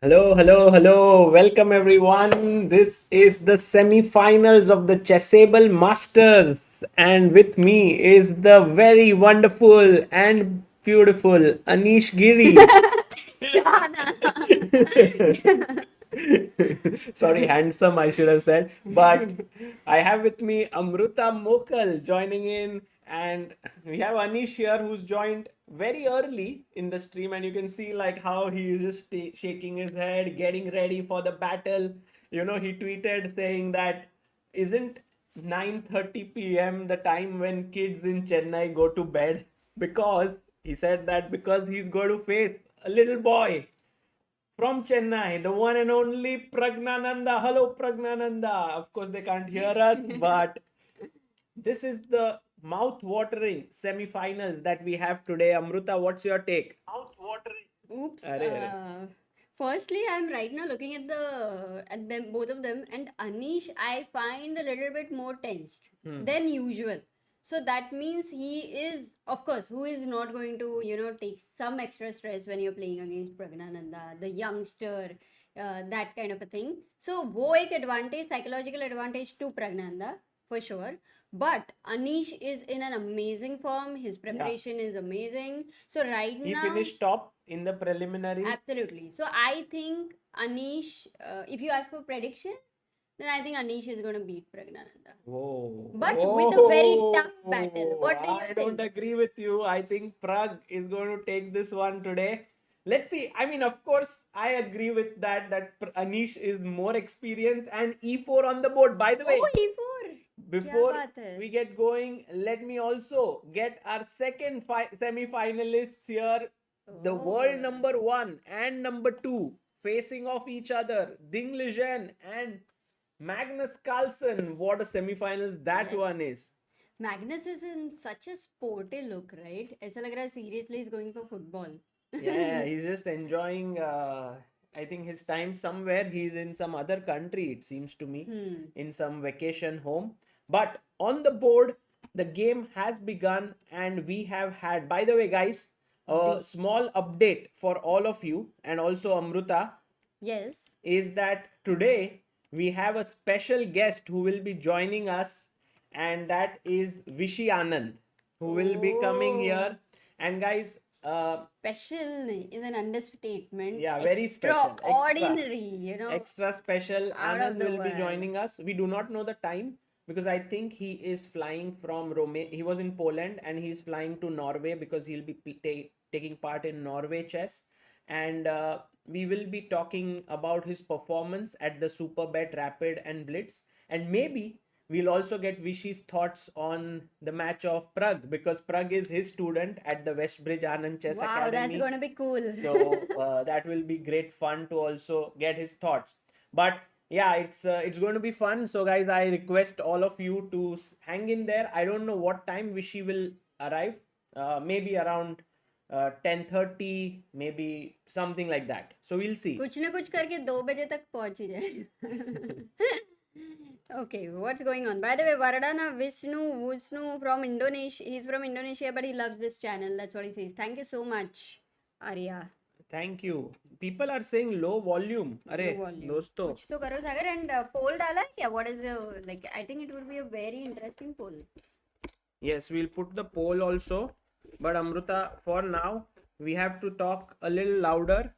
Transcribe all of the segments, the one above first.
Hello, hello, hello. Welcome everyone. This is the semi-finals of the Chessable Masters. And with me is the very wonderful and beautiful Anish Giri. Shana. Sorry, handsome, I should have said. But I have with me Amruta Mokal joining in, and we have Anish here who's joined very early in the stream, and you can see like how he is just shaking his head, getting ready for the battle. He tweeted saying that isn't 9:30 p.m. the time when kids in Chennai go to bed? Because he said that because he's going to face a little boy from Chennai, the one and only Pragnananda. Hello, Pragnananda. Of course, they can't hear us, but this is the mouth-watering semi-finals that we have today. Amruta, what's your take? Mouth-watering. Oops. Arey. Firstly, I'm right now looking at them, both of them, and Anish I find a little bit more tensed than usual. So that means he is, of course, who is not going to, take some extra stress when you're playing against Pragnananda, the youngster, that kind of a thing. So, वो एक advantage, psychological advantage to Pragnananda for sure. But Anish is in an amazing form. His preparation is amazing. So right He now, finished top in the preliminaries. absolutely. So I think Anish, if you ask for prediction, then I think Anish is going to beat Pragnananda. Whoa. But with a very tough battle. What do you I think? don't agree with you. I think Pragg is going to take this one today. Let's see. I mean, of course, I agree with that Anish is more experienced and E4 on the board. By the way, Oh, E4. before क्या बात है? we get going, let me also get our second semi-finalists here. The world Oh. number one and number two facing off each other. Ding Lijen and Magnus Carlsen. What a semi-finals that Yes. one is. Magnus is in such a sporty look, right? ऐसा लग रहा है seriously he's going for football. Yeah, he's just enjoying. I think his time somewhere. He's in some other country. It seems to me, in some vacation home. But on the board, the game has begun, and we have had. By the way, guys, a small update for all of you, and also Amruta, Yes. is that today we have a special guest who will be joining us, and that is Vishy Anand, who will be coming here. And guys, Special is an understatement. yeah, very special. Extraordinary, Extra special. out of Anand the will be world. joining us. We do not know the time because I think he is flying from Rome. He was in Poland and he's flying to Norway because he'll be taking part in Norway chess. And we will be talking about his performance at the Superbet Rapid and Blitz. And maybe we'll also get Vishy's thoughts on the match of Pragg because Pragg is his student at the Westbridge Anand Chess Wow, that's Academy. going to be cool. So that will be great fun to also get his thoughts. But yeah, it's going to be fun. So guys, I request all of you to hang in there. I don't know what time Vishy will arrive. Maybe around 10:30, maybe something like that. So we'll see. कुछ ना कुछ करके 2 बजे तक पहुंच ही जाए. Okay, what's going on? By the way, Varadana Vishnu from Indonesia. He's from Indonesia, but he loves this channel. That's what he says. Thank you so much, Arya. Thank you. People are saying low volume. अरे Low volume. दोस्तों, कुछ तो करो सागर. And poll डाला है क्या? What is the, like? I think it would be a very interesting poll. yes, we'll put the poll also. But Amruta, for now, we have to talk a little louder.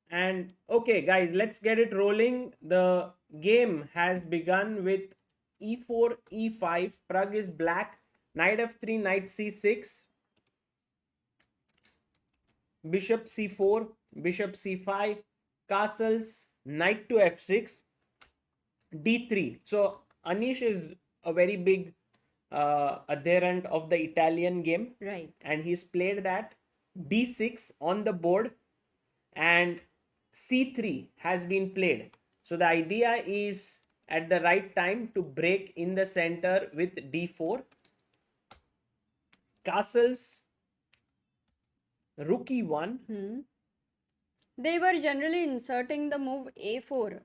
And okay, guys, let's get it rolling. The game has begun with e4, e5. Pragg is black. Knight f3, knight c6. Bishop c4, bishop c5. Castles, knight to f6. d3. So Anish is a very big adherent of the Italian game. Right. And he's played that. d6 on the board. And c3 has been played. So the idea is at the right time to break in the center with d4. Castles, rook e1. They were generally inserting the move a4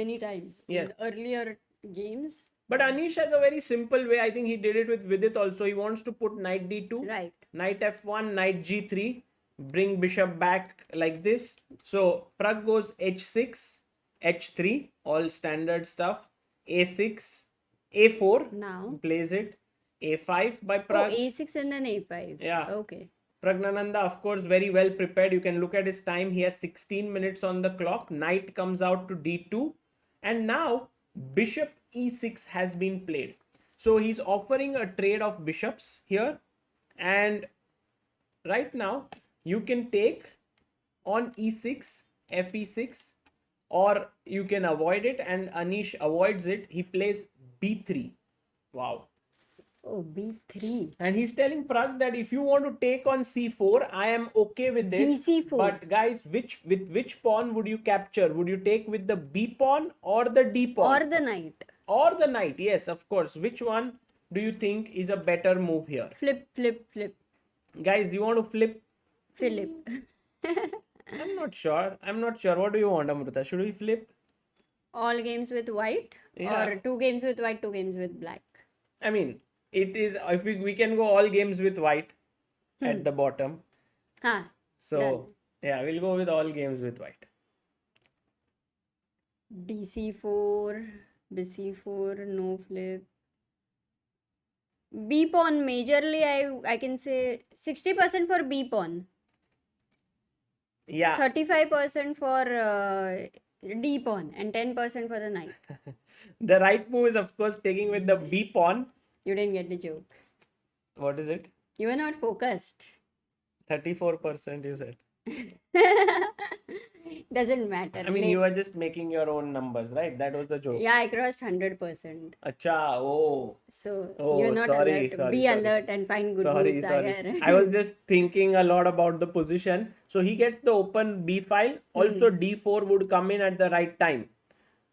many times Yes. in earlier games. But Anish has a very simple way. I think he did it with Vidit also. He wants to put knight d2, Right. knight f1, knight g3. bring bishop back like this. So Pragg goes h6, h3, all standard stuff. a6, a4. Now. Plays it. a5 by Oh, Pragg. A6 and then A5. Yeah. Okay. Pragnananda, of course, very well prepared. You can look at his time. He has 16 minutes on the clock. Knight comes out to d2. And now bishop e6 has been played. So he's offering a trade of bishops here. And right now you can take on e6, fe6, or you can avoid it. And Anish avoids it. He plays b3. Wow. Oh, B3. And he's telling Pragg that if you want to take on c4, I am okay with it. BC4. But guys, with which pawn would you capture? Would you take with the b pawn or the d pawn? Or the knight. Or the knight, yes, of course. Which one do you think is a better move here? Flip, flip, flip. Guys, you want to flip? Philip. I'm not sure. What do you want, Amruta? Should we flip? All games with white? Yeah. Or 2 games with white, 2 games with black? I mean, it is, if we can go all games with white at the bottom. Huh. So, Done. yeah, we'll go with all games with white. DC4, BC4, no flip. B pawn majorly I can say 60% for B pawn, Yeah. 35% for D pawn, and 10% for the knight. The right move is, of course, taking with the b pawn. You didn't get the joke. What is it? You were not focused. 34% you said. Doesn't matter. I mean, you were just making your own numbers, right? That was the joke. Yeah, I crossed 100%. Acha, oh. So Oh, you're not sorry, alert. sorry, Be sorry. alert and find good Sorry, moves, sorry. Sagar. I was just thinking a lot about the position. So he gets the open b file. Also, d4 would come in at the right time.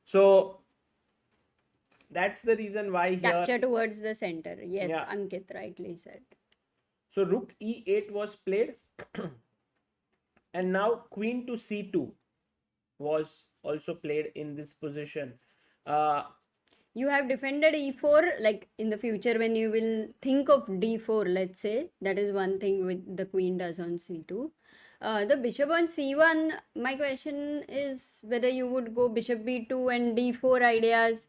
So that's the reason why here. Capture towards the center. Yes, Yeah. Ankit rightly said. So rook e8 was played. And now queen to c2 was also played in this position. You have defended e4, like in the future when you will think of d4, let's say, that is one thing with the queen does on c2. The bishop on c1, my question is whether you would go bishop b2 and d4 ideas,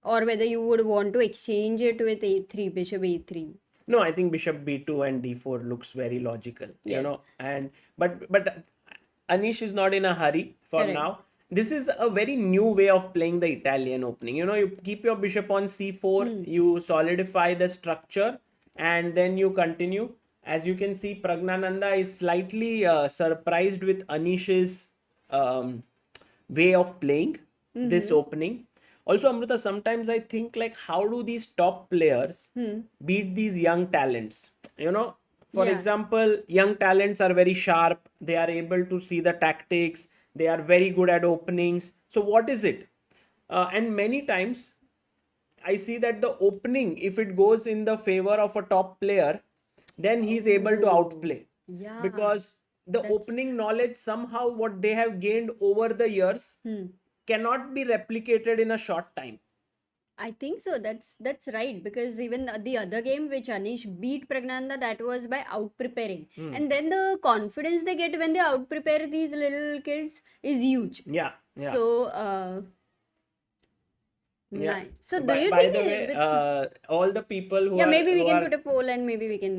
or whether you would want to exchange it with a3, bishop a3. No, I think bishop b2 and d4 looks very logical. You Yes. know, and but Anish is not in a hurry for Correct. now. This is a very new way of playing the Italian opening. You know, you keep your bishop on c4, you solidify the structure, and then you continue. As you can see, Pragnananda is slightly surprised with Anish's way of playing this opening. Also, Amruta, sometimes I think like, how do these top players beat these young talents? You know, for Yeah. example, young talents are very sharp. They are able to see the tactics. They are very good at openings. So what is it? And many times I see that the opening, if it goes in the favor of a top player, then he's able to outplay. Yeah. Because the opening knowledge, somehow what they have gained over the years cannot be replicated in a short time. I think so. That's right, because even the other game which Anish beat Pragnanda, that was by out preparing, and then the confidence they get when they out prepare these little kids is huge. Yeah. So Yeah. nice. So do by, you by think the way, all the people who yeah, are maybe we who can are- put a poll and maybe we can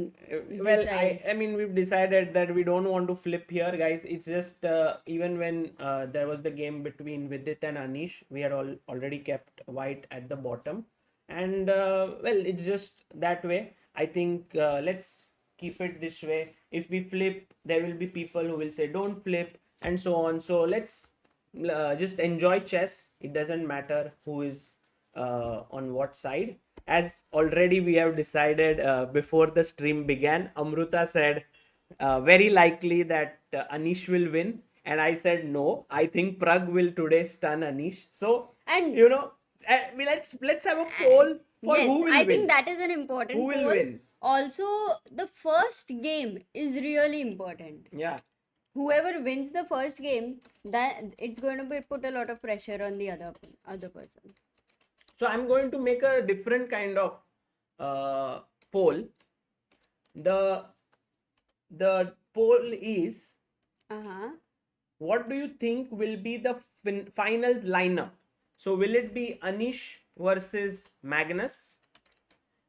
well, decide. I mean, we've decided that we don't want to flip here, guys. It's just even when there was the game between Vidit and Anish, we had already kept white at the bottom, and well, it's just that way. I think let's keep it this way. If we flip, there will be people who will say don't flip, and so on. So let's just enjoy chess. It doesn't matter who is on what side. As already we have decided before the stream began, Amruta said very likely that Anish will win, and I said no. I think Pragg will today stun Anish. So And you know, let's have a poll for yes, who will I win. think that is an important Who will poll. win? Also, the first game is really important. Yeah. Whoever wins the first game, that it's going to be put a lot of pressure on the other person. So I'm going to make a different kind of poll. The poll is, Uh-huh. what do you think will be the finals lineup? So will it be Anish versus Magnus?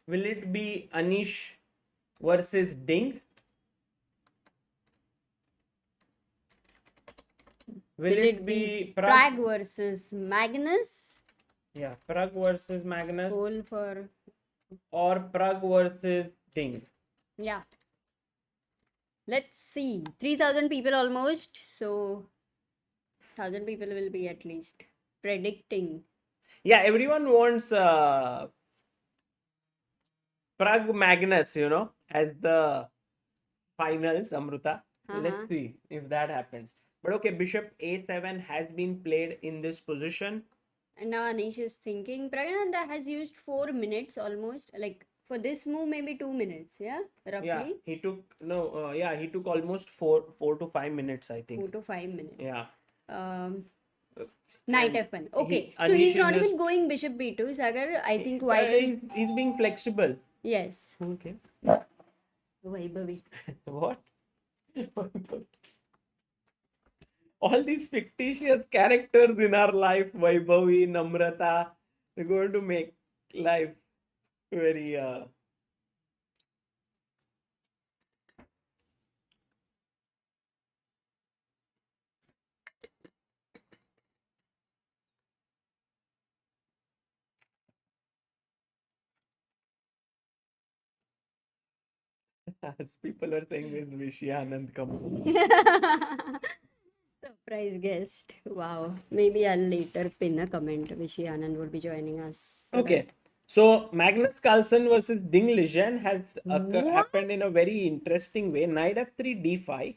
Will it be Anish versus Ding? Will Will it it be be Pragg? Pragg versus Magnus? Yeah, Pragg versus Magnus, Poll for, or Pragg versus Ding? yeah. Let's see. 3,000 people almost. So 1,000 people will be at least predicting. Yeah, everyone wants Pragg Magnus, as the finals, Amruta. Let's Uh-huh. see if that happens. But okay, Bishop A7 has been played in this position. And now Anish is thinking. Pragananda has used 4 minutes almost. Like for this move, maybe 2 minutes. Yeah, Yeah, roughly he took almost 4 to 5 minutes, I 4 think. to 5 minutes. Yeah. Um, Knight And F1. Okay, so Anish he's is not just even going Bishop B2. Sagar, I think White is he's being flexible. yes. Okay. Vaibhavi. What? All these fictitious characters in our life, Vaibhavi, Namrata, they're going to make life very as people are saying, is Vishy Anand come. Surprise guest. Wow. Maybe I'll later pin a comment. Vishy Anand would be joining us. So Okay. that So Magnus Carlsen versus Ding Liren has what? happened in a very interesting way. Knight f3, d5,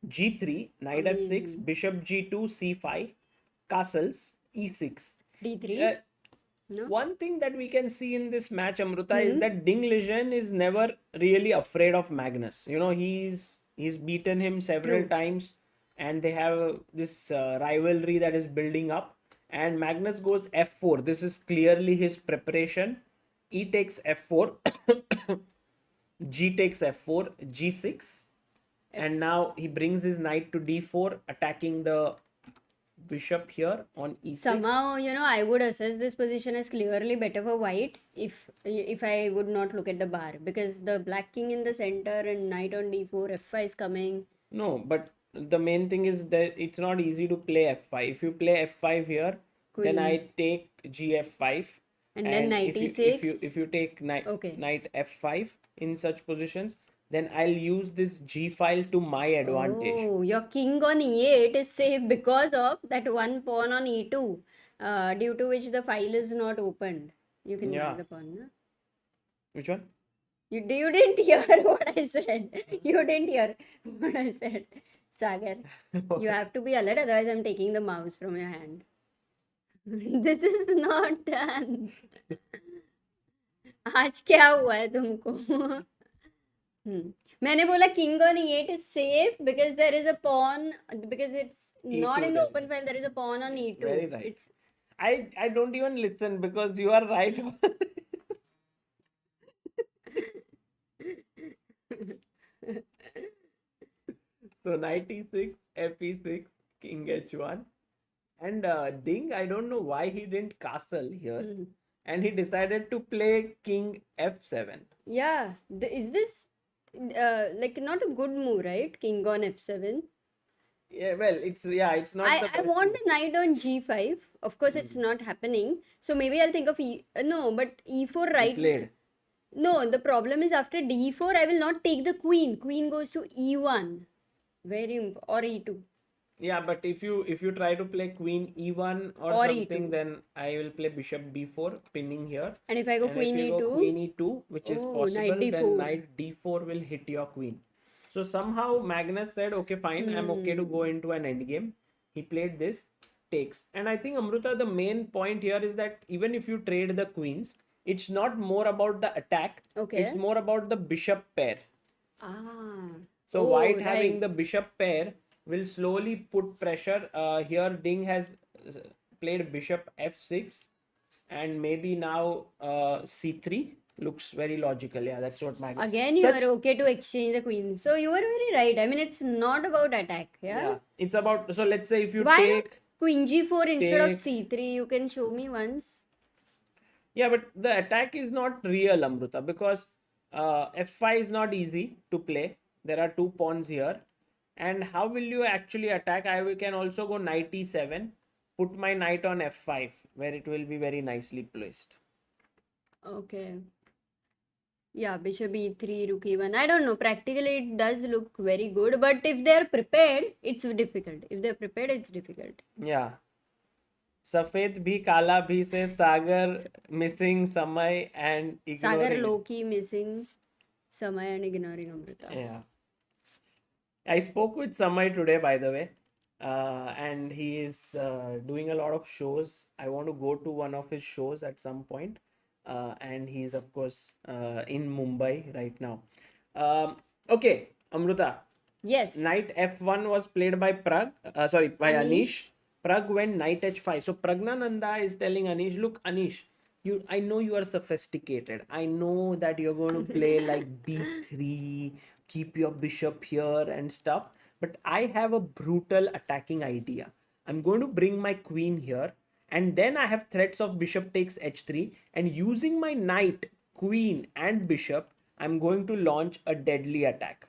g3, knight f6, Amazing. bishop g2, c5, castles, e6. Uh, D3? No? One thing that we can see in this match, Amruta, is Hmm. that Ding Liren is never really afraid of Magnus. He's beaten him several True. times, and they have this rivalry that is building up. And Magnus goes f4. This is clearly his preparation. E takes f4, G takes f4, g6, and now he brings his knight to d4, attacking the bishop here on e6. Somehow, I would assess this position as clearly better for white if I would not look at the bar because the black king in the center and knight on d4, f5 is coming. No, but the main thing is that it's not easy to play f5. If you play f5 here, then I Queen. take gf5, And then and knight e6. if you take Okay. knight f5 in such positions, then I'll use this g file to my advantage. Oh, your king on e8 is safe because of that one pawn on e2, due to which the file is not opened. You can Yeah. grab the pawn, no? Which one? You didn't hear what I said. You didn't hear what I said. Sagar, you have to be alert, otherwise I'm taking the mouse from your hand. This is not done. आज क्या हुआ है तुमको? मैंने बोला king on e8 is safe because there is a pawn, because it's not E2, in the there open is. file, there is a pawn on Yes, e2. very right. It's I don't even listen because you are right. So knight e6, f e6, king h1, and Ding, I don't know why he didn't castle here, and he decided to play king f7. yeah. Is this like not a good move, right? King on f7. Yeah, well, it's not the I best want move. a knight on g5. Of course, it's not happening. So maybe I'll think of no, but e4 He right. played. No, the problem is after d4, I will not take the queen. Queen goes to e1. Or e2. Yeah, but if you try to play queen e1 or Or something, e2. then I will play bishop b4, pinning here. And if I go And if queen you go e2, queen e2, which is oh, knight possible, then d4. knight d4 will hit your queen. So somehow Magnus said, okay, fine, I'm okay to go into an endgame. He played this, takes. And I think, Amruta, the main point here is that even if you trade the queens, it's not more about the attack. Okay. It's more about the bishop pair. Ah. So Oh, white having right. the bishop pair will slowly put pressure. Here Ding has played bishop f6, and maybe now c3. looks very logical. Yeah, that's what Magnus. Again, you are okay to exchange the queen. So you are very right. I mean, it's not about attack. Yeah, it's about, so let's say if you Why not take queen g4 instead of take- c3? You can show me once. yeah, but the attack is not real, Amruta, because f5 is not easy to play. There are two pawns here, and how will you actually attack? Can also go knight e7, put my knight on f5, where it will be very nicely placed. Okay. Yeah, bishop e3, rook e1. I don't know. Practically, it does look very good, but if they're prepared, it's difficult. If they're prepared, it's difficult. Yeah. Safed bhi kala bhi says Sagar missing Samay and ignoring. Sagar low-key missing Samay and ignoring Amruta. Yeah. I spoke with Samay today, by the way, and he is doing a lot of shows. I want to go to one of his shows at some point, and he's of course in Mumbai right now. Okay, Amruta. Yes. Knight f1 was played by Pragg. By Anish. Pragg went knight h5. So Pragnananda is telling Anish, look, Anish, I know you are sophisticated. I know that you're going to play like b3, keep your bishop here and stuff. But I have a brutal attacking idea. I'm going to bring my queen here, and then I have threats of bishop takes h3, and using my knight, queen, and bishop, I'm going to launch a deadly attack.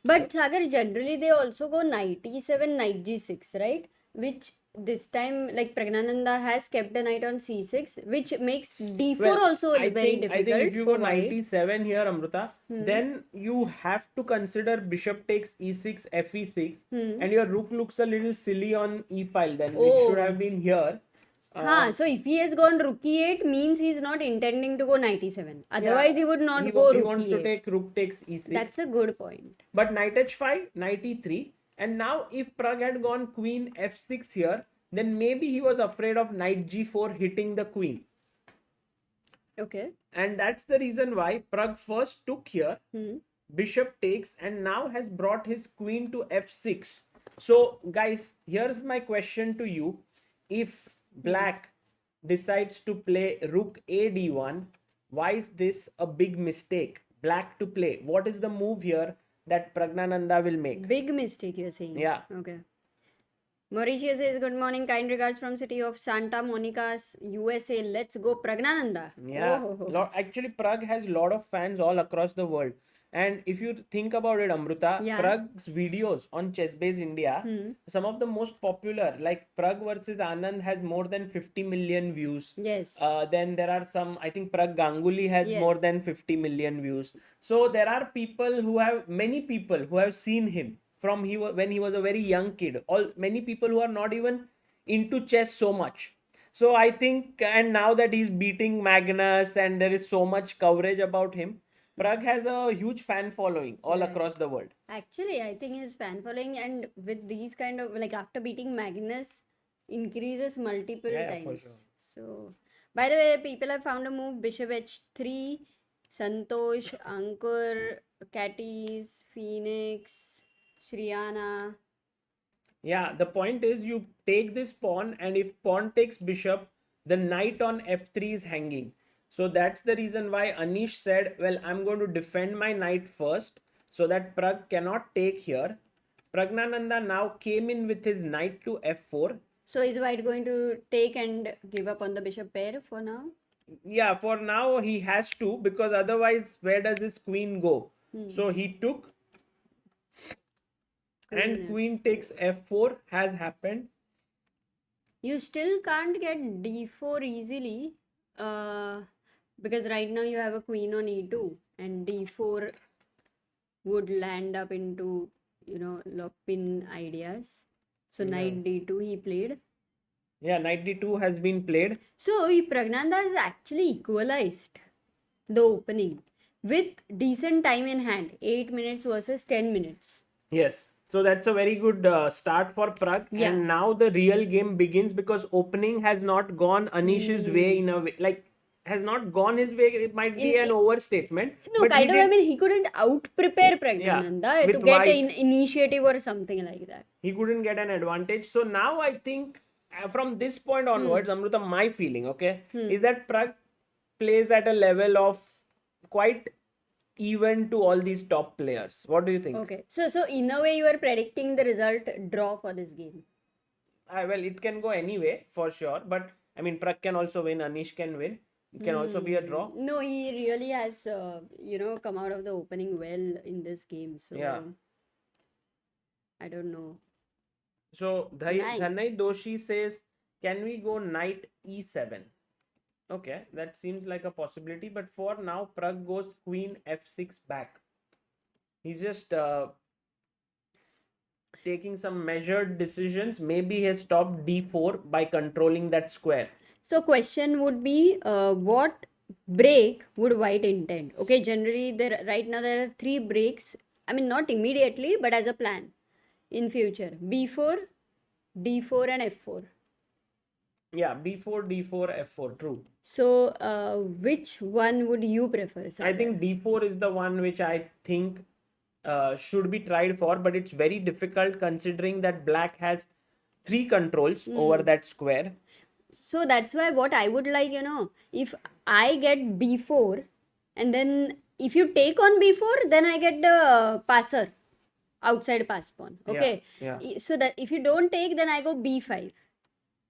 But Sagar, generally they also go knight e7, knight g6, right? Which this time, like Pragnananda has kept the knight on c6, which makes d4 also very difficult. I think if you go for knight white. e7 here, Amruta, then you have to consider bishop takes e6, fe6, and your rook looks a little silly on e file. Then it should have been here. So if he has gone rook e8, means he's not intending to go knight e7. Otherwise, he would not go rook e8. He wants to take rook takes e6. That's a good point. But knight h5, knight e3, and now if Pragg had gone queen f6 here, then maybe he was afraid of knight g4 hitting the queen. Okay. And that's the reason why Pragg first took here, bishop takes, and now has brought his queen to f6. So guys, here's my question to you. If black decides to play rook a d1, why is this a big mistake? Black to play. What is the move here that Pragnananda will make? Big mistake, you're saying. Yeah. Okay. Mauricio says, good morning, kind regards from city of Santa Monica, USA. Let's go, Pragnananda. Yeah. Actually, Pragg has a lot of fans all across the world. And if you think about it, Amruta, Pragg's videos on ChessBase India, some of the most popular, like Pragg versus Anand has more than 50 million views. Yes. Then there are some, I think Pragg Ganguly has more than 50 million views. So there are many people who have seen him from when he was a very young kid. Many people who are not even into chess so much. So I think, and now that he's beating Magnus and there is so much coverage about him, Pragg has a huge fan following all across the world. Actually, I think his fan following, and with these kind of, like after beating Magnus, increases multiple times. For sure. So, by the way, people have found a move bishop h3, Santosh, Ankur, Catties, Phoenix, Shriyana. Yeah, the point is you take this pawn, and if pawn takes bishop, the knight on f3 is hanging. So that's the reason why Anish said, well, I'm going to defend my knight first so that Pragg cannot take here. Pragnananda now came in with his knight to f4. So is white going to take and give up on the bishop pair for now? Yeah, for now he has to, because otherwise where does his queen go? So he took, and queen takes f4 has happened. You still can't get d4 easily. Because right now you have a queen on e2, and d4 would land up into, lock-pin ideas. So knight d2 he played. Yeah, knight d2 has been played. So Pragnananda has actually equalized the opening with decent time in hand, 8 minutes versus 10 minutes. Yes. So that's a very good start for Pragg. Yeah. And now the real game begins, because opening has not gone Anish's way in a way. Like, has not gone his way. It might be an overstatement. No, kind of. I mean, he couldn't out-prepare Pragnananda to get an initiative or something like that. He couldn't get an advantage. So now I think from this point onwards, Amruta, my feeling, is that Pragg plays at a level of quite even to all these top players. What do you think? Okay. So in a way, you are predicting the result draw for this game. Well, it can go anyway for sure, but I mean, Pragg can also win, Anish can win. It can also be a draw. No, he really has, come out of the opening well in this game. So Yeah. I don't know. So Nice. Dhanai Doshi says, can we go knight e7? Okay, that seems like a possibility, but for now, Pragg goes queen f6 back. He's just taking some measured decisions. Maybe he has stopped d4 by controlling that square. So question would be, what break would white intend? Okay, generally right now there are 3 breaks. I mean, not immediately, but as a plan in future. b4, d4 and f4. Yeah, b4, d4, f4, true. So which one would you prefer, Sagar? I think d4 is the one which I think should be tried for, but it's very difficult considering that black has 3 controls over that square. So that's why what I would like, if I get b4 and then if you take on b4, then I get the passer, outside pass pawn. Okay. Yeah. So that if you don't take, then I go b5.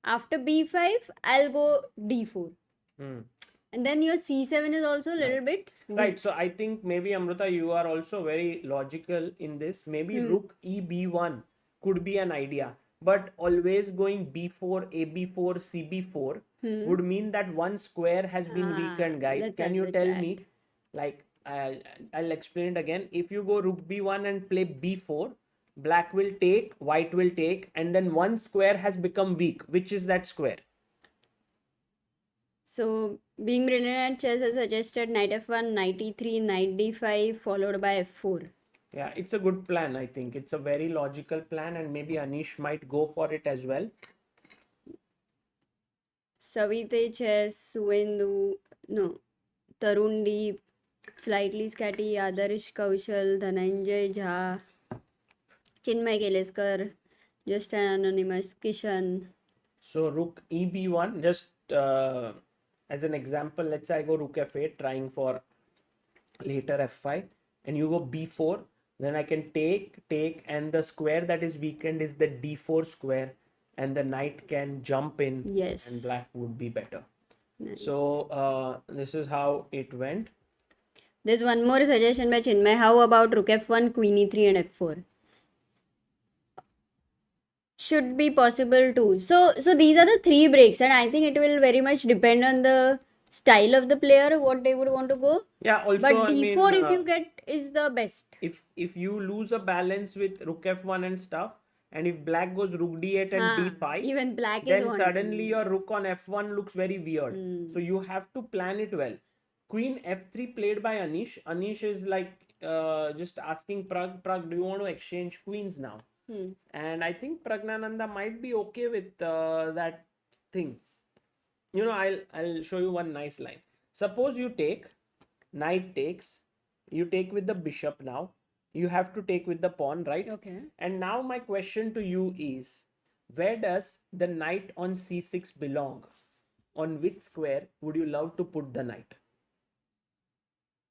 After b5, I'll go d4. And then your c7 is also a little bit weak. Right. So I think maybe Amruta, you are also very logical in this. Maybe rook e b1 could be an idea. But always going b4, ab4, cb4 would mean that one square has been weakened, guys. Can you tell me? Like, I'll explain it again. If you go rook b1 and play b4, black will take, white will take, and then one square has become weak. Which is that square? So, being brilliant at chess has suggested knight f1, knight e3, knight d5, followed by f4. Yeah, it's a good plan, I think. It's a very logical plan, and maybe Anish might go for it as well. Savite Chess, Suvendu, no, Tarun Deep, Slightly Scatty, Adarsh Kaushal, Dhananjay Jha, Chinmay Keleskar, Just an Anonymous, Kishan. So rook eb1, just as an example, let's say I go rook f8 trying for later f5, and you go b4, then I can take, and the square that is weakened is the d4 square, and the knight can jump in. Yes. And black would be better. Nice. So this is how it went. There's one more suggestion by Chinmay. How about rook f1, queen e3 and f4? Should be possible too. So these are the 3 breaks, and I think it will very much depend on the style of the player, what they would want to go. Yeah, also, but d4 if you get is the best. If you lose a balance with rook f1 and stuff, and if black goes rook d8 and d5, even black then is suddenly your rook on f1 looks very weird. So you have to plan it well. Queen f3 played by Anish. Anish is like just asking Pragg, do you want to exchange queens now? And I think Pragnananda might be okay with that thing. I'll show you one nice line. Suppose you take, knight takes, you take with the bishop now. You have to take with the pawn, right? Okay. And now my question to you is, where does the knight on c6 belong? On which square would you love to put the knight?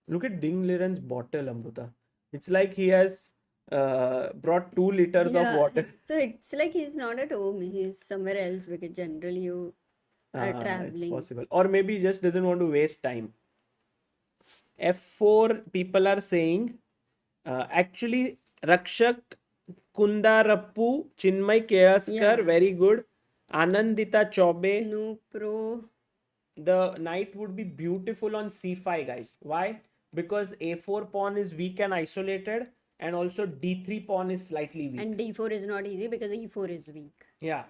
Look at Ding Liren's bottle, Amruta. It's like he has brought 2 liters of water. So it's like he's not at home. He's somewhere else because generally you are traveling. It's possible. Or maybe he just doesn't want to waste time. F4 people are saying, actually Rakshak Kundarappu Chinmay Kelaskar, very good. Anandita Chobe. No pro. The knight would be beautiful on c5, guys. Why? Because a4 pawn is weak and isolated, and also d3 pawn is slightly weak. And d4 is not easy because e4 is weak. Yeah.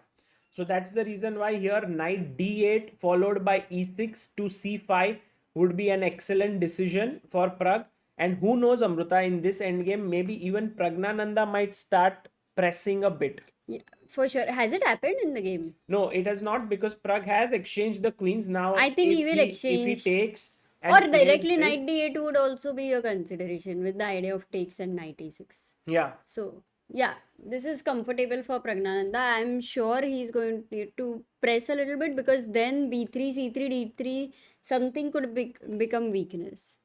So that's the reason why here knight d8 followed by e6 to c5 would be an excellent decision for Pragg. And who knows, Amruta, in this endgame, maybe even Pragnananda might start pressing a bit. Yeah, for sure. Has it happened in the game? No, it has not, because Pragg has exchanged the queens now. I think he will exchange. If he takes... Or directly knight d8 would also be a consideration with the idea of takes and knight e6. Yeah. So, yeah, this is comfortable for Pragnananda. I'm sure he's going to press a little bit, because then b3, c3, d3, something could become weakness.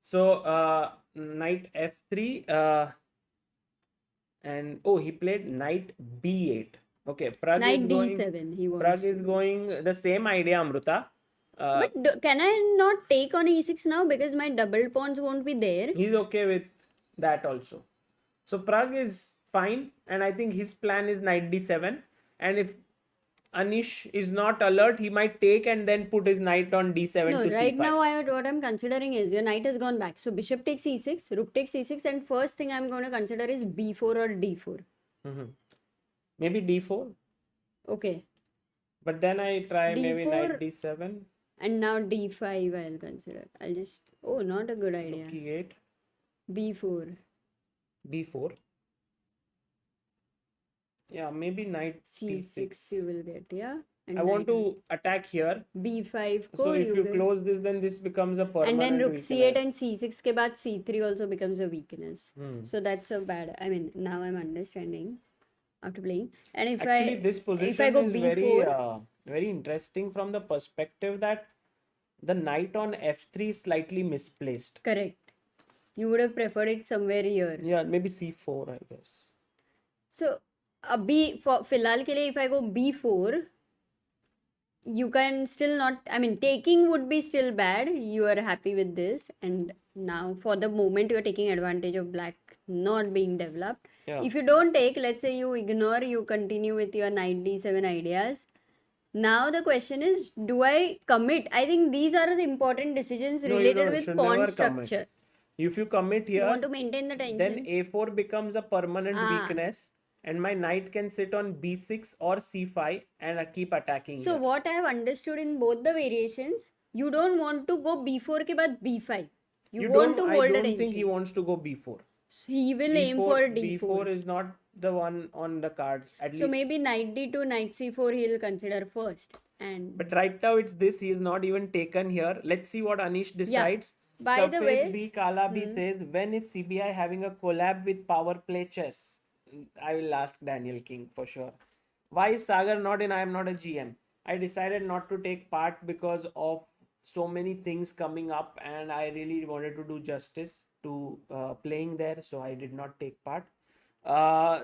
So knight f3 and oh, he played knight b8. Okay, Knight d7 he Pragg wants is to. going the same idea, Amruta. But can I not take on e6 now because my double pawns won't be there? He's okay with that also. So Pragg is fine, and I think his plan is knight d7. And if Anish is not alert, he might take and then put his knight on d7 No, to right c5. now what I'm considering is your knight has gone back. So bishop takes e6, rook takes e6, and first thing I'm going to consider is b4 or d4. Maybe d4. Okay. But then I try maybe knight d4 d7. and now d5 I'll consider. I'll just, oh, not a good idea. Rook e8. b4. b4. Yeah, maybe knight c6 you will get, yeah. And I want knight to attack here. b5 So ko if you get. close this, then this becomes a permanent And then rook weakness. c8 and c6 ke baad c3 also becomes a weakness. Hmm. So that's a bad. I mean, now I'm understanding after playing. And if Actually, I this position if I go is b4, very interesting from the perspective that the knight on f3 is slightly misplaced. correct. You would have preferred it somewhere here. Yeah, maybe c4, I guess. So abhi for filhal ke liye, if I go b4, you can still not. I mean, taking would be still bad. You are happy with this, and now for the moment you are taking advantage of black not being developed. Yeah. If you don't take, let's say you ignore, you continue with your knight d7 ideas. Now the question is, do I commit? I think these are the important decisions No, you related don't, with should pawn never commit. structure. If you commit You here, want to maintain the tension. then a4 becomes a permanent Ah. weakness, and my knight can sit on b6 or c5 and I keep attacking So here. what I have understood in both the variations, you don't want to go b4 ke baad b5. You want to hold I the don't tension. think he wants to go b4. He will aim for d4. b4 is not the one on the cards, at So least. maybe knight d2, knight c4 he'll consider first. And But right now it's this. He is not even taken here. Let's see what Anish decides. By the way, B Kala B says, when is CBI having a collab with Power Play Chess? I will ask Daniel King for sure. Why is Sagar not in I Am Not a GM? I decided not to take part because of so many things coming up, and I really wanted to do justice to playing there, so I did not take part.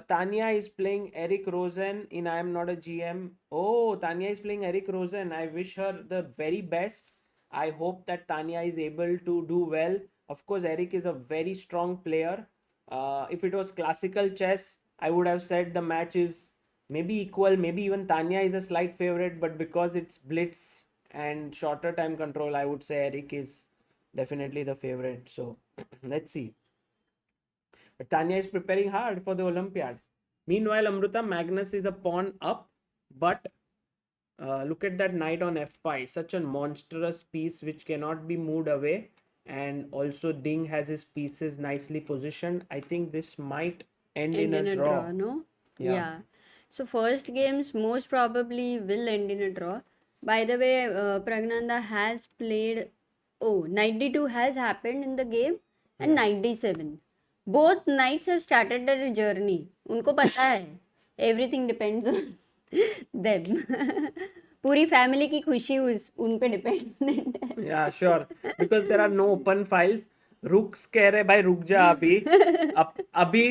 Tanya is playing Eric Rosen in I Am Not a GM. Oh, Tanya is playing Eric Rosen. I wish her the very best. I hope that Tanya is able to do well. Of course, Eric is a very strong player. If it was classical chess, I would have said the match is maybe equal. Maybe even Tanya is a slight favorite, but because it's blitz and shorter time control, I would say Eric is definitely the favorite. So let's see. But Tanya is preparing hard for the Olympiad. Meanwhile, Amruta, Magnus is a pawn up, but look at that knight on f5. Such a monstrous piece which cannot be moved away. And also Ding has his pieces nicely positioned. I think this might end in a draw. no? Yeah. So first games most probably will end in a draw. By the way, Pragnanda has played. Oh, knight d2 has happened in the game, and knight d7. Both knights have started their journey. उनको पता है. Everything depends on them. पूरी family की खुशी उन पे dependent है. Yeah, sure. Because there are no open files. Rooks कह रहे भाई रुक जा अभी. अभी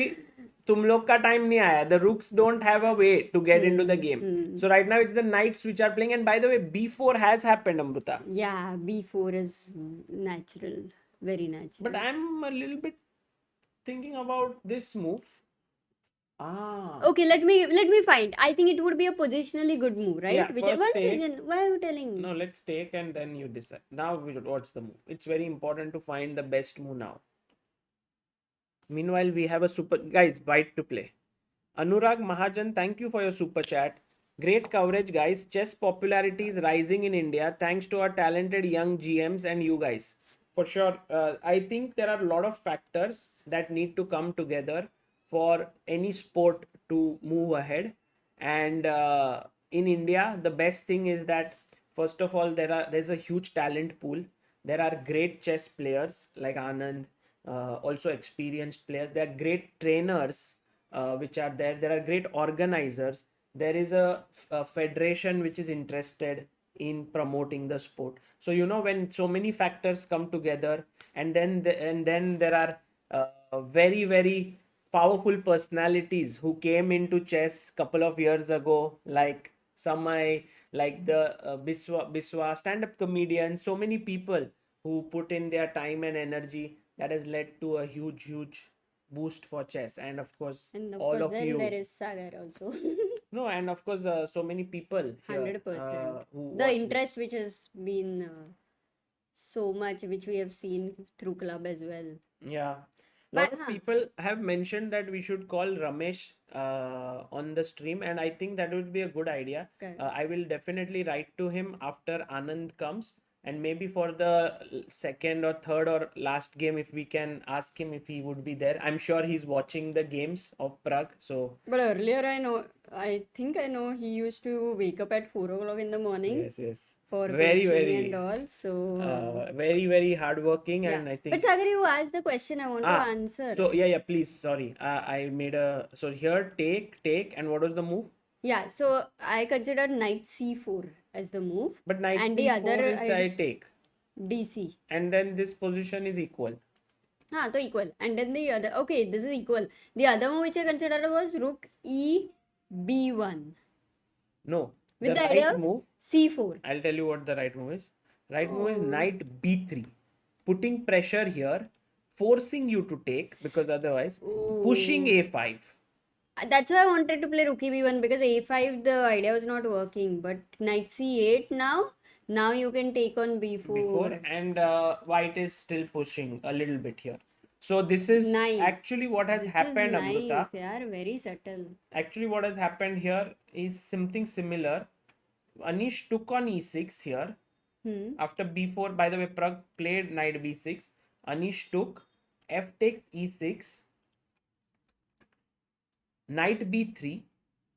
तुम लोग का time नहीं आया. The rooks don't have a way to get into the game. So right now it's the knights which are playing. And by the way, b4 has happened, Amruta. Yeah, b4 is natural, very natural. But I'm a little bit thinking about this move. Okay, let me find. I think it would be a positionally good move, right? Yeah, Which first once take. again, why are you telling me? No, let's take and then you decide. Now what's the move? It's very important to find the best move now. Meanwhile, we have a super guys bite to play. Anurag Mahajan, thank you for your super chat. Great coverage, guys. Chess popularity is rising in India thanks to our talented young GMs and you guys. For sure, I think there are a lot of factors that need to come together for any sport to move ahead. And in India, the best thing is that first of all, there's a huge talent pool. There are great chess players like Anand, also experienced players. There are great trainers which are there. There are great organizers. there is a federation which is interested in promoting the sport. So when so many factors come together, and then there are very very powerful personalities who came into chess couple of years ago, like Samay, like the Biswa stand-up comedians, so many people who put in their time and energy, that has led to a huge boost for chess. And of course, And of all course, of then you. there is Sagar also. No, and of course, so many people here 100%. who The watch interest this. which has been so much, which we have seen through club as well. Yeah. But Lot of people have mentioned that we should call Ramesh on the stream, and I think that would be a good idea. correct. I will definitely write to him after Anand comes, and maybe for the second or third or last game, if we can ask him if he would be there. I'm sure he's watching the games of Pragg, so But earlier, I think I know he used to wake up at 4 o'clock in the morning yes. for Very, coaching and very, all. So, very, very hardworking, yeah. and I But think. Sagar, you asked the question I want to Ah, answer. so yeah, please. Sorry, I made a. So here, take, and what was the move? Yeah, so I considered knight c4 as the move. But knight And the c4 other is I take, DC. and then this position is equal. So equal. And then the other, okay, this is equal. The other move which I considered was rook e b1 No, with the the idea right of move. c4. I'll tell you what the right move is. Right move is Oh. knight b3, putting pressure here, forcing you to take, because otherwise pushing Oh. a5. That's why I wanted to play rook e1 because a5 the idea was not working. But knight c8 now you can take on Before, b4. and white is still pushing a little bit here. So this is Nice. actually what has This happened, is Amruta. nice. Yeah, very subtle. Actually, what has happened here is something similar. Anish took on e6 here. After b4, by the way, Pragg played knight b6. Anish took f takes e6, knight b3,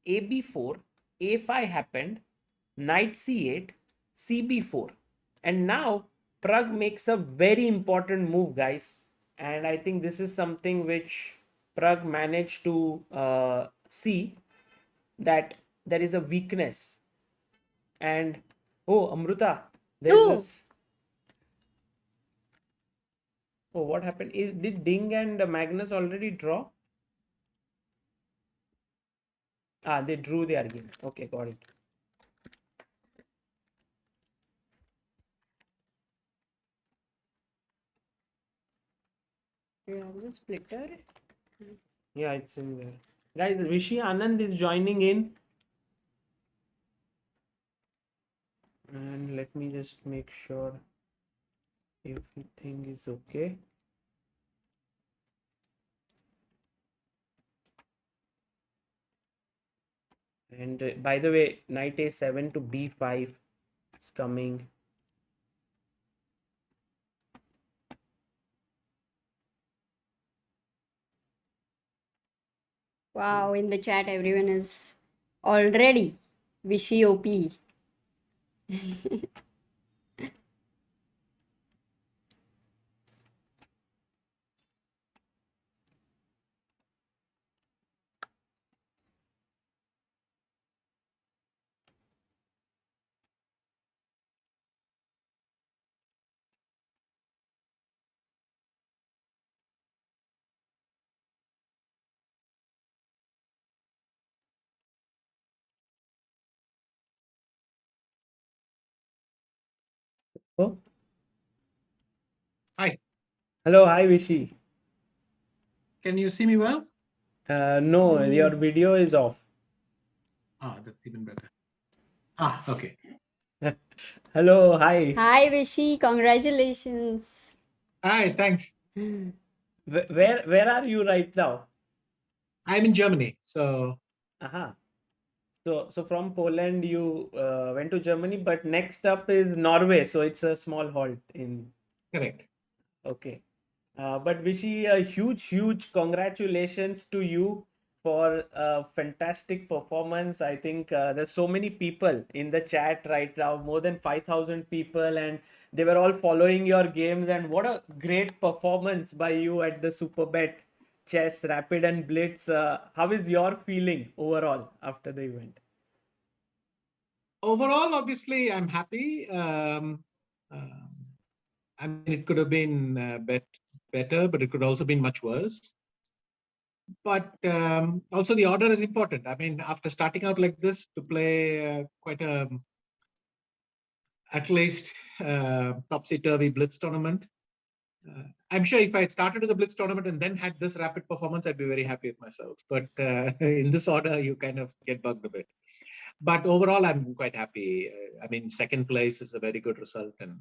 a b4, a5 happened, knight c8, cb4. And now Pragg makes a very important move, guys. And I think this is something which Pragg managed to see, that there is a weakness. And oh, Amruta, there's Oh, this. Oh, what happened? Did Ding and Magnus already draw? Ah, they drew their game. Okay, got it. you have the splitter. Yeah, it's in there. Guys, Vishy Anand is joining in. And let me just make sure everything is okay. And by the way, knight a7 to b5 is coming. Wow, in the chat everyone is already Vishy OP. Oh, Hi, hello, hi Vishy. can you see me well? No, your video is off. That's even better. Okay. Hello, hi. Hi Vishy, congratulations. Hi, thanks. Where are you right now? I'm in Germany, so Aha. So from Poland you went to Germany, but next up is Norway. So it's a small halt in. correct. Okay. But Vishy, a huge congratulations to you for a fantastic performance. I think there's so many people in the chat right now, more than 5,000 people, and they were all following your games. And what a great performance by you at the Superbet Chess Rapid and Blitz. How is your feeling overall after the event? overall, obviously, I'm happy. I mean, it could have been better, but it could also been much worse. But also the order is important. I mean, after starting out like this to play quite a, at least topsy-turvy blitz tournament, I'm sure if I had started with the blitz tournament and then had this rapid performance, I'd be very happy with myself. But in this order, you kind of get bugged a bit. But overall, I'm quite happy. I mean, second place is a very good result, and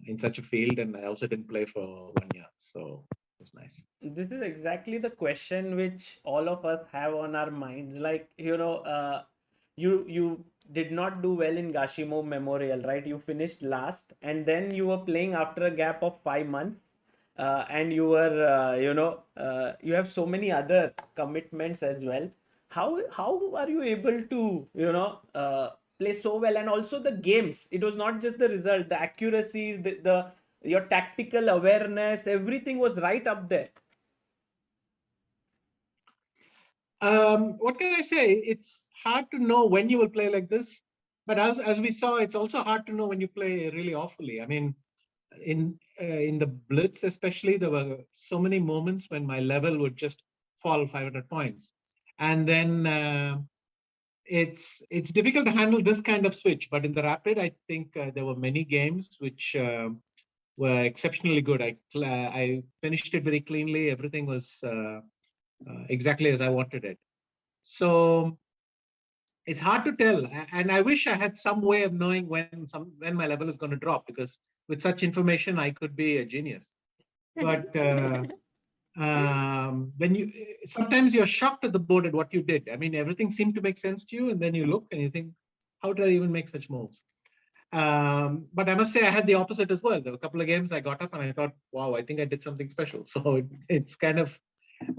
in such a field. And I also didn't play for 1 year, so it was nice. This is exactly the question which all of us have on our minds. Like, you did not do well in Gashimo Memorial, right? You finished last, and then you were playing after a gap of 5 months, and you were, you have so many other commitments as well. How are you able to, play so well? And also the games. It was not just the result, the accuracy, the your tactical awareness, everything was right up there. What can I say? It's hard to know when you will play like this, but as we saw, it's also hard to know when you play really awfully. I mean, in the blitz especially, there were so many moments when my level would just fall 500 points, and then it's difficult to handle this kind of switch. But in the rapid, I think there were many games which were exceptionally good. I finished it very cleanly. Everything was exactly as I wanted it. So it's hard to tell, and I wish I had some way of knowing when my level is going to drop, because with such information I could be a genius. But when you sometimes you're shocked at the board at what you did. I mean, everything seemed to make sense to you, and then you look and you think, how did I even make such moves? But I must say I had the opposite as well. There were a couple of games I got up and I thought, wow, I think I did something special. So it's kind of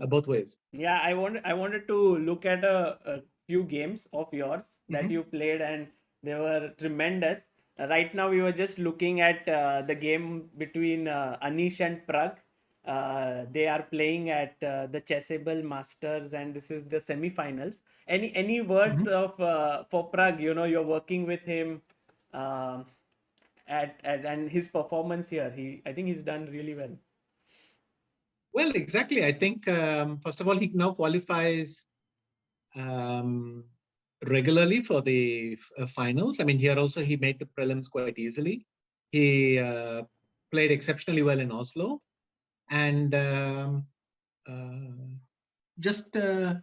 both ways. Yeah, I wanted to look at a few games of yours that you played, and they were tremendous. Right now, we were just looking at the game between Anish and Pragg. They are playing at the Chessable Masters, and this is the semi-finals. Any words of for Pragg? You're working with him, and his performance here. I think he's done really well. Well, exactly. I think first of all, he now qualifies regularly for the finals. I mean, here also he made the prelims quite easily. He played exceptionally well in Oslo, and just Are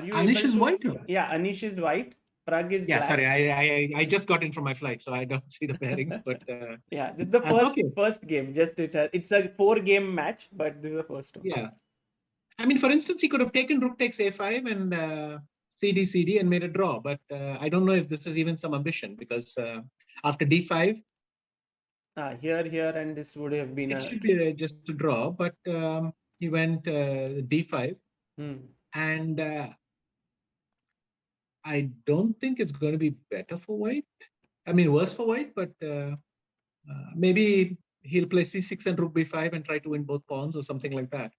you Anish able is to? white. Yeah, Anish is white. Pragg is Yeah, black. sorry, I just got in from my flight, so I don't see the pairings. But yeah, this is the first game. Just it's a 4-game match, but this is the first one. Yeah, I mean, for instance, he could have taken rook takes a5 and CD and made a draw. But I don't know if this is even some ambition, because after d5, here, and this would have been it should be just a draw. But he went d5, and I don't think it's going to be better for white. I mean, worse for white, but maybe he'll play c6 and rook b5 and try to win both pawns or something like that.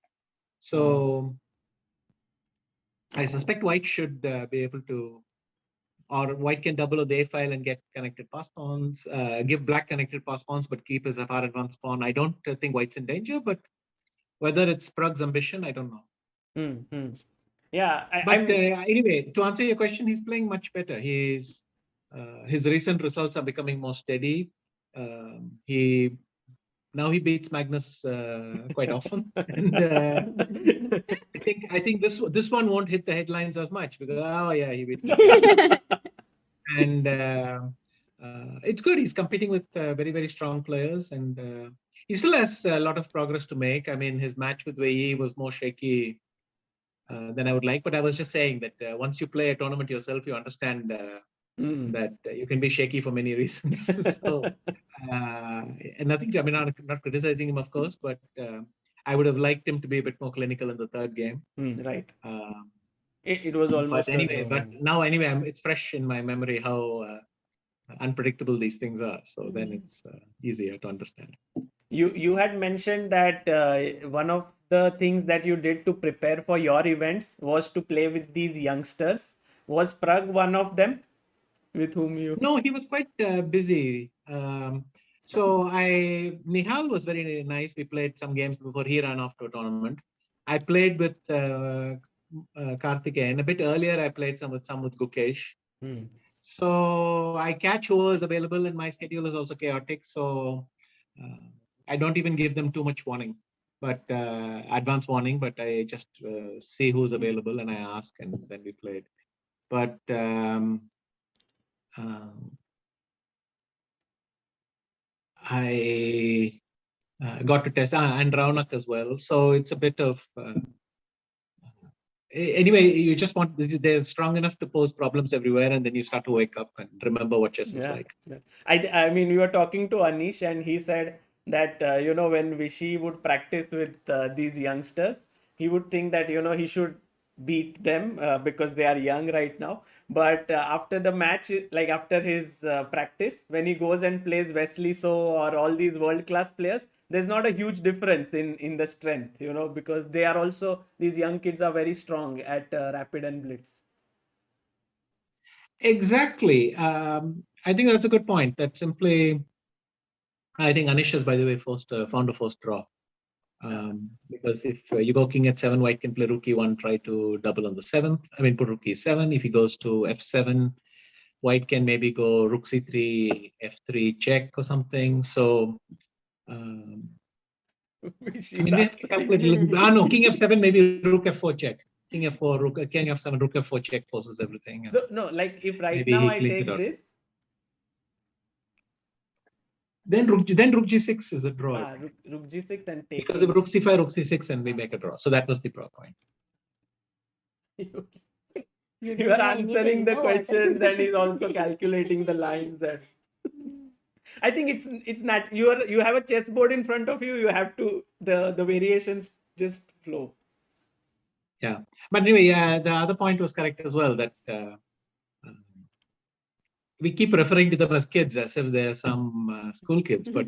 So I suspect white should be able to, or white can double the a file and get connected pass pawns, give black connected pass pawns, but keep his far advanced pawn. I don't think white's in danger, but whether it's Pragg's ambition, I don't know. Yeah, anyway, to answer your question, he's playing much better. His recent results are becoming more steady. Now he beats Magnus quite often, and I think this one won't hit the headlines as much, because he beat Magnus. And it's good. He's competing with very, very strong players, and he still has a lot of progress to make. I mean, his match with Wei was more shaky than I would like, but I was just saying that once you play a tournament yourself, you understand that you can be shaky for many reasons. So, and nothing, I mean, not criticizing him, of course, but I would have liked him to be a bit more clinical in the third game. Right. It was almost. But anyway, now it's fresh in my memory how unpredictable these things are. So then it's easier to understand. You had mentioned that one of the things that you did to prepare for your events was to play with these youngsters. Was Pragg one of them with whom you? No, he was quite busy. So Nihal was very nice. We played some games before he ran off to a tournament. I played with Karthikeyan. A bit earlier, I played some with Gukesh. So I catch who is available, and my schedule is also chaotic. So I don't even give them too much warning, but advance warning. But I just see who's available, and I ask, and then we played. But I got to test and Raunak as well. So it's a bit of anyway. You just want they're strong enough to pose problems everywhere, and then you start to wake up and remember what chess is like. Yeah. I mean, we were talking to Anish, and he said that when Vishy would practice with these youngsters, he would think that he should beat them because they are young right now. But after the match, like after his practice, when he goes and plays Wesley So or all these world class players, there's not a huge difference in the strength, because they are also, these young kids are very strong at rapid and blitz. Exactly. I think that's a good point. That simply, I think Anish has, by the way, found a forced draw. Because if you go king at 7, white can play rook e1, try to double on the 7th. I mean, put rook e7. If he goes to f7, white can maybe go rook c3, f3 check or something. So, I mean, we have to calculate a little bit. No, king f7, maybe rook f4 check. King f4, king f7, rook f4 check forces everything. So, no, like if right now I take this. Then rook g6 is a draw. Rook g6 and take. Because of rook c5, rook c6, and we make a draw. So that was the point. You are answering the questions and he's also calculating the lines. And I think it's not, you have a chessboard in front of you. You have to the variations just flow. Yeah, but anyway, the other point was correct as well, that we keep referring to them as kids as if they're some school kids, but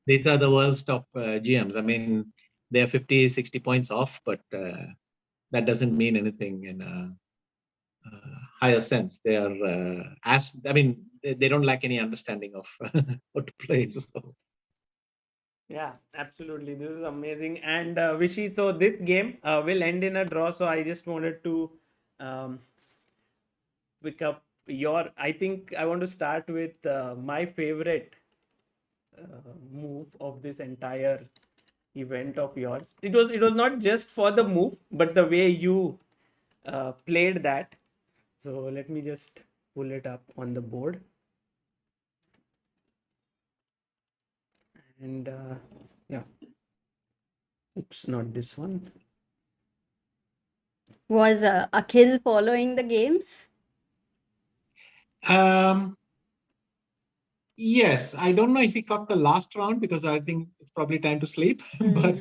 these are the world's top GMs. I mean, they're 50, 60 points off, but that doesn't mean anything in a higher sense. They are they don't lack any understanding of what to play. So. Yeah, absolutely. This is amazing. And Vishy, so this game will end in a draw. So I just wanted to pick up I think I want to start with my favorite move of this entire event of yours. It was not just for the move, but the way you played that. So let me just pull it up on the board. And yeah. Oops, not this one. Was Akhil following the games? Yes, I don't know if he caught the last round because I think it's probably time to sleep. But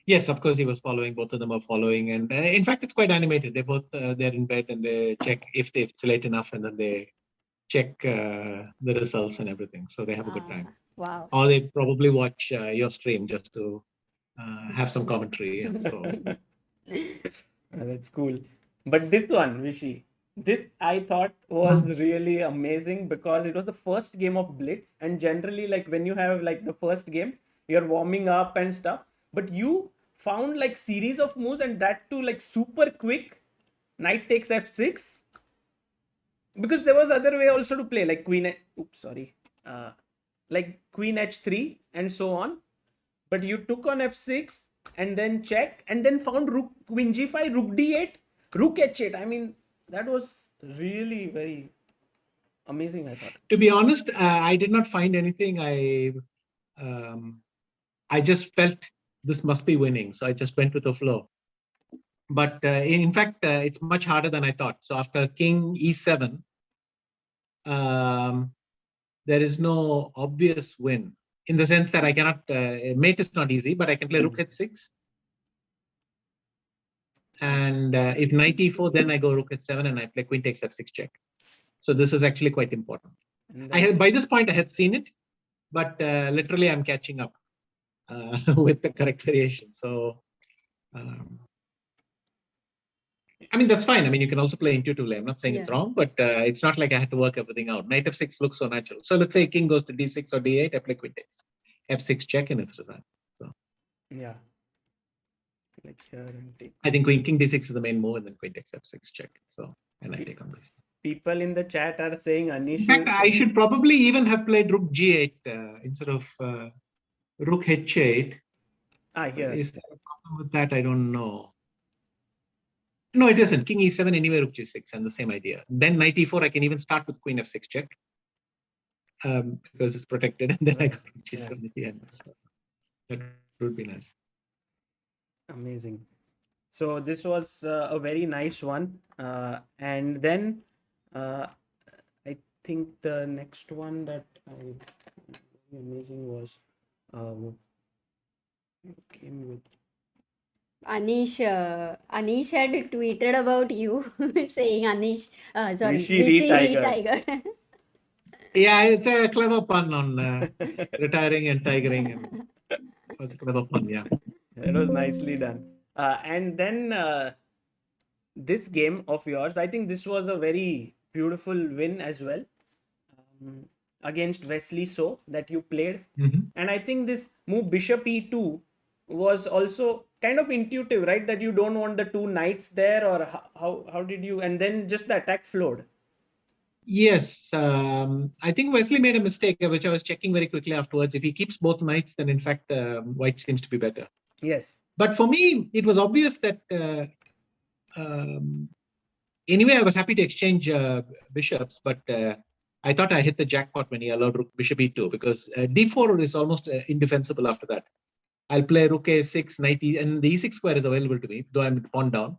yes, of course he was following. Both of them are following, and in fact, it's quite animated. They both they're in bed and they check if it's late enough, and then they check the results and everything. So they have a good time. Wow. Or they probably watch your stream just to have some commentary. And so that's cool. But this one, Vishy, this I thought was really amazing because it was the first game of Blitz, and generally, like when you have like the first game, you're warming up and stuff, but you found like series of moves, and that too like super quick. Knight takes f6, because there was other way also to play, like like queen h3 and so on, but you took on f6 and then check, and then found rook queen g5, rook d8, rook h8. I mean, that was really very amazing, I thought. To be honest, I did not find anything. I just felt this must be winning, so I just went with the flow. But in fact, it's much harder than I thought. So after king e7, there is no obvious win, in the sense that I cannot, mate is not easy, but I can play rook h6. And if knight e4, then I go rook h7 and I play queen takes f6 check. So this is actually quite important. By this point, I had seen it, but literally I'm catching up with the correct variation. So I mean, that's fine. I mean, you can also play intuitively. I'm not saying it's Yeah. wrong, but it's not like I had to work everything out. Knight f6 looks so natural. So let's say king goes to d6 or d8, I play queen takes. f6 check and it's resigned. So Yeah. Like here and take. I think king d6 is the main move and then queen takes f6 check. So, and I take on this. People in the chat are saying In Anish fact, is. I should probably even have played rook g8 instead of rook h8. Here. Is there a problem with that? I don't know. No, it isn't. King e7 anyway, rook g6, and the same idea. Then knight e4, I can even start with queen f6 check because it's protected, and then I got rook g7 at the end. So that would be nice. Amazing. So this was a very nice one, and then I think the next one that amazing was came with. Anish had tweeted about you saying Anish, sorry, Vishy Vishy re-tigered. re-tigered. Yeah, it's a clever pun on retiring and tigering. And it was a clever pun, yeah. It was nicely done. And then this game of yours, I think this was a very beautiful win as well against Wesley So that you played. And I think this move bishop e2 was also kind of intuitive, right? That you don't want the two knights there, or how did you? And then just the attack flowed. Yes, I think Wesley made a mistake, which I was checking very quickly afterwards. If he keeps both knights, then in fact, white seems to be better. Yes. But for me, it was obvious that anyway, I was happy to exchange bishops, but I thought I hit the jackpot when he allowed rook bishop e2 because d4 is almost indefensible after that. I'll play rook a6, knight e, and the e6 square is available to me, though I'm pawn down.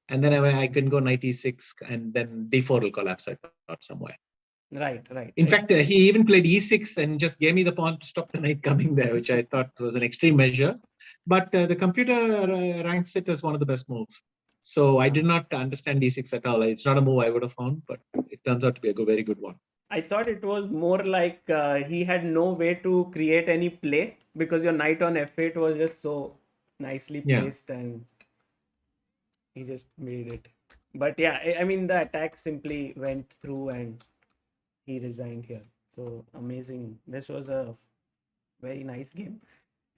And then I can go knight e6, and then d4 will collapse, I thought, somewhere. Right. In fact, he even played e6 and just gave me the pawn to stop the knight coming there, which I thought was an extreme measure. But the computer ranks it as one of the best moves. So I did not understand e6 at all. It's not a move I would have found, but it turns out to be a very good one. I thought it was more like he had no way to create any play because your knight on f8 was just so nicely placed and he just made it. But yeah, I mean, the attack simply went through and he resigned here. So amazing. This was a very nice game.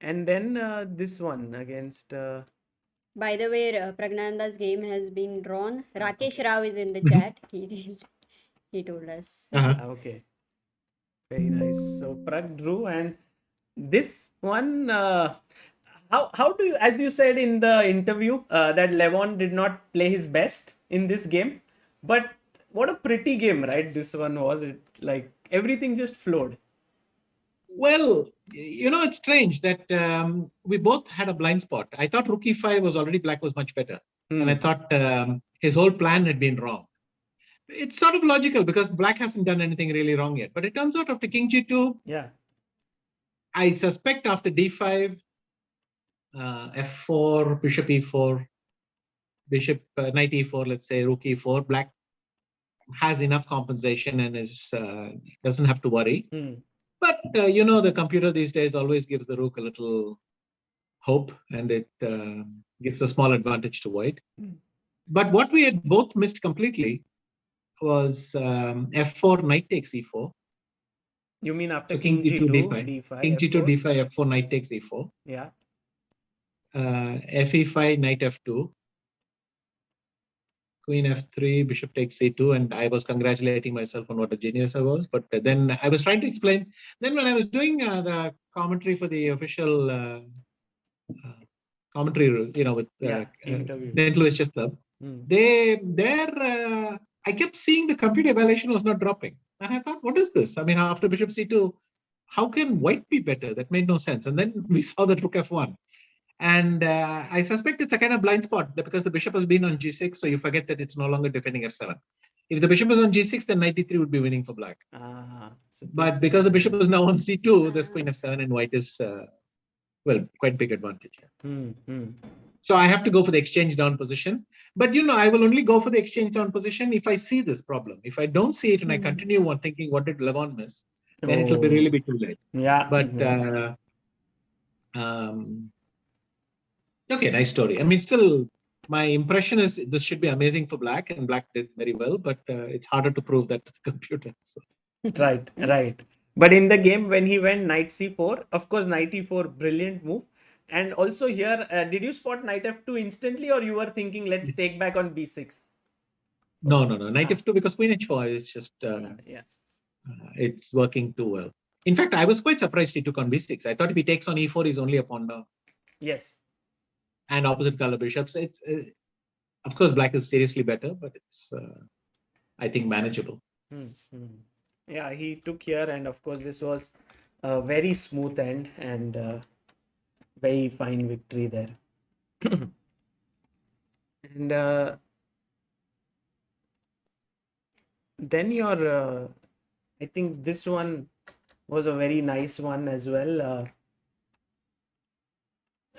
And then this one against... By the way, Pragnanda's game has been drawn. Rakesh Rao is in the chat. He told us. Okay. Very nice. So Pragg drew, and this one, how do you, as you said in the interview, that Levon did not play his best in this game, but what a pretty game, right? This one was. It like everything just flowed. Well, it's strange that we both had a blind spot. I thought rook e5 was already black was much better. And I thought his whole plan had been wrong. It's sort of logical because black hasn't done anything really wrong yet. But it turns out after king g2, I suspect after d5, f4, bishop e4, bishop, knight e4, let's say rook e4, black has enough compensation and doesn't have to worry. But, the computer these days always gives the rook a little hope, and it gives a small advantage to white. But what we had both missed completely was f4, knight takes e4. You mean after king g2, d5? King g2, d5, f4, knight takes e4. Yeah. fe5, knight f2. Queen f3, bishop takes c2, and I was congratulating myself on what a genius I was. But then I was trying to explain. Then when I was doing the commentary for the official commentary, with St. Louis Chess Club, I kept seeing the computer evaluation was not dropping. And I thought, what is this? I mean, after bishop c2, how can white be better? That made no sense. And then we saw that rook f1. And I suspect it's a kind of blind spot because the bishop has been on g6, so you forget that it's no longer defending f7. If the bishop is on g6, then knight d3 would be winning for black. But because the bishop is now on c2, there's queen f7, and white is, quite big advantage. So I have to go for the exchange down position. But, I will only go for the exchange down position if I see this problem. If I don't see it and I continue on thinking, what did Levon miss? Then it will really be too late. Yeah. But, okay, nice story. I mean, still my impression is this should be amazing for black, and black did very well, but it's harder to prove that to the computer. So. Right, right. But in the game, when he went knight c4, of course, knight e4, brilliant move. And also here, did you spot knight f2 instantly, or you were thinking, let's take back on b6? No. Knight f2 because queen h4 is just Yeah. It's working too well. In fact, I was quite surprised he took on b6. I thought if he takes on e4, he's only a pawn down. Yes. And opposite color bishops. It's of course black is seriously better, but it's I think manageable. Yeah, he took here, and of course this was a very smooth end and very fine victory there. And then your I think this one was a very nice one as well,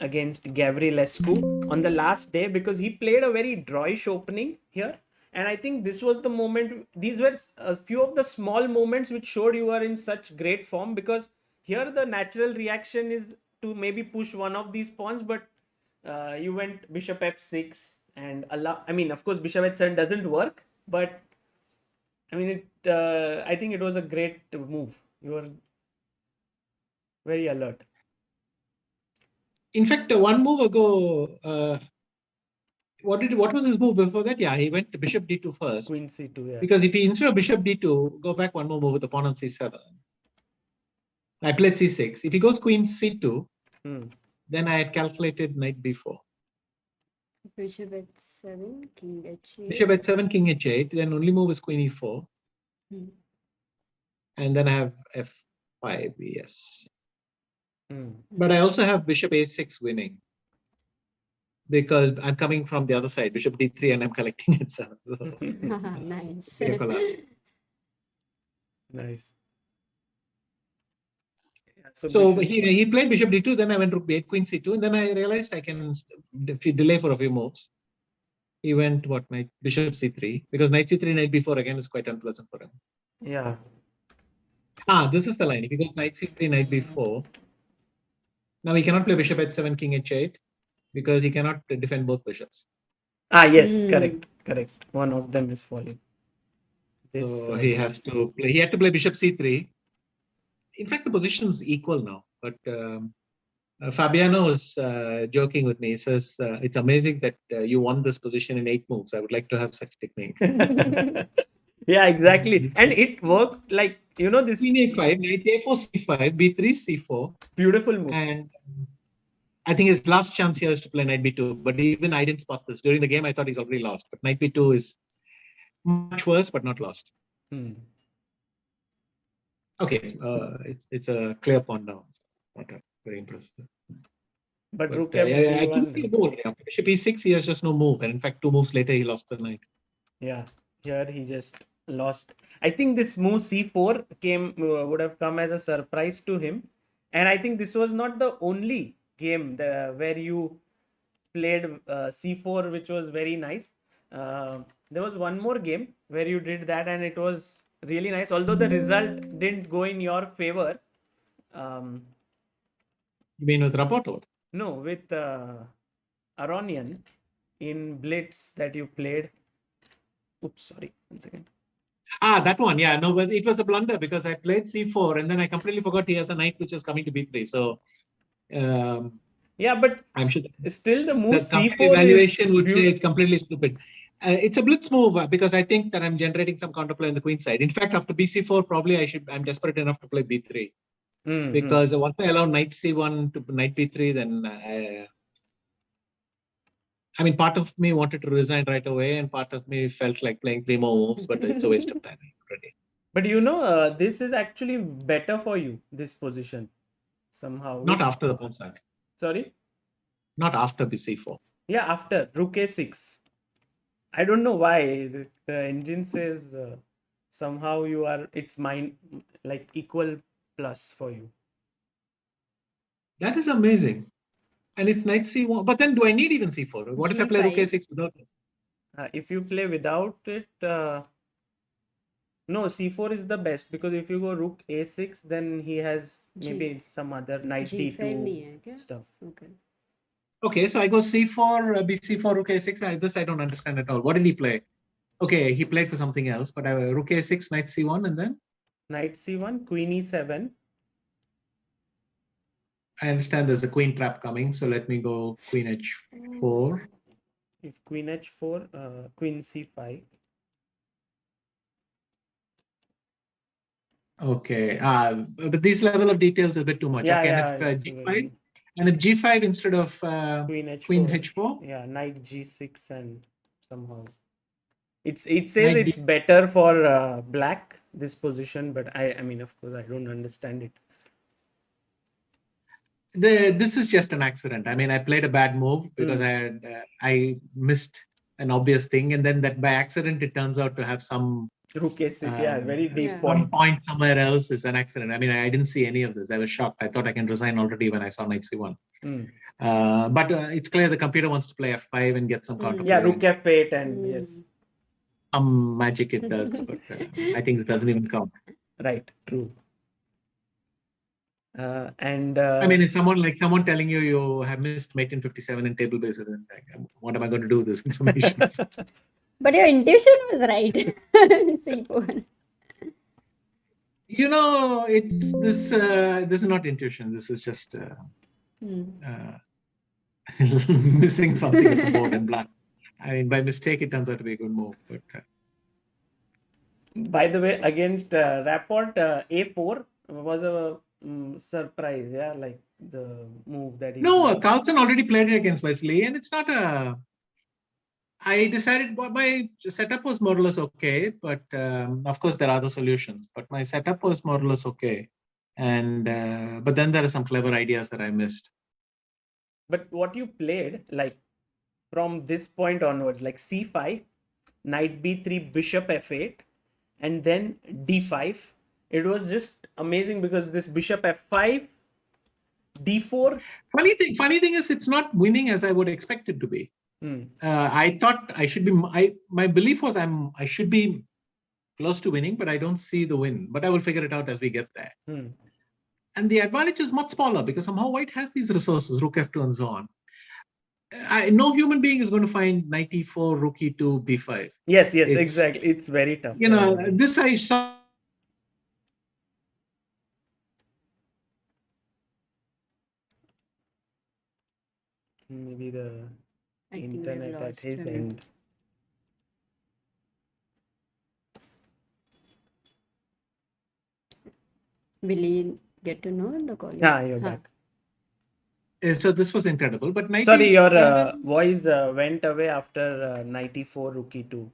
against Gavrilescu on the last day, because he played a very drawish opening here. And I think this was the moment, these were a few of the small moments which showed you are in such great form, because here the natural reaction is to maybe push one of these pawns, but you went bishop f6 and I mean, of course, bishop h7 doesn't work, but I mean, I think it was a great move. You were very alert. In fact, one move ago, what was his move before that? Yeah, he went to bishop d2 first. Queen c2, yeah. Because if he, instead of bishop d2, go back one more move with the pawn on c7. I played c6. If he goes queen c2, then I had calculated knight b4. Bishop h7, king h8. Bishop h7, king h8. Then only move is queen e4. And then I have f5, yes. But I also have bishop a6 winning, because I'm coming from the other side, bishop d3, and I'm collecting it. So. Nice. Nice. Yeah, so he played bishop d2, then I went rook b8, queen c2, and then I realized I can delay for a few moves. He went knight bishop c3, because knight c3, knight b4 again is quite unpleasant for him. Yeah. This is the line. If he goes knight c3, knight b4, now he cannot play bishop h7, king h8, because he cannot defend both bishops. Yes, correct. One of them is falling. So he has to play. He had to play bishop c3. In fact, the position's equal now. But Fabiano was joking with me. He says, it's amazing that you won this position in 8 moves. I would like to have such technique. Yeah, exactly. And it worked, like, this... Queen a5, knight a4, c5, b3, c4. Beautiful move. And I think his last chance here is to play knight b2. But even I didn't spot this. During the game, I thought he's already lost. But knight b2 is much worse, but not lost. Okay, it's a clear pawn down. Okay, very impressive. But rook I couldn't see a move. Bishop e6, he has just no move. And in fact, 2 moves later, he lost the knight. Yeah, here he just lost. I think this move c4 would have come as a surprise to him. And I think this was not the only game where you played c4, which was very nice. There was one more game where you did that, and it was really nice, although the result didn't go in your favor. You mean with Rapoport? No, with Aronian in Blitz that you played. Oops, sorry, 1 second. That one, yeah. No, but it was a blunder because I played c4 and then I completely forgot he has a knight which is coming to b3. So, yeah, but I'm sure still the move c4 evaluation would say it's completely stupid. It's a blitz move because I think that I'm generating some counterplay on the queen side. In fact, after bc4, probably I'm desperate enough to play b3 because once I allow knight c1 to knight b3, then I mean, part of me wanted to resign right away, and part of me felt like playing 3 more moves, but it's a waste of time already. But this is actually better for you, this position, somehow. Not after the pawn sack. Sorry? Not after bc4. Yeah, after rook a6. I don't know why. The engine says somehow it's like equal plus for you. That is amazing. And if knight c1, but then do I need even c4? What if I play rook a6 without it? If you play without it, no, c4 is the best, because if you go rook a6, then he has maybe some other knight d2 stuff. Okay. Okay, so I go C4, BC4, Rook A6. This I don't understand at all. What did he play? Okay, he played for something else, but Rook A6, Knight C1, and then? Knight C1, Queen E7. I understand there's a queen trap coming, so let me go Queen H4. If Queen H4, Queen C5. Okay, but this level of details is a bit too much. Yeah, okay, yeah. and if G5, and if G5 instead of Queen Queen H4. H4? Yeah, Knight G6 and somehow. It says Knight it's D- better for black, this position, but I mean, of course, I don't understand it. This is just an accident. I mean, I played a bad move because I missed an obvious thing, and then that by accident it turns out to have some Rook A6, yeah, very deep Yeah. point. some point somewhere else is an accident. I mean, I didn't see any of this. I was shocked. I thought I can resign already when I saw Knight C1. But it's clear the computer wants to play F5 and get some counter. Yeah, Rook F8 and yes. Some magic it does, but I think it doesn't even count. Right, true. And I mean, it's someone telling you have missed mate in 57 in table bases, and like, what am I going to do with this information? But your intuition was right. C4. You know, it's this. This is not intuition. This is just missing something at the board and black. I mean, by mistake, it turns out to be a good move. But by the way, against Rapport, A4 was a surprise. Yeah, like the move that he. no, Carlsen already played it against Wesley, and it's not a. I decided my setup was more or less okay, but of course there are other solutions. But my setup was more or less okay, and but then there are some clever ideas that I missed. But what you played, like from this point onwards, like C5, Knight B3, Bishop F8, and then D5. It was just amazing because this Bishop F5, D4. Funny thing is, it's not winning as I would expect it to be. I thought I should be. My belief was I should be close to winning, but I don't see the win. But I will figure it out as we get there. And the advantage is much smaller because somehow White has these resources, Rook F2 and so on. No human being is going to find Knight E4, Rook E2, B5. Yes, exactly. It's very tough. You know, this I saw. Maybe the I think we've internet at lost his him. end. Will he get to know the call? Ah, you're back. So this was incredible, but Knight Sorry, your E7 voice went away after Knight E4, Rook E2.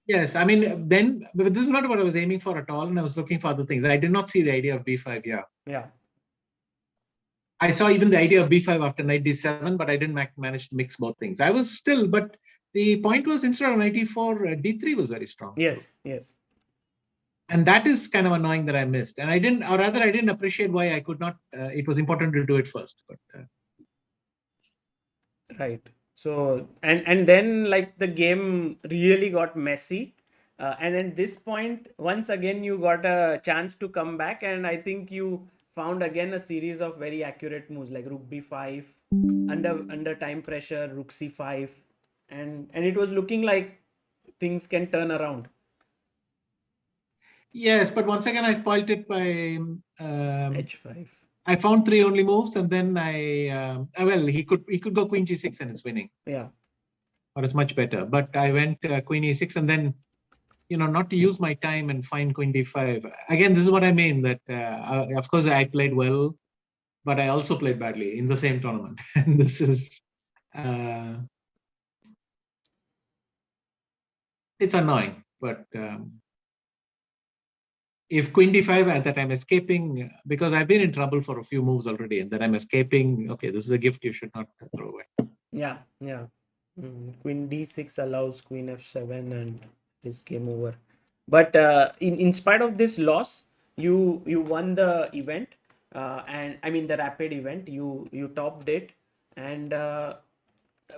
Yes, I mean, then but this is not what I was aiming for at all, and I was looking for other things. I did not see the idea of B5. Yeah. I saw even the idea of B5 after Knight D7, but I didn't manage to mix both things. I was still, but the point was instead of Knight E4, D3 was very strong. Yes. And that is kind of annoying that I missed. And I didn't appreciate why I could not. It was important to do it first. But right. So and then like the game really got messy. And at this point, once again, you got a chance to come back, and I think you found again a series of very accurate moves like Rook B5, under time pressure, Rook C5, and it was looking like things can turn around. yes, but once again I spoiled it by H5. I found 3 only moves, and then well, he could go Queen G6 and it's winning. Yeah. Or it's much better. But I went Queen E6 and then, not to use my time and find Queen D5. Again, this is what I mean, that of course I played well, but I also played badly in the same tournament. And this is, it's annoying, but if Queen D5 at that I'm escaping, because I've been in trouble for a few moves already, and then I'm escaping, okay, this is a gift you should not throw away. Yeah. Queen D6 allows Queen F7 and this game over. But in spite of this loss, you won the event, and I mean the rapid event. You topped it, and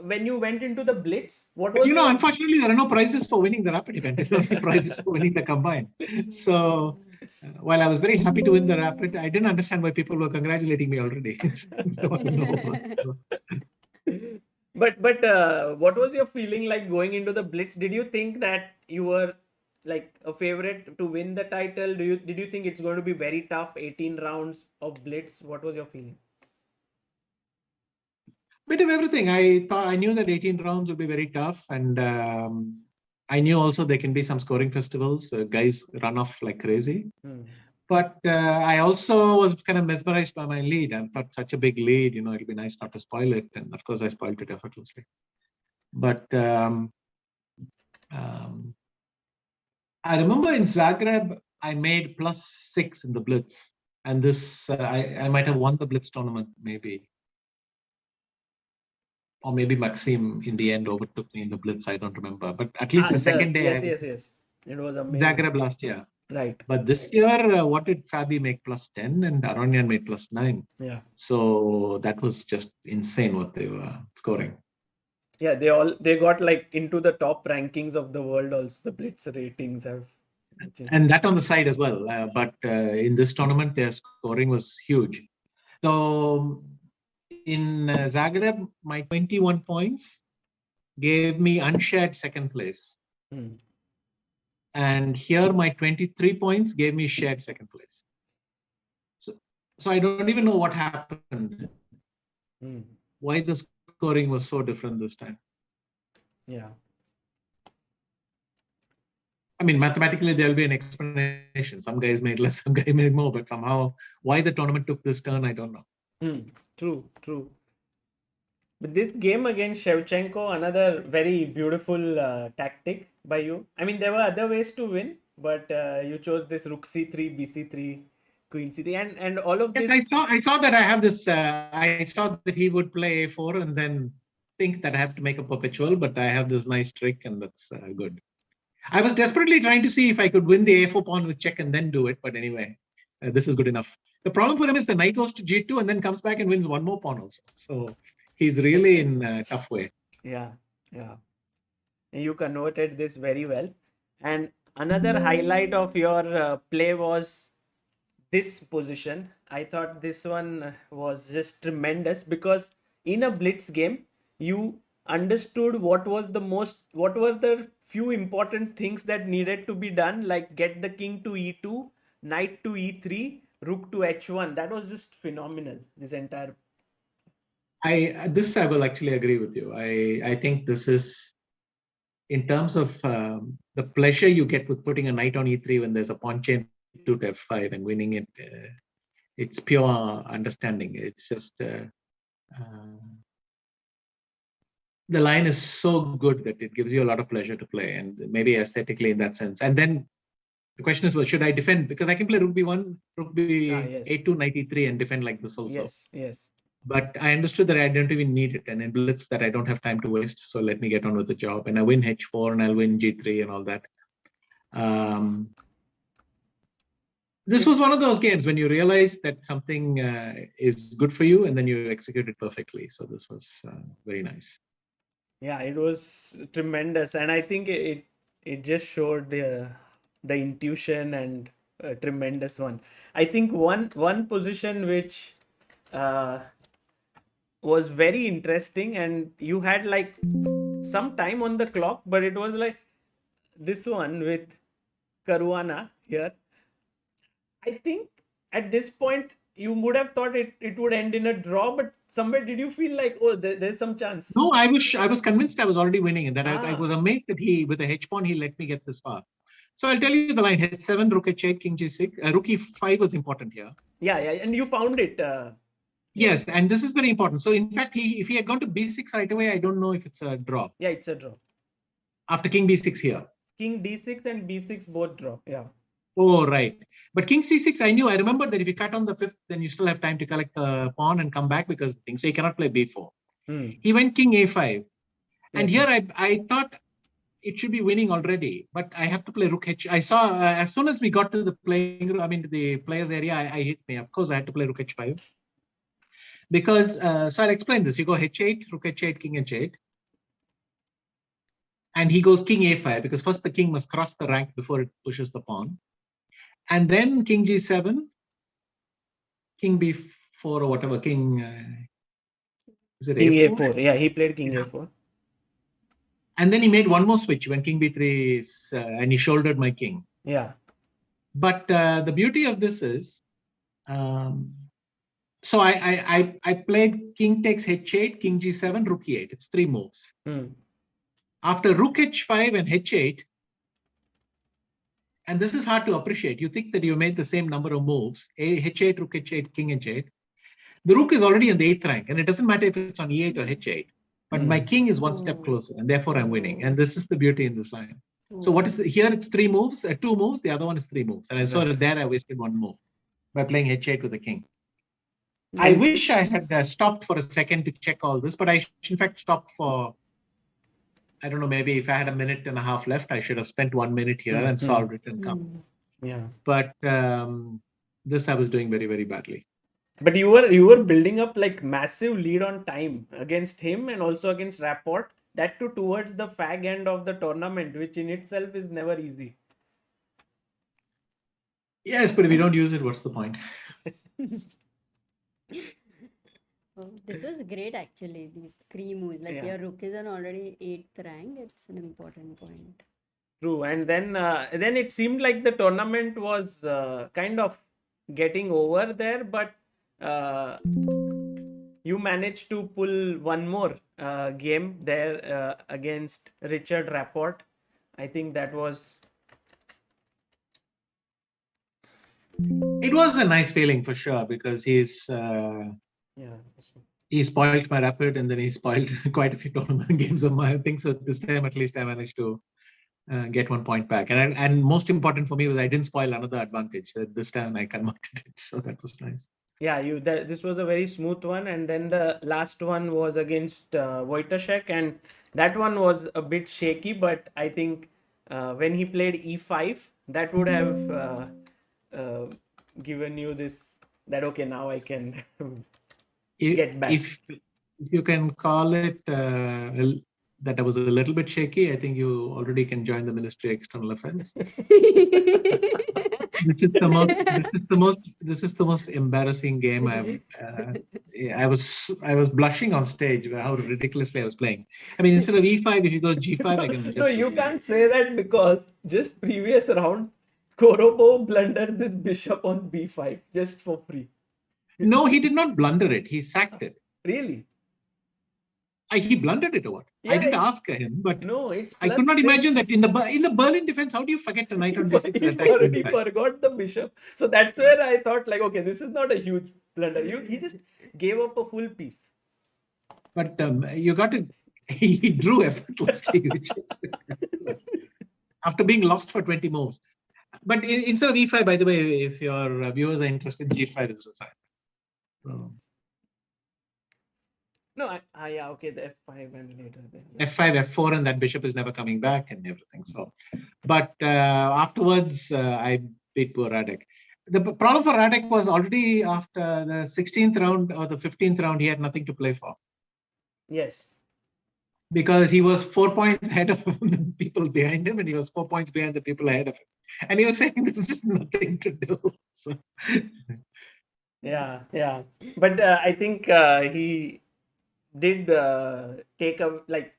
when you went into the blitz, what was unfortunately there are no prizes for winning the rapid event. There are only prizes for winning the combined. So while I was very happy to win the rapid, I didn't understand why people were congratulating me already. There was no- But what was your feeling like going into the blitz? Did you think that you were like a favorite to win the title? Did you think it's going to be very tough, 18 rounds of blitz? What was your feeling? Bit of everything. I knew that 18 rounds would be very tough, and I knew also there can be some scoring festivals. Guys run off like crazy. But I also was kind of mesmerized by my lead. I thought such a big lead, it'll be nice not to spoil it. And of course, I spoiled it effortlessly. But I remember in Zagreb, I made +6 in the Blitz. And this, I might have won the Blitz tournament, maybe. Or maybe Maxim in the end overtook me in the Blitz. I don't remember. But at least the second day, yes. It was amazing. Zagreb last year. Right. But this year, what did Fabi make +10 and Aronian made +9? Yeah. So that was just insane what they were scoring. Yeah, they got like into the top rankings of the world also. The Blitz ratings have. And that on the side as well. But in this tournament, their scoring was huge. So in Zagreb, my 21 points gave me unshared second place. And here, my 23 points gave me shared second place. So I don't even know what happened. Why the scoring was so different this time. Yeah. I mean, mathematically, there'll be an explanation. Some guys made less, some guys made more, but somehow why the tournament took this turn, I don't know. True. But this game against Shevchenko, another very beautiful tactic by you. I mean, there were other ways to win, but you chose this Rook C3, BC3, Queen C3, and all of this. Yes, I saw that I have this. I saw that he would play A4 and then think that I have to make a perpetual, but I have this nice trick, and that's good. I was desperately trying to see if I could win the A4 pawn with check and then do it, but anyway, this is good enough. The problem for him is the knight goes to G2 and then comes back and wins one more pawn also. So he's really in a tough way. Yeah. You converted this very well. And another highlight of your play was this position. I thought this one was just tremendous because in a blitz game, you understood what were the few important things that needed to be done, like get the king to E2, knight to E3, rook to H1. That was just phenomenal, this entire. I will actually agree with you. I think this is, in terms of the pleasure you get with putting a knight on E3 when there's a pawn chain to F5 and winning it, it's pure understanding. It's just the line is so good that it gives you a lot of pleasure to play, and maybe aesthetically in that sense. And then the question is, well, should I defend? Because I can play rook b1, rook b8, knight e3 and defend like this also. Yes. But I understood that I don't even need it, and in blitz that I don't have time to waste. So let me get on with the job, and I win h4 and I'll win g3 and all that. This was one of those games when you realize that something is good for you, and then you execute it perfectly. So this was very nice. Yeah, it was tremendous, and I think it just showed the intuition and a tremendous one. I think one position which was very interesting, and you had like some time on the clock, but it was like this one with Caruana here. I think at this point you would have thought it would end in a draw, but somewhere did you feel like, oh, there's some chance? No, I was convinced I was already winning, and that I was amazed that he, with a h pawn, he let me get this far. So I'll tell you the line: h7, rook h8, king g6. Rook e5 was important here. Yeah, and you found it. Yes, and this is very important. So in fact, if he had gone to b6 right away, I don't know if it's a draw. Yeah, it's a draw. After king b6 here. King d6 and b6 both draw. Yeah. Oh, right. But king c6, I remember that if you cut on the 5th, then you still have time to collect the pawn and come back because so you cannot play b4. He went king a5. And here I thought it should be winning already, but I have to play rook h. I saw as soon as we got to the the players area, I hit me. Of course, I had to play rook h5. Because, so I'll explain this. You go h8, rook h8, king h8. And he goes king a5 because first the king must cross the rank before it pushes the pawn. And then king g7, king b4 or whatever, king, is it King a4? a4. Yeah, he played king a4. And then he made one more switch when king b3 is, and he shouldered my king. Yeah. But the beauty of this is, so I played king takes h8, king g7, rook e8. It's 3 moves. After rook h5 and h8, and this is hard to appreciate. You think that you made the same number of moves, h8, rook h8, king h8. The rook is already on the 8th rank, and it doesn't matter if it's on e8 or h8. But my king is one step closer, and therefore I'm winning. And this is the beauty in this line. So what is here? It's 3 moves, 2 moves. The other one is 3 moves. And I saw that there I wasted 1 move by playing h8 with the king. I wish I had stopped for a second to check all this, but I in fact stopped for, I don't know, maybe if I had a minute and a half left, I should have spent 1 minute here and solved it and come. Yeah. But this I was doing very, very badly. But you were building up like massive lead on time against him and also against Rapport. That too towards the fag end of the tournament, which in itself is never easy. Yes, but if we don't use it, what's the point? Oh, this was great actually. These 3 moves, like your rook is on already 8th rank. It's an important point. True, and then it seemed like the tournament was kind of getting over there, but you managed to pull one more game there against Richard Rapport. I think that was. It was a nice feeling for sure because he's he spoiled my rapid and then he spoiled quite a few tournament games of my things. So this time at least I managed to get 1 point back. And most important for me was I didn't spoil another advantage. This time I converted it, so that was nice. Yeah, this was a very smooth one, and then the last one was against Wojtaszek, and that one was a bit shaky. But I think when he played e5, that would have given you this that okay, now I can get back. If you can call it that I was a little bit shaky, I think you already can join the Ministry of External Affairs. This is the most embarrassing game I was blushing on stage how ridiculously I was playing. I mean, instead of e5, if you go g5, I can just... No, you can't say that because just previous round, Korobo blundered this bishop on b5 just for free. No, he did not blunder it. He sacked it. Really? He blundered it or what? Yeah, I didn't ask him, but no, it's I could not imagine that in the Berlin defense. How do you forget the knight on d6? He already forgot the bishop, so that's where I thought like, okay, this is not a huge blunder. He just gave up a full piece. But you got to. He drew effortlessly after being lost for 20 moves. But instead of e5, by the way, if your viewers are interested, g5 is resigned. So. No, yeah, okay, the f5 and later then. Yeah. F5, F4, and that bishop is never coming back and everything. So, but afterwards, I beat poor Radek. The problem for Radek was already after the 16th round or the 15th round, he had nothing to play for. Yes. Because he was 4 points ahead of the people behind him, and he was 4 points behind the people ahead of him. And he was saying there's just nothing to do. So. Yeah. But I think he did take a, like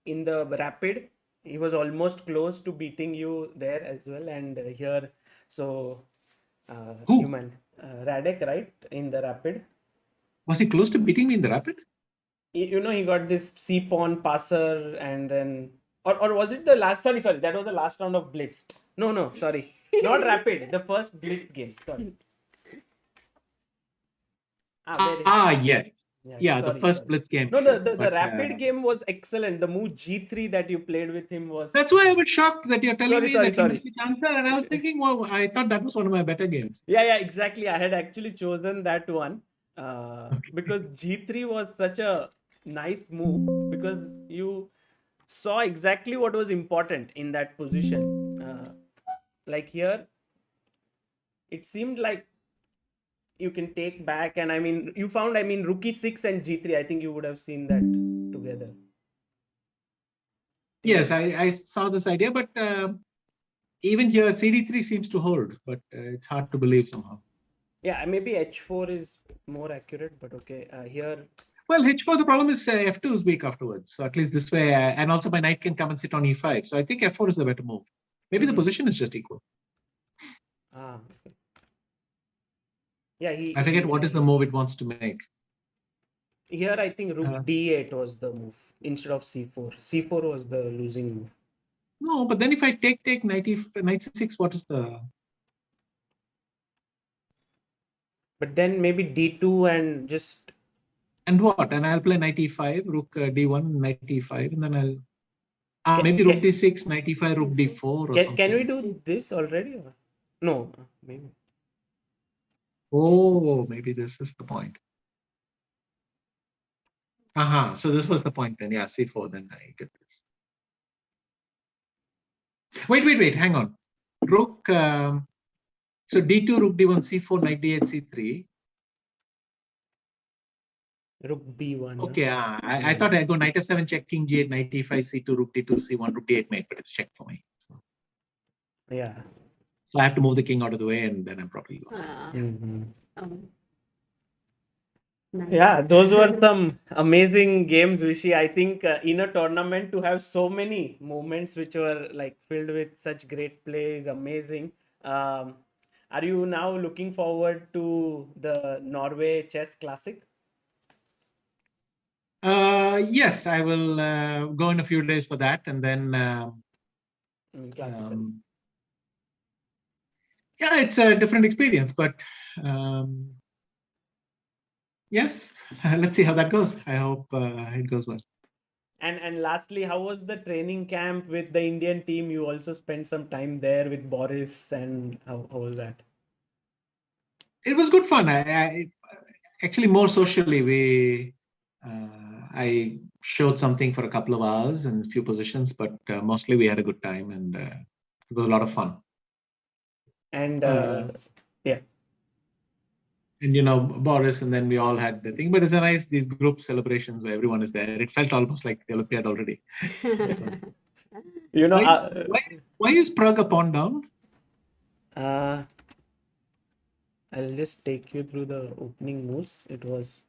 in the rapid, he was almost close to beating you there as well. And here, so Radek, right? In the rapid. Was he close to beating me in the rapid? You know, he got this c-pawn passer and then, or was it the last, sorry, that was the last round of Blitz. No, sorry. Not rapid, the first Blitz game, sorry. Yes. Yeah, the first Blitz game. No, the rapid game was excellent. The move g3 that you played with him was... That's why I was shocked that you're telling me that you missed the answer. And I was thinking, well, I thought that was one of my better games. Yeah, exactly. I had actually chosen that one because g3 was such a nice move because you saw exactly what was important in that position. Like here, it seemed like you can take back, and I mean, you found, rook e6 and g3. I think you would have seen that together. Yes, I saw this idea, but even here, CD3 seems to hold, but it's hard to believe somehow. Yeah, maybe H4 is more accurate, but okay. Here, Well, H4, the problem is F2 is weak afterwards. So at least this way, and also my knight can come and sit on E5. So I think F4 is the better move. Maybe the position is just equal. Okay. Yeah, I forget what is the move it wants to make. here I think rook d8 was the move instead of c4. C4 was the losing move. No, but then if I take knight c6, what is the? But then maybe d2 and just. And what? And I'll play knight e5, rook d1, knight e5, and then I'll maybe rook d6, knight e5, rook d4 or something. Can we do this already? Or? No, maybe. Oh, maybe this is the point. So this was the point then. Yeah, c4, then I get this. Wait, hang on. Rook, so d2, rook d1, c4, knight d8, c3. Rook b1. Okay, I thought I'd go knight f7, check, king g8, knight e5, c2, rook d2, c1, rook d8 mate, but it's checked for me. So. Yeah. So I have to move the king out of the way, and then I'm probably lost. Nice. Yeah, those were some amazing games, Vishy. I think in a tournament to have so many moments which were like filled with such great play is amazing. Are you now looking forward to the Norway Chess Classic? Yes, I will go in a few days for that, and then Classical. yeah, it's a different experience, but yes, let's see how that goes. I hope it goes well. And lastly, how was the training camp with the Indian team? You also spent some time there with Boris, and how was that? It was good fun. I actually more socially. I showed something for a couple of hours and a few positions, but mostly we had a good time, and it was a lot of fun. And yeah. And Boris, and then we all had the thing. But it's a nice these group celebrations where everyone is there. It felt almost like the Olympiad already. Why is Pragg a pawn down? I'll just take you through the opening moves. It was.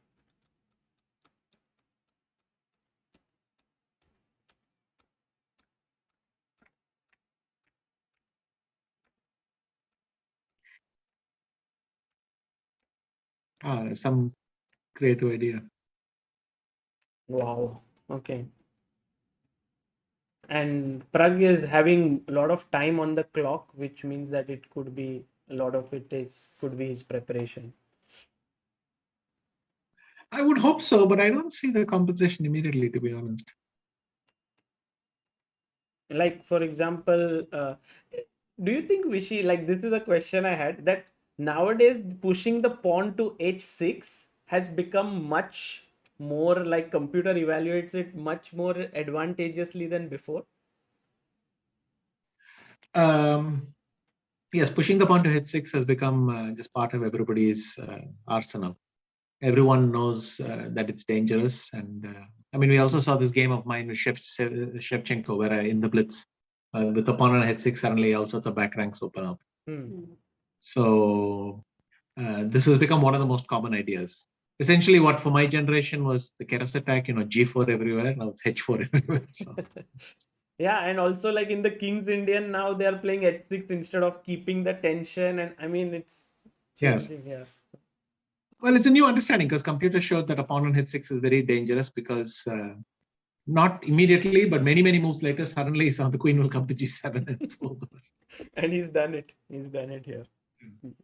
Some creative idea. Wow. Okay. And Pragg is having a lot of time on the clock, which means that it could be a lot of it could be his preparation. I would hope so, but I don't see the compensation immediately, to be honest. Like, for example, do you think, Vishy, like this is a question I had, that nowadays pushing the pawn to h6 has become much more like computer evaluates it much more advantageously than before? Yes, pushing the pawn to h6 has become just part of everybody's arsenal. Everyone knows that it's dangerous. And I mean, we also saw this game of mine with Shevchenko, where in the blitz, with the pawn on h6, suddenly all sorts of back ranks open up. So this has become one of the most common ideas. Essentially, what for my generation was the Keras attack, g4 everywhere, now it's h4 everywhere. So. Yeah, and also like in the King's Indian, now they are playing h6 instead of keeping the tension. And I mean, it's changing. Yes. Yeah. Well, it's a new understanding because computers showed that a pawn on h6 is very dangerous because not immediately, but many moves later, suddenly the queen will come to g7 and it's over. And he's done it. He's done it here.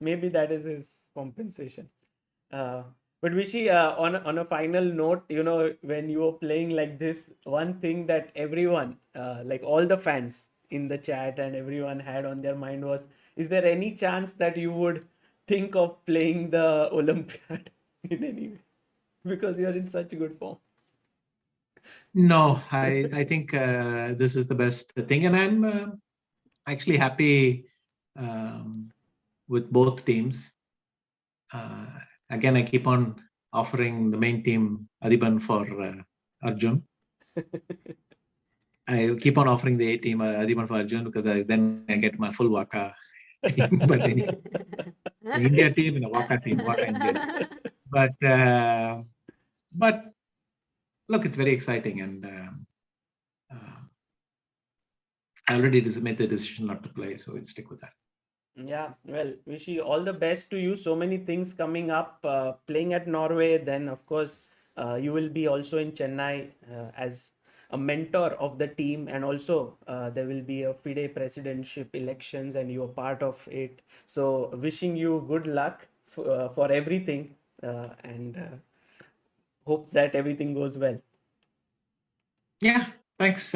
Maybe that is his compensation. But Vishy, on a final note, when you were playing like this, one thing that everyone, like all the fans in the chat and everyone had on their mind was, is there any chance that you would think of playing the Olympiad in any way? Because you're in such good form. No, I think this is the best thing. And I'm actually happy with both teams. Again, I keep on offering the main team Adiban for Arjun. I keep on offering the A team, Adiman for Arjun, because then I get my full Waka team. But anyway, the India team and a Waka team, Waka India. But look, it's very exciting, and I already made the decision not to play, so we'll stick with that. Yeah, well, wish you all the best to you. So many things coming up. Playing at Norway, then of course you will be also in Chennai as a mentor of the team, and also there will be a FIDE presidentship elections, and you are part of it. So wishing you good luck for everything, and hope that everything goes well. Yeah, thanks.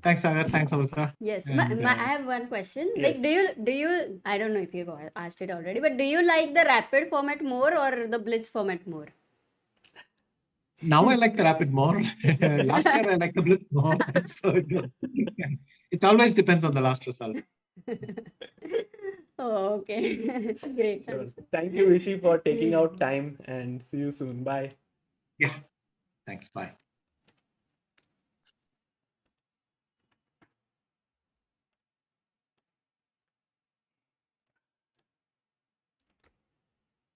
Thanks, Sagar. Thanks, Amruta. Yes, And, I have one question. Like, Yes. do you? I don't know if you've asked it already, but do you like the rapid format more or the blitz format more? now I like the rapid more. Last year I liked the blitz more. So it always depends on the last result. Oh, okay. Great Sure. answer. Thank you, Vishy, for taking out time, and see you soon. Bye. Yeah. Thanks. Bye.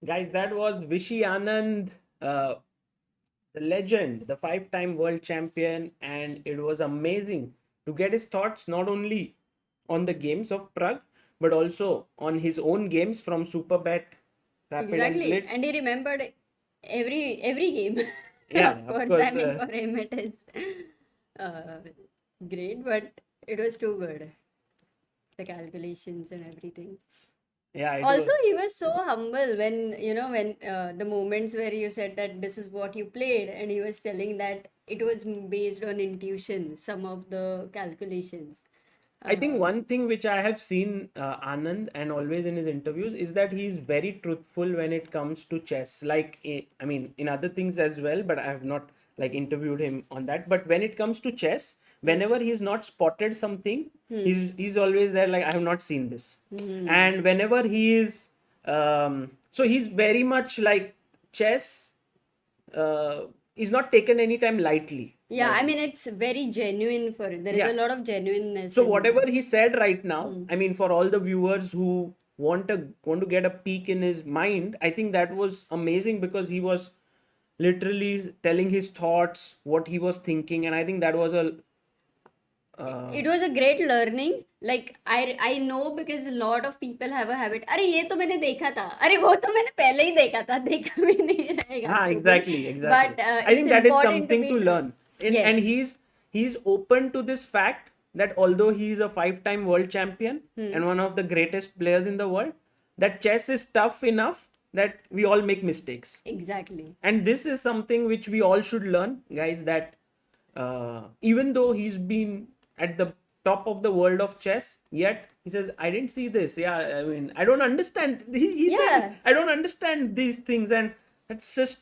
Guys, that was Vishy Anand, the legend, the 5-time world champion, and it was amazing to get his thoughts not only on the games of Pragg, but also on his own games from Superbet, Rapid, and Exactly, Blitz. and he remembered every game. Yeah, Of of course, course. I mean for him it is uh, great, but it was too good. The calculations and everything. Yeah, it Also, was. he was so humble when when the moments where you said that this is what you played, and he was telling that it was based on intuition. Some of the calculations. I think Uh, one thing which I have seen Anand and always in his interviews is that he is very truthful when it comes to chess. Like, I mean, in other things as well, but I have not like interviewed him on that. But when it comes to chess, whenever he's not spotted something, he's always there. Like, I have not seen this. And whenever he is, so he's very much like chess. Is not taken anytime lightly. yeah, I mean it's very genuine for it. There is Yeah. a lot of genuineness. So in whatever he said right now, Hmm. I mean, for all the viewers who want to get a peek in his mind, I think that was amazing because he was literally telling his thoughts, what he was thinking, and I think that was a It was a great learning. Like I know because a lot of people have a habit. अरे ये तो मैंने देखा था. अरे वो तो मैंने पहले ही देखा था. देखा भी नहीं रहेगा. ah, तो exactly, exactly. But I it's think that is important to something be to true. learn. And Yes. he's open to this fact that although he is a 5-time world champion and one of the greatest players in the world, that chess is tough enough that we all make mistakes. Exactly. And this is something which we all should learn, guys, that even though he's been at the top of the world of chess, yet he says, I didn't see this. Yeah, I mean, I don't understand. He said this, Yeah. I don't understand these things. And that's just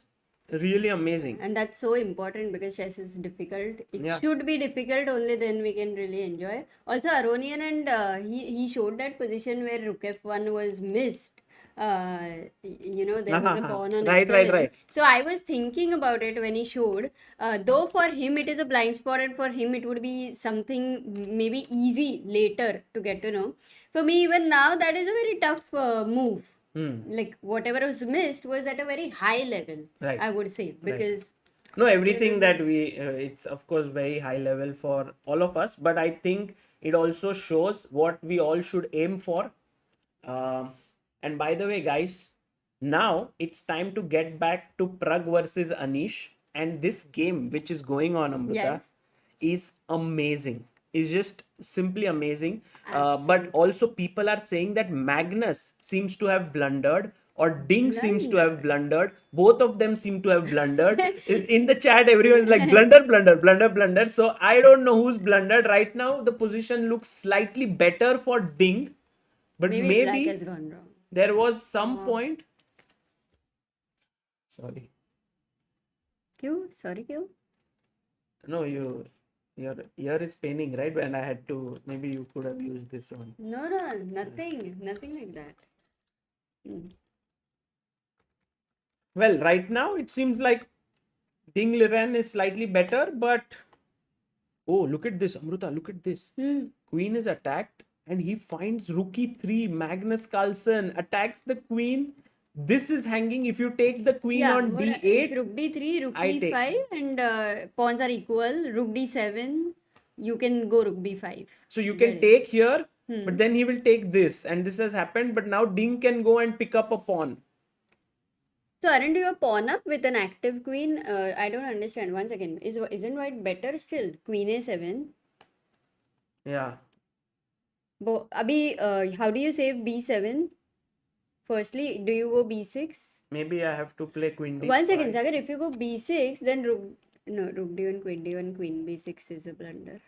really amazing. And that's so important because chess is difficult. It Yeah. should be difficult, only then we can really enjoy. Also, Aronian and he showed that position where Rook F1 was missed. There was a pawn on Right, F7. right. So I was thinking about it when he showed. Though for him it is a blind spot, and for him it would be something maybe easy later to get to know. For me, even now, that is a very tough move. Like whatever was missed was at a very high level. Right. I would say because No, everything that we, it's of course very high level for all of us, but I think it also shows what we all should aim for. And by the way, guys, now it's time to get back to Pragg versus Anish. And this game, which is going on, Amrita, Yes. is amazing. Is just simply amazing. But also, people are saying that Magnus seems to have blundered, or Ding seems to have blundered. Both of them seem to have blundered. In the chat, everyone's like blunder, blunder, blunder, blunder. So I don't know who's blundered right now. The position looks slightly better for Ding, but maybe black maybe has gone wrong. there was some point. Sorry. क्यों? Sorry, क्यों? No, your ear is paining, right? And I had to, maybe you could have used this one. No, nothing like that. Well, right now it seems like Ding Liren is slightly better, but Oh, look at this, Amruta. Look at this. Queen is attacked, and he finds rook e3. Magnus Carlsen attacks the queen. This is hanging. If you take the queen Yeah, on what, if d8, rook d3, rook I take. e5, and pawns are equal. Rook d7, you can go rook b5. So you can Get it. take here, but then he will take this, and this has happened. But now Ding can go and pick up a pawn. So aren't you a pawn up with an active queen? I don't understand. One second. Isn't white better still? Queen a7. Yeah. Abhi, how do you save b7? Firstly, do you go b6? Maybe I have to play queen d5. One second, Sagar. If you go b6, then rook d1, queen b6 is a blunder.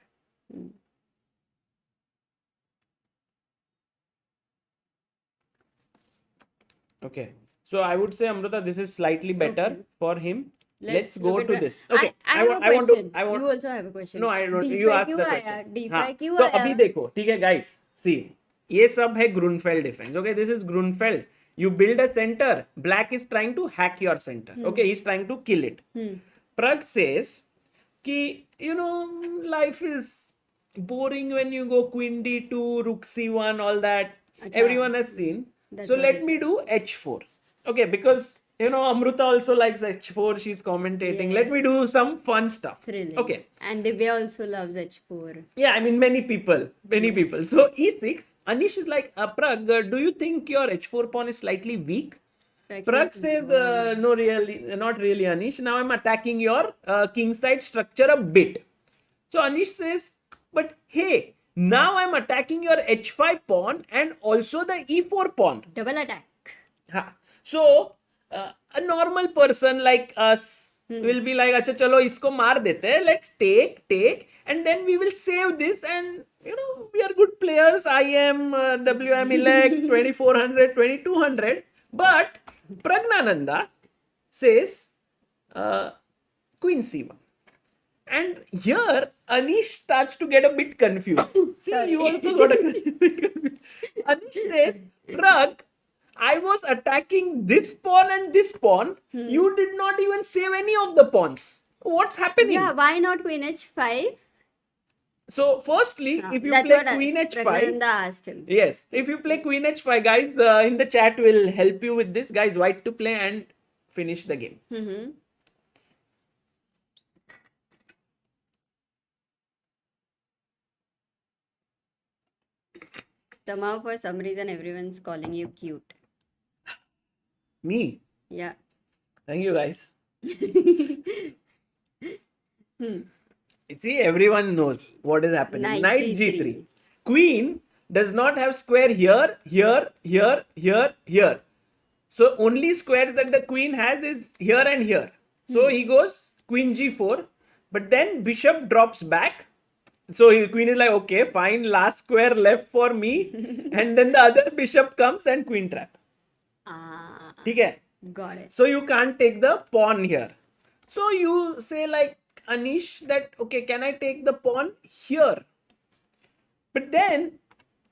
Okay. So I would say, Amruta, this is slightly better Okay. for him. Let's look go at to that. this. Okay. I have a want to. question. I want. You also have a question. No, I don't. D5 You ask क्यों the आया? question. D5 हाँ. क्यों तो आया? अभी देखो, ठीक है, guys. See, ये सब है Grunfeld defense. Okay, this is Grunfeld. You build a center. Black is trying to hack your center. Okay, he's trying to kill it. Pragg says, कि life is boring when you go queen d2, rook c1, all that. Achha. Everyone has seen. That's So what let he me do h4. Okay, because Amruta also likes h4. She's commentating. Let me do some fun stuff. Thrilling. Okay. And Divya also loves h4. Yeah, I mean many people. So e6. Anish is like, Pragg, do you think your h4 pawn is slightly weak? Pragg says, no, really, not really, Anish. Now I'm attacking your king side structure a bit. So Anish says, but hey, now I'm attacking your h5 pawn and also the e4 pawn. Double attack. Ha. So a normal person like us will be like, अच्छा चलो इसको मार देते हैं, let's take, and then we will save this, and we are good players. I am WM elect 2400, 2200, but Pragnananda says queen c1. And here Anish starts to get a bit confused. See, you also got a bit confused. Anish says, Pragg, I was attacking this pawn and this pawn. You did not even save any of the pawns. What's happening? Yeah, why not queen h5? So, firstly, if you That's play what queen h5, Pragnananda asked him. yes, if you play queen h5, guys, in the chat will help you with this. Guys, white to play and finish the game. Somehow, for some reason, everyone's calling you cute. Me? Yeah. Thank you, guys. See, everyone knows what is happening. Knight g3. Queen does not have square here, here, here, here, here. So only squares that the queen has is here and here. So he goes queen g4, but then bishop drops back. So queen is like, okay, fine, last square left for me. And then the other bishop comes and queen trap. ठीक है? Got it. So you can't take the pawn here. So you say like Anish that, okay, can I take the pawn here? But then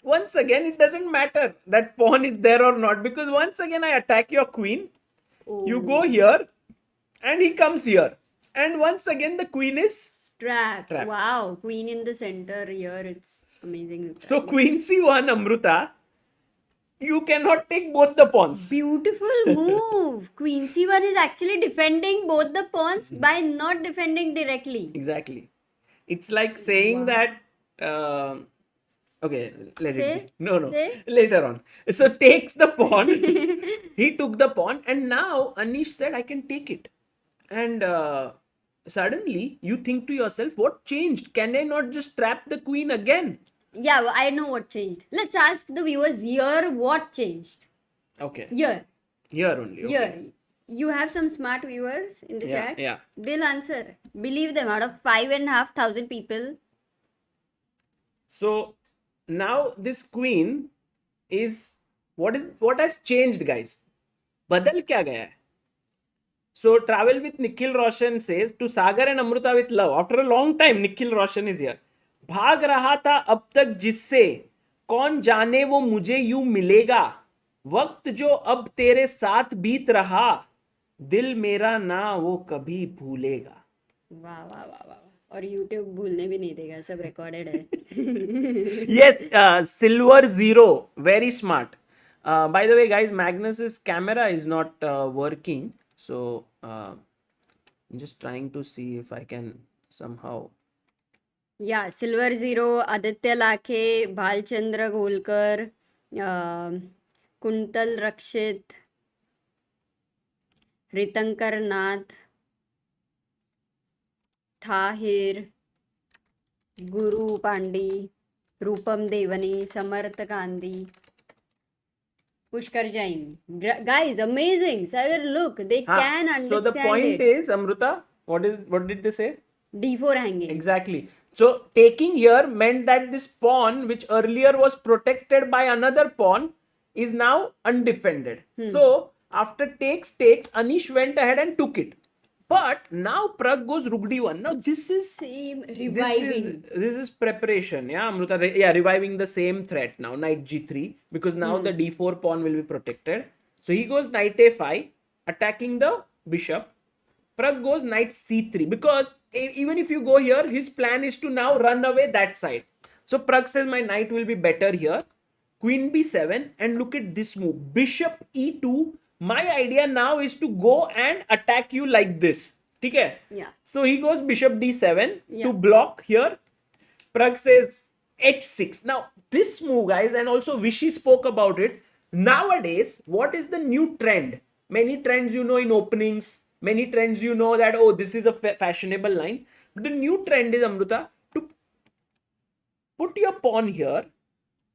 once again, it doesn't matter that pawn is there or not, because once again I attack your queen. You go here and he comes here. And once again the queen is Trapped. Wow, queen in the center here. It's amazing. So queen c1, Amruta, you cannot take both the pawns. Beautiful move. Queen c1 is actually defending both the pawns by not defending directly. Exactly. It's like saying that. Okay, let it be. No. Later on. So takes the pawn. He took the pawn, and now Anish said, I can take it. And suddenly you think to yourself, what changed? Can I not just trap the queen again? Yeah, I know what changed. Let's ask the viewers here what changed. Okay. Here. Here only. Okay. Here. You have some smart viewers in the chat. Yeah. They'll answer. Believe them. Out of 5,500 people. So now this queen is what has changed, guys? Badal kya gaya hai? So Travel with Nikhil Roshan says, to Sagar and Amruta with love. After a long time, Nikhil Roshan is here. भाग रहा था अब तक जिससे, कौन जाने वो मुझे यूं मिलेगा, वक्त जो अब तेरे साथ बीत रहा, दिल मेरा ना वो कभी भूलेगा. Wow. और YouTube भूलने भी नहीं देगा, सब recorded है. Yes, silver 0. Very smart. By the way, guys, Magnus's camera is not working. So I'm just trying to see if I can somehow. Yeah, Silver Zero, Aditya Lakhe, Bhalchandra Golkar, Kuntal Rakshit, Ritankar Nath, Thahir, Guru Pandi, Rupam Devani, Samarth Gandhi, Pushkar Jain. Guys, amazing. Sagar, look, they can So the understand point it. is, Amruta, what did they say? D4 hanging. Exactly. So taking here meant that this pawn, which earlier was protected by another pawn, is now undefended. So after takes, Anish went ahead and took it. But now Pragg goes rook d1. Now this is Same reviving. this is preparation. Yeah, Amruta. Yeah, reviving the same threat now. Knight g3, because now the d4 pawn will be protected. So he goes knight a5, attacking the bishop. Pragg goes knight c3, because even if you go here, his plan is to now run away that side. So Pragg says my knight will be better here. Queen b7, and look at this move. Bishop e2. My idea now is to go and attack you like this. Okay? Yeah. So he goes bishop d7 Yeah. to block here. Pragg says h6. Now this move, guys, and also Vishy spoke about it. Nowadays, what is the new trend? Many trends you know in openings, many trends you know that, oh, this is a fashionable line. But the new trend is, Amruta, to put your pawn here,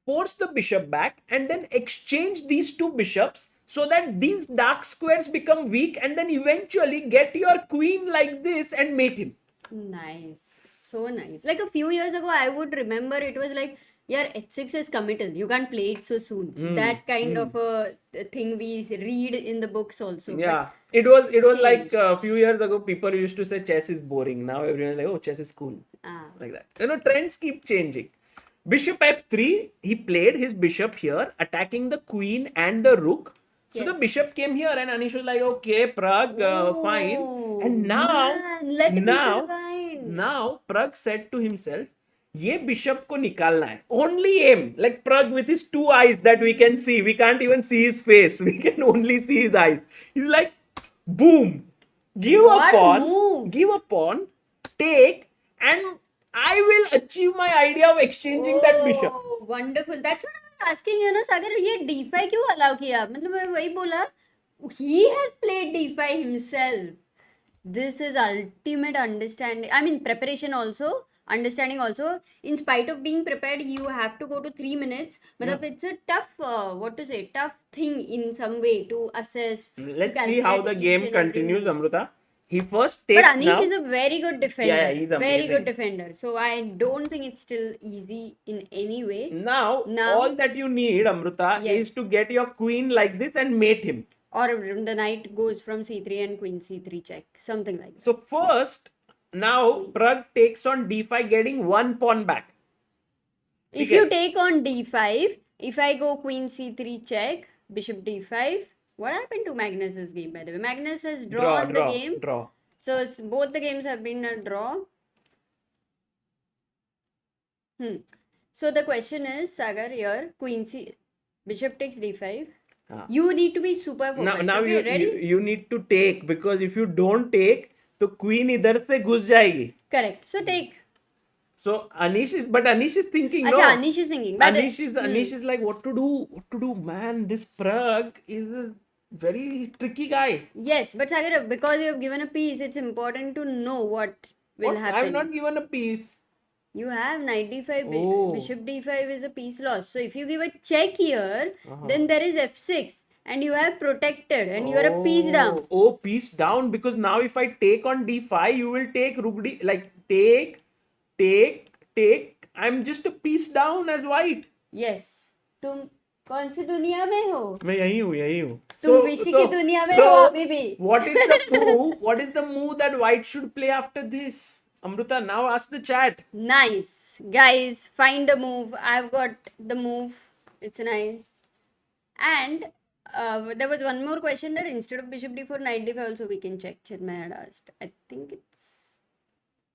force the bishop back, and then exchange these two bishops so that these dark squares become weak, and then eventually get your queen like this and mate him. Nice. So nice. Like a few years ago, I would remember it was like, yeah, h6 is committal. You can't play it so soon. That kind of a thing we read in the books also. Yeah, it was like changed. a few years ago, people used to say chess is boring. Now everyone is like, oh, chess is cool. Like that. You know, trends keep changing. Bishop f3, he played his bishop here, attacking the queen and the rook. So the Yes. bishop came here, and Anish was like, okay, Pragg, fine. And now, man, let people now, find. now Pragg said to himself, ये bishop को निकालना है. Only aim. Like Pragg with his two eyes that we can see. We can't even see his face. We can only see his eyes. He's like, boom. Give What a pawn. move? Give a pawn. Take. And I will achieve my idea of exchanging that bishop. Oh, wonderful. That's what I was asking you, ना सागर ये d5 क्यों allow किया? मतलब मैं वही बोला. He has played d5 himself. This is ultimate understanding. I mean, preparation also, understanding also. In spite of being prepared, you have to go to 3 minutes. But it's a tough, tough thing in some way to assess. Let's see how the game continues, Amruta. He first But takes Anish now. is a very good defender. Yeah, he's very amazing. good defender. So I don't think it's still easy in any way. Now, Now- all that you need, Amruta, Yes. is to get your queen like this and mate him. Or the knight goes from c3 and queen c3 check. Something like that. So first, now Pragg takes on d5, getting one pawn back. If Okay. you take on d5, if I go queen c3 check, bishop d5, what happened to Magnus's game, by the way? Magnus has drawn the game. Draw. So both the games have been a draw. So the question is, Sagar, here, queen c, bishop takes d5. You need to be super focused. Now okay, ready? you need to take, because if you don't take, तो queen इधर से घुस जाएगी. Correct. So take. So Anish is thinking, no. Acha, Anish is thinking. But Anish is like, what to do? Man, this Pragg is a very tricky guy. yes, but Sagar, because you have given a piece, it's important to know what will What? happen. I've not given a piece. You have knight d5, Oh. bishop d5 is a piece loss. So if you give a check here, then there is f6 and you have protected and you are a piece down. Oh, piece down, because now if I take on d5, you will take rook d, like take. I'm just a piece down as white. Yes. तुम कौन सी दुनिया में हो? मैं यही हूँ. तुम विशी की दुनिया में हो अभी भी. What is the move? What is the move that white should play after this? Amruta, now ask the chat. Nice. Guys, find a move. I've got the move. It's nice. And there was one more question that instead of bishop d4, knight d5 also we can check. Chinmay had asked. I think it's...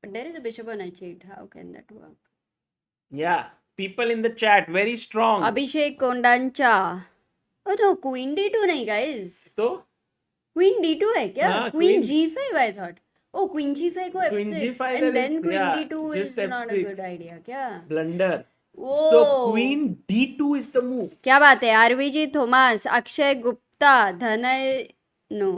But there is a bishop on h8. How can that work? Yeah, people in the chat very strong. Abhishek Kondancha. Oh no, queen d2 nahi guys. So Queen d2 है क्या? हाँ, Queen queen- g5 I thought. Oh, queen g5 को Queen f6 g5 and there then is- queen yeah, d2 just is not a f6. good idea क्या? blunder. Oh. So queen d2 is the move. क्या बात है? RVG Thomas, Akshay Gupta, Dhanay no.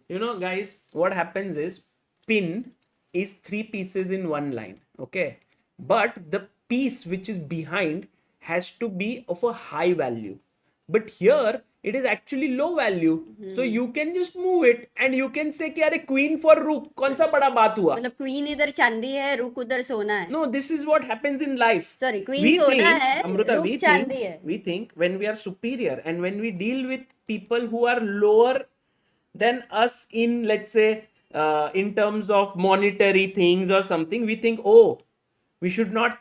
You know, guys, what happens is pin is 3 pieces in one line, okay? But the piece which is behind has to be of a high value. But here it is actually low value. So you can just move it and you can say कि अरे queen for rook कौन सा बड़ा बात हुआ? मतलब queen इधर चांदी है, रुक उधर सोना है. No, this is what happens in life. Sorry, queen We सोना think, है, Amruta, रुक चांदी है. we think when we are superior and when we deal with people who are lower than us in, let's say, in terms of monetary things or something, we think, oh, we should not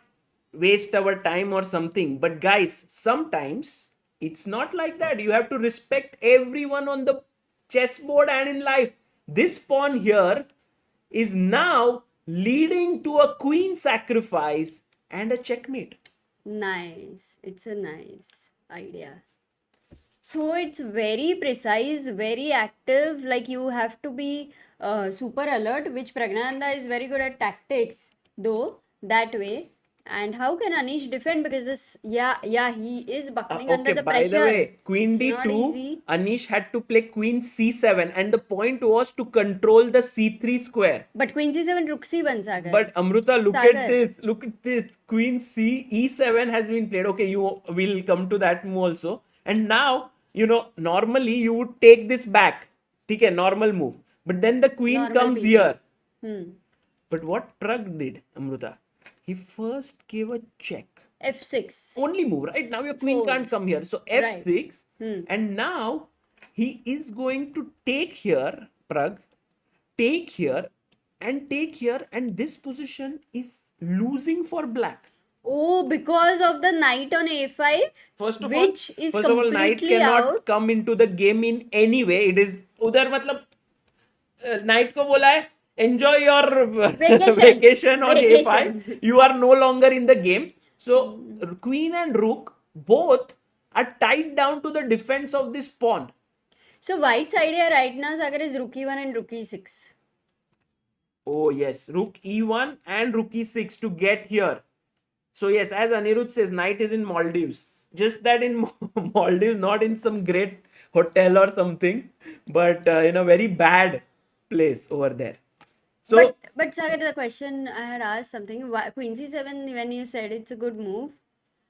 waste our time or something. But guys, sometimes it's not like that. You have to respect everyone on the chessboard and in life. This pawn here is now leading to a queen sacrifice and a checkmate. Nice. It's a nice idea. So it's very precise, very active. Like you have to be super alert, which Pragnanda is very good at tactics, though, that way. And how can Anish defend? Because this, yeah, he is buckling under the by pressure. the way, queen It's not d2, easy. Anish had to play queen c7 and the point was to control the c3 square. But queen c7, rook c1, Sagar. But Amruta, look Sagar. at this. Look at this. Queen c e7 has been played. Okay, you will come to that move also. And now, you know, normally you would take this back. Okay, normal move. But then the queen Normal comes piece. here. Hmm. But what Pragg did, Amruta? He first gave a check. f6. Only move, right? Now your queen Folds. can't come here. So Right. f6. Hmm. And now he is going to take here, Pragg, take here and take here. And this position is losing for black. Oh, because of the knight on a5, First of which all, is first of all, knight completely cannot out. come into the game in any way. It is उधर मतलब knight को बोला है enjoy your vacation on a5. You are no longer in the game. So queen and rook both are tied down to the defense of this pawn. So white's idea right now, Sagar, is rook e1 and rook e6. Oh yes, rook e1 and rook e6 to get here. So yes, as Anirudh says, knight is in Maldives. Just that in Maldives, not in some great hotel or something, but in a very bad place over there. So But Sagar, the question I had asked something. Queen c7, when you said it's a good move,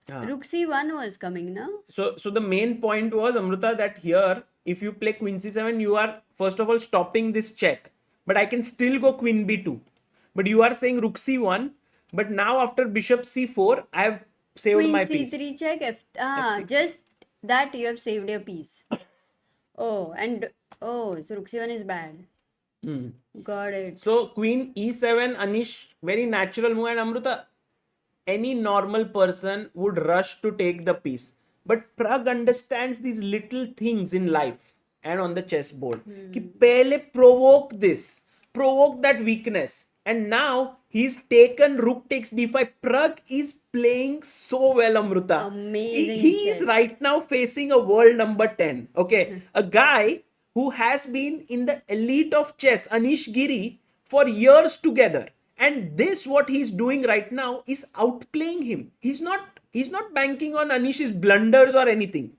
rook c1 was coming now. So the main point was, Amruta, that here, if you play queen c7, you are first of all stopping this check. But I can still go queen b2. But you are saying rook c1. But now after bishop c4, I have saved Queen my c3 piece. check. F6. Just that you have saved your piece. So rook c1 is bad. Got it. So queen e7, Anish, very natural move. And Amruta, any normal person would rush to take the piece. But Pragg understands these little things in life and on the chessboard. कि पहले provoke that weakness. And now he's taken rook takes d5. Pragg is playing so well, Amruta. Amazing He is chess. right now facing a world number 10. Okay. A guy who has been in the elite of chess, Anish Giri, for years together. And this, what he's doing right now, is outplaying him. He's not banking on Anish's blunders or anything.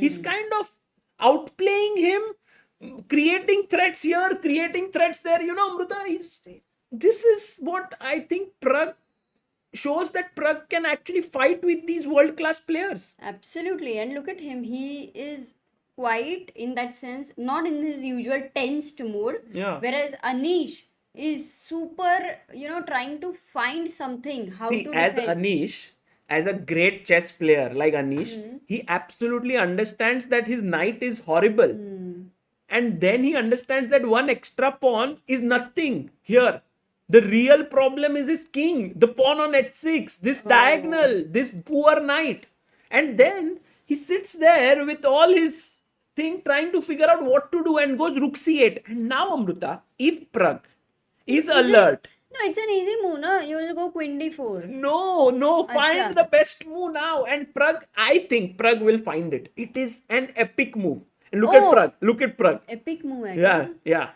He's kind of outplaying him, creating threats here, creating threats there. You know, Amruta, this is what I think Pragg shows, that Pragg can actually fight with these world-class players. Absolutely. And look at him. He is quite, in that sense, not in his usual tensed mode. Yeah. Whereas Anish is super, trying to find something, how See, to as defend. Anish, as a great chess player like Anish, he absolutely understands that his knight is horrible. And then he understands that one extra pawn is nothing here. The real problem is his king, the pawn on h6, this diagonal, this poor knight. And then he sits there with all his thing trying to figure out what to do and goes rook c8. And now, Amruta, if Pragg is alert. No, it's an easy move, no? You will go queen d4. No, find Acha. the best move now. And Pragg, I think Pragg will find it. It is an epic move. And look at Oh. Pragg. Look at Pragg. Epic move, hai Yeah, kya? yeah.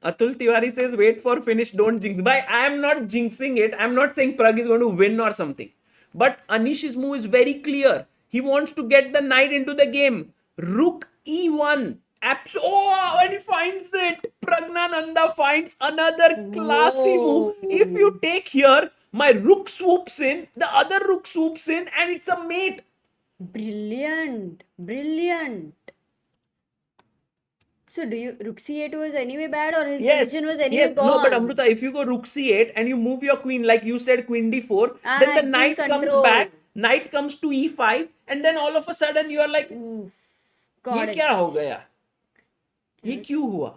Atul Tiwari says, wait for finish, don't jinx. Bhai, I am not jinxing it. I'm not saying Pragg is going to win or something. But Anish's move is very clear. He wants to get the knight into the game. Rook e1. Oh, and he finds it. Pragnananda finds another classy move. If you take here, my rook swoops in, the other rook swoops in, and it's a mate. Brilliant. Brilliant. So do you rook c8 was anyway bad or his position was anyway gone? No, but Amruta, if you go rook c8 and you move your queen, like you said, queen d4, Ah, then the it's in knight comes control. back, knight comes to e5, and then all of a sudden you are like, Oof. ये Got it. क्या हो गया? ये क्यों हुआ?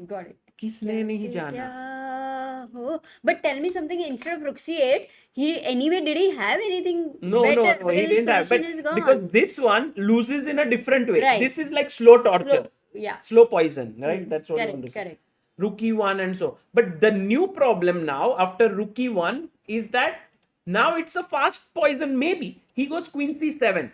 Got it. किसने नहीं कैसे जाना? क्या हो? But tell me something, instead of rook c8, did he have anything No, better? he Because his didn't have. But position is gone. because this one loses in a different way. Right. This is like slow torture, Yeah. slow poison, right? That's what you want to Correct. say. Correct. Rook e1 and so. But the new problem now after rook e1 is that now it's a fast poison maybe. He goes queen c7.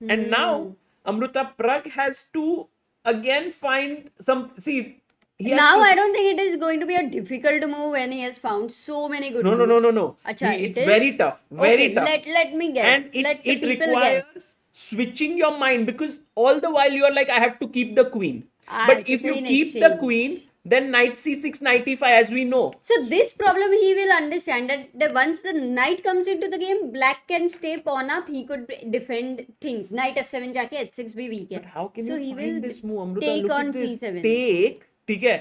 And now Amruta Pragg has to again find some. See, he has Now to, I don't think it is going to be a difficult move when he has found so many good no. moves. Acha, It's it is? very tough. Very Okay, tough. let me guess. And Let the it people requires guess. switching your mind because all the while you are like, I have to keep the queen. Ah, But it's a if you queen keep the exchange. queen, then knight c6, knight e5, as we know. So this problem he will understand that once the knight comes into the game, black can stay pawn up. He could defend things. Knight f7 jaake h6 bhi weak hai. But how can So you he find will this move, Amruta? take Look on at this. c7. Take, ठीक है.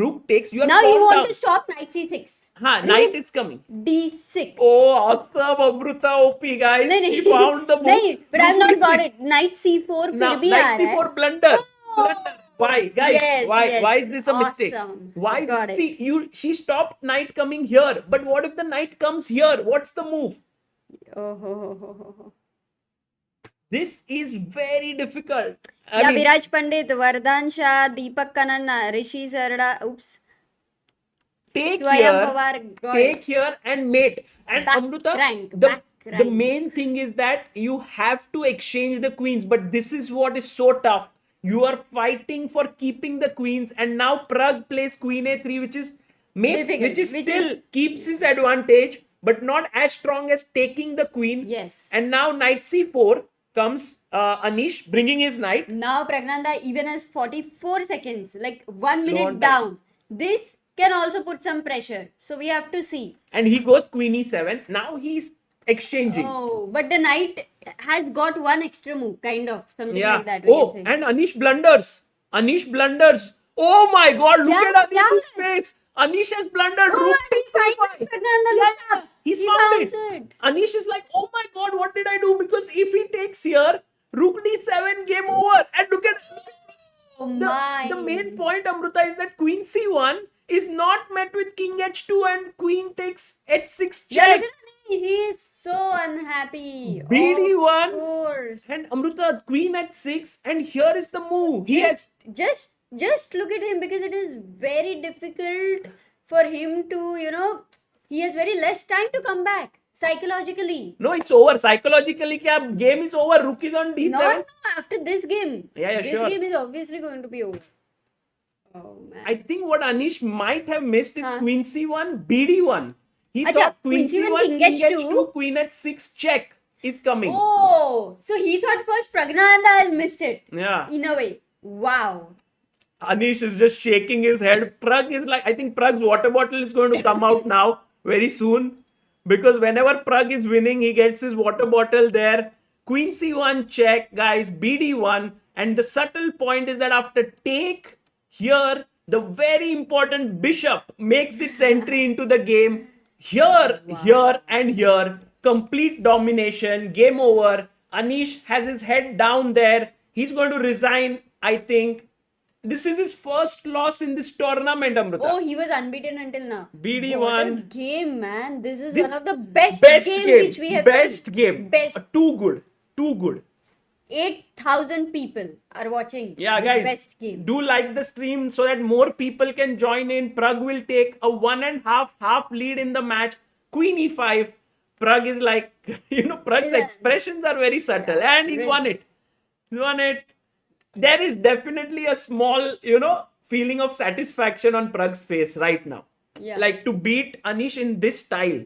Rook takes. You are Now you pawn want down. to stop knight c6. हाँ, knight is coming. d6. Oh, awesome, Amruta OP, guys. नहीं, She found the move. नहीं, but I've Rook not got d6. it. Knight c4 Now, फिर भी आ knight रहा है. c4 blunder. Oh! Blunder. Why, guys? Yes, Why is this a mistake? awesome. Why? Got it. See, she stopped knight coming here. But what if the knight comes here? What's the move? Oh. This is very difficult. Yeah, Viraj Pandit, Vardhan Shah, Deepak Kannan, Rishi Sarda. Oops. Take Swayam here, Pawar, got take it. here and mate. And Back Amruta, rank, the back the rank. main thing is that you have to exchange the queens. But this is what is so tough. You are fighting for keeping the queens, and now Pragg plays queen a3, which is mate, Difficult, which is which still is- keeps his advantage, but not as strong as taking the queen. Yes. And now knight c4 comes Anish bringing his knight. Now Pragnanda even has 44 seconds, like 1 minute Long time. down. This can also put some pressure. So we have to see. And he goes queen e7. Now he's exchanging. Oh, but the knight has got one extra move, kind of. Something Yeah. like that. We Oh, can say. and Anish blunders. Anish blunders. Oh my God! Look Yeah, at Anish's yeah. face. Anish has blundered. Oh, Rook and he takes finds a5. it, Pragnanda, Yeah, look yeah. up. He's He found finds it. it. Anish is like, oh my God, what did I do? Because if he takes here, Rook d7, game over. And look at Oh my. the main point, Amruta, is that Queen c1 is not met with King h2 and Queen takes h6 Yeah, check. look at Anish. He is so unhappy. BD1. Of course. And Amruta, Queen h6, and here is the move. He has Just look at him, because it is very difficult for him to, he has very less time to come back psychologically. no, it's over. Psychologically, kya game is over. Rook is on d7. No, after this game. Yeah, this sure. game is obviously going to be over. Oh man. I think what Anish might have missed is Huh. Queen c1, BD1. He Acha, thought Queen Queen c1, c1, King King h2. h2, Queen h6 check is coming. Oh, so he thought first Pragnanda has missed it. Yeah. In a way. Wow. Anish is just shaking his head. Pragg is like, I think Pragg's water bottle is going to come out now very soon. Because whenever Pragg is winning, he gets his water bottle there. Queen c1 check, guys, BD1. And the subtle point is that after take here, the very important bishop makes its entry into the game. Here, and here. Complete domination. Game over. Anish has his head down there. He's going to resign, I think. This is his first loss in this tournament, Amruta. Oh, he was unbeaten until now. BD1. What a game, man. This is This one of the best, best games game. which we have Best seen. game. Best. Too good. Too good. 8,000 people are watching Yeah, this guys, best game. do like the stream so that more people can join in. Pragg will take a 1.5 lead in the match. Queen e5. Pragg is like, Pragg's Yeah. expressions are very subtle, Yeah, and he's really. won it. He's won it. There is definitely a small, feeling of satisfaction on Pragg's face right now. Yeah. Like to beat Anish in this style,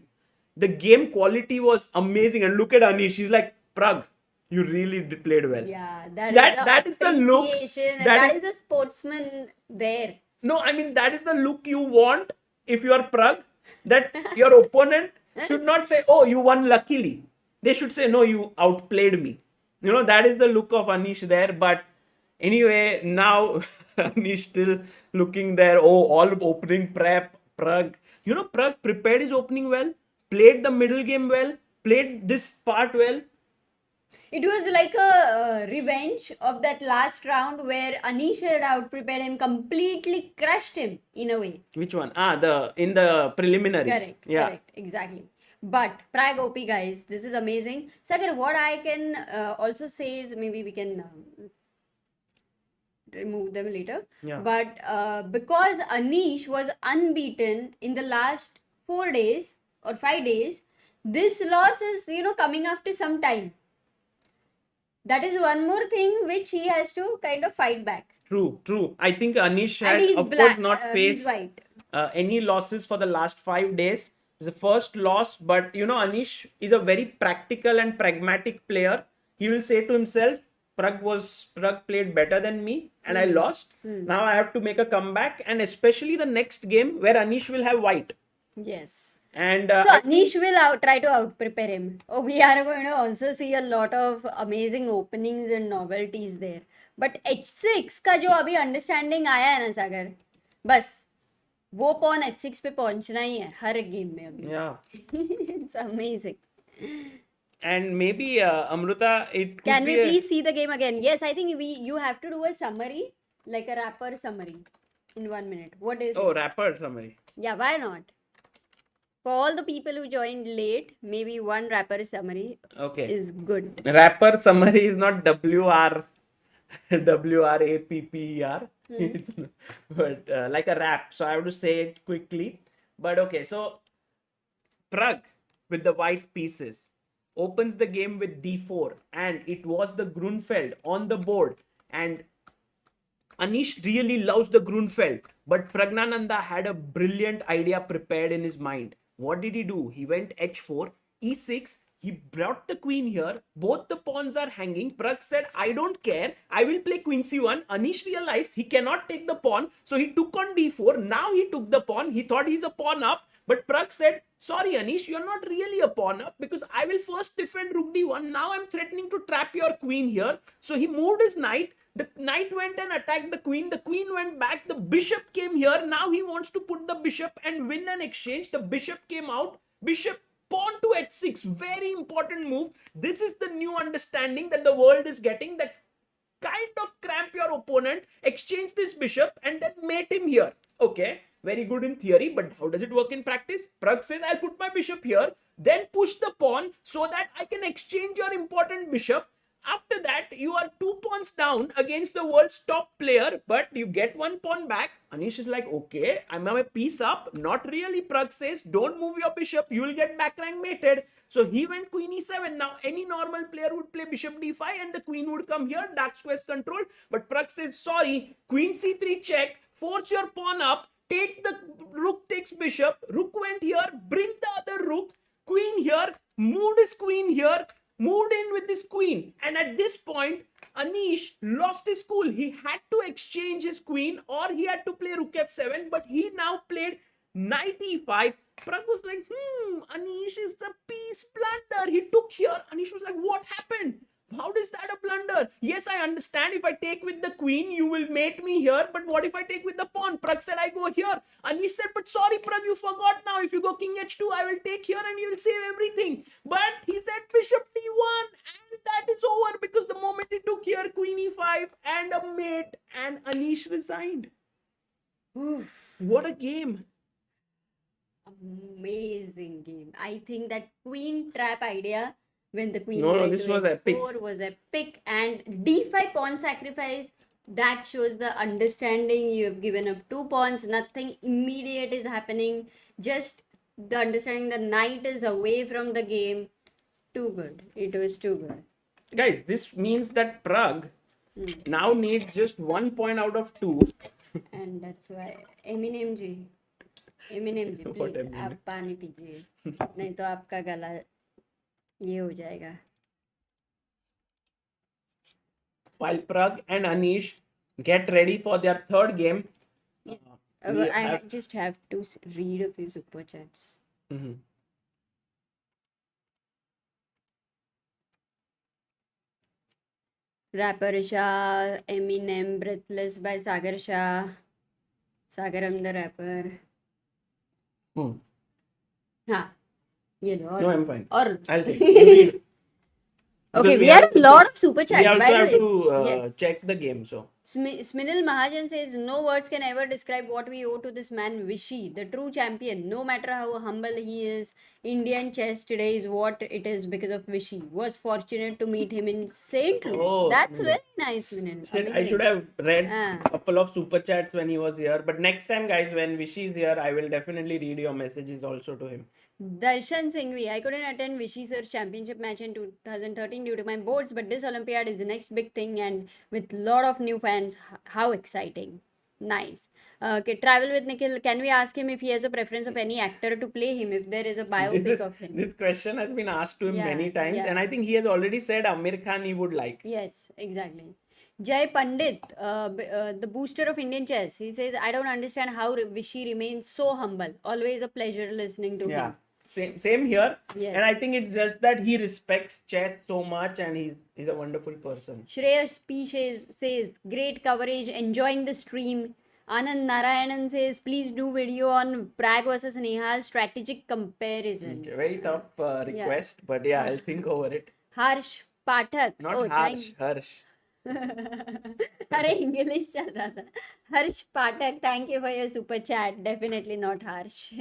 the game quality was amazing. And look at Anish, he's like, Pragg, you really played well. Yeah, That is the look. appreciation, and That that is is the sportsman there. no, I mean that is the look you want if you are Pragg. That your opponent should not say, "Oh, you won luckily." They should say, "No, you outplayed me." That is the look of Anish there. But anyway, now Anish still looking there. Oh, all opening prep. Pragg. Pragg prepared his opening well, played the middle game well, played this part well. It was like a revenge of that last round where Anish had out-prepared him, completely crushed him in a way. Which one? In the preliminaries. Correct, Yeah. correct, exactly. But Pragg OP, guys, this is amazing. Sagar, what I can also say is maybe we can remove them later. Yeah. But because Anish was unbeaten in the last 4 days or 5 days, this loss is, coming after some time. That is one more thing which he has to kind of fight back. True. I think Anish And had, he's of black, course, not he's faced white. any losses for the last 5 days. It's the first loss, but Anish is a very practical and pragmatic player. He will say to himself, Pragg played better than me and I lost. Now I have to make a comeback, and especially the next game where Anish will have white. Yes. And So Anish will try to out-prepare him. Oh, we are going to also see a lot of amazing openings and novelties there. But H6 का जो अभी understanding आया है ना सागर, बस वो pawn H6 पे पहुंचना ही है हर गेम में अभी. yeah. It's amazing. And maybe Amruta, it could Can be we please see the game again? Yes, I think you have to do a summary, like a rapper summary, in 1 minute. What is Oh, it? rapper summary. Yeah, why not? For all the people who joined late, maybe one rapper summary Okay. is good. Rapper summary is not WRAPPER. It's but like a rap. So I have to say it quickly. But okay, so Pragg with the white pieces opens the game with d4, and it was the Grunfeld on the board, and Anish really loves the Grunfeld, but Pragnananda had a brilliant idea prepared in his mind. What did he do? He went h4, e6, he brought the queen here, both the pawns are hanging. Pragg said, I don't care, I will play queen c1. Anish realized he cannot take the pawn, so he took on d4. Now he took the pawn, he thought he's a pawn up, but Pragg said, sorry Anish, you're not really a pawn up because I will first defend rook d1. Now I'm threatening to trap your queen here. So he moved his knight. The knight went and attacked the queen. The queen went back. The bishop came here. Now he wants to put the bishop and win an exchange. The bishop came out. Bishop pawn to h6. Very important move. This is the new understanding that the world is getting, that kind of cramp your opponent, exchange this bishop, and then mate him here. Okay, very good in theory, but how does it work in practice? Pragg says, I'll put my bishop here, then push the pawn so that I can exchange your important bishop. After that, you are 2 pawns down against the world's top player, but you get 1 pawn back. Anish is like, okay, I'm a piece up. Not really, Pragg says, don't move your bishop. You will get back rank mated. So he went queen e7. Now, any normal player would play bishop d5 and the queen would come here, dark squares control. But Pragg says, sorry, queen c3 check, force your pawn up, take the rook takes bishop, rook went here, bring the other rook, queen here, moved his queen here, moved in with his queen, and at this point Anish lost his cool. He had to exchange his queen or he had to play rook f7, but he now played knight e5. Pragg was like, Anish is a piece blunder. He took here. Anish was like, what happened? How is that a blunder? Yes, I understand. If I take with the queen, you will mate me here. But what if I take with the pawn? Pragg said, I go here. Anish said, but sorry, Pragg, you forgot now. If you go king h2, I will take here and you will save everything. But he said bishop d1, and that is over because the moment he took here, queen e5 and a mate, and Anish resigned. Oof. What a game. Amazing game. I think that queen trap idea when the queen No, went this to was epic. H4 was epic, and D5 pawn sacrifice, that shows the understanding. You have given up 2 pawns, nothing immediate is happening, just the understanding the knight is away from the game. Too good. It was too good. Guys, this means that Pragg now needs just 1 point out of 2. And that's why Eminem ji What please Eminem? आप पानी पीजिए, नहीं तो आपका गला ये हो जाएगा. While Pragg and Anish get ready for their third game, we I have- just have to read a few super chats. Mhm. Rapper Shah, Eminem, Breathless by Sagar Shah. Sagar, I'm the rapper. Hmm. हाँ, ये लो. No, I'm fine. और I'll take it. You read. okay, Because we have a lot of super We chats. also By the have way, to yes. check the game. So Sminil Mahajan says, no words can ever describe what we owe to this man, Vishy, the true champion. No matter how humble he is, Indian chess today is what it is because of Vishy. Was fortunate to meet him in St. Louis. Oh, That's Sminil. very nice, Sminil. shit, I Amazing. should have read Ah. a couple of super chats when he was here. But next time, guys, when Vishy is here, I will definitely read your messages also to him. Darshan Singhvi, I couldn't attend Vishy Sir's championship match in 2013 due to my boards, but this Olympiad is the next big thing, and with lot of new fans, how exciting. Nice. Okay, Travel with Nikhil, can we ask him if he has a preference of any actor to play him, if there is a biopic of him? This question has been asked to him Yeah, many times, yeah. and I think he has already said Amir Khan he would like. Yes, exactly. Jay Pandit, the booster of Indian chess, he says, I don't understand how Vishy remains so humble. Always a pleasure listening to Yeah, him. same here. Yes. And I think it's just that he respects chess so much, and he's a wonderful person. Shreyas P says, great coverage, enjoying the stream. Anand Narayanan says, please do video on Pragg versus Nehal strategic comparison. Okay, very tough request, but yeah, I'll think over it. Harsh Pathak. Not oh, harsh, harsh. अरे English चल रहा था. हर्ष पाठक, thank you for your super chat. Definitely not harsh.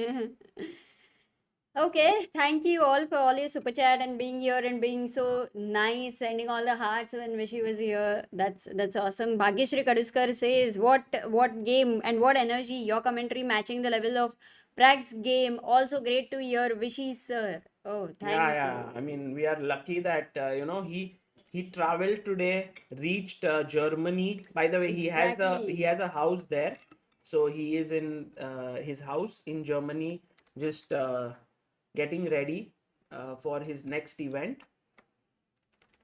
Okay, thank you all for all your super chat and being here and being so nice, sending all the hearts when Vishy was here. That's awesome. Bhagyashri Kaduskar says, what game and what energy, your commentary matching the level of Pragg's game. Also great to hear Vishy sir. Oh, thank Yeah. you. I mean, we are lucky that he traveled today, reached Germany. By the way, Exactly. he has a house there, so he is in his house in Germany, just getting ready for his next event.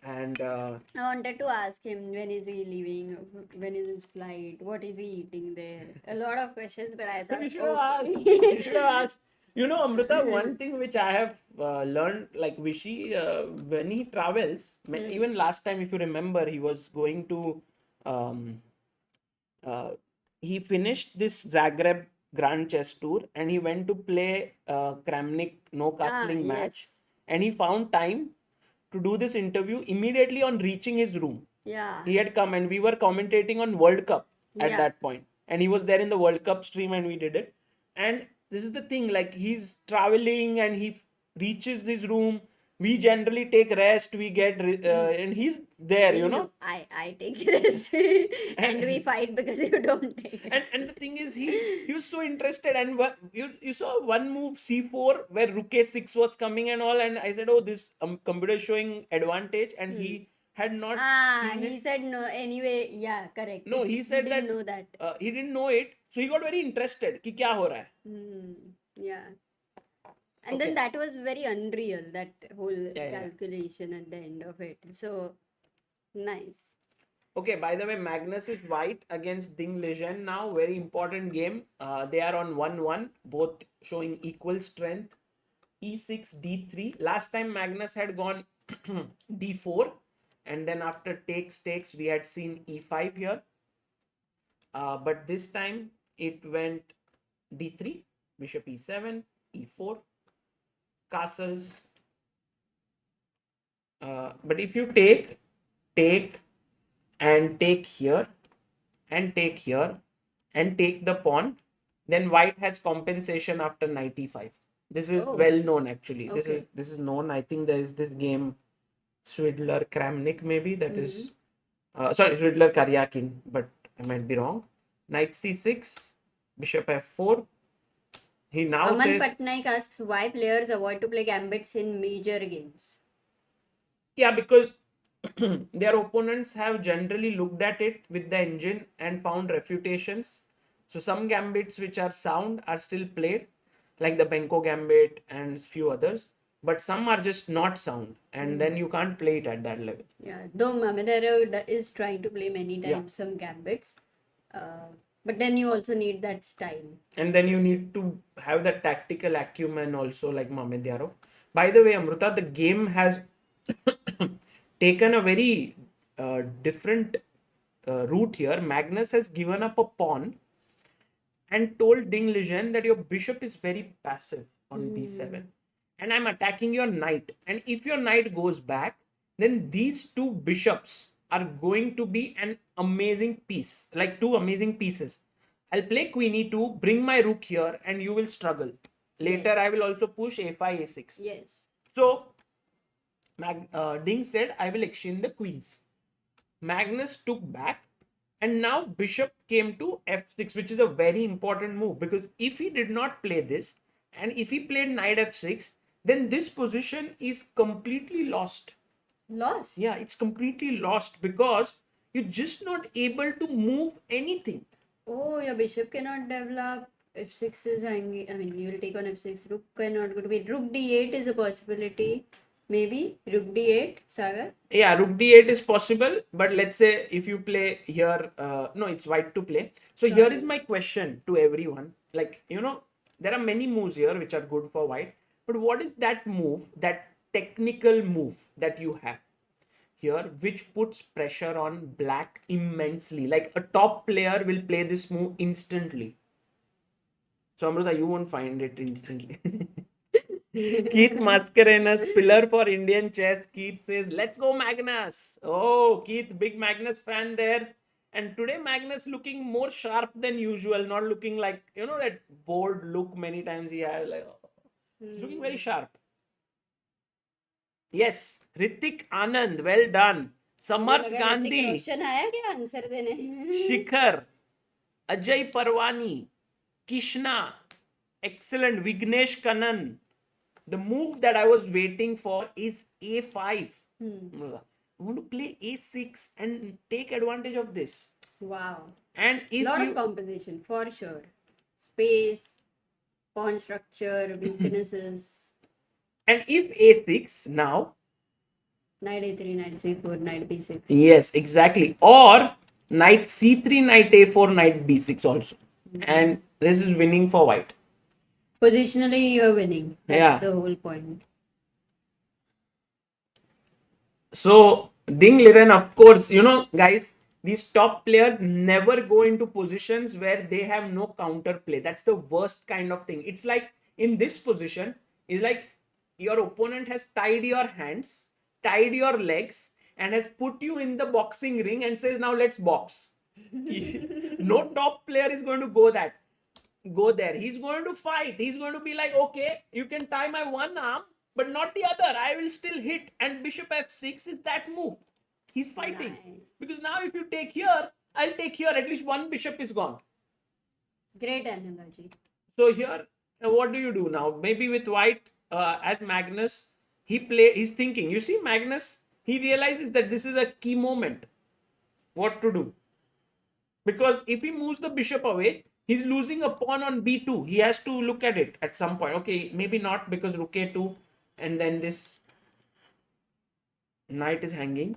And I wanted to ask him, when is he leaving, when is his flight, what is he eating there? A lot of questions, but I thought, you should have asked. okay. You should have asked. You know, Amruta, one thing which I have learned, like Vishy, when he travels, even last time, if you remember, he was going to, he finished this Zagreb Grand Chess Tour and he went to play Kramnik no castling match. Yes. And he found time to do this interview immediately on reaching his room. Yeah. He had come and we were commentating on World Cup at Yeah. that point. And he was there in the World Cup stream and we did it. And this is the thing, like he's traveling and he reaches his room. We generally take rest, we get, and he's there, you know. I take rest and we fight because you don't take it. And the thing is, he was so interested, and you saw one move c4 where rook a6 was coming and all, and I said, oh, this computer is showing advantage, and he had not seen He it. said no. Anyway, yeah, correct. No, he said didn't that know that. he didn't know it, so he got very interested. कि क्या हो रहा है? Yeah. And Okay. then that was very unreal, that whole Yeah. calculation at the end of it. So nice. Okay, by the way, Magnus is white against Ding Liren now. Very important game. They are on 1-1, both showing equal strength. E6, D3. Last time Magnus had gone D4, and then after takes, we had seen E5 here. But this time it went D3, Bishop E7, E4, castles. But if you take, and take here, and take here, and take the pawn, then white has compensation after knight e5. This is Oh. well known actually. Okay. This is known. I think there is this game Swidler Kramnik maybe, that is sorry, Swidler Karyakin, but I might be wrong. Knight c6, bishop f4. He now Aman says, Patnaik asks why players avoid to play gambits in major games. yeah, because their opponents have generally looked at it with the engine and found refutations. So some gambits which are sound are still played, like the Benko gambit and few others, but some are just not sound, and then you can't play it at that level. Yeah, though Mamedero is trying to play many times some gambits, but then you also need that style. And then you need to have the tactical acumen also, like Mamed Yarov. By the way, Amruta, the game has taken a very different route here. Magnus has given up a pawn and told Ding Lijian that your bishop is very passive on b7. And I'm attacking your knight. And if your knight goes back, then these two bishops are going to be an amazing piece, like two amazing pieces. I'll play queen e2, bring my rook here, and you will struggle. Later, Yes. I will also push a5, a6. Yes. So, Ding said, I will exchange the queens. Magnus took back, and now bishop came to f6, which is a very important move, because if he did not play this, and if he played knight f6, then this position is completely lost. Lost. Yeah, it's completely lost because you're just not able to move anything. Oh, your bishop cannot develop. F6 is hanging. I mean, you will take on f6. Rook cannot go to wait. Rook d8 is a possibility. Maybe rook d8, Sagar. Yeah, rook d8 is possible, but let's say if you play here, no, it's white to play. So here is my question to everyone. Like, there are many moves here which are good for white, but what is that move, that technical move that you have here, which puts pressure on black immensely? Like a top player will play this move instantly. So Amruta, you won't find it instantly. Keith Mascarenas, pillar for Indian chess. Keith says, let's go Magnus. Oh, Keith, big Magnus fan there. And today Magnus looking more sharp than usual, not looking like, that bored look many times he has. Like, he's looking very sharp. Yes, Ritik Anand, well done. Samarth Gandhi. Roshan आया क्या answer देने? Shikhar, Ajay Parwani, Kishna, excellent. Vignesh Kanan. The move that I was waiting for is a5. I want to play a6 and take advantage of this. Wow. And if Lot of competition for sure. Space, pawn structure, weaknesses. And if a6 now. Knight a3, knight c4, knight b6. Yes, exactly. Or knight c3, knight a4, knight b6 also. And this is winning for white. Positionally, you're winning. That's the whole point. So, Ding Liren, of course, guys, these top players never go into positions where they have no counter play. That's the worst kind of thing. It's like in this position, it's like your opponent has tied your hands, tied your legs, and has put you in the boxing ring and says, now let's box. No top player is going to go there. He's going to fight. He's going to be like, okay, you can tie my one arm, but not the other. I will still hit. And bishop f6 is that move. He's fighting. Nice. Because now if you take here, I'll take here. At least one bishop is gone. Great analogy. So here, what do you do now? Maybe with white, as Magnus, he's thinking. You see, Magnus, he realizes that this is a key moment. What to do? Because if he moves the bishop away, he's losing a pawn on b2. He has to look at it at some point. Okay, maybe not, because rook a2 and then this knight is hanging.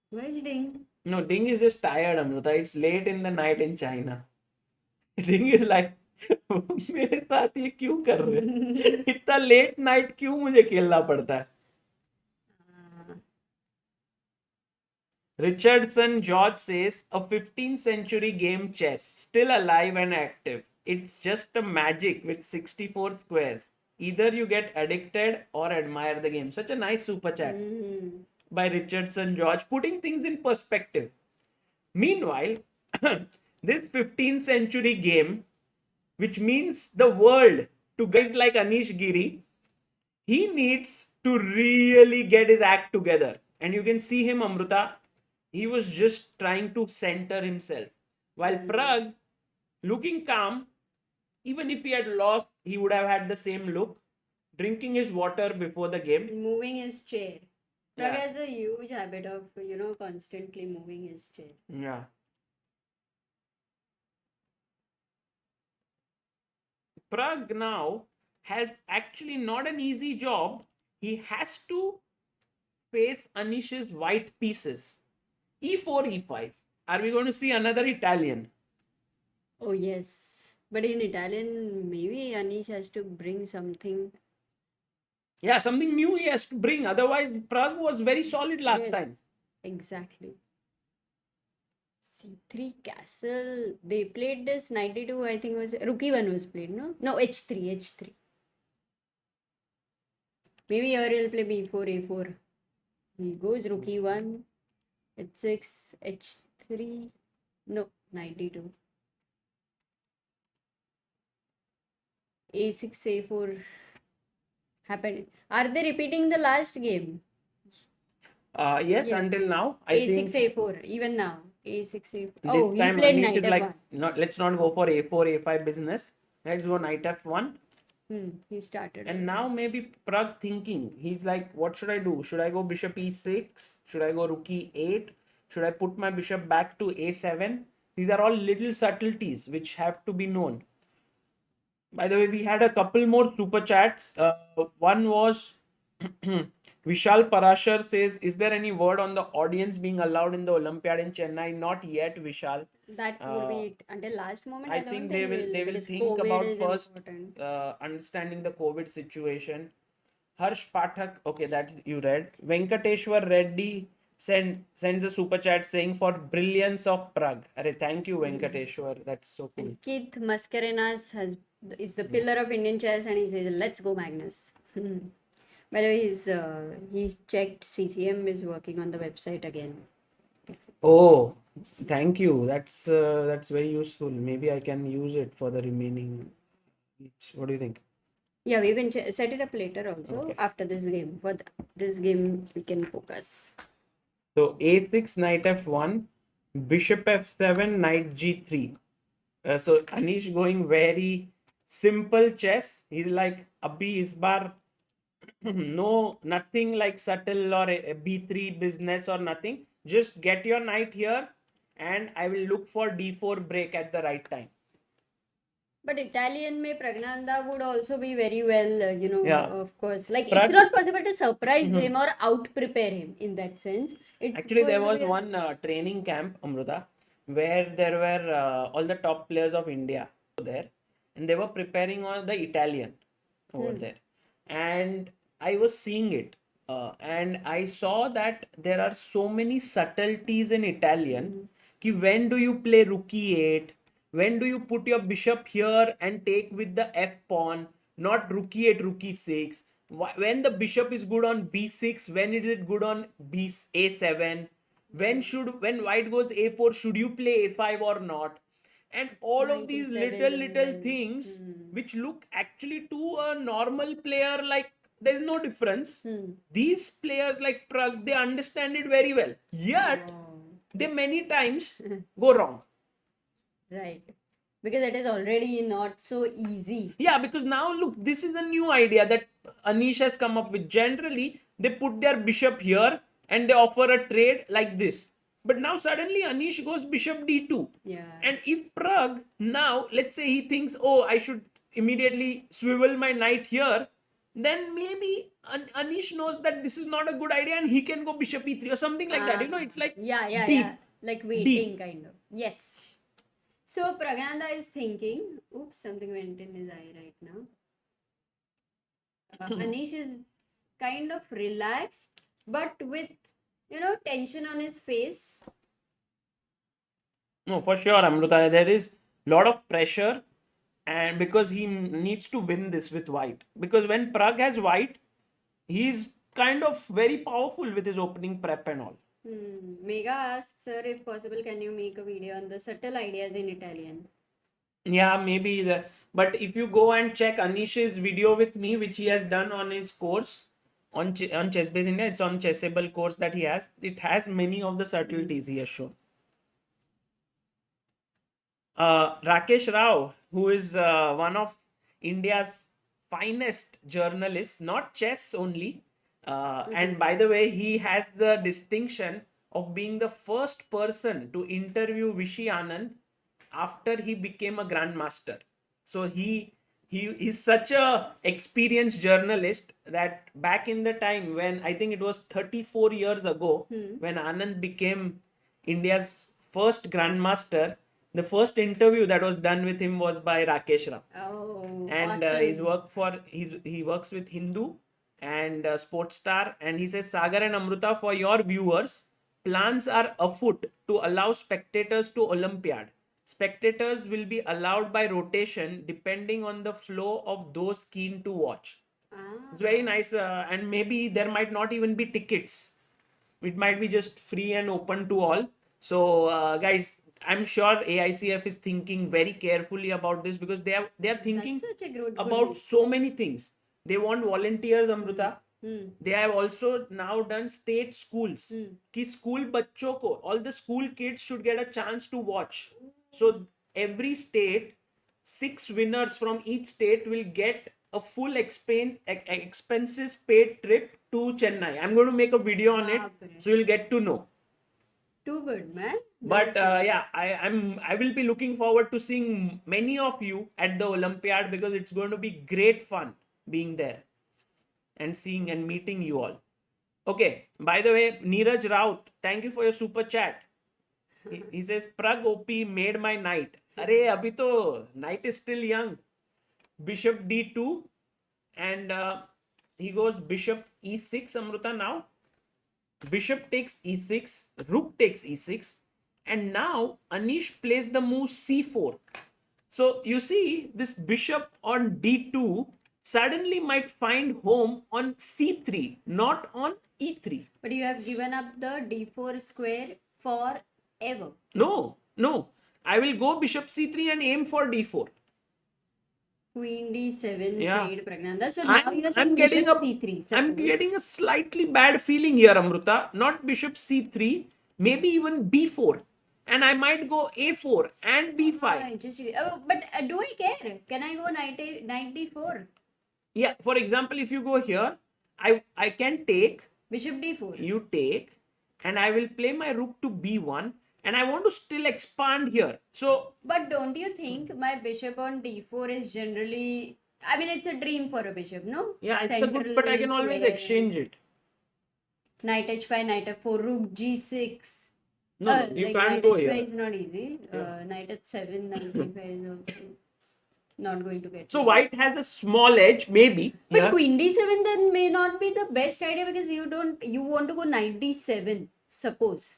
Where's Ding? No, Ding is just tired, Amruta. It's late in the night in China. Ding is like, मेरे साथ ये क्यों कर रहे हैं? इतना late night क्यों मुझे खेलना पड़ता है? Richardson George says, a 15th century game chess, still alive and active. It's just a magic with 64 squares. Either you get addicted or admire the game. Such a nice super chat by Richardson George, putting things in perspective. Meanwhile, this 15th century game, which means the world to guys like Anish Giri, he needs to really get his act together. And you can see him, Amruta, he was just trying to center himself. While Pragg, looking calm, even if he had lost, he would have had the same look, drinking his water before the game. Moving his chair. Pragg Yeah. has a huge habit of, constantly moving his chair. Yeah. Pragg now has actually not an easy job. He has to face Anish's white pieces. E4, E5. Are we going to see another Italian? Oh, yes. But in Italian, maybe Anish has to bring something. Yeah, something new he has to bring. Otherwise, Pragg was very solid last Yes, time. exactly. C3 castle. They played this 92, I think was rookie one was played, no? No, H3, H3. Maybe here he'll play B4, A4. He goes rookie 1, H6, H3. No, 92. A6, A4 happened. Are they repeating the last game? Yes, Yeah. until now, I A6, think A4, even now. A6, A4. this Oh, he time played Anish knight is F1. like, let's not go for A4, A5 business. Let's go knight F1. He started. And now maybe Pragg thinking, he's like, what should I do? Should I go bishop E6? Should I go rook E8? Should I put my bishop back to A7? These are all little subtleties which have to be known. By the way, we had a couple more super chats. One was Vishal Parashar says, is there any word on the audience being allowed in the Olympiad in Chennai? Not yet, Vishal. That would be it. Until last moment, I don't think they will because think COVID about is first important. understanding the COVID situation. Harsh Pathak, okay, that you read. Venkateshwar Reddy sends a super chat saying for brilliance of Pragg. Arre, thank you, Venkateshwar. That's so cool. And Keith Mascarenas is the pillar of Indian chess, and he says, "Let's go, Magnus." By the way, he's checked. CCM is working on the website again. Oh, thank you. That's very useful. Maybe I can use it for the remaining weeks. What do you think? Yeah, we can set it up later also Okay. after this game. For this game, we can focus. So A6, knight F1, bishop F7, knight G3. So Anish going very simple chess. He's like, Abhi is bar no, nothing like subtle or a B3 business or nothing. Just get your knight here and I will look for D4 break at the right time. But Italian में Pragnanda would also be very well, Yeah. of course. Like Pragg- it's not possible to surprise him or out prepare him in that sense. It's Actually, there going to was be one training camp, Amruta, where there were all the top players of India there, and they were preparing on the Italian over there. And I was seeing it, and I saw that there are so many subtleties in Italian. Ki when do you play rook e8? When do you put your bishop here and take with the f pawn, not rook e8, rook e6? When the bishop is good on b6, when is it good on a7? When white goes a4, should you play a5 or not? And all of these 97 little well. things which look actually to a normal player like there's no difference. These players like Pragg, they understand it very well, yet they many times go wrong. Right. Because it is already not so easy. Yeah, because now look, this is a new idea that Anish has come up with. Generally, they put their bishop here and they offer a trade like this. But now suddenly Anish goes bishop d2. Yeah. And if Pragg now, let's say he thinks, oh, I should immediately swivel my knight here, then maybe Anish knows that this is not a good idea and he can go bishop e3 or something like that. It's like yeah, deep. like waiting kind of. Yes. So Pragnanda is thinking, oops, something went in his eye right now. Anish is kind of relaxed, but with tension on his face. No, for sure, Amruta. There is a lot of pressure, and because he needs to win this with white. Because when Pragg has white, he's kind of very powerful with his opening prep and all. Mega asks, sir, if possible, can you make a video on the subtle ideas in Italian? Yeah, maybe But if you go and check Anish's video with me, which he has done on his course on ChessBase India, it's on Chessable course that he has. It has many of the subtleties he has shown. Rakesh Rao, who is one of India's finest journalists, not chess only. And by the way, he has the distinction of being the first person to interview Vishy Anand after he became a grandmaster. So he is such a experienced journalist that back in the time when I think it was 34 years ago, when Anand became India's first grandmaster, the first interview that was done with him was by Rakesh Rao. Oh, And awesome. he works with Hindu and Sports Star, and he says, Sagar and Amruta, for your viewers, plans are afoot to allow spectators to Olympiad. Spectators will be allowed by rotation depending on the flow of those keen to watch. It's very nice, and maybe there might not even be tickets. It might be just free and open to all. So guys, I'm sure AICF is thinking very carefully about this, because they are thinking That's such a good about news. so many things. They want volunteers, Amruta. They have also now done state schools. कि school बच्चों को, all the school kids should get a chance to watch. So every state, 6 winners from each state will get a full expenses paid trip to Chennai. I'm going to make a video on it, so you'll get to know. Too good, man. But yeah, I will be looking forward to seeing many of you at the Olympiad, because it's going to be great fun being there and seeing and meeting you all. Okay, by the way, Neeraj Raut, thank you for your super chat. He says, Pragg OP made my night. Arey, abhi to night is still young. Bishop D2, and he goes Bishop E6, Amruta now. Bishop takes E6, Rook takes E6, and now Anish plays the move C4. So you see, this bishop on D2 suddenly might find home on C3, not on E3. But you have given up the D4 square forever. No. I will go Bishop C3 and aim for D4. Queen D7 Yeah. played Pragnanda. So now you are saying I'm Bishop getting C3. I'm getting a slightly bad feeling here, Amruta. Not Bishop C3, maybe even B4. And I might go A4 and B5. But do I care? Can I go knight D4? Yeah, for example, if you go here, I can take, Bishop D4. you take, and I will play my rook to B1, and I want to still expand here. So, but don't you think my bishop on D4 is generally, I mean, it's a dream for a bishop, no? yeah, it's a good, but I can always exchange it. Knight H5, Knight F4, Rook G6. No, you can't go here. Knight H5 is not easy. Knight H7, Knight H5 is also not going to get. So white has a small edge, maybe. But here. Queen D7 then may not be the best idea, because you want to go Knight D7, suppose.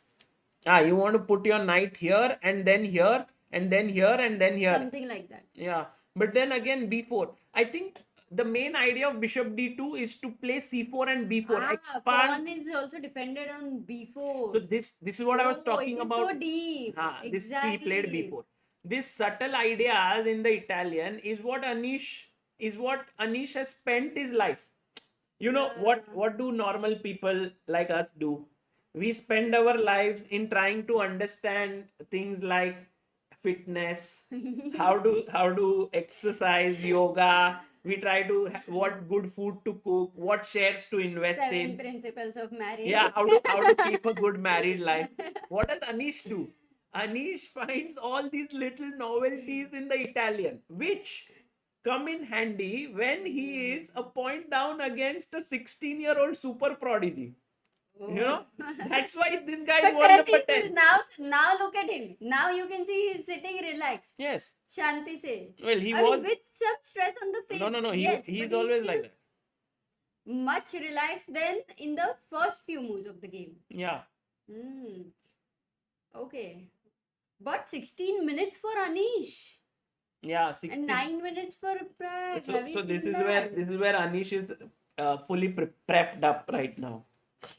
You want to put your knight here, and then here, and then here, and then here. Something like that. Yeah, but then again B4. I think the main idea of Bishop D2 is to play C4 and B4. Expand. Pawn is also defended on B4. So this is what I was talking about. So deep. This he played B4. This subtle ideas in the Italian is what Anish has spent his life. You know, what do normal people like us do? We spend our lives in trying to understand things like fitness, how to exercise, yoga. We try to what good food to cook, what shares to invest 7 principles of marriage. Yeah, how to keep a good married life. What does Anish do? Anish finds all these little novelties in the Italian, which come in handy when he is a point down against a 16-year-old super prodigy. You know, that's why this guy won number 10. Now look at him. Now you can see he's sitting relaxed. Yes. Shanti se. Well, he was with some stress on the face. No. He's but always like that. Much relaxed than in the first few moves of the game. Yeah. Okay. But 16 minutes for Anish. Yeah, 16. And 9 minutes for Pragg. So this is where Anish is fully prepped up right now.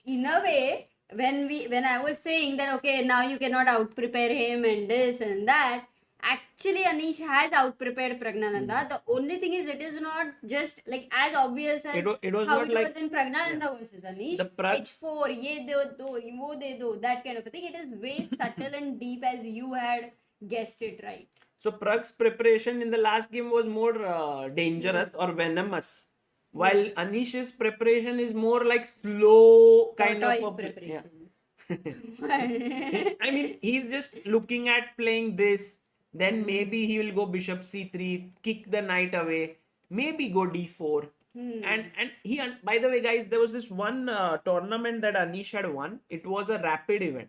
In a way, when I was saying that okay, now you cannot out prepare him and this and that, Actually, Anish has out-prepared Pragnananda. The only thing is, it is not just like as obvious as it was how not it like was in Pragnananda versus Anish. the Pragg. H4, ye do, wo de do, that kind of a thing. It is way subtle and deep as you had guessed it right. So Pragg's preparation in the last game was more dangerous or venomous, while Anish's preparation is more like slow kind of Tortoise a preparation. I mean, he's just looking at playing this. Then maybe he will go bishop c3, kick the knight away, maybe go d4. And he, by the way, guys, there was this one tournament that Anish had won. It was a rapid event.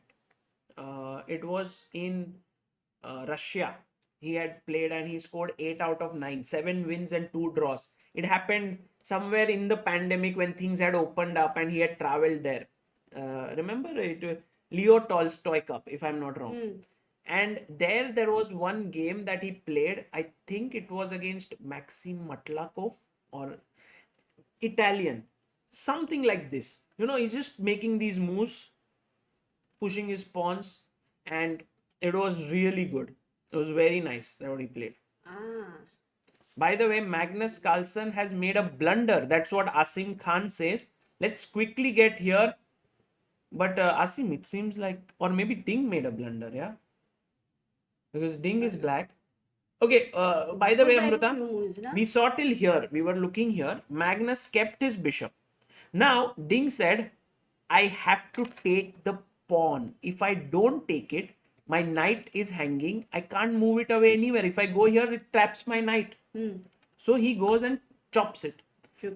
It was in Russia. He had played and he scored 8 out of 9, 7 wins and 2 draws. It happened somewhere in the pandemic when things had opened up and he had traveled there. Remember it? Leo Tolstoy Cup, if I'm not wrong. And there was one game that he played. I think it was against Maxim Matlakov or Italian, something like this. You know, he's just making these moves, pushing his pawns, and it was really good. It was very nice that what he played. By the way, Magnus Carlsen has made a blunder. That's what Asim Khan says. Let's quickly get here. But Asim, it seems like, or maybe Ding made a blunder, yeah? Because Ding is black. Okay, by the way, Amruta, we saw till here. We were looking here. Magnus kept his bishop. Now, Ding said, I have to take the pawn. If I don't take it, my knight is hanging. I can't move it away anywhere. If I go here, it traps my knight. So he goes and chops it.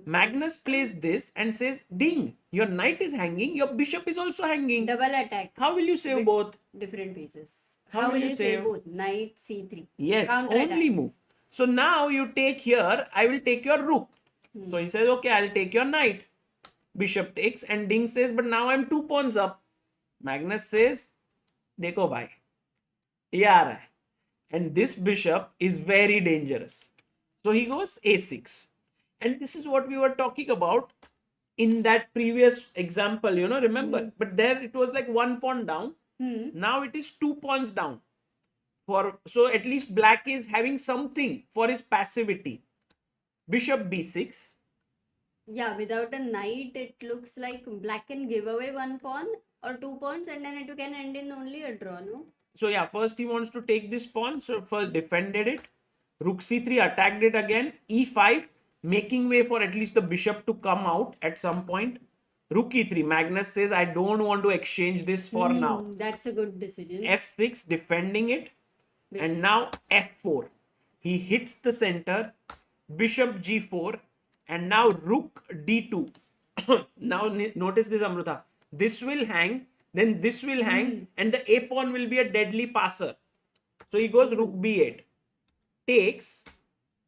Magnus plays this and says, Ding, your knight is hanging, your bishop is also hanging. Double attack. How will you save both? Different pieces. How will you save save? both? Knight c3. Yes, Counter only attack. move. So now you take here, I will take your rook. So he says, okay, I'll take your knight. Bishop takes and Ding says, but now I'm 2 pawns up. Magnus says, देखो भाई, ये आ रहा है. And this bishop is very dangerous. So he goes a6. And this is what we were talking about in that previous example, you know, remember? But there it was like 1 pawn down. Now it is 2 pawns down. So at least black is having something for his passivity. Bishop b6. Yeah, without a knight, it looks like black can give away 1 pawn or 2 pawns and then it can end in only a draw, no? So yeah, first he wants to take this pawn. So first defended it. Rook c3, attacked it again. e5, making way for at least the bishop to come out at some point. Rook e3, Magnus says, I don't want to exchange this for now. That's a good decision. f6, defending it. And now f4. He hits the center. Bishop g4. And now rook d2. Now notice this, Amruta. This will hang. Then this will hang. And the a pawn will be a deadly passer. So he goes rook b8. Takes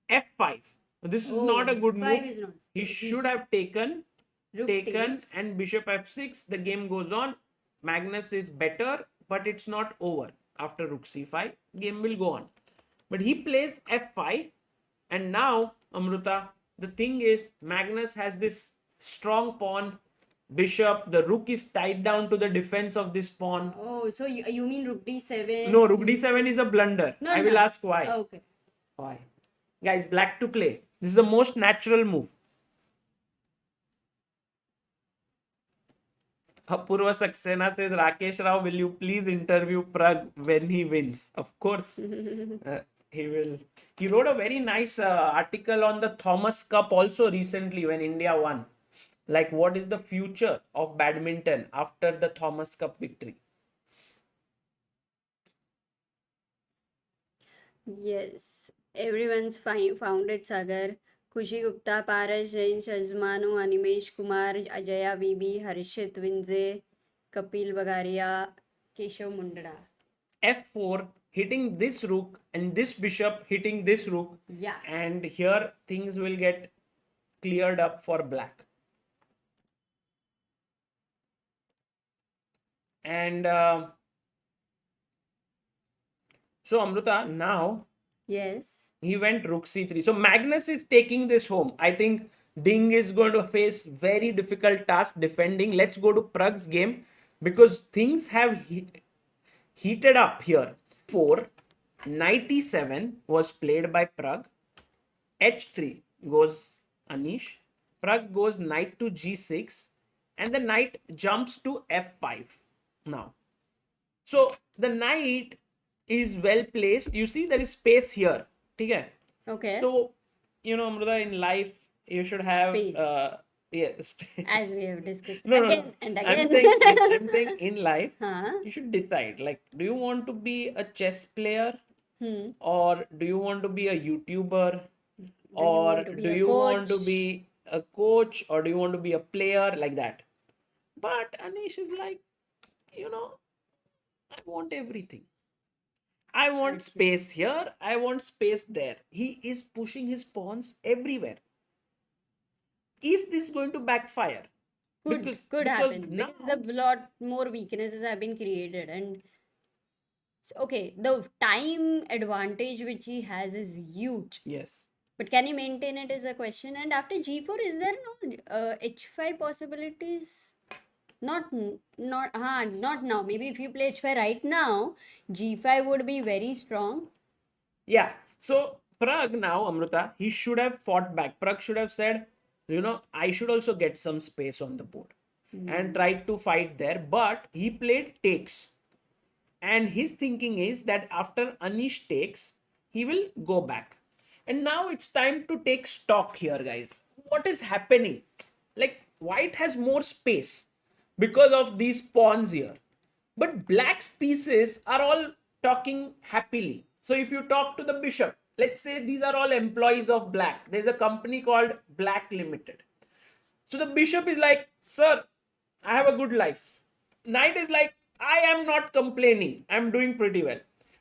f5. This is not a good move. Is not. He should have taken Takes. and bishop f6. The game goes on. Magnus is better, but it's not over. After rook c5, game will go on. But he plays f5. And now, Amruta, the thing is, Magnus has this strong pawn. Bishop, the rook is tied down to the defense of this pawn. Oh, so you mean rook d7? No, rook d7 is a blunder. I will ask why. Okay. Why? Guys, black to play. This is the most natural move. Apurva Saxena says, Rakesh Rao, will you please interview Pragg when he wins? Of course, he will. He wrote a very nice article on the Thomas Cup also recently when India won. Like, what is the future of badminton after the Thomas Cup victory? Yes, everyone's found it, Sagar. Kushi Gupta, Paras Jain, Shazmanu, Animesh Kumar, Ajaya VB, Harshit Vinze, Kapil Bagaria, Keshav Mundra. f4, hitting this rook and this bishop hitting this rook. Yeah. And here things will get cleared up for black. And so Amruta, now Yes. he went rook c3. So Magnus is taking this home. I think Ding is going to face very difficult task defending. Let's go to Pragg's game because things have heated up here. 4. knight e7 was played by Pragg. h3 goes Anish. Pragg goes knight to g6, and the knight jumps to f5 now. So the knight is well placed. You see there is space here. Okay. Okay. So, Amruta, in life, you should have Space. space. As we have discussed No, again and again. I'm saying in life, Huh? you should decide. Like, do you want to be a chess player, Hmm. or do you want to be a YouTuber, or want to be do a you want to coach? be a coach, or do you want to be a player, like that? But Anish is like, I want everything. I want space here. I want space there. He is pushing his pawns everywhere. Is this going to backfire? Could happen now, because a lot more weaknesses have been created, and okay, the time advantage which he has is huge. yes. But can he maintain it is a question. And after g4, is there no h5 possibilities? Not now. Maybe if you play h5 right now, g5 would be very strong. Yeah. So Pragg now, Amruta, he should have fought back. Pragg should have said, I should also get some space on the board and tried to fight there. But he played takes. And his thinking is that after Anish takes, he will go back. And now it's time to take stock here, guys. What is happening? Like, white has more space because of these pawns here. But black's pieces are all talking happily. So if you talk to the bishop, let's say these are all employees of black. There's a company called Black Limited. So the bishop is like, sir, I have a good life. Knight is like, I am not complaining. I'm doing pretty well.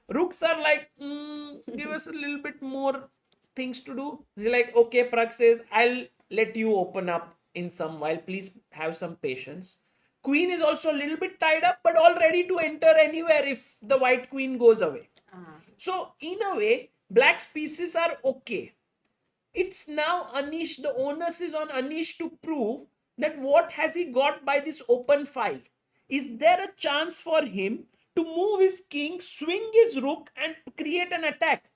Rooks are like, give us a little bit more things to do. He's like, okay, Pragg says, I'll let you open up in some while. Please have some patience. Queen is also a little bit tied up, but all ready to enter anywhere if the white queen goes away. So, in a way, black's pieces are okay. It's now Anish, the onus is on Anish to prove that what has he got by this open file. Is there a chance for him to move his king, swing his rook, and create an attack?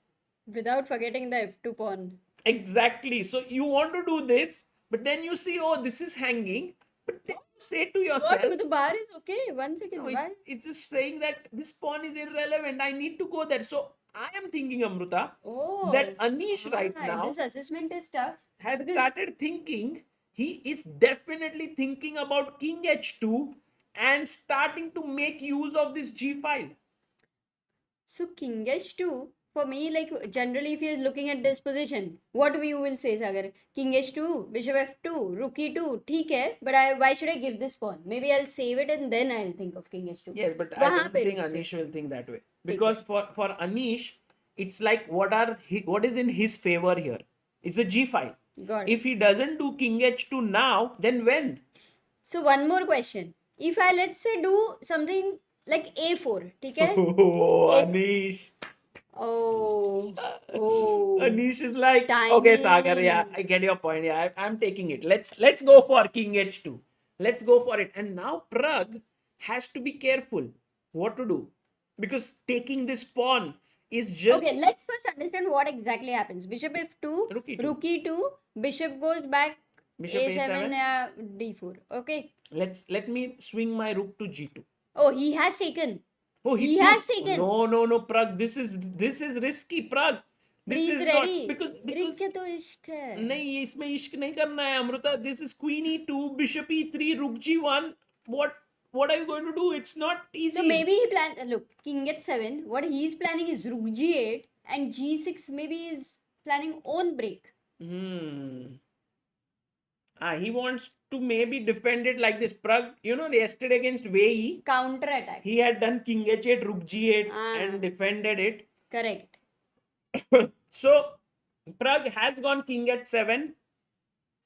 Without forgetting the f2 pawn. Exactly. So you want to do this, but then you see, oh, this is hanging. But then you say to yourself, What? The bar is okay. 1 second. no, Why? it's just saying that this pawn is irrelevant. I need to go there. So I am thinking, Amruta, that Anish right now This assessment is tough. has started thinking, he is definitely thinking about king h2 and starting to make use of this g file. So king h2, for me, like generally if he is looking at this position, what we will say, Sagar? King h2, bishop f2, rook e2, theek hai, but why should I give this pawn? Maybe I'll save it and then I'll think of king h2. Yes, but I don't think Anish will think that way. Because for Anish, it's like what is in his favor here? It's the g file. If he doesn't do king h2 now, then when? So one more question. If I let's say do something like a4, okay? Oh, Anish. Oh. Anish is like, Timing. okay, Sagar, yeah, I get your point. Yeah, I'm taking it. Let's go for king h2. Let's go for it. And now Pragg has to be careful what to do, because taking this pawn is just okay. Let's first understand what exactly happens. Bishop f2, rook e2, bishop goes back, bishop a7, d4. Okay. Let me swing my rook to g2. Oh, he has taken. Oh, he has taken. No, Pragg. This is risky, Pragg. This is ready. not because risk तो इश्क है. नहीं, इसमें इश्क नहीं करना है, Amruta. This is queen e2, bishop e3, rook g1. What are you going to do? It's not easy. So maybe he plans. Look, king h7. What he's planning is rook g8 and g6. Maybe is planning own break. He wants to maybe defend it like this. Pragg, yesterday against Wei, counter attack. He had done king h8, rook g8 and defended it. Correct. So Pragg has gone king h7.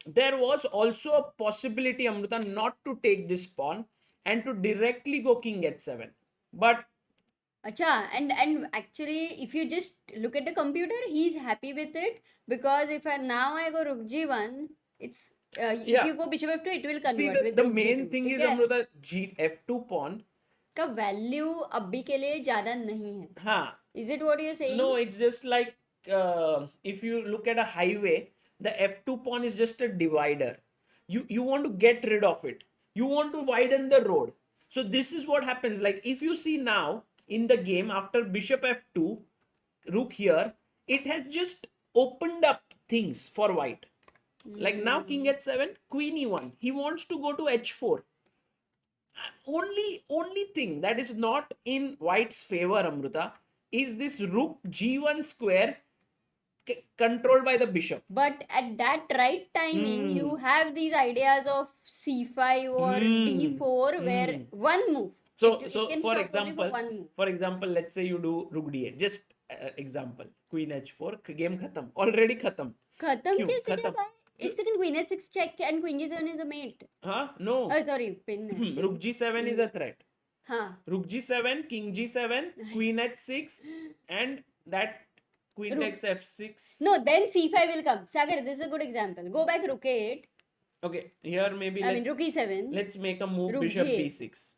There was also a possibility, Amruta, not to take this pawn and to directly go king h7. But Acha, and actually, if you just look at the computer, he's happy with it, because if I go rook g1, it's if you go bishop f2, it will convert. See, the main thing is, Amruta, f2 pawn का value अभी के लिए ज्यादा नहीं है. हाँ. Is it what you're saying? No, it's just like if you look at a highway, the F2 pawn is just a divider. You want to get rid of it. You want to widen the road. So this is what happens. Like if you see now in the game after bishop F2, rook here, it has just opened up things for white. Like now king h7, queen e1. He wants to go to h4. Only thing that is not in white's favor, Amruta, is this rook g1 square controlled by the bishop. But at that right timing, you have these ideas of c5 or d4 where one move. So, It so can for stop only example, one move. for example, let's say you do rook d8. Just example, queen h4, game khatam. Already khatam. खत्म क्यों? कैसे खत्म. क्या भाई? एक second, queen h6 check and queen g7 is a mate. Huh? No. Oh, sorry, pin. Rook g7 is a threat. हाँ. Rook g7, king g7, queen h6, and that queen Rook. takes f6. No, then c5 will come. Sagar, this is a good example. Go back rook 8. Okay, here maybe I mean rook e7. let's make a move Rook bishop g8. d6.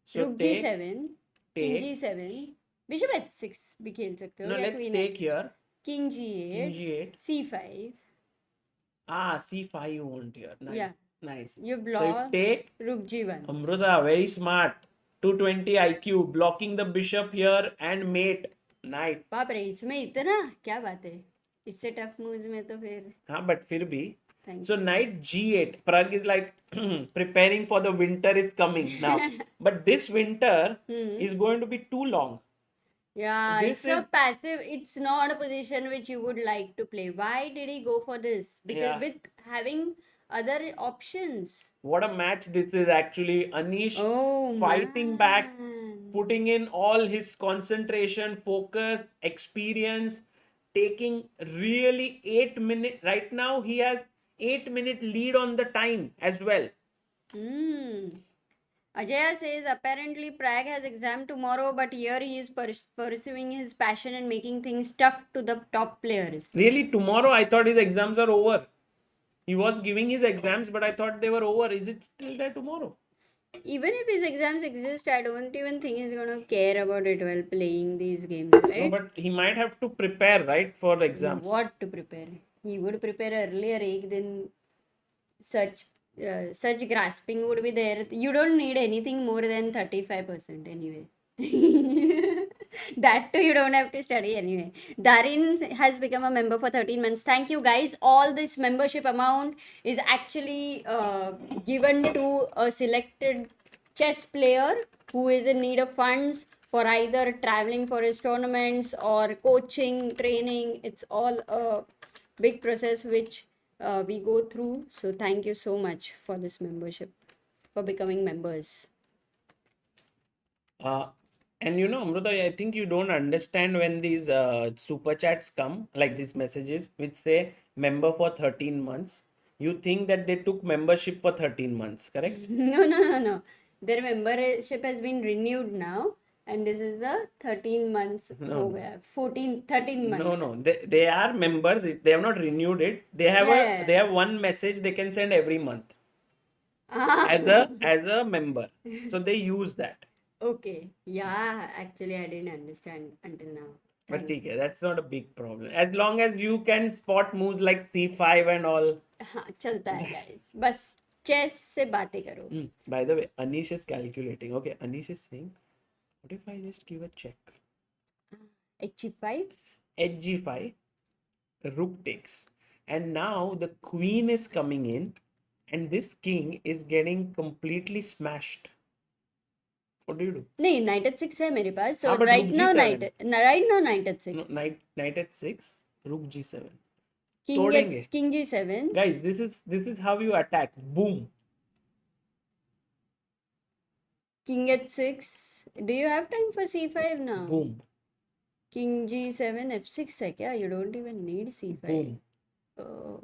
So rook take, g7. King take. g7. Bishop h6 भी खेल सकते हो. No, या let's queen take h6. here. King g8. King g8. c5. Ah, c5 you want here. Nice. Yeah. Nice. You So block you take rook g1. Amruta, very smart. 220 IQ, blocking the bishop here and mate. Nice. बाप रे, इसमें इतना क्या बात है? इससे tough moves में तो फिर. हाँ, but फिर भी. Thank So knight g8. Pragg is like preparing for the winter is coming now. But this winter is going to be too long. Yeah, This it's a is- passive. It's not a position which you would like to play. Why did he go for this? Because Yeah. with having other options. What a match this is actually. Anish Oh, fighting back, man. putting in all his concentration, focus, experience, taking really 8 minutes. Right now, he has 8 minute lead on the time as well. Ajaya says apparently Pragg has exam tomorrow, but here he is pursuing his passion and making things tough to the top players. Really, tomorrow I thought his exams are over. He was giving his exams, but I thought they were over. Is it still there tomorrow? Even if his exams exist, I don't even think he's gonna care about it while playing these games, No, right? but he might have to prepare, right, for the exams. What to prepare? He would prepare earlier, then such grasping would be there. You don't need anything more than 35% anyway. That too, you don't have to study anyway. Darin has become a member for 13 months. Thank you, guys. All this membership amount is actually given to a selected chess player who is in need of funds for either traveling for his tournaments or coaching, training. It's all a big process which we go through. So thank you so much for this membership, for becoming members. And you know, Amruta, I think you don't understand when these super chats come, like these messages which say member for 13 months. You think that they took membership for 13 months, correct? No. Their membership has been renewed now, and this is the 13 months. No. 13 months. No. They are members. They have not renewed it. They have Yeah. they have one message they can send every month Ah, as a member. So they use that. okay. Yeah, actually, I didn't understand until now. But Thanks. okay, that's not a big problem. As long as you can spot moves like c5 and all. हाँ, चलता है guys. बस chess से बातें करो. By the way, Anish is calculating. Okay, Anish is saying, what if I just give a check? H5. Hg5, rook takes. And now the queen is coming in and this king is getting completely smashed. What do you do? नहीं, knight h6 है मेरे पास. So हाँ, but right rook now g7. knight h6. No, knight h6, rook g7. King तोड़ेंगे. king g7. Guys, this is how you attack. Boom. King h6. Do you have time for c5 now? Boom. King g7 f6 है क्या? You don't even need c5. Boom. Oh.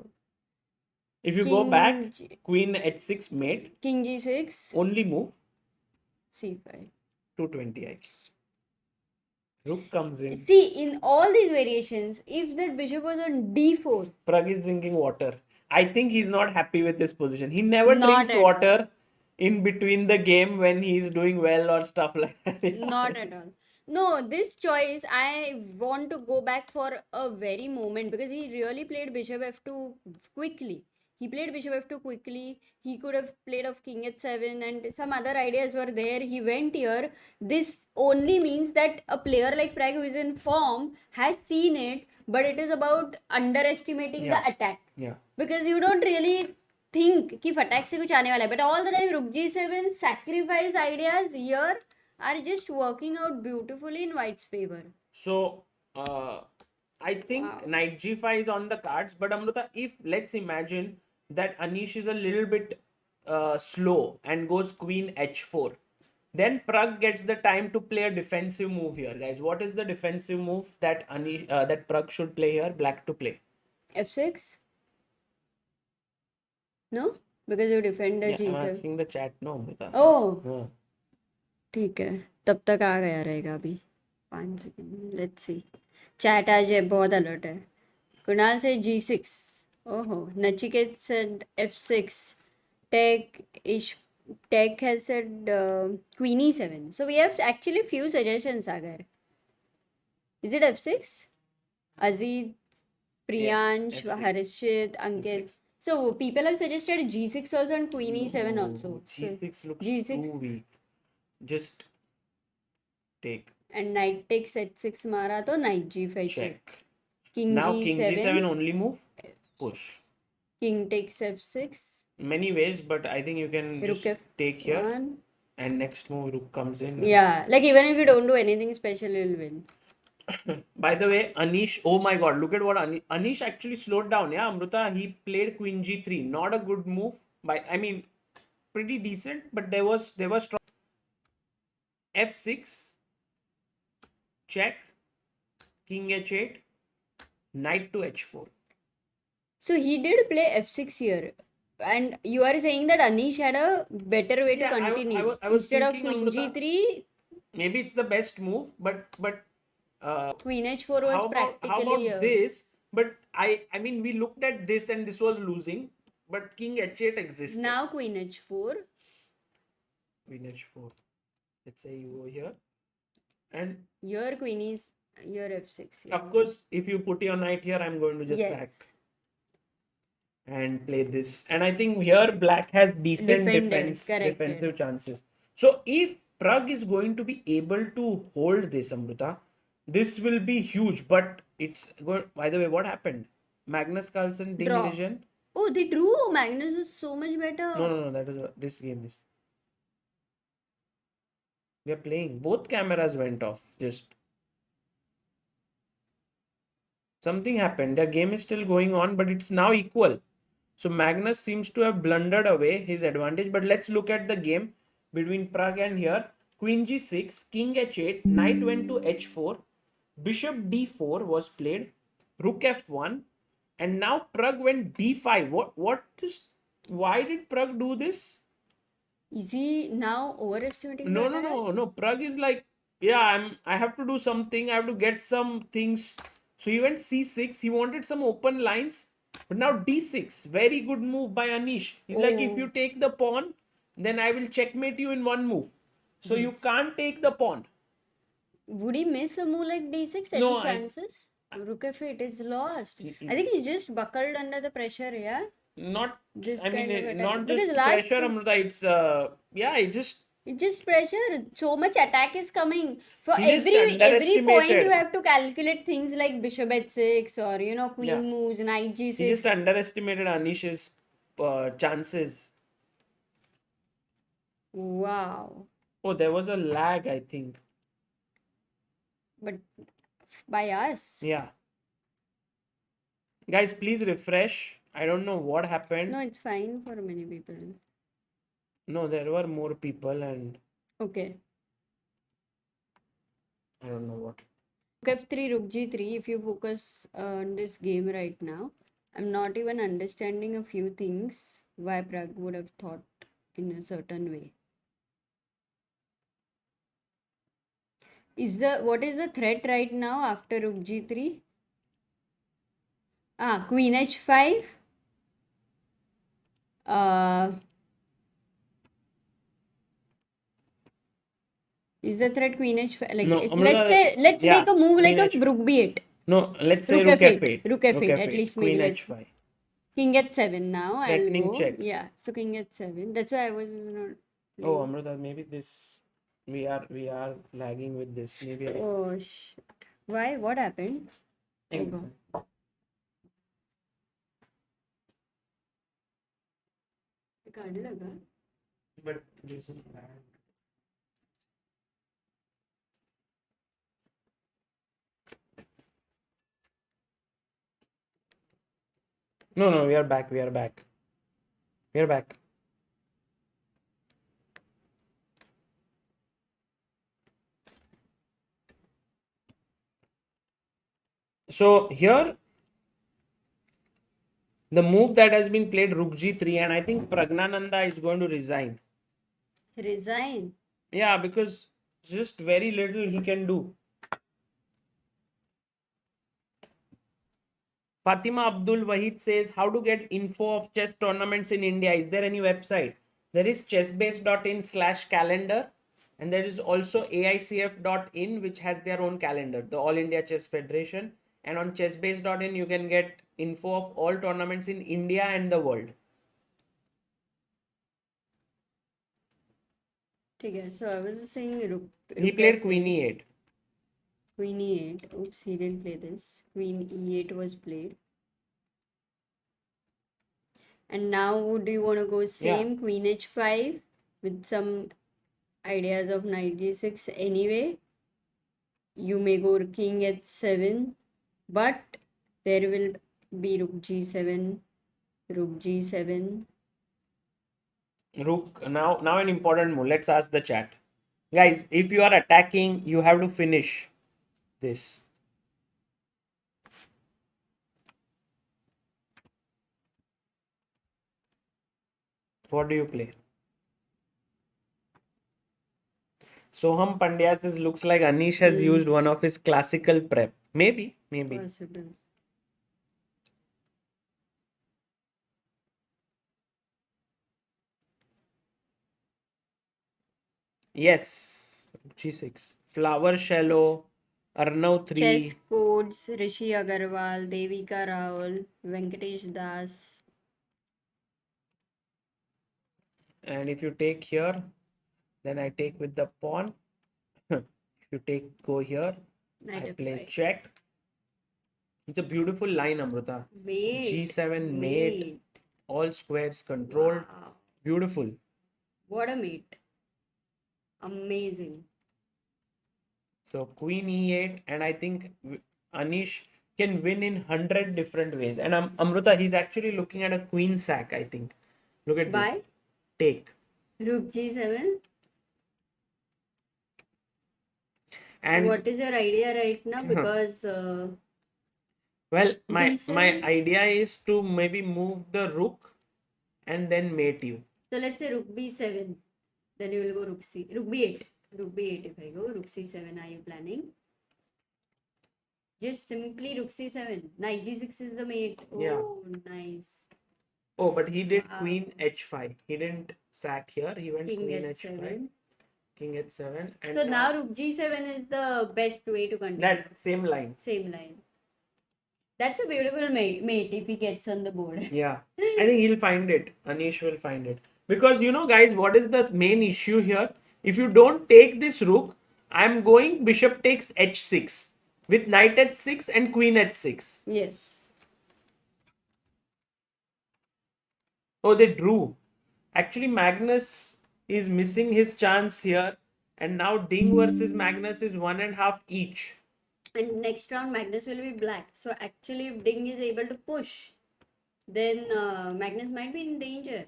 If you go back, G- queen h6 mate, King g6 only move c5. 220x. Rook comes in. See, in all these variations, if that bishop was on d4, Pragg is drinking water. I think he's not happy with this position. He never Not drinks at all. water in between the game when he's doing well or stuff like that. Not at all. No, this choice, I want to go back for a very moment because he really played bishop f2 quickly. He played bishop f2 quickly. He could have played of king h7 and some other ideas were there. He went here. This only means that a player like Pragg who is in form has seen it, but it is about underestimating Yeah. the attack. Yeah. Because you don't really think कि फटाक से कुछ आने वाला है, but all the time rook g7 sacrifice ideas here are just working out beautifully in white's favor. So, I think Wow. knight g5 is on the cards. But Amruta, if let's imagine that Anish is a little bit slow and goes queen h4, then Pragg gets the time to play a defensive move here, guys. What is the defensive move that that Pragg should play here? Black to play. f6? No? Because you defend the Yeah, I'm g7. asking the chat. No, Amruta. Oh, Yeah. ठीक है. तब तक आ गया रहेगा अभी 5 second. Let's see. Chat आज बहुत alert है. Kunal said g6. Oh, Nachiket said f6. Tech has said queen e7. So we have actually few suggestions, Sagar. Is it f6? Azid, Priyansh, F6. Harishit, Ankit. F6. So people have suggested g6 also and queen e7 also. So G6 looks G6. too weak. Just take. and knight takes h6 mara to knight g5 check. Check. King Now g7. king g7 only move. Push. King takes f6. Many ways, but I think you can Rook just take here f1. and next move rook comes in. Yeah, like even if you don't do anything special, you'll win. By the way, Anish, oh my god, look at what Anish actually slowed down. Yeah, Amruta, he played queen g3. Not a good move. I mean, pretty decent, but there was strong. f6, check, king h8, knight to h4. So he did play f6 here. And you are saying that Anish had a better way Yeah, to continue. I was Instead of thinking, queen Amruta, g3, maybe it's the best move, but queen h4 was how about practically this? But I mean, we looked at this and this was losing, but king h8 existed. now queen h4. Queen h4. Let's say you go here, and Your queen is your f6. Yeah. of course, if you put your knight here, I'm going to just Yes. sack and play this. And I think here black has decent Defended, correct. defensive chances. So if Pragg is going to be able to hold this, Amruta, this will be huge. But it's good. By the way, what happened? Magnus Carlsen ding Draw. legend. Oh, they drew. Magnus was so much better. No. That is what this game is. They're playing. Both cameras went off. Just something happened. Their game is still going on, but it's now equal. So Magnus seems to have blundered away his advantage. But let's look at the game between Pragg and here. Queen g6, king h8, knight went to h4, bishop d4 was played, rook f1, and now Pragg went d5. Why did Pragg do this? Is he now overestimating the attack? No. Pragg is like, yeah, I have to do something. I have to get some things. So he went c6. He wanted some open lines. But now d6. Very good move by Anish. He's like, if you take the pawn, then I will checkmate you in one move. So you can't take the pawn. Would he miss a move like d6? Any No, chances? Rook f8 is lost. He- I think he just buckled under the pressure, yeah? Not, This I mean, kind of attack. not Because just last pressure, two- Amruta. It's, it's just, It's just pressure. So much attack is coming. For He just every point underestimated. you have to calculate things like bishop h6 or queen Yeah. moves, knight g6. he just underestimated Anish's chances. Wow. Oh, there was a lag, I think. But by us. Yeah. Guys, please refresh. I don't know what happened. No, it's fine for many people. No, there were more people and Okay. I don't know what. Rook f3, rook g3. If you focus on this game right now, I'm not even understanding a few things why Pragg would have thought in a certain way. What is the threat right now after rook g3? Queen h5. Is the threat queen h5? Like, No, let's Amruta, say, let's yeah, make a move like queen a rook b8. No, let's say Rook rook f8. f8. Rook f8. At least Queen maybe h5. king h7 now. I'll Threatening go. check. Yeah. So king h7. That's why I was not. Oh, Amruta, maybe this we are lagging with this. Maybe Oh shit. Why? What happened? Oh, God. Card लगा but this is bad. No, we are back. We are back. We are back. So here, the move that has been played rook g3, and I think Pragnananda is going to resign. Resign. Yeah, because just very little he can do. Fatima Abdul Wahid says, how to get info of chess tournaments in India? Is there any website? There is chessbase.in/calendar, and there is also aicf.in, which has their own calendar, the All India Chess Federation. And on chessbase.in, you can get info of all tournaments in India and the world. ठीक है. So I was saying rook. He played queen e8. Queen e8. Oops, he didn't play this. Queen e8 was played. And now, do you want to go same queen h5 with some ideas of knight g6 anyway? You may go king h7, but there will be rook g7, rook g7. Rook, now an important move. Let's ask the chat. Guys, if you are attacking, you have to finish this. What do you play? Soham Pandya says, looks like Anish has used one of his classical prep. Maybe. Possible. Yes. G6. Flower Shallow. Arnav 3. Chess codes, Rishi Agarwal, Devika Raul, Venkatesh Das. And if you take here, then I take with the pawn. If you go here, I play check. It's a beautiful line, Amruta. G7 mate. All squares controlled. Wow. Beautiful. What a mate. Amazing. So queen e8, and I think Anish can win in 100 different ways. And Amruta, he's actually looking at a queen sack, I think. Look at this. Take. Rook g7. And what is your idea right now? Because well, my idea is to maybe move the rook and then mate you. So let's say rook b7. Then you will go rook b8. Rook b8 if I go. Rook c7, are you planning? Just simply rook c7. Knight g6 is the mate. Oh, yeah. Nice. Oh, but he did queen h5. He didn't sack here. He went king queen h5. King h7. And so now rook g7 is the best way to continue. That same line. Same line. That's a beautiful mate if he gets on the board. Yeah. I think he'll find it. Anish will find it. Because guys, what is the main issue here? If you don't take this rook, I'm going bishop takes h6 with knight h6 and queen h6. Yes. Oh, they drew. Actually, Magnus is missing his chance here. And now Ding versus Magnus is 1.5 each. And next round, Magnus will be black. So actually, if Ding is able to push, then Magnus might be in danger.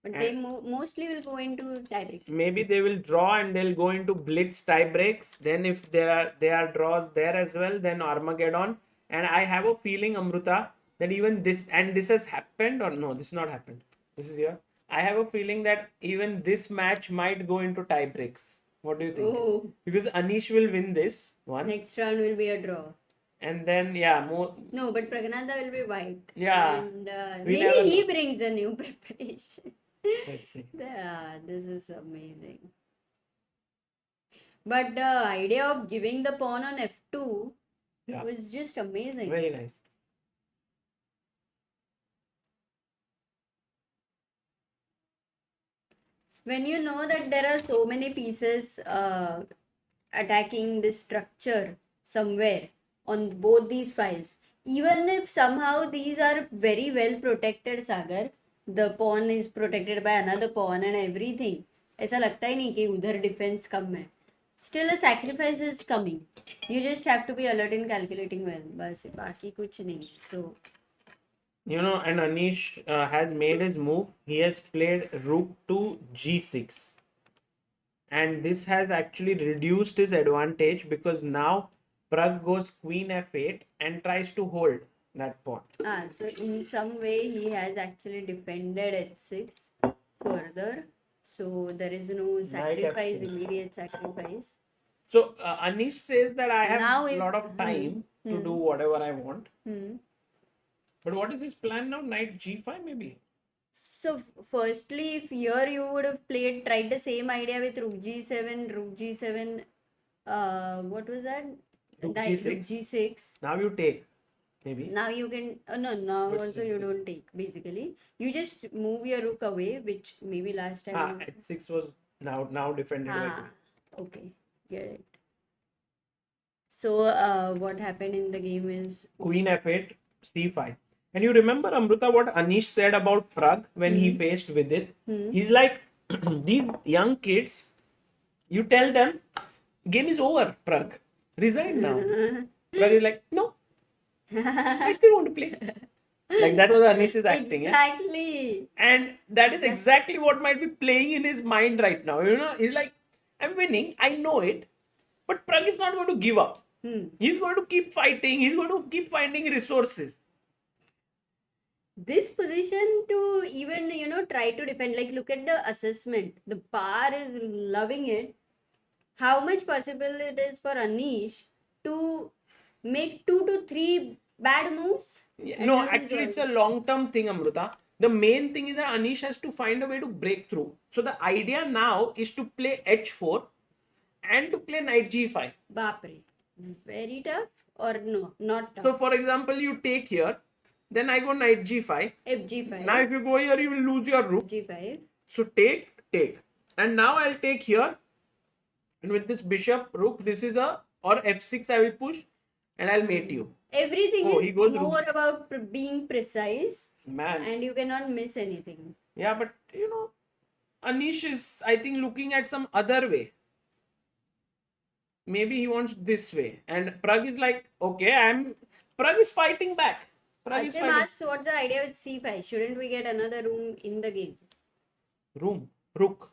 But they mostly will go into tiebreak. Maybe they will draw and they'll go into blitz tiebreaks. Then if there are draws there as well, then Armageddon. And I have a feeling, Amruta, that even this has happened, or no, this has not happened. This is here. I have a feeling that even this match might go into tiebreaks. What do you think? Oh. Because Anish will win this one. Next round will be a draw. And then, no, but Pragnanda will be white. Yeah. And maybe he brings a new preparation. Let's see. Yeah, this is amazing. But the idea of giving the pawn on f2 Yeah. was just amazing. Very nice. When you know that there are so many pieces attacking the structure somewhere on both these files, even if somehow these are very well protected, Sagar, the pawn is protected by another pawn and everything, ऐसा लगता ही नहीं कि उधर defence कम है. Still a sacrifice is coming. You just have to be alert in calculating well. बस बाकी कुछ नहीं. So You know, and Anish has made his move. He has played rook to g6. And this has actually reduced his advantage because now Pragg goes queen f8 and tries to hold that pawn. so in some way he has actually defended h6 further. So there is no sacrifice, f6. immediate sacrifice. So Anish says that I have Now a if- lot of time to do whatever I want. Hmm. But what is his plan now? Knight g5 maybe? So firstly, if here you would have tried the same idea with rook g7, what was that? Rook Rook g6. g6. Now you take maybe. Now you can, no, now What's also the you reason? don't take basically. You just move your rook away, which maybe last time. was- h6 was now defended by queen. Okay, get it. So what happened in the game is Queen f8, c5. And you remember, Amruta, what Anish said about Pragg when he faced with it? He's like, these young kids, you tell them, game is over, Pragg. Resign now. Pragg is like, no, I still want to play. Like that was Anish's acting. exactly. And that is exactly what might be playing in his mind right now. You know, he's like, I'm winning, I know it, but Pragg is not going to give up. He's going to keep fighting, he's going to keep finding resources. This position to even try to defend, like look at the assessment. The par is loving it. How much possible it is for Anish to make 2 to 3 bad moves? and No, lose actually, all. it's a long-term thing, Amruta. The main thing is that Anish has to find a way to break through. So the idea now is to play h4 and to play knight g5. Bapre. Very tough or no, not tough. So, for example, you take here, then I go knight g5. fg5. Now, if you go here, you will lose your rook. g5. So take. And now I'll take here. And with this bishop, rook, this is a, or f6 I will push and I'll mate you. Everything Oh, he is goes more rook. about being precise Man. and you cannot miss anything. Yeah, but you know, Anish is, I think, looking at some other way. Maybe he wants this way. And Pragg is like, okay, Pragg is fighting back. Pragg is Asim fighting. asks, what's the idea with c5? Shouldn't we get another room in the game? Rook. Rook.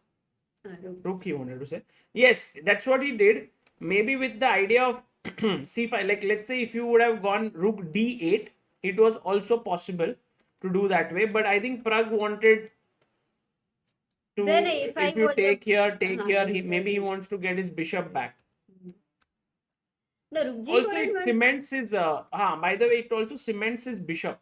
Rook, he wanted to say. Yes, that's what he did. Maybe with the idea of c5, like let's say if you would have gone rook d8, it was also possible to do that way. But I think Pragg wanted to, Then if you was take a- here, yes, maybe he yes. wants to get his bishop back. The rook Also, g4 it was- cements his, by the way, it also cements his bishop.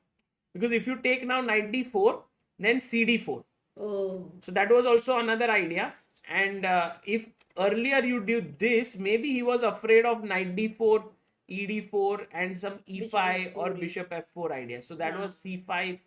Because if you take now knight d4, then cd4. Oh. So that was also another idea. And if earlier you did this, maybe he was afraid of knight d4, ed4 and some e5 or bishop f4 idea. So that was c5.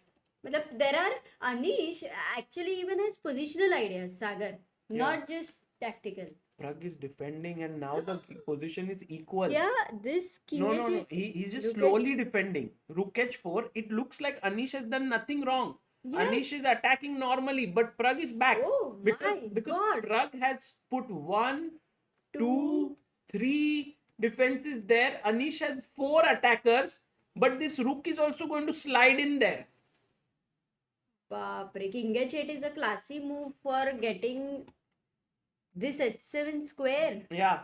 Matlab, there are Anish actually even has positional ideas, Sagar, not just tactical. Pragg is defending and now the position is equal. Yeah, this king No. h8 He's just Rook slowly defending. Rook h4. It looks like Anish has done nothing wrong. Yes. Anish is attacking normally, but Pragg is back. Oh because my God. Pragg has put 1, 2, 3 defenses there. Anish has 4 attackers, but this rook is also going to slide in there. Baapre, king h8 is a classy move for getting this h7 square. Yeah.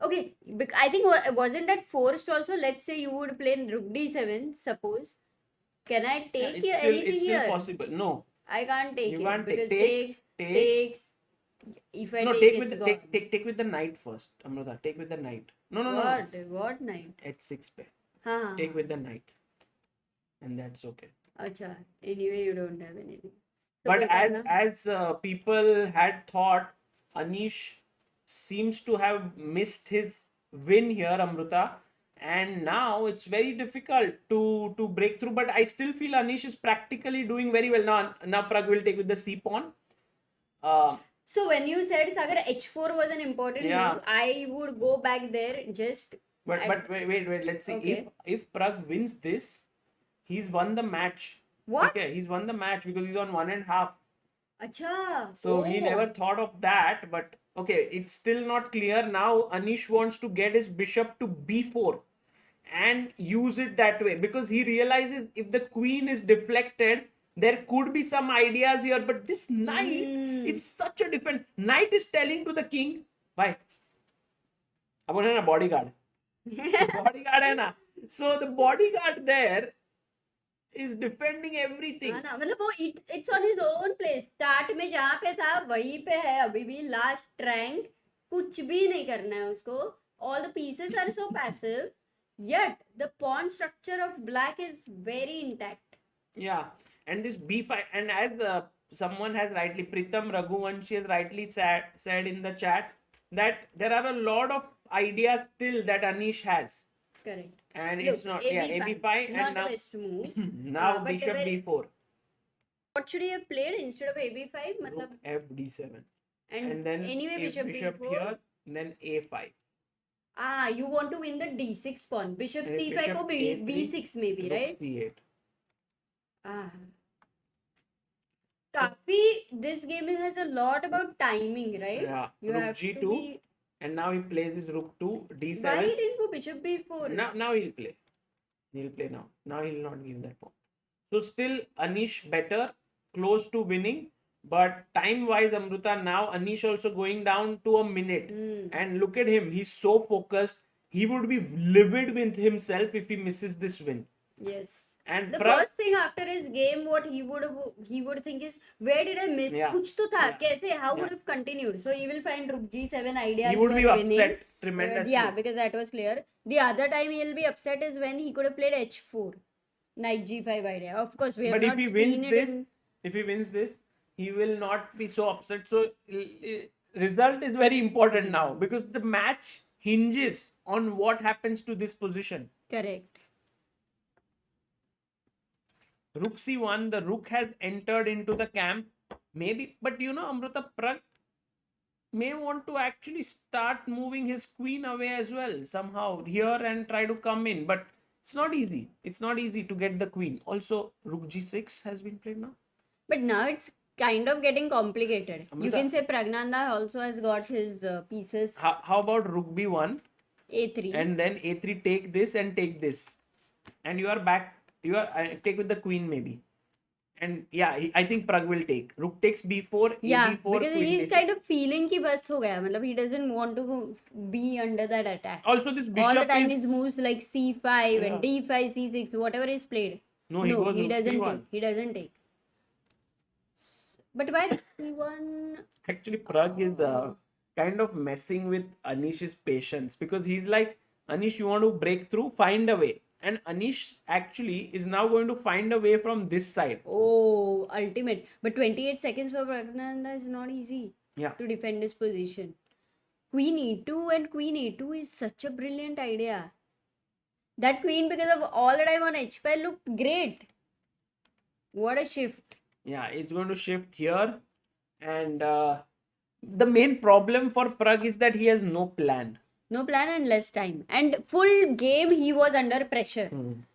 Okay, I think wasn't that forced also? Let's say you would play rook d7, suppose. Can I take It's anything still here? possible. No. I can't take You it can't take. because Take. takes. If I No, take, with it's the, gone. take with the knight first, Amruta. Take with the knight. No. What knight? h6 pe. Haan. Take with the knight. And that's okay. Acha. Anyway, you don't have anything. So But koi karna? as people had thought, Anish seems to have missed his win here, Amruta. And now it's very difficult to break through. But I still feel Anish is practically doing very well. Now Pragg will take with the C pawn. So when you said Sagar H4 was an important Yeah. move, I would go back there just. But wait. Let's see. Okay. If Pragg wins this, he's won the match. What? Okay, he's won the match because he's on 1.5. Acha. So he Oh. never thought of that. But okay, it's still not clear. Now Anish wants to get his bishop to b4 and use it that way because he realizes if the queen is deflected, there could be some ideas here. But this knight is such a different. Knight is telling to the king, bye. अपन है ना bodyguard. Bodyguard है ना. So the bodyguard there is defending everything. हाँ ना, मतलब वो it's on his own place. Start में जहाँ पे था वहीं पे है अभी भी. Last rank कुछ भी नहीं करना है उसको. All the pieces are so passive. Yet the pawn structure of black is very intact. Yeah, and this b5, and as someone has rightly, Pritam Raghuvanshi has rightly said in the chat that there are a lot of ideas still that Anish has. Correct. And Look, it's not, AB5, and not now, the best move. now but bishop b4. What should he have played instead of AB5? Rook मतलब, fd7. and then anyway if bishop B4. here, then a5. You want to win the d6 pawn. Bishop And c5 bishop को A3, b6 maybe, rook right? c8. काफी this game has a lot about timing, right? Yeah, You rook have g2, to be. and now he plays his rook to d7. Why he didn't go bishop b4? Now he'll play. He'll play now. Now he'll not give that pawn. So still Anish better, close to winning. But time-wise, Amruta, now Anish also going down to a minute. And look at him. He's so focused. He would be livid with himself if he misses this win. Yes. And The first thing after his game, what he would think is, where did I miss? Yeah. कुछ तो था. Yeah. कैसे? How Yeah. would have continued? So he will find rook g7 ideas. He would you be are upset winning. tremendously. Yeah, because that was clear. The other time he'll be upset is when he could have played h4, knight g5 idea. Of course, we have But not if he wins seen this, it in. if he wins this, he will not be so upset. So result is very important now because the match hinges on what happens to this position. Correct. Rook c1, the rook has entered into the camp. Maybe, but you know, Amruta, Pragg may want to actually start moving his queen away as well somehow here and try to come in. But it's not easy. It's not easy to get the queen. Also, rook g6 has been played now. But now it's kind of getting complicated. You Amruta. can say Pragnanda also has got his pieces. How about rook b1? A3. And then a3, take this and take this. And you are back. You are take with the queen maybe. And yeah, I think Pragg will take. Rook takes b4, Yeah, ab4, because queen he's d6. kind of feeling कि बस हो गया. मतलब he doesn't want to be under that attack. Also, this bishop All the time is... his moves like c5 and d5, c6, whatever is played. No, he goes he rook doesn't c1. take. He doesn't take. But why c1? Actually, Pragg is kind of messing with Anish's patience because he's like, Anish, you want to break through? Find a way. And Anish actually is now going to find a way from this side. Oh, ultimate. But 28 seconds for Pragnanda is not easy Yeah. to defend his position. Queen e2 and queen a2 is such a brilliant idea. That queen, because of all the time on h5, looked great. What a shift. Yeah, it's going to shift here. And the main problem for Pragg is that he has no plan. No plan and less time. And full game he was under pressure.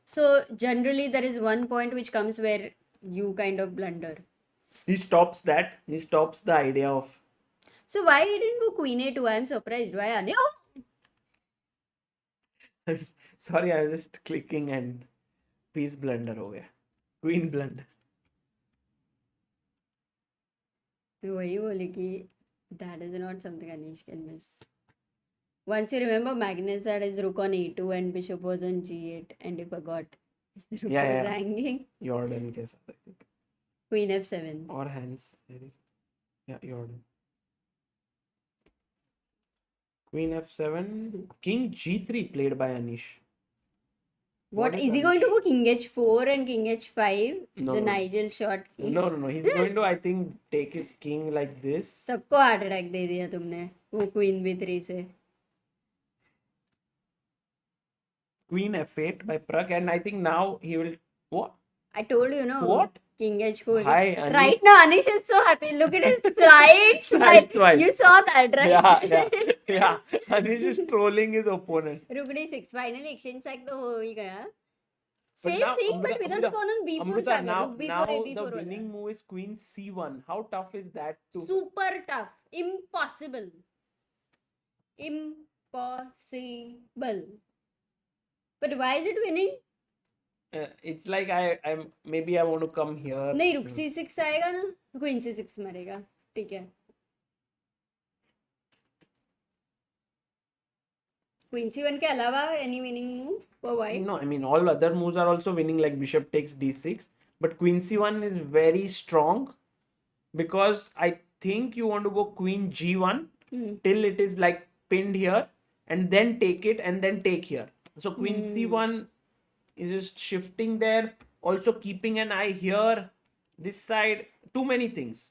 So generally there is one point which comes where you kind of blunder. He stops that. He stops the idea of... So why he didn't go queen a2? I am surprised. Why? Oh! Sorry, I was just clicking and piece blunder ho gaya. Queen blunder. वही बोले कि that is not something Anish can miss. Once you remember, Magnus had his rook on a2 and bishop was on g8 and he forgot his rook was hanging. Jordan ke saath, I think. Queen f7. Or hands. Yeah, Jordan. Queen f7. King g3 played by Anish. What is he going to go king h4 and king h5? No, The no. Nigel shot king. No. He's going to, I think, take his king like this. सबको heart attack दे दिया तुमने वो queen b3 से. Queen f8 by Pragg, and I think now he will. What? I told you, no. What? King h4. Hi, Anish. Right now, Anish is so happy. Look at his slight smile. Slight smile. You saw that, right? Yeah. Anish is trolling his opponent. Rook d6. Finally, exchange sack तो हो ही गया. But Same now, thing, but without a pawn on b4. Amruta, Sagar. now, Rook b4, now a4 the वाला. winning move is Queen c1. How tough is that to? Super tough. Impossible. Impossible. But why is it winning? It's like I'm maybe I want to come here. नहीं रुक c6 आएगा ना. Queen c6 मरेगा. ठीक है. Queen c1 के अलावा any winning move for white? No, I mean all other moves are also winning, like bishop takes d6, but Queen c1 is very strong because I think you want to go Queen g1 till it is like pinned here, and then take it and then take here. So Queen c1 is just shifting there, also keeping an eye here, this side, too many things.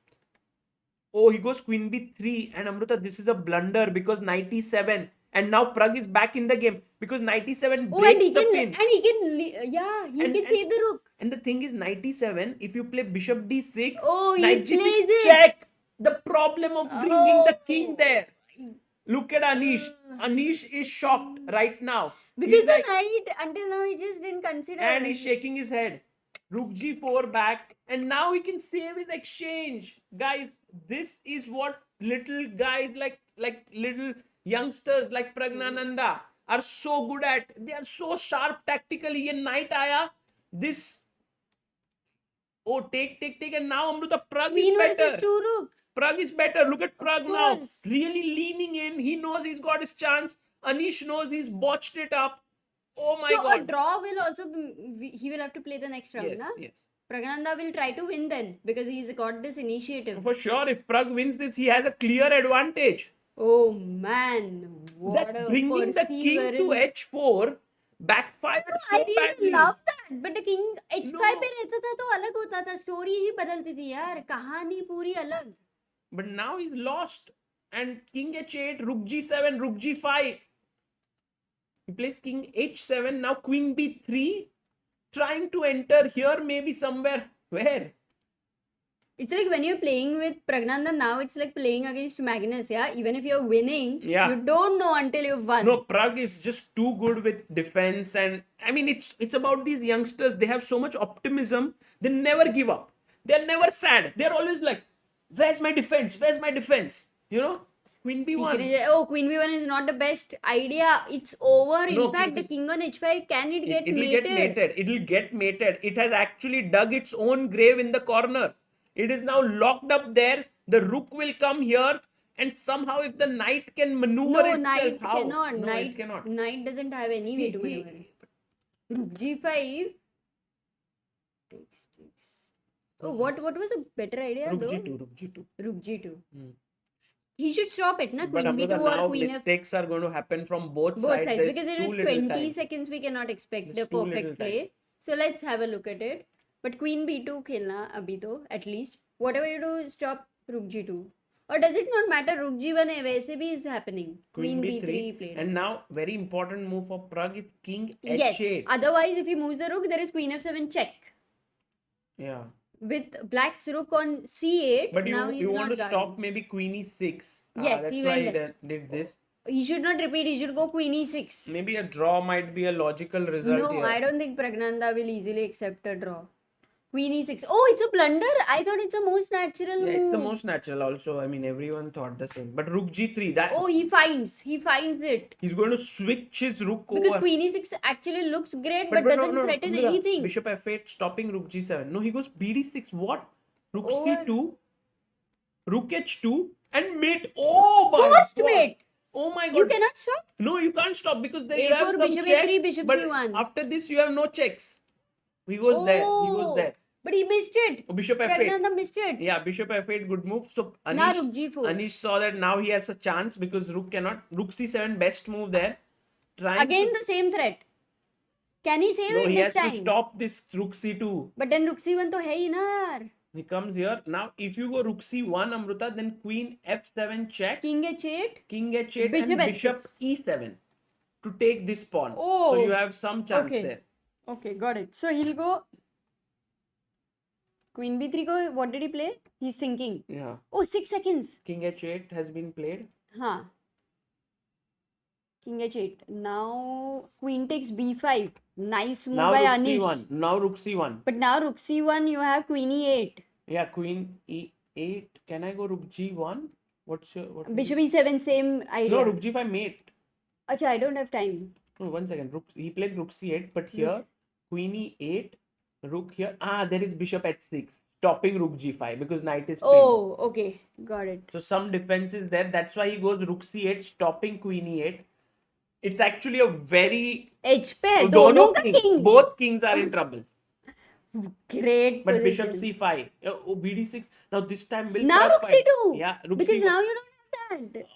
Oh, he goes Queen b3, and Amruta, this is a blunder because knight e7, and now Pragg is back in the game because knight e7 Oh, breaks the pin. he can save the rook. And the thing is, knight e7, if you play bishop d6, Oh, he knight plays g6 it. check. The problem of bringing the king Oh. there. Look at Anish. Anish is shocked right now. Because He's the like, knight, until now, he just didn't consider. and he's shaking his head. Rook g4 back, and now he can save his exchange. Guys, this is what little guys like little youngsters like Pragnananda are so good at. They are so sharp tactically. Ye knight aaya, this. Oh, take, and now Amruta, Pragg Queen is better. versus 2 rook. Pragg is better. Look at Pragg now. course. Really leaning in. He knows he's got his chance. Anish knows he's botched it up. Oh my So god. a draw will also he will have to play the next round, Yes, na? yes. Pragnanda will try to win then because he's got this initiative. For sure, if Pragg wins this, he has a clear advantage. Oh man, what That a bringing the king to perseverance. h4 backfired so I really badly. love that, but the king h5 No. पे रहता था तो अलग होता था, story ही बदलती थी यार, कहानी पूरी अलग. But now he's lost. And king h8, rook g7, rook g5. He plays king h7, now queen b3. Trying to enter here, maybe somewhere. Where? It's like when you're playing with Pragnanda now, it's like playing against Magnus, yeah? Even if you're winning, Yeah. you don't know until you've won. No, Pragg is just too good with defense, and I mean it's about these youngsters. They have so much optimism. They never give up. They're never sad. They're always like, "Where's my defense? Where's my defense?" You know, Queen b1. Oh, Queen b1 is not the best idea. It's over. In No, fact, the king on h5, can it get It'll mated? get mated. It'll get mated. It has actually dug its own grave in the corner. It is now locked up there. The rook will come here, and somehow if the knight can maneuver No, itself, knight how? cannot. No, Knight it cannot. Knight doesn't have any way to maneuver. Rook g5. Takes. Oh, what was a better idea Rook though? g2. Rook g2. Rook g2. Hmm. He should stop it, na? But Queen Amruta, b2 now or queen f. mistakes are going to happen from both Both sides. sides, There's because in too with little 20 time. seconds we cannot expect There's the too little perfect time. play. So let's have a look at it. But queen b2 khelna abhi to, at least. Whatever you do, stop rook g2. Or does it not matter? Rook g1 hai, वैसे भी is happening. Queen b3 played. And now, very important move for Pragg is king h8. Yes. Otherwise, if he moves the rook, there is queen f7 check. Yeah. With black's rook on c8, But now he's you not want to guarding. stop maybe queen e6. Yes, that's he why went he did this. He should not repeat. He should go queen e6. Maybe a draw might be a logical result No, here. I don't think Pragnanda will easily accept a draw. Queen e6. Oh, it's a blunder. I thought it's the most natural Yeah, move. it's the most natural also. I mean, everyone thought the same. But rook g3, that Oh, he finds it. he's going to switch his rook Because over. queen e6 actually looks great, but, no, doesn't no, threaten Amruta, anything. Bishop f8 stopping rook g7. No, he goes bd6. What? Rook Over. c2, rook h2, and mate. Oh my Forced god. mate. Oh my god. You cannot stop. No, you can't stop because then you have A4, some bishop check, a3, bishop but c1. after this you have no checks. He goes there. He goes there. But he missed it. Oh, bishop f8. Pragnanda missed it. Yeah, bishop f8, good move. So Now Anish, rook g4. Anish saw that now he has a chance because rook cannot. Rook c7, best move there. Trying Again to, the same threat. Can he save No, it he this has time? to stop this rook c2. But then rook c1 to hai hi na yaar. He comes here. Now, if you go rook c1, Amruta, then queen f7 check, King h8. king h8, Bishop and bishop h6. e7 to take this pawn. Oh. So you have some chance Okay. there. Okay, got it. So he'll go queen b3 ko. What did he play? He's thinking. Yeah. Oh, 6 seconds. King h8 has been played. Huh. King h8. Now queen takes b5. Nice move Now by rook Anish. c1. Now rook c1. But now rook c1, you have queen e8. Yeah, queen e8. Can I go rook g1? What's your what? Bishop e7, same idea. No, rook g5 mate. Acha, I don't have time. No, 1 second. He played rook c8, but here queen e8, rook here. There is bishop h6, stopping rook g5 because knight is pinned. Oh, okay. Got it. So some defense is there. That's why he goes rook c8, stopping queen e8. It's actually a very H pe hai, dono dono ka king. king. Both kings are in trouble. Great But position. bishop c5, bd6. Now this time will Now Pragg rook fight. c2. Yeah, rook Because c1. now you don't have that.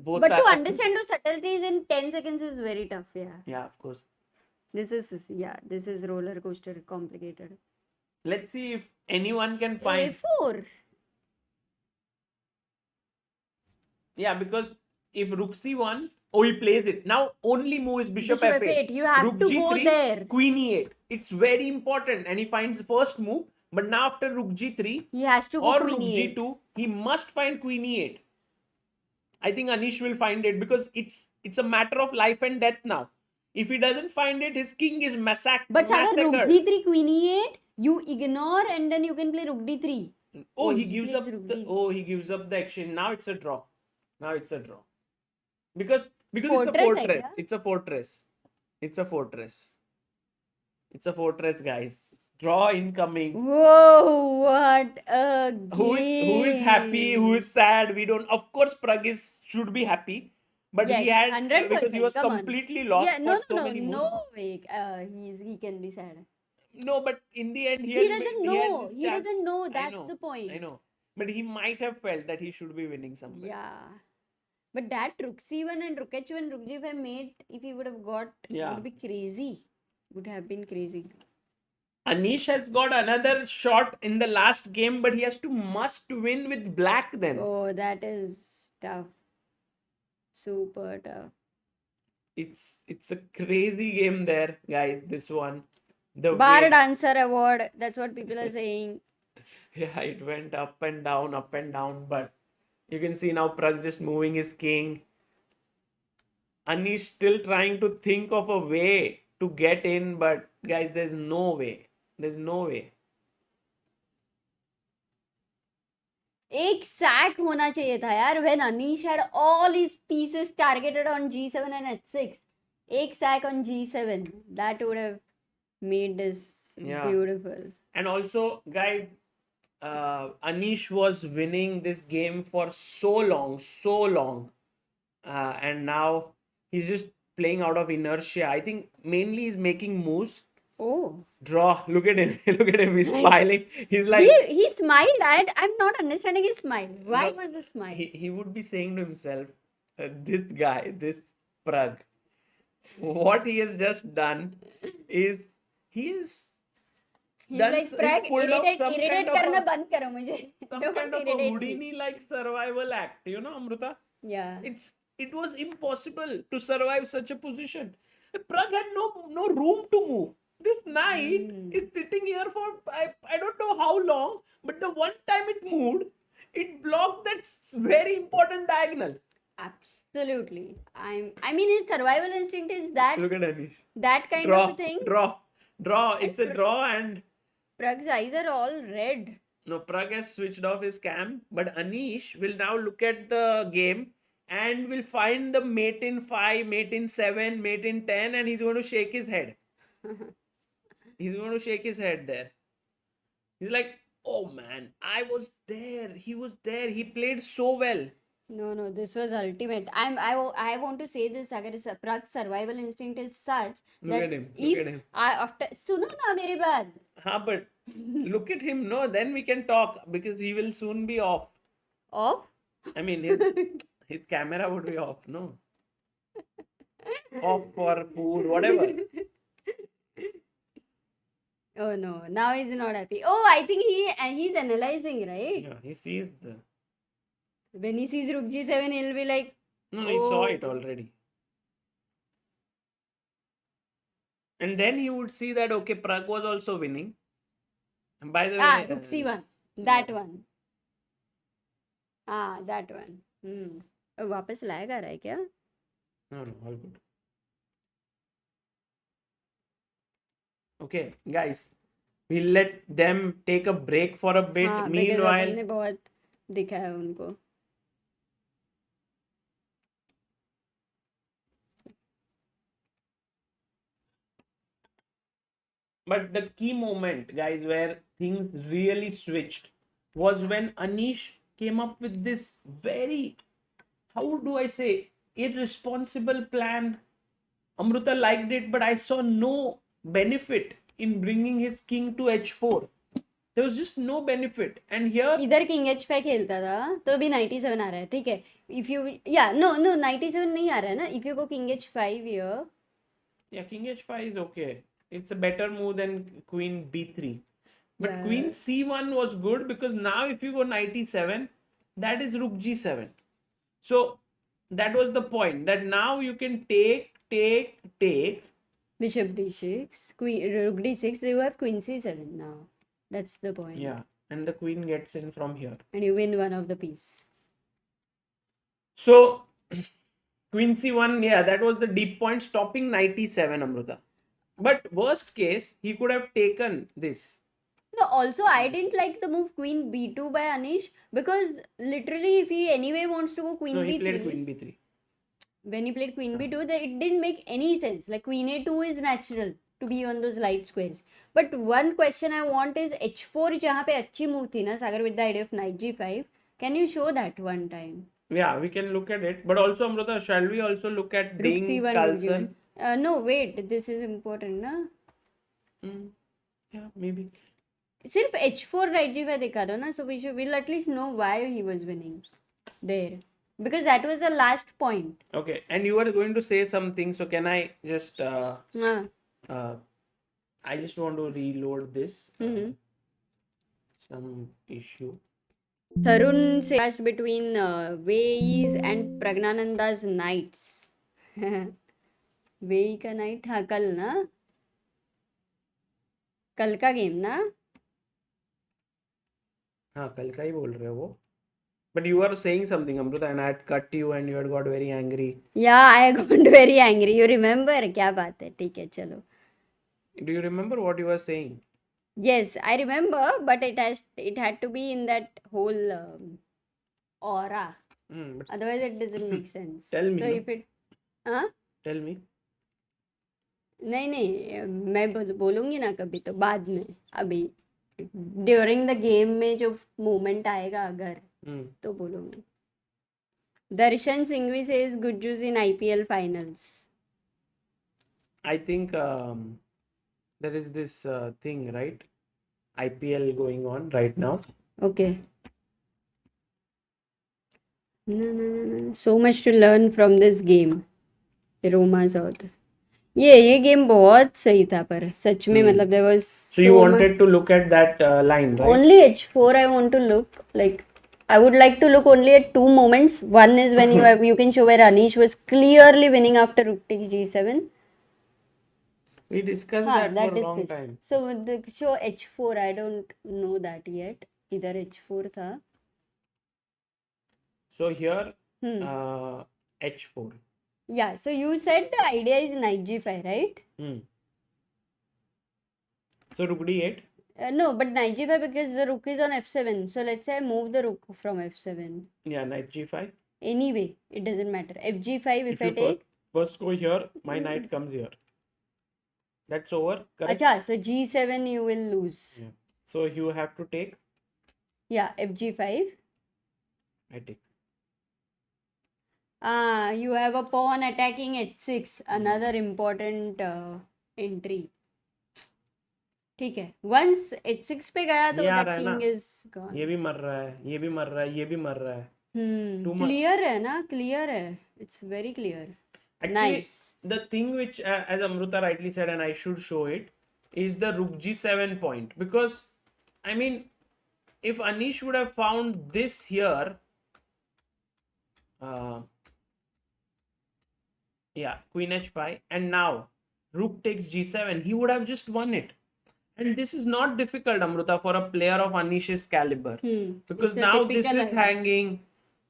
Both But are, to understand those subtleties in 10 seconds is very tough. Yeah. Yeah, of course. This is roller coaster complicated. Let's see if anyone can find. A4. Yeah, because if rook c1, he plays it. Now only move is bishop, Bishop f8. f8. You have Rook to g3, go there. Queen e8. It's very important, and he finds first move. But now after rook g3 He has to go or queen rook e8. g2, he must find queen e8. I think Anish will find it because it's a matter of life and death now. If he doesn't find it, his king is massacred. But Sagar, rook g3, queen e8, you ignore and then you can play rook d3. Oh, he gives plays up rook the d. he gives up the exchange. Now it's a draw. Now it's a draw. Because Fortress it's a fortress. hai kya? It's a fortress. It's a fortress. It's a fortress, guys. Draw incoming. Whoa, what a game. Who is happy? Who is sad? We don't. Of course, Pragg should be happy, but he Yes, had 100%. because he was Come on. completely lost Yeah, for so many moves. no way. He can be sad. No, but in the end, He had doesn't he had know. this He chance. doesn't know. I That's know, the point. I know, but he might have felt that he should be winning somewhere. Yeah. But that rook c1 and rook h1, rook g5 mate, if he would have got, Yeah. would be crazy. Would have been crazy. Anish has got another shot in the last game, but he has to must win with black then. Oh, that is tough. Super tough. It's a crazy game there, guys. This one. The Bar way, dancer award. That's what people are saying. yeah, it went up and down, but you can see now Pragg just moving his king. Anish still trying to think of a way to get in, but guys, there's no way. There's no way. एक sack होना चाहिए था यार. When Anish had all his pieces targeted on g7 and h6, एक sack on g7, that would have made this Yeah. beautiful. And also, guys, Anish was winning this game for so long, and now he's just playing out of inertia. I think mainly he's making moves. Oh, Draw. Look at him. Look at him. He's smiling. He's like he smiled. I'm not understanding his smile. Why No, was the smile? he would be saying to himself, this guy, this Pragg, what he has just done is He's done like, he's Pragg, pulled off some irritate kind of करना a, बंद करो मुझे. some Don't kind of a irritate me. Houdini like survival act, you know, Amruta? Yeah. It was impossible to survive such a position. Pragg had no room to move. This knight is sitting here for I don't know how long, but the one time it moved, it blocked that very important diagonal. Absolutely. I mean his survival instinct is that Look at Anish. that kind Draw, of a thing. draw. It's a draw, and Pragg's eyes are all red. no, Pragg has switched off his cam, but Anish will now look at the game and will find the mate in 5, mate in 7, mate in 10, and he's going to shake his head. He's going to shake his head there. He's like, oh man, I was there. He was there. He played so well. No, this was ultimate. I want to say this. Agar Pragg's survival instinct is such Look that at him. if Look at him. after सुनो ना मेरी बात. But look at him. No, then we can talk because he will soon be off. Off? I mean, his camera would be off. No. Off for food, whatever. Oh no, now he's not happy. Oh, I think he's analyzing, right? Yeah, he sees the. When he sees Rook G7, he'll be like, No, he saw it oh, already. And then he would see that okay, Pragg was also winning. And by the way, Rook C1. yeah. That one. That one. वापस लाएगा रहा है क्या? No, all good. Okay, guys, we'll let them take a break for a bit. हाँ, because Meanwhile, अपन ने बहुत दिखाया उनको. but the key moment, guys, where things really switched was when Anish came up with this very, how do I say, irresponsible plan. Amruta liked it, but I saw no benefit in bringing his king to h4. There was just no benefit. And here, इधर king h5 खेलता था तो अभी 97 आ रहा है, ठीक है. If you, yeah, no 97 नहीं आ रहा है ना. If you go king h5 here, yeah, king h5 is okay. It's a better move than queen b3. But Yeah. queen c1 was good because now if you go 97, that is rook g7. So that was the point, that now you can take. bishop d6, queen rook d6. You have queen c7 now. That's the point. Yeah, and the queen gets in from here. And you win one of the piece. So queen c1, yeah, that was the deep point, stopping knight e7, Amruta. But worst case, he could have taken this. No, also I didn't like the move queen b2 by Anish, because literally if he anyway wants to go queen No, b3, he played queen b3. when he played queen b2, it didn't make any sense. Like queen a2 is natural to be on those light squares. But one question I want is h4 जहाँ पे अच्छी move थी ना Sagar, with the idea of knight g5. Can you show that one time? Yeah, we can look at it. But also, Amruta, shall we also look at Rook Ding c1 Carlsen? no, wait, this is important ना. Yeah, maybe. सिर्फ h4 knight g5 दिखा दो ना, so we'll at least know why he was winning there, because that was the last point. Okay, and you were going to say something, so can I just I just want to reload this. Some issue. Tarun says between Vei's and Pragnananda's knights. Vei का knight, हाँ कल ना, कल का game ना. हाँ, कल का ही बोल रहे हो वो. But you were saying something, Amruta, and I had cut you and you had got very angry. Yeah, I got very angry. You remember? क्या बात है? ठीक है, चलो. Do you remember what you were saying? Yes, I remember, but it had to be in that whole aura. But Otherwise, it doesn't make sense. Tell me, So no? if it, हाँ? Tell me. नहीं मैं बोलूंगी ना कभी, तो बाद में. अभी ड्यूरिंग द गेम में जो मोमेंट आएगा अगर, तो बोलूंगी. दर्शन Singhvi says Gujju's in IPL finals. I think there is this thing, right? IPL going on right now. Okay. No. So much to learn from this game. Roma South. ये game बहुत सही था, पर सच में मतलब there was So you wanted to look at that line, right? only h4 I want to look. Like I would like to look only at two moments. One is when you can show where Anish was clearly winning after rook takes g7. We discussed हाँ, that for a long time. So the show h4, I don't know that yet. इधर h4 था. So here h4. Yeah, so you said the idea is knight g5, right? So rook d8. No, but knight g5 because the rook is on f7. So let's say I move the rook from f7. Yeah, knight g5. Anyway, it doesn't matter. fg5 if I you take. First go here, my knight comes here. That's over. Correct? Acha, so g7 you will lose. Yeah. So you have to take. Yeah, fg5. I take. You have a pawn attacking h6. Another important entry. ठीक है. Once h6 पे गया तो the king is gone. ये भी मर रहा है, ये भी मर रहा है, ये भी मर रहा है. Clear है ना? Clear है. It's very clear. Actually, Nice. The thing which, as Amruta rightly said, and I should show it, is the rook g7 point, because I mean, if Anish would have found this here, yeah, queen h5, and now rook takes g7, he would have just won it. And this is not difficult, Amruta, for a player of Anish's caliber, because It's a now this typical is idea. hanging,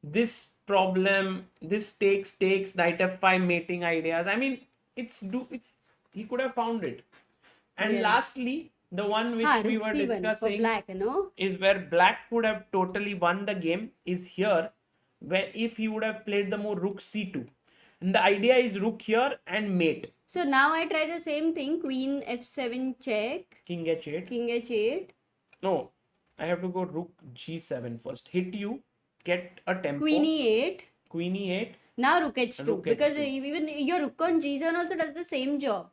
this problem, this takes knight f5 mating ideas. I mean, it's he could have found it. And Yes. lastly, the one which we rook were c1 for discussing black, no? is where black could have totally won the game, is here, where if he would have played the move rook c2. And the idea is rook here and mate. So now I try the same thing. Queen f7 check. King h8. King h8. No, I have to go rook g7 first. Hit you, get a tempo. Queen e8. Queen e8. Now rook h2. Rook because h2. even your rook on g7 also does the same job.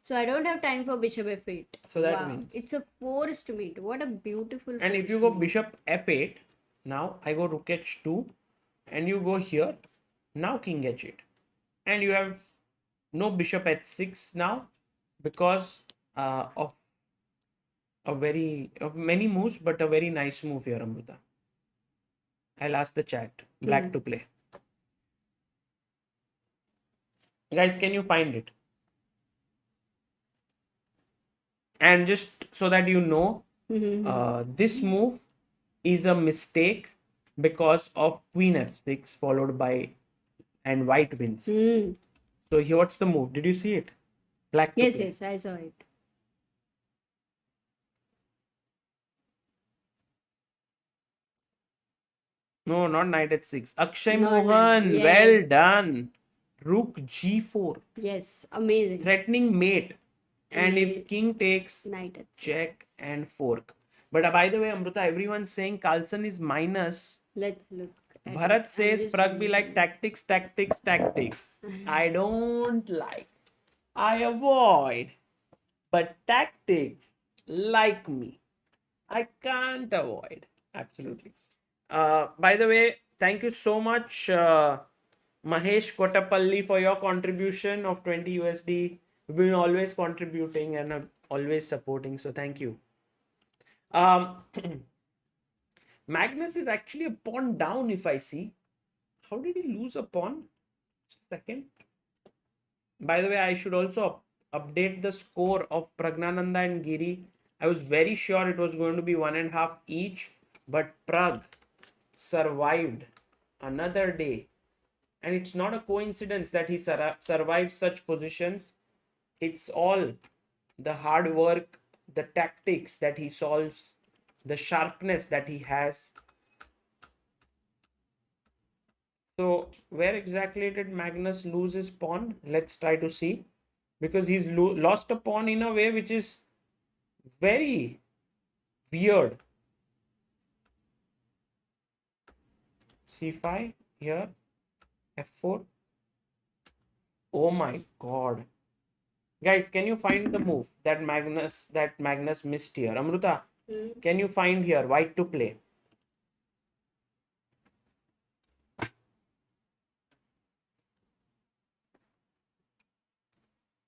So I don't have time for bishop f8. So that means. It's a forced mate. What a beautiful. And if you go bishop f8, now I go rook h2, and you go here, now king h8. And you have no bishop h6 now, because of many moves, but a very nice move here, Amruta. I'll ask the chat. Black to play. Guys, can you find it? And just so that you know, this move is a mistake because of queen f6 followed by, and white wins. So here, what's the move? Did you see it? Black to Yes, play. yes, I saw it. No, not knight h6. Akshay Not Mohan, knight, well yes. done. Rook g4. Yes, amazing. Threatening mate. And if Mate. king takes, Knight h6. check and fork. But by the way, Amruta, everyone's saying Carlsen is minus. Let's look. at it. Bharat I'm says just Pragg be like mentioning. tactics. I don't like. I avoid. But tactics, like me, I can't avoid. Absolutely. By the way, thank you so much, Mahesh Kotapalli, for your contribution of 20 USD. You've been always contributing and always supporting. So thank you. Magnus is actually a pawn down, if I see. How did he lose a pawn? Just a second. By the way, I should also update the score of Pragnananda and Giri. I was very sure it was going to be 1.5 each, but Pragg survived another day. And it's not a coincidence that he survives such positions. It's all the hard work, the tactics that he solves, the sharpness that he has. So where exactly did Magnus lose his pawn? Let's try to see. Because he's lost a pawn in a way which is very weird. C5 here, F4. Oh my god. Guys, can you find the move that Magnus missed here? Amruta, can you find here white to play?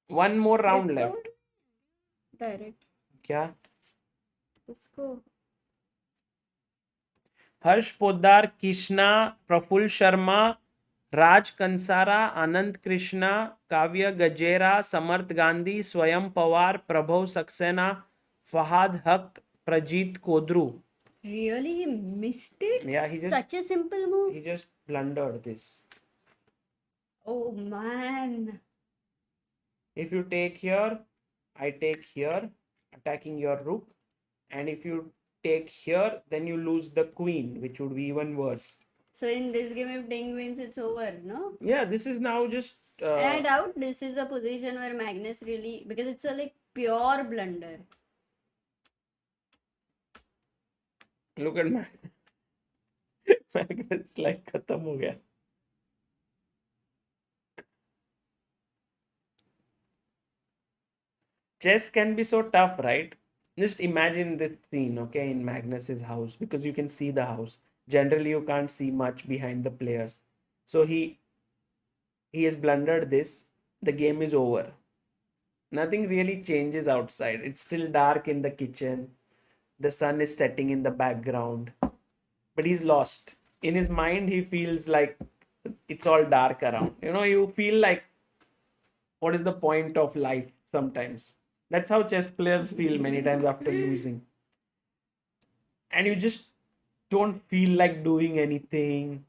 One more round left. Direct. क्या? Let's go. Harsh Poddar, Krishna, Praful Sharma, राज कंसारा, आनंद कृष्णा, काव्य गजेरा, समर्थ गांधी, स्वयं पवार, प्रभव सक्सेना, फहाद हक, प्रजीत कोद्रू. Really, he missed it? Yeah, he just Such a simple move. he just blundered this. Oh man. If you take here, I take here, attacking your rook. And if you take here, then you lose the queen, which would be even worse. So in this game, if Ding wins, it's over, no? Yeah, this is now just... And I doubt this is a position where Magnus really... Because it's a like pure blunder. Look at Magnus like khatam ho gaya. Chess can be so tough, right? Just imagine this scene, okay, in Magnus's house, because you can see the house. Generally, you can't see much behind the players. So he has blundered this. The game is over. Nothing really changes outside. It's still dark in the kitchen. The sun is setting in the background. But he's lost. In his mind, he feels like it's all dark around. You feel like, what is the point of life sometimes? That's how chess players feel many times after losing. And you just don't feel like doing anything.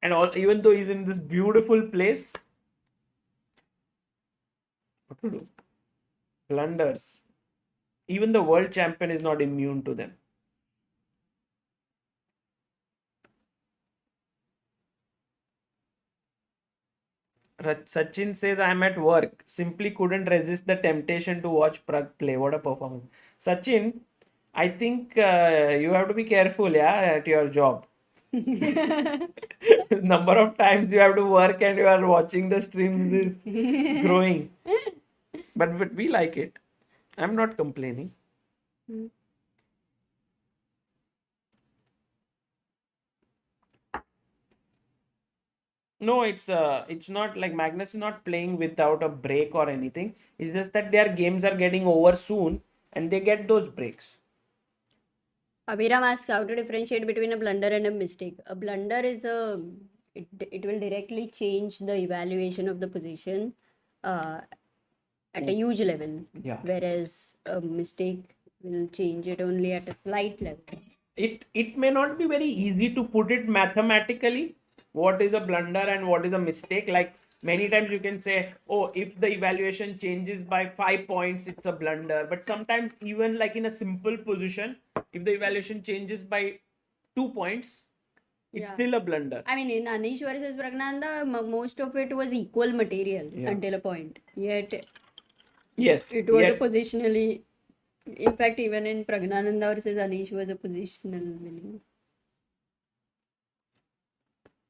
And even though he's in this beautiful place, what to do? Blunders. Even the world champion is not immune to them. Sachin says, I'm at work. Simply couldn't resist the temptation to watch Pragg play. What a performance. Sachin, I think you have to be careful, at your job. Number of times you have to work and you are watching the streams is growing. But we like it. I'm not complaining. No, it's not like Magnus is not playing without a break or anything. It's just that their games are getting over soon and they get those breaks. Abhiram asks how to differentiate between a blunder and a mistake. A blunder is it will directly change the evaluation of the position at a huge level. Yeah. Whereas a mistake will change it only at a slight level. It may not be very easy to put it mathematically, what is a blunder and what is a mistake. Like many times you can say, oh, if the evaluation changes by 5 points, it's a blunder. But sometimes even like in a simple position, if the evaluation changes by 2 points, it's still a blunder. I mean, in Anish versus Pragnanda, most of it was equal material until a point. Yet, yes, it was a positionally. In fact, even in Pragnananda versus Anish was a positional winning.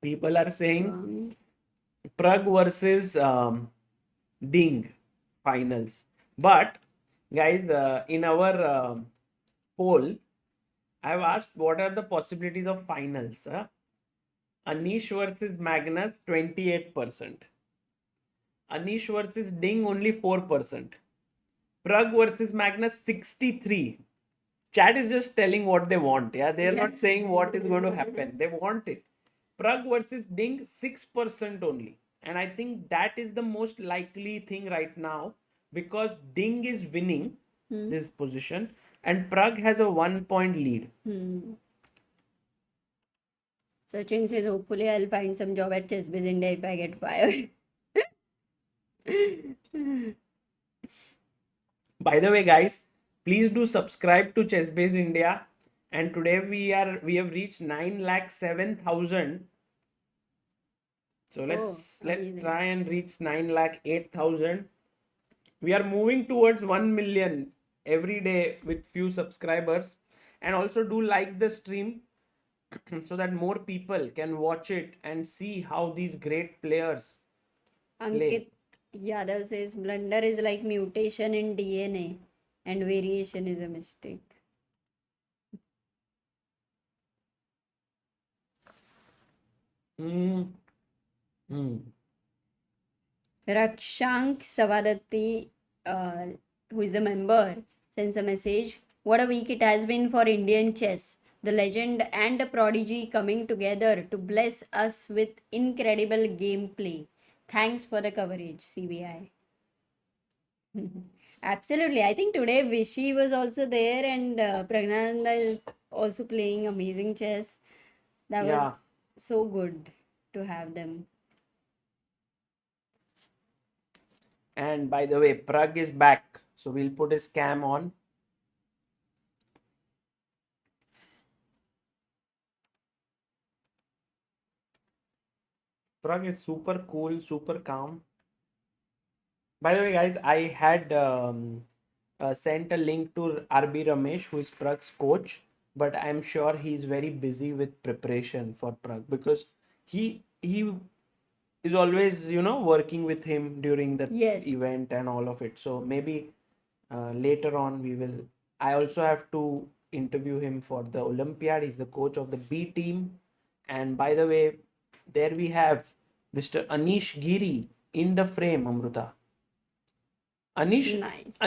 People are saying Pragg versus Ding finals. But guys, in our poll, I've asked what are the possibilities of finals. Anish versus Magnus 28%. Anish versus Ding only 4%. Pragg versus Magnus 63%. Chat is just telling what they want. They're not saying what is going to happen. They want it. Pragg versus Ding 6% only. And I think that is the most likely thing right now because Ding is winning this position and Pragg has a 1-point lead. Sachin says, hopefully I'll find some job at Chessbiz India if I get fired. By the way, guys, please do subscribe to Chessbase India. And today we have reached 9,07,000. So let's try and reach 9,08,000. We are moving towards 1 million every day with few subscribers. And also do like the stream so that more people can watch it and see how these great players play. Ankit Yadav says, blunder is like mutation in DNA and variation is a mistake. Rakshank Savadatti, who is a member, sends a message. What a week it has been for Indian chess. The legend and the prodigy coming together to bless us with incredible gameplay. Thanks for the coverage, CBI. Absolutely. I think today Vishy was also there and Pragnanda is also playing amazing chess. That was so good to have them. And by the way, Pragg is back. So we'll put his cam on. Pragg is super cool, super calm. By the way, guys, I had sent a link to RB Ramesh, who is Pragg's coach, but I'm sure he's very busy with preparation for Pragg because he is always, working with him during the event and all of it. So maybe later on we will. I also have to interview him for the Olympiad. He's the coach of the B team. And by the way, there we have Mr. Anish Giri in the frame, Amruta. Nice.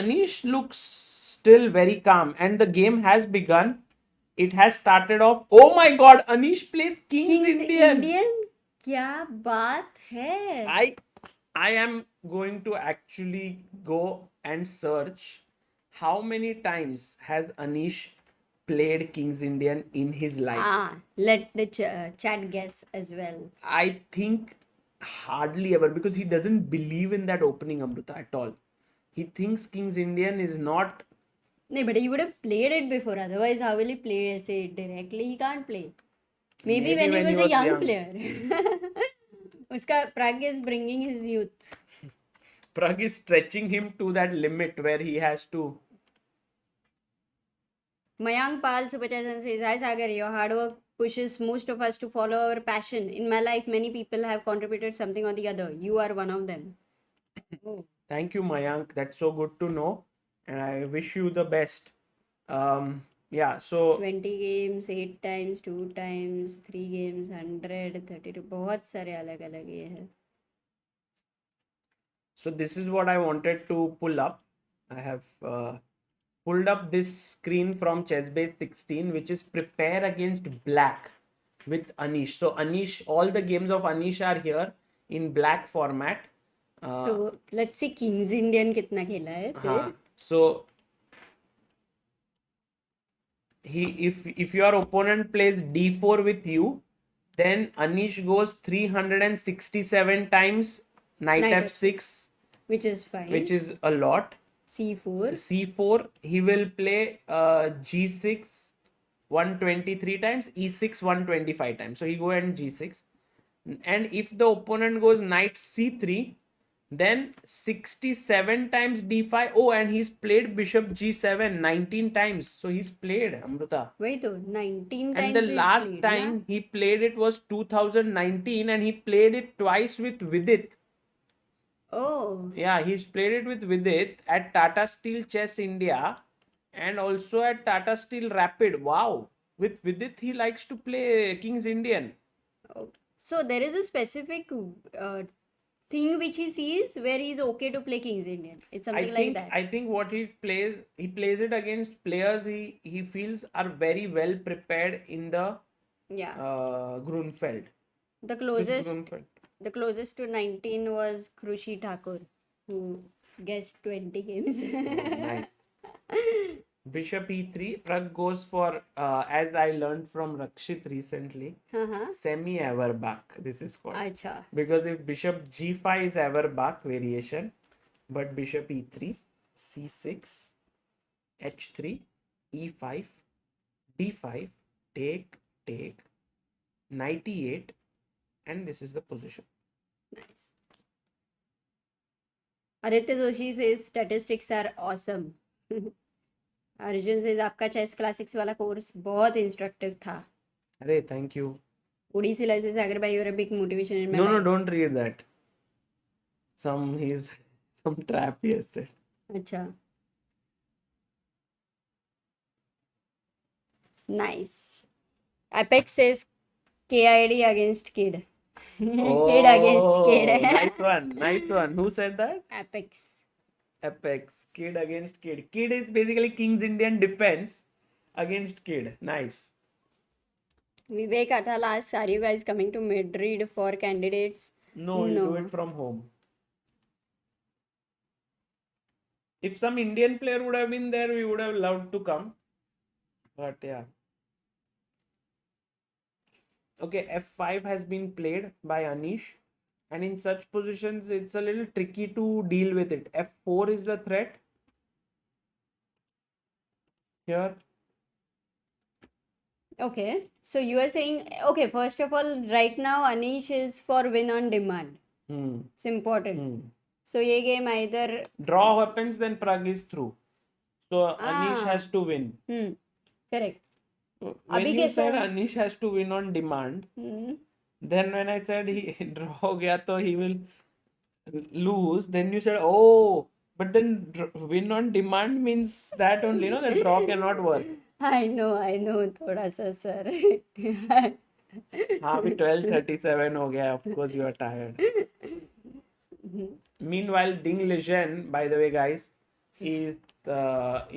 Anish looks still very calm, and the game has begun. It has started off. Oh my God! Anish plays King's Indian. क्या बात है? I am going to actually go and search how many times has Anish played King's Indian in his life. Let the chat guess as well. I think hardly ever, because he doesn't believe in that opening Amruta at all. He thinks King's Indian is not. No, but he would have played it before. Otherwise, how will he play? Say directly, he can't play. Maybe when he was a young player. Uska Pragg is bringing his youth. Pragg is stretching him to that limit where he has to. Mayank Pal Superchat says, Hi Sagar, your hard work pushes most of us to follow our passion. In my life, many people have contributed something or the other. You are one of them. Oh. Thank you, Mayank. That's so good to know. And I wish you the best. Yeah, so 20 games, 8 times, 2 times, 3 games, 100, 32. बहुत सारे अलग अलग ये है. So this is what I wanted to pull up. I have pulled up this screen from ChessBase 16, which is prepare against black with Anish. So Anish, all the games of Anish are here in black format. So let's see King's Indian कितना खेला है फिर. So if your opponent plays d4 with you, then Anish goes 367 times knight f6, which is fine, which is a lot. c4 he will play g6 123 times, e6 125 times, so he go and g6. And if the opponent goes knight c3, then 67 times d5. Oh, and he's played bishop g7 19 times. So he's played, Amruta. Wait, 19 times. And the last time he played it was 2019, and he played it twice with Vidit. Oh. Yeah, he's played it with Vidit at Tata Steel Chess India and also at Tata Steel Rapid. Wow. With Vidit, he likes to play King's Indian. Oh. So there is a specific thing which he sees where he's okay to play King's Indian. It's something like that. I think what he plays it against players he feels are very well prepared in the Grunfeld. The closest to 19 was Krushi Thakur, who guessed 20 games. Nice. Bishop e3. Pragg goes for, as I learned from Rakshit recently, semi-Averbach. This is called. Achha. Because if bishop g5 is Averbach variation, but bishop e3, c6, h3, e5, d5, take, knight e8, and this is the position. Nice. Aditya Joshi says statistics are awesome. Arjun says आपका chess classics वाला course बहुत instructive था. अरे thank you. Odissi life says Sagar bhai, you're a big motivation in my life. No, don't read that. Some trap he has said. Acha. Nice. Apex says KID against Kid. Kid against Kid. Nice one. Who said that? Apex. Kid against Kid. Kid is basically King's Indian defense against Kid. Nice. Vivek Athal asks, are you guys coming to Madrid for candidates? No, you do it from home. If some Indian player would have been there, we would have loved to come. But yeah. Okay, f5 has been played by Anish. And in such positions, it's a little tricky to deal with it. f4 is the threat. Here. Okay. So you are saying, okay, first of all, right now Anish is for win on demand. It's important. So ye game either draw happens, then Pragg is through. So Anish has to win. Correct. When you said Anish has to win on demand, then when I said he draw ho gaya to he will lose, then you said, oh, but then win on demand means that only, no, that draw cannot work. I know, thoda sa sir. हाँ अभी 12:37 हो गया, of course you are tired. Meanwhile, Ding Liren, by the way, guys, is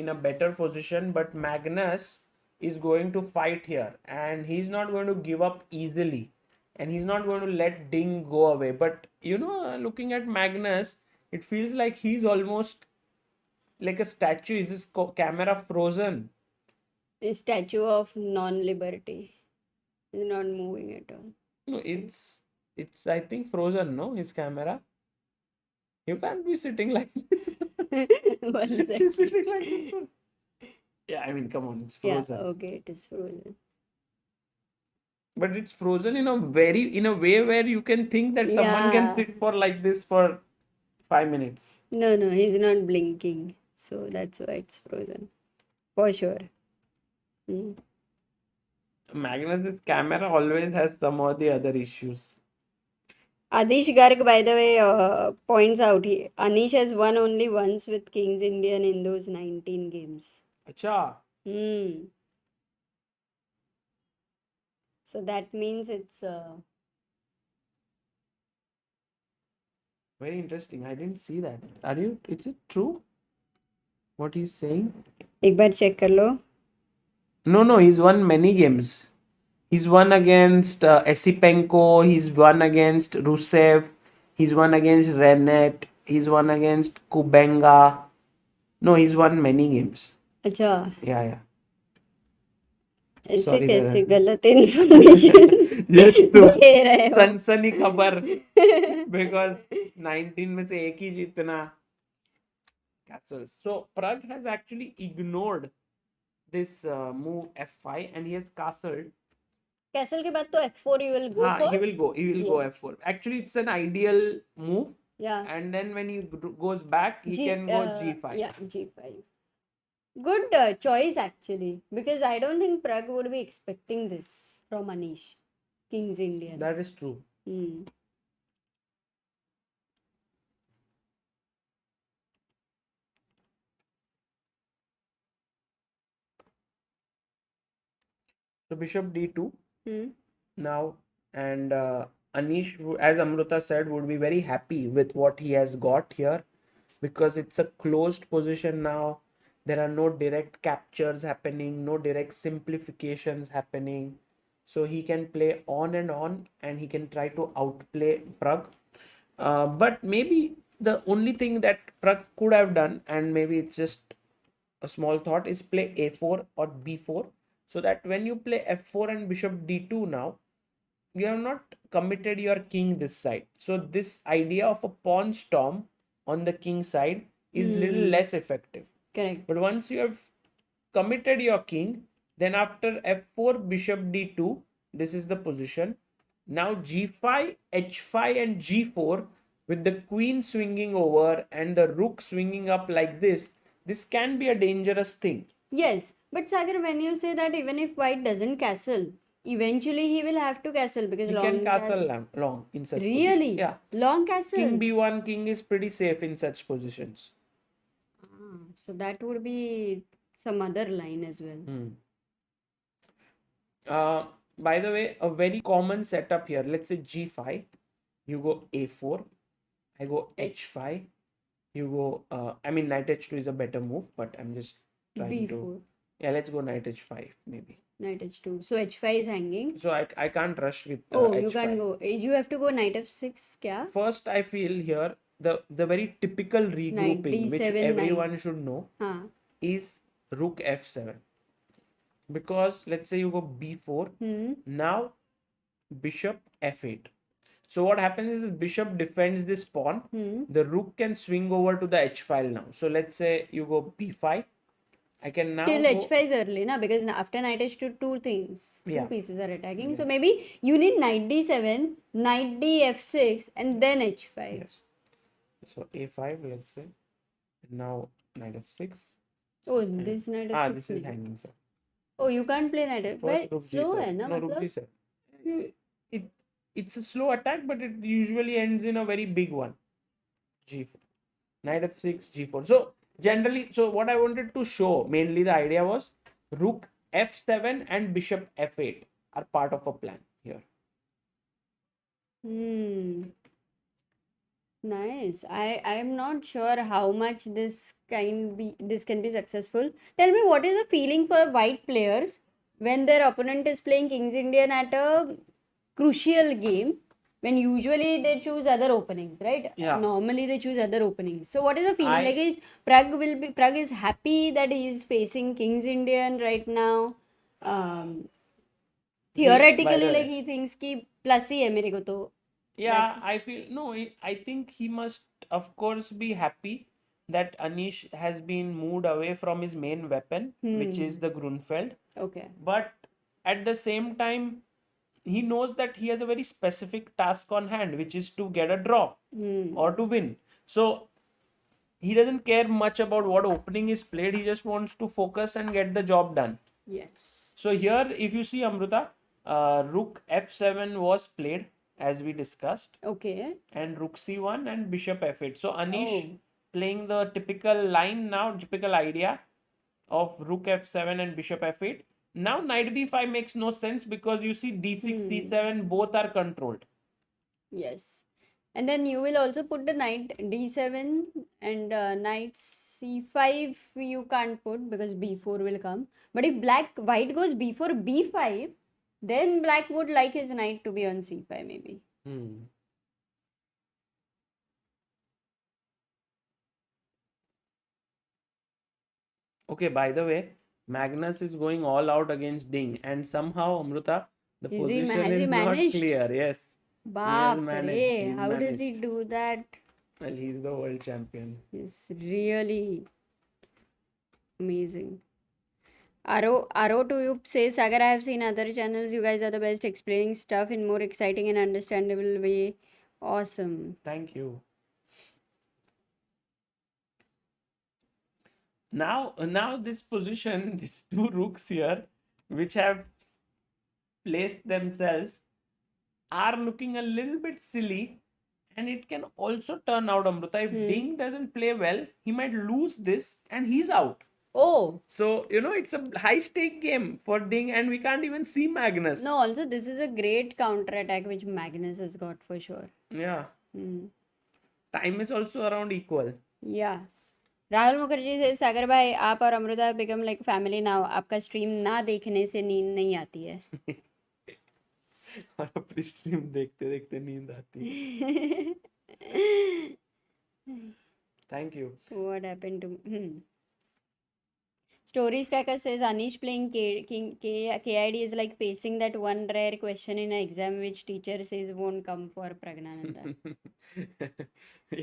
in a better position, but Magnus is going to fight here, and he's not going to give up easily, and he's not going to let Ding go away. But looking at Magnus, it feels like he's almost like a statue. Is his camera frozen? The statue of non-liberty is not moving at all. No, it's I think frozen. No, his camera. You can't be sitting like this. One He's second. sitting like this. Yeah, I mean, come on, it's Yeah, frozen. okay, it is frozen. But it's frozen in a way where you can think that someone can Yeah. sit for like this for 5 minutes. No, he's not blinking. So that's why it's frozen. For sure. Mm. Magnus's camera always has some or the other issues. Adish Garg, by the way, points out here Anish has won only once with Kings Indian in those 19 games. Acha. Hmm. So that means it's Very interesting. I didn't see that. Is it true? What he's saying? एक बार check कर लो. No, he's won many games. He's won against Esipenko, he's won against Rusev, he's won against Renet, he's won against Kubenga. No, he's won many games. अच्छा, Yeah. ऐसे Sorry, कैसे Dada. गलत information Yes, तो दे रहे हो? सनसनी खबर because 19 में से एक ही जीतना castles. So Pragg has actually ignored this move f5 and he has castled. Castle के बाद तो F4 you will go for? He will go Yeah. f4. Actually, it's an ideal move. Yeah. And then when he goes back, he can go g5. Yeah, G5. Good choice actually, because I don't think Pragg would be expecting this from Anish, Kings Indian. That is true. Hmm. So bishop d2 Hmm. now, and Anish, as Amruta said, would be very happy with what he has got here because it's a closed position now. There are no direct captures happening, no direct simplifications happening. So he can play on, and he can try to outplay Pragg. But maybe the only thing that Pragg could have done, and maybe it's just a small thought, is play a4 or b4, so that when you play f4 and bishop d2 now, you have not committed your king this side. So this idea of a pawn storm on the king side is little less effective. Correct. But once you have committed your king, then after f4 bishop d2, this is the position. Now g5, h5 and g4 with the queen swinging over and the rook swinging up like this can be a dangerous thing. Yes, but Sagar, when you say that even if white doesn't castle, eventually he will have to castle because He long can castle long in such Really? positions. Yeah. Long castle. King b1, king is pretty safe in such positions. So that would be some other line as well. By the way, a very common setup here. Let's say g5, you go a4, I go h5, you go. I mean, knight h2 is a better move, but I'm just trying to. B4. Yeah, let's go knight h5 maybe. Knight h2. So h5 is hanging. So I can't rush with Oh, h5. you can't go. You have to go knight f6. Kya? First, I feel here the very typical regrouping which D7, everyone should know is rook f7. Because let's say you go b4, now bishop f8. So what happens is the bishop defends this pawn. The rook can swing over to the h file now. So let's say you go b5. I can now Till go, h5 is early, na? Because after knight h2, two things, Yeah. two pieces are attacking. So maybe you need knight d7, knight df6, and then h5. yes. So a5, let's say. Now knight f6. Oh, this knight f6. This is hanging, sir. Oh, you can't play knight f6. First rook Slow g7. hai na, No, rook matlab? g7. It's a slow attack, but it usually ends in a very big one. G4. Knight f6, g4. So generally, what I wanted to show, mainly the idea was rook f7 and bishop f8 are part of a plan here. Nice. I am not sure how much this can be successful. Tell me, what is the feeling for white players when their opponent is playing Kings Indian at a crucial game, when usually they choose other openings, right? Yeah. Normally they choose other openings. So what is the feeling? I Like, Pragg is happy that he is facing Kings Indian right now. Um, see, by the Theoretically, like, way, he thinks कि plus ही है मेरे को तो that. yeah, I feel no. I think he must, of course, be happy that Anish has been moved away from his main weapon, which is the Grunfeld. Okay. But at the same time, he knows that he has a very specific task on hand, which is to get a draw or to win. So he doesn't care much about what opening is played. He just wants to focus and get the job done. Yes. So here, if you see Amruta, Rook F7 was played as we discussed, Okay. and Rook C1 and Bishop F8. So Anish Oh. playing the typical line now, typical idea of Rook F7 and Bishop F8. Now Knight B5 makes no sense because you see D6, C7 both are controlled. Yes. And then you will also put the knight d7 and knight c5 you can't put because b4 will come. But if white goes b4, b5, then black would like his knight to be on c5 maybe. Okay, by the way, Magnus is going all out against Ding, and somehow Amruta, the Has position he is not managed? clear. Yes, he has Baap managed. re, He's how does he managed. do that? Well, he's the world champion. It's really amazing. Aro to you says, Sagar, I have seen other channels. You guys are the best, explaining stuff in more exciting and understandable way. Awesome. Thank you. Now this position, these two rooks here, which have placed themselves, are looking a little bit silly, and it can also turn out, Amruta, if Ding doesn't play well, he might lose this and he's out. Oh, So, it's a high stake game for Ding, and we can't even see Magnus. no, also this is a great counter attack which Magnus has got for sure. Yeah. Hmm. Time is also around equal. Yeah. Rahul Mukherjee से सागर भाई आप और Amrita become like family now आपका stream ना देखने से नींद नहीं आती है और अपनी स्ट्रीम देखते देखते नींद आती है thank you What happened to Story Stacker says Anish playing KID is like facing that one rare question in an exam which teacher says won't come for Pragnananda.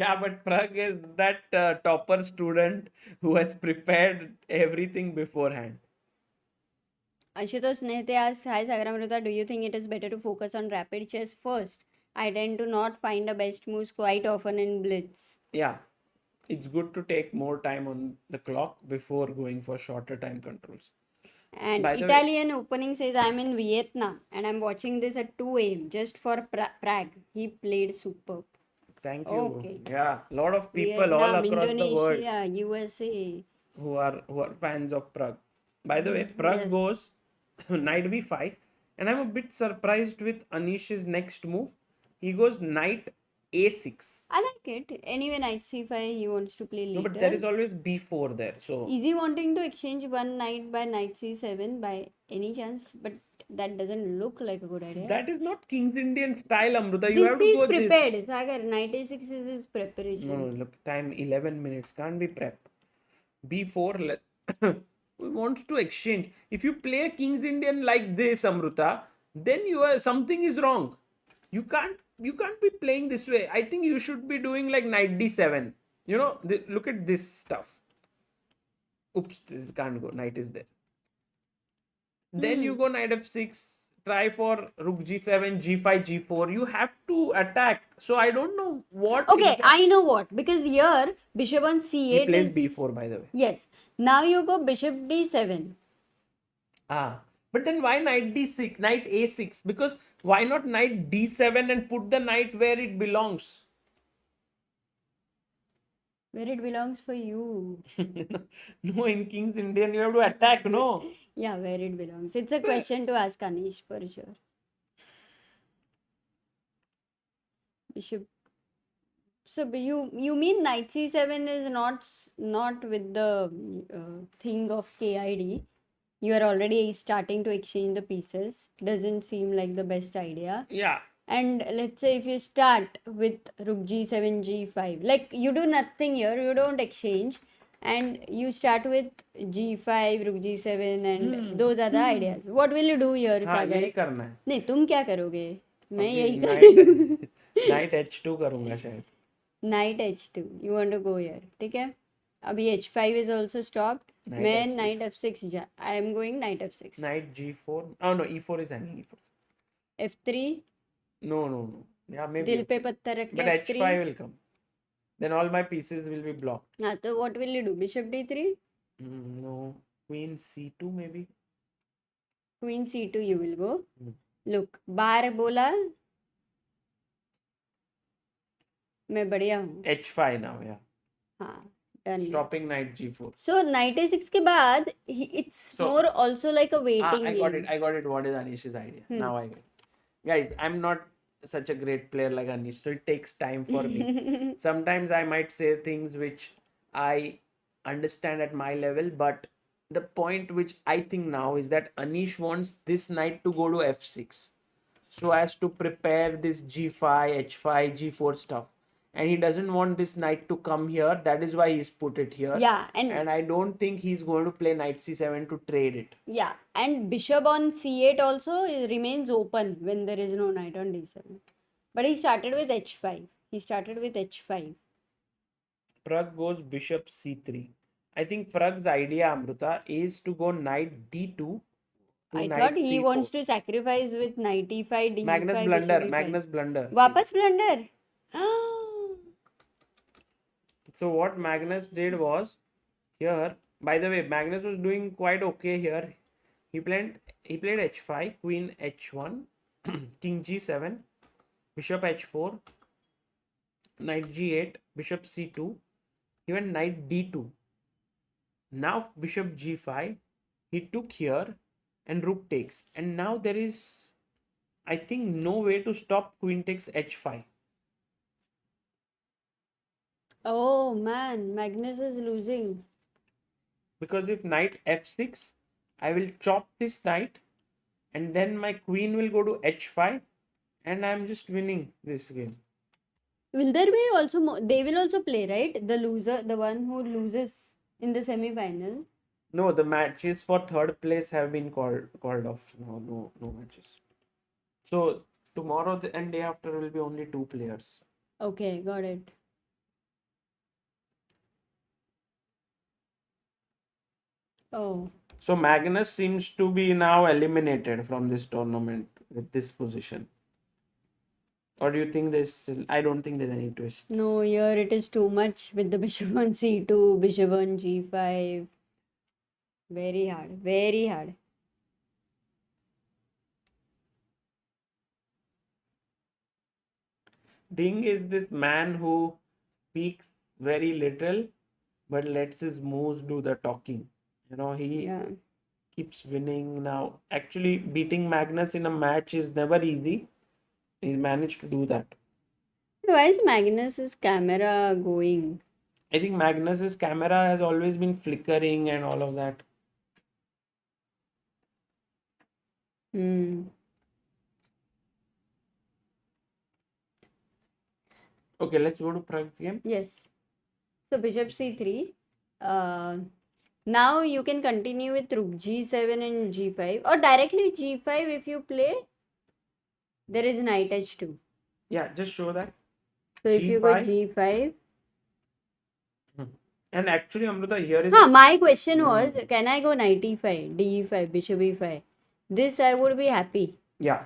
Yeah, but Pragg is that topper student who has prepared everything beforehand. Ashutosh Nehte asks, Hi Sagar Amruta, do you think it is better to focus on rapid chess first? I tend to not find the best moves quite often in blitz. Yeah, it's good to take more time on the clock before going for shorter time controls. And By the way- Italian opening says, I'm in Vietnam and I'm watching this at 2 a.m. just for Pragg. He played superb. Thank you. Okay. Yeah, a lot of people all Vietnam, across the world Indonesia, USA. who are fans of Pragg. By the way, Pragg Yes. goes knight b5, and I'm a bit surprised with Anish's next move. He goes knight a6. I like it. Anyway, knight c5, he wants to play No, later. but there is always b4 there. So Is he wanting to exchange one knight by knight c7 by any chance? But that doesn't look like a good idea. that is not King's Indian style, Amruta. You This have to is go prepared. this. Sagar, knight a6 is his preparation. No, look, time 11 minutes. Can't be prep. b4. We want to exchange. If you play a King's Indian like this, Amruta, then something is wrong. You can't be playing this way. I think you should be doing like knight d7. Look at this stuff. Oops, this can't go. Knight is there. Then you go knight f6. Try for rook g7, g5, g4. You have to attack. So I don't know what. Okay, I know what. Because here, bishop on c8 He plays is... b4, by the way. Yes. Now you go bishop d7. But then why knight d6, knight a6? Because why not knight d7 and put the knight where it belongs? Where it belongs for you. No, in King's Indian you have to attack, no? Yeah, where it belongs. It's a question to ask Anish for sure. Bishop So you mean knight c7 is not with the thing of KID. You are already starting to exchange the pieces. Doesn't seem like the best idea. Yeah. And let's say if you start with rook g7 g5, like you do nothing here, you don't exchange, and you start with g5 rook g7 and those are the ideas. What will you do here, हाँ Sagar? यही करना है. नहीं, तुम क्या करोगे? मैं Okay, यही knight करूँगी. knight h2 करूँगा शायद. Knight h2, you want to go here, ठीक है? अभी h5 is also stopped. Knight मैं f6. knight f6 जा. I am going knight f6. Knight g4. Oh no, e4 is hanging. E4. f3. No, no, no. Yeah, maybe. दिल पे Okay. पत्थर रख But के h5 f3. will come. Then all my pieces will be blocked. हाँ, तो what will you do? Bishop d3. No, queen c2 maybe. Queen c2 you will go. Hmm. Look, बार बोला. मैं बढ़िया हूँ. h5 now, yeah. हाँ, done. Stopping knight g4. So knight a6 के बाद it's So- more also like a waiting I got game. it. I got it. What is Anish's idea? Now I get it. Guys, I'm not such a great player like Anish, so it takes time for me. Sometimes I might say things which I understand at my level, but the point which I think now is that Anish wants this knight to go to f6 so as to prepare this g5, h5, g4 stuff. And he doesn't want this knight to come here. That is why he's put it here. Yeah, and And I don't think he's going to play knight c7 to trade it. yeah, and bishop on c8 also remains open when there is no knight on d7. But he started with h5. He started with h5. Pragg goes bishop c3. I think Pragg's idea, Amruta, is to go knight d2 to I knight thought he c4. wants to sacrifice with knight e5, d5, Magnus bishop blunder. e5. Magnus blunder. वापस blunder. So what Magnus did was here. By the way, Magnus was doing quite okay here. He played h5, queen h1, king g7, bishop h4, knight g8, bishop c2. He went knight d2. Now bishop g5. He took here and rook takes. And now there is, I think, no way to stop queen takes h5. Oh man, Magnus is losing. Because if knight f6, I will chop this knight and then my queen will go to h5 and I'm just winning this game. Will there be also they will also play, right? The loser, the one who loses in the semi-final. No, the matches for third place have been called off. No matches. So tomorrow and day after will be only 2 players. Okay, got it. Oh. So Magnus seems to be now eliminated from this tournament with this position. Or do you think there's still? I don't think there's any twist. No, here it is too much with the bishop on c2, bishop on g5. Very hard, very hard. Ding is this man who speaks very little but lets his moves do the talking. You know, he Yeah. keeps winning now. Actually, beating Magnus in a match is never easy. He's managed to do that. Why is Magnus's camera going? I think Magnus's camera has always been flickering and all of that. Okay, let's go to Pragg's game. Yes. So bishop c3. Now you can continue with rook g7 and g5 or directly g5 if you play. There is knight h2. Yeah, just show that. So if you go G5. g5. And actually, Amruta, here is My question was, can I go knight e5, d5, bishop e5? This I would be happy. yeah.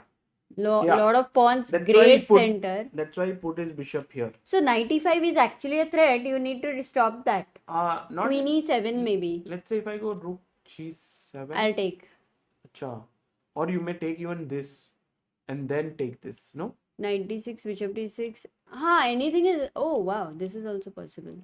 Lot of pawns, That's why he great put- center. That's why he put his bishop here. So knight e5 is actually a threat. You need to stop that. Not. Queen e7 maybe. Let's say if I go rook g7. I'll take. Acha. Or you may take even this and then take this. No. Knight d6, bishop d6. Anything is. Oh wow, this is also possible.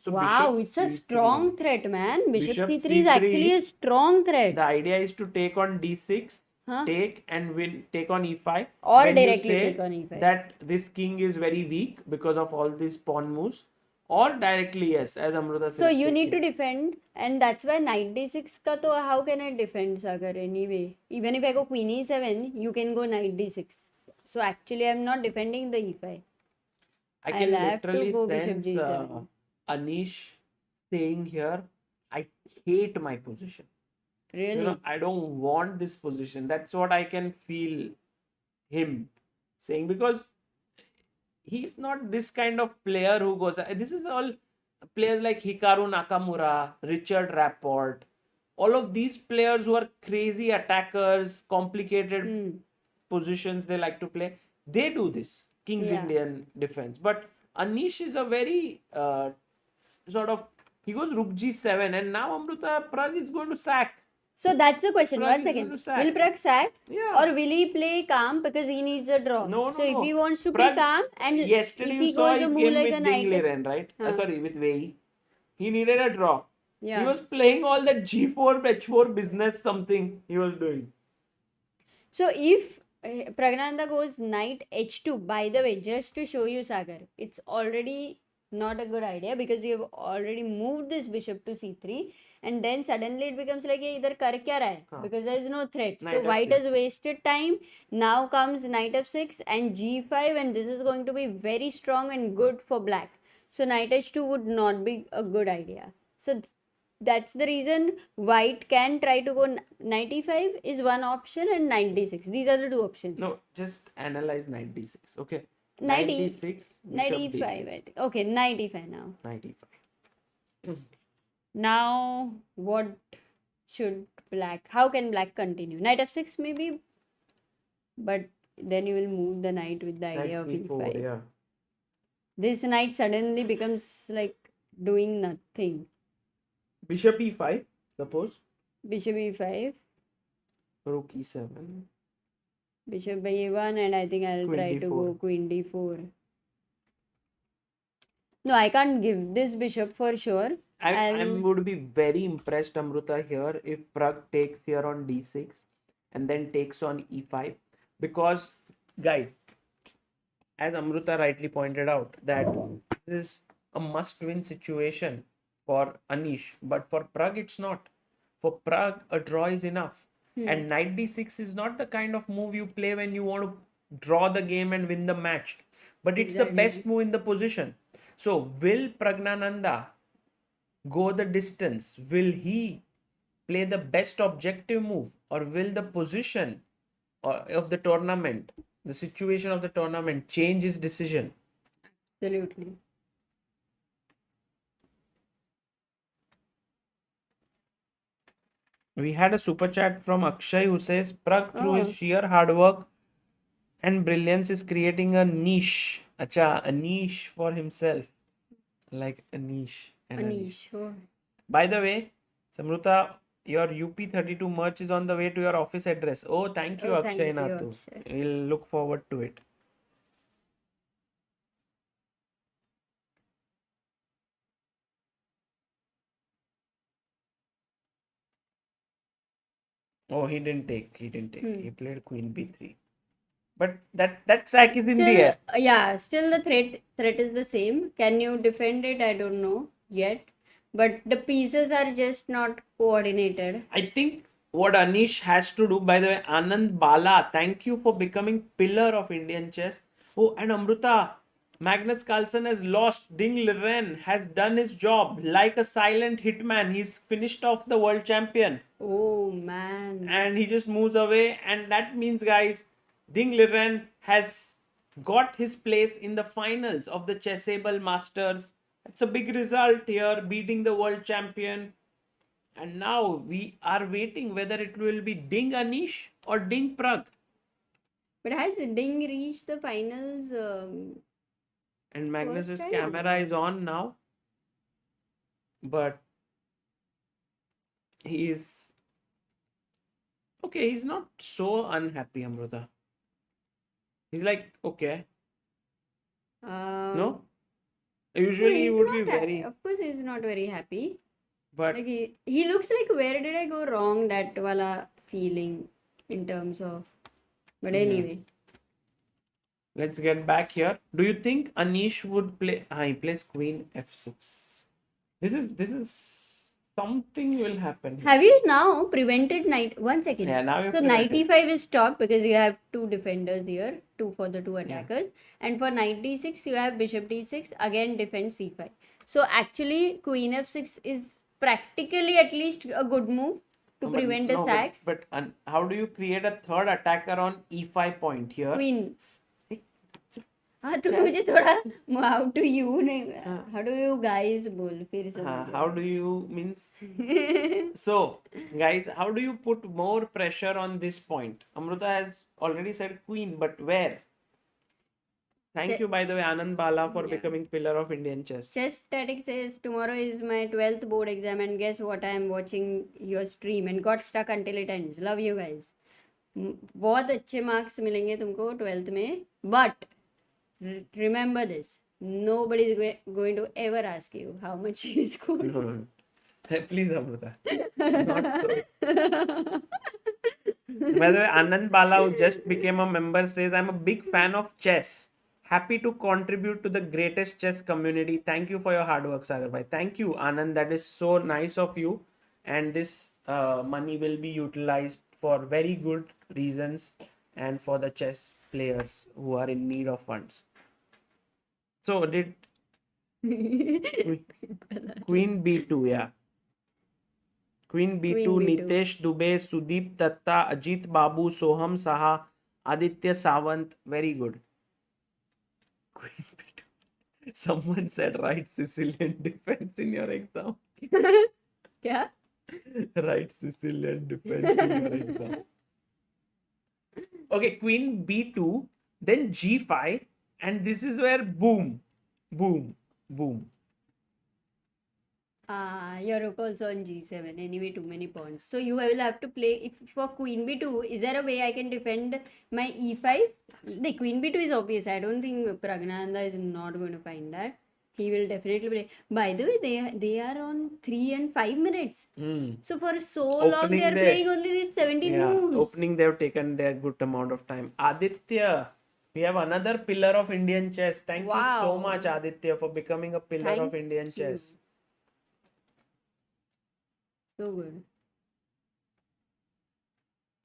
So Wow, bishop it's a C3. strong threat, man. Bishop Bishop c3 is actually C3. a strong threat. The idea is to take on d6 Huh? take and win, take on e5, Or when you directly say take on e5. that this king is very weak because of all these pawn moves, or directly yes, as Amruta says. So you need to take it. defend, and that's why knight d6 ka to how can I defend, Sagar, anyway? Even if I go queen e7, you can go knight d6. So actually I'm not defending the e5. I I'll can have to literally go bishop sense g7. Anish saying here, I hate my position. Really? I don't want this position. That's what I can feel him saying, because he's not this kind of player who goes. This is all players like Hikaru Nakamura, Richard Rapport, all of these players who are crazy attackers, complicated positions they like to play. They do this King's Yeah. Indian defense. But Anish is a very sort of, he goes Rook G7, and now Amruta Pragg is going to sack. So that's the question. Pragg One is going second. to sack. Will Pragg sack? Yeah. Or will he play calm because he needs a draw? No, So if no. he wants to play Pragg, calm and yesterday if you he saw goes a his move game like a with Ding knight, Liren, right? Huh. Sorry, with Wei. He needed a draw. Yeah. He was playing all that G4, H4 business something he was doing. So if Pragnanda goes knight h2, by the way, just to show you, Sagar, it's already not a good idea because you have already moved this bishop to c3, and then suddenly it becomes like ye idhar kar kya raha hai? Because there is no threat. Knight So white has f6. wasted time. Now comes knight f6 and g5, and this is going to be very strong and good for black. So knight h2 would not be a good idea. So that's the reason white can try to go knight e5 is one option, and knight d6. These are the two options. No, just analyze knight d6. Okay. Knight Knight e- d6, Knight bishop e5, I d6. think. Okay, knight e5 now. Knight e5. Now, what should black? How can black continue? Knight f6 maybe, but then you will move the knight with the Knight idea of c4, e5. yeah. This knight suddenly becomes like doing nothing. Bishop e5, suppose. Bishop e5, Rook e7. bishop by a1, and I think I'll Queen try to d4. go queen d4. No, I can't give this bishop for sure. I would be very impressed, Amruta, here if Pragg takes here on d6 and then takes on e5. Because, guys, as Amruta rightly pointed out, that this is a must-win situation for Anish. But for Pragg, it's not. For Pragg, a draw is enough. And knight d6 is not the kind of move you play when you want to draw the game and win the match. But it's the best move in the position. So, will Pragnananda go the distance? Will he play the best objective move, or will the position of the tournament, the situation of the tournament, change his decision? Absolutely. We had a super chat from Akshay who says Pragg through Oh. his sheer hard work and brilliance is creating a niche. Acha, a niche for himself. Like a niche. And Anish. Oh. By the way, Samruta, your UP32 merch is on the way to your office address. Oh, thank you, Oh, thank Akshay you, Nathu. Akshay. We'll look forward to it. Oh, he didn't take. He didn't take. He played Queen B3. But that sack is in the Still, air. yeah, still the threat is the same. Can you defend it? I don't know yet. But the pieces are just not coordinated. I think what Anish has to do, by the way, Anand Bala, thank you for becoming pillar of Indian chess. Oh, and Amruta, Magnus Carlsen has lost. Ding Liren has done his job like a silent hitman. He's finished off the world champion. Oh man. And he just moves away. And that means, guys, Ding Liren has got his place in the finals of the Chessable Masters. It's a big result here, beating the world champion. And now we are waiting whether it will be Ding Anish or Ding Pragg. But has Ding reached the finals? And Magnus's time? camera is on now. But he's okay, he's not so unhappy, Amruta. He's like, okay. No? Usually he would be very. Of course, he's not very happy. But Like he looks like, where did I go wrong? That wala feeling. in terms of. But Yeah. anyway, Let's get back here. Do you think Anish would play? He plays Queen F6. This is something will happen. have you now prevented knight? 1 second. Yeah, now you So knight e5 is stopped because you have two defenders here, two for the two attackers, and for knight d6 you have bishop d6 again defend c5. So actually queen f6 is practically at least a good move to prevent the sacks. But how do you create a third attacker on e5 point here? Queen. हाँ तो मुझे थोड़ा how do you नहीं how do you guys बोल फिर से How do you means? So, guys, how do you put more pressure on this point? Amruta has already said queen, but where? Thank you, by the way, Anand Bala, for becoming pillar of Indian chess. Chess Static says tomorrow is my 12th board exam and guess what, I am watching your stream and got stuck until it ends. Love you guys. बहुत अच्छे marks मिलेंगे तुमको 12th में, but remember this, nobody is going to ever ask you how much you scored. No. Please, Amruta. Not so. By the way, Anand Bala, who just became a member, says, I'm a big fan of chess. Happy to contribute to the greatest chess community. Thank you for your hard work, Sagar bhai. Thank you, Anand. That is so nice of you. And this money will be utilized for very good reasons and for the chess players who are in need of funds. So, did Queen B2, yeah. Queen B2, Queen B2. Nitesh Dubey, Sudeep Datta, Ajit Babu, Soham Saha, Aditya Sawant. Very good. Queen B2. Someone said write Sicilian defense in your exam. क्या? Write Sicilian defense in your exam. Okay, Queen B2, then G5, and this is where boom, boom, boom. Your rook also on g7. Anyway, too many pawns. So you will have to play. If for queen b2, is there a way I can defend my e5? The queen b2 is obvious. I don't think Pragnananda is not going to find that. He will definitely play. By the way, they are on 3 and 5 minutes. So for so long they are playing only these 17 moves. Opening, they have taken their good amount of time. Aditya, we have another pillar of Indian chess. Thank you so much, Aditya, for becoming a pillar of Indian chess. So good.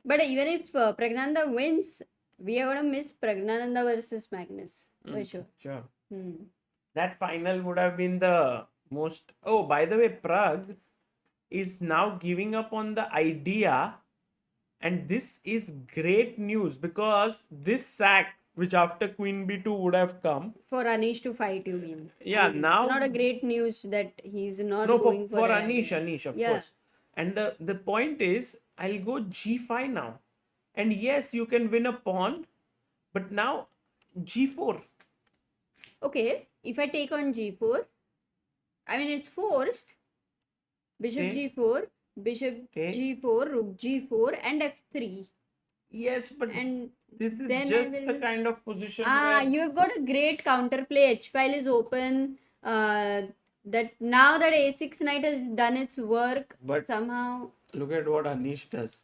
But even if Pragnananda wins, we are going to miss Pragnananda versus Magnus. For sure. Sure. That final would have been the most... Oh, by the way, Pragg is now giving up on the idea. And this is great news because this sack, which after Queen B2 would have come. For Anish to fight, you mean? Yeah, now... It's not a great news that he's not going for Anish, of course. And the point is, I'll go G5 now. And yes, you can win a pawn. But now, G4. Okay, if I take on G4, I mean, it's forced. Bishop G4, Bishop G4, Rook G4 and F3. Yes, but and this is just the kind of position where... you have got a great counterplay. H file is open. That now that A6 knight has done its work, but somehow... Look at what Anish does.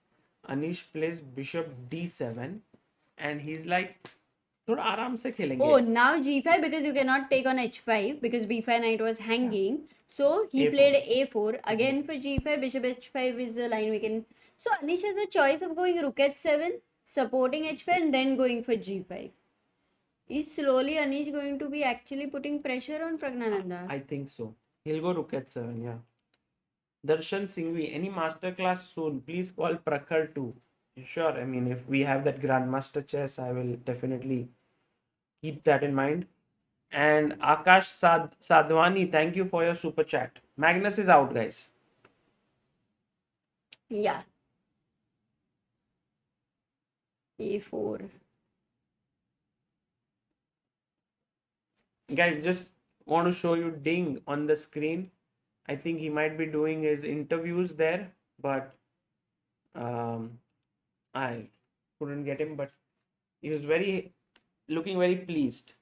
Anish plays Bishop D7 and he's like, thoda aaram se khelenge. Oh, now G5 because you cannot take on H5 because B5 knight was hanging. So he played A4. Again for G5, Bishop H5 is the line we can... So Anish has the choice of going Rook H7, supporting H5 and then going for G5. Is slowly Anish going to be actually putting pressure on Pragnananda? I think so. He'll go Rook H7, yeah. Darshan Singhvi, any masterclass soon? Please call Prakhar too. Sure, I mean, if we have that Grandmaster chess, I will definitely keep that in mind. And Akash Sadhwani, thank you for your super chat. Magnus is out, guys. Yeah. A4. Guys, just want to show you Ding on the screen. I think he might be doing his interviews there, but I couldn't get him, but he was looking very pleased.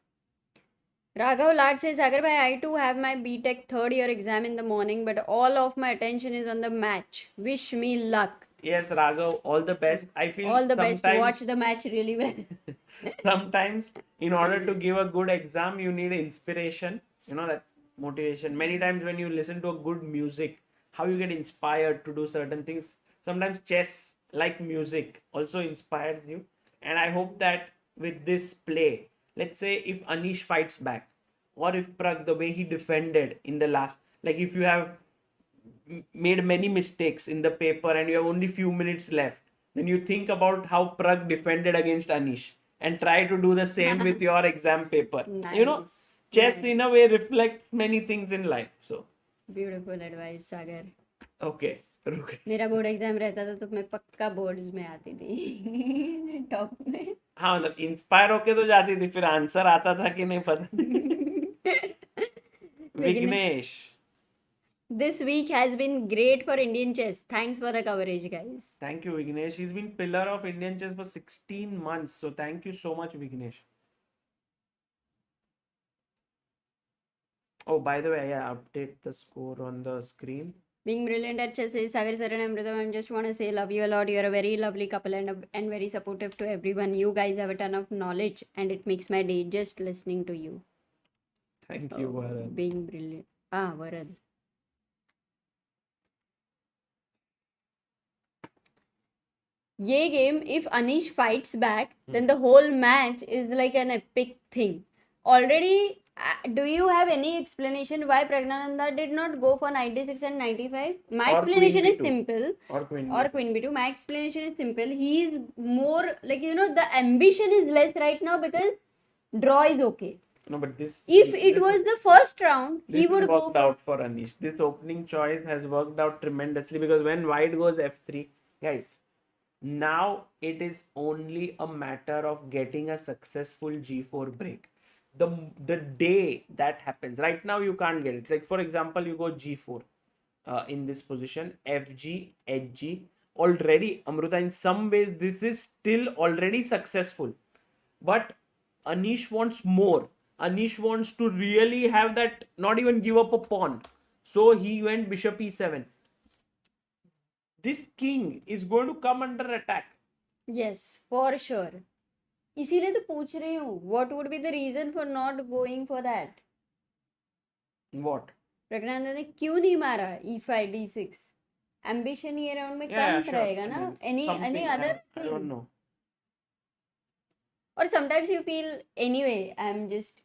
Raghav Lad says, Sagar bhai, I too have my BTech third year exam in the morning, but all of my attention is on the match. Wish me luck. Yes, Raghav, all the best. I feel All the best. Watch sometimes the match really well. sometimes in order to give a good exam you need inspiration, that motivation. Many times when you listen to a good music, how you get inspired to do certain things. Sometimes chess, like music, also inspires you. And I hope that with this play, let's say if Anish fights back, or if Pragg, the way he defended in the last, like if you have made many mistakes in the paper and you have only few minutes left, then you think about how Pragg defended against Anish and try to do the same with your exam paper. Nice. Chess Nice. in a way reflects many things in life. So, Beautiful advice, Sagar. okay. मेरा board exam रहता था तो मैं पक्का boards में आती थी top में. हाँ, मतलब इंस्पायर होके तो जाती थी, फिर आंसर आता था कि नहीं पता नहीं. Vignesh. This week has been great for Indian chess. Thanks for the coverage, guys. Thank you, Vignesh. He's been pillar of Indian chess for 16 months. So thank you so much, Vignesh. Oh, by the way, yeah, update the score on the screen. Being brilliant at chess is Sagar sir and Amruta. I just want to say love you a lot. You're a very lovely couple and very supportive to everyone. You guys have a ton of knowledge and it makes my day just listening to you. Thank you, Varad. Being brilliant. Varad. Ye game, if Anish fights back, then the whole match is like an epic thing. Already, do you have any explanation why Pragnananda did not go for 96 and 95? My Or explanation Queen is B2. simple. Or Queen Or B2. Queen B2. My explanation is simple. He is more like, the ambition is less right now because draw is okay. No, but this. If it was the first round, he This would has go worked out for Anish. This opening choice has worked out tremendously because when white goes f3, guys, now it is only a matter of getting a successful g4 break. The day that happens, right now you can't get it. Like for example, you go g4 in this position, fg, hg. Already, Amruta, in some ways, this is still already successful. But Anish wants more. Anish wants to really have that, not even give up a pawn. So he went bishop e7. This king is going to come under attack. Yes, for sure. इसीलिए तो पूछ रही हूँ, what would be the reason for not going for that? What? Pragyanand ने क्यों नहीं मारा e5 d6? Ambition ये राउंड में Yeah, कम sure. रहेगा ना? Any other I thing? don't know. Or sometimes you feel anyway, I'm just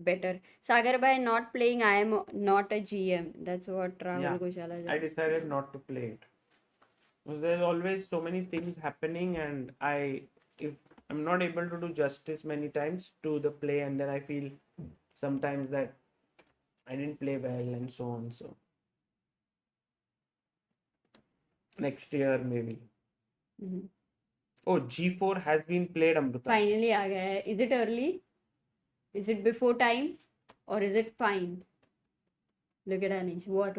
better. Sagar, by not playing, I am not a GM. That's what Rahul Goshala I says. decided not to play it. Because there's always so many things happening, and if I'm not able to do justice many times to the play, and then I feel sometimes that I didn't play well and so on. So next year maybe. Mhm. Oh, G4 has been played, Amruta. Finally आ गया है. Is it early? Is it before time? Or is it fine? Look at Anish. What?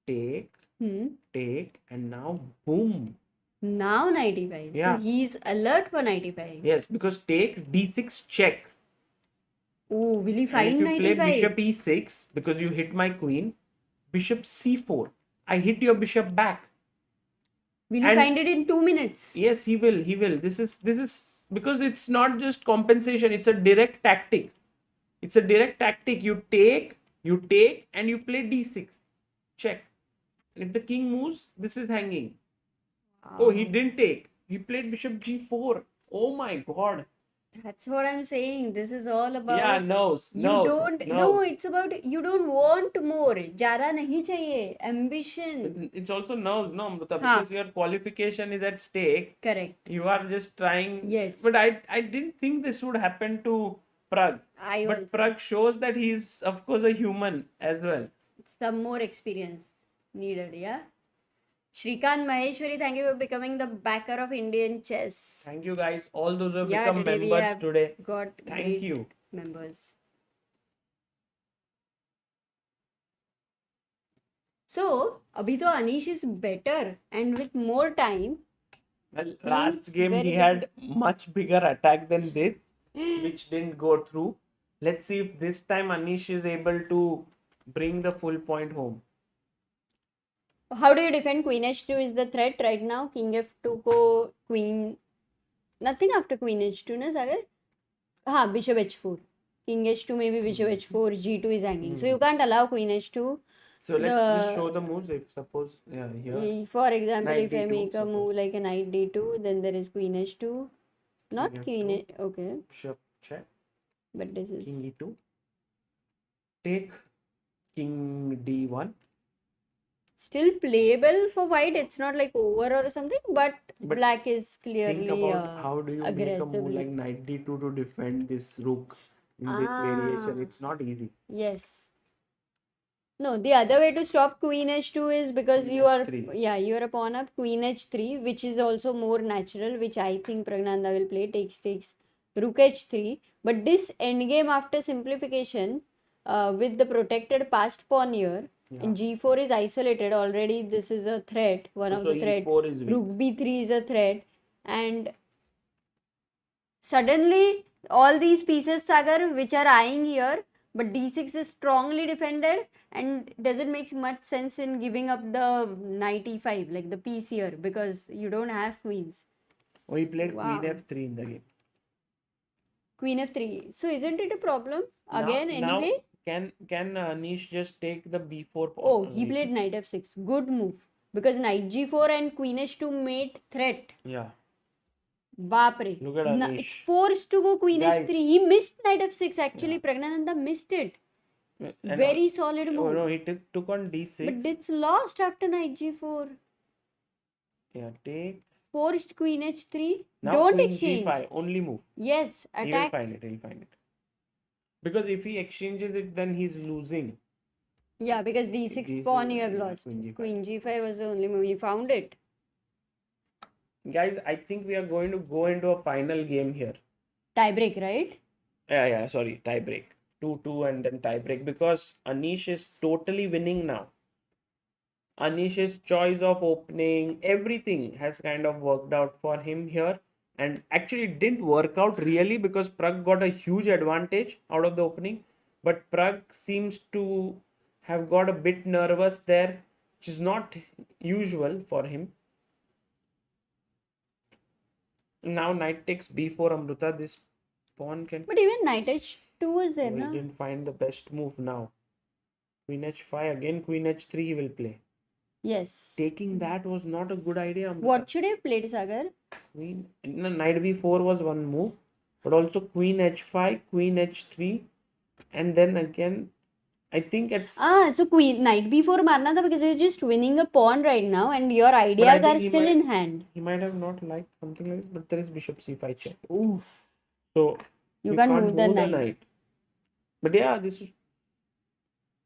Take, Hmm. take, and now boom. Now 95. Yeah. So he's alert for 95. Yes, because take d6 check. Oh, will he And find if you play 95? bishop e6 because you hit my queen, bishop c4. I hit your bishop back. Will he And- find it in 2 minutes? Yes, he will. He will. This is because it's not just compensation. It's a direct tactic. It's a direct tactic. You take, and you play d6. Check. And if the king moves, this is hanging. Oh, he didn't take. He played bishop g4. Oh my god. That's what I'm saying. This is all about. Yeah, nose. You nose, don't. nose. No, it's about you don't want more. ज़्यादा नहीं चाहिए. Ambition. It's also nose, no, Amruta, हाँ. because your qualification is at stake. Correct. You are just trying. Yes. But I didn't think this would happen to Pragg. But also. Pragg shows that he's, of course, a human as well. Some more experience needed. Yeah. Shrikant Maheshwari, thank you for becoming the backer of Indian chess. Thank you, guys. All those who have Yeah, become today we members have today. Got Thank great you. members. So, abhi to Anish is better and with more time. Well, last game very he had much bigger attack than this, which didn't go through. Let's see if this time Anish is able to bring the full point home. How do you defend queen h2 is the threat right now? King f2 ko queen. Nothing after queen h2, na Sagar? Ha, bishop h4. King h2 maybe bishop h4, g2 is hanging. So you can't allow queen h2. So let's just show the moves. If suppose here For example, knight if I d2, make a move suppose. like a knight d2, then there is queen h2. Not King queen. f2, Okay, bishop check, but this is king e2, take king d1. still playable for white. It's not like over or something, but But black is think clearly about how do you make a move like aggressively. knight d2 to defend this rook in this Ah, variation. It's not easy. yes. No, the other way to stop queen h2 is because Queen you are, h3. yeah, you are a pawn up queen h3, which is also more natural, which I think Pragnanda will play. Takes rook h3. But this endgame after simplification, with the protected passed pawn here, Yeah. and g4 is isolated already. This is a threat, one of Also the threat. e4 is weak. Rook b3 is a threat, and suddenly all these pieces, Sagar, which are eyeing here, but d6 is strongly defended and doesn't make much sense in giving up the knight e5, like the piece here, because you don't have queens. Oh, he played Wow. queen f3 in the game. Queen f3. So isn't it a problem again Now anyway? can Anish just take the b4 pawn? Oh, he played knight f6. Good move. Because knight g4 and queen h2 made threat. Yeah. Bapre. Look at It's Anish. forced to go queen Guys. h3. He missed knight f6 actually. Yeah. Pragnananda missed it. And Very solid oh move. no, he took on d6. But it's lost after knight g4. Yeah, take. Forced queen h3. Now Don't queen exchange. g5, only move. Yes, He'll attack. find it. Because if he exchanges it, then he's losing. Yeah, because d6 pawn you have lost. Queen g5. was the only move. He found it. Guys, I think we are going to go into a final game here. Tiebreak, right? Yeah, sorry, tiebreak. 2-2 and then tiebreak because Anish is totally winning now. Anish's choice of opening, everything has kind of worked out for him here. And actually, it didn't work out really because Pragg got a huge advantage out of the opening. But Pragg seems to have got a bit nervous there, which is not usual for him. Now, knight takes b4, Amruta. This pawn can. But even knight h2 was there, Oh, he na? didn't find the best move now. Queen h5, again queen h3 he will play. Yes. Taking that was not a good idea, Amruta. What should I have played, Sagar? Queen, no, knight b4 was one move, but also queen h5, queen h3, and then again, I think it's. So queen knight b4 marna tha because you're just winning a pawn right now and your but I ideas think are still in hand. He might have not liked something like this, but there is bishop c5 check. Oof. So You can't move the knight. But yeah, this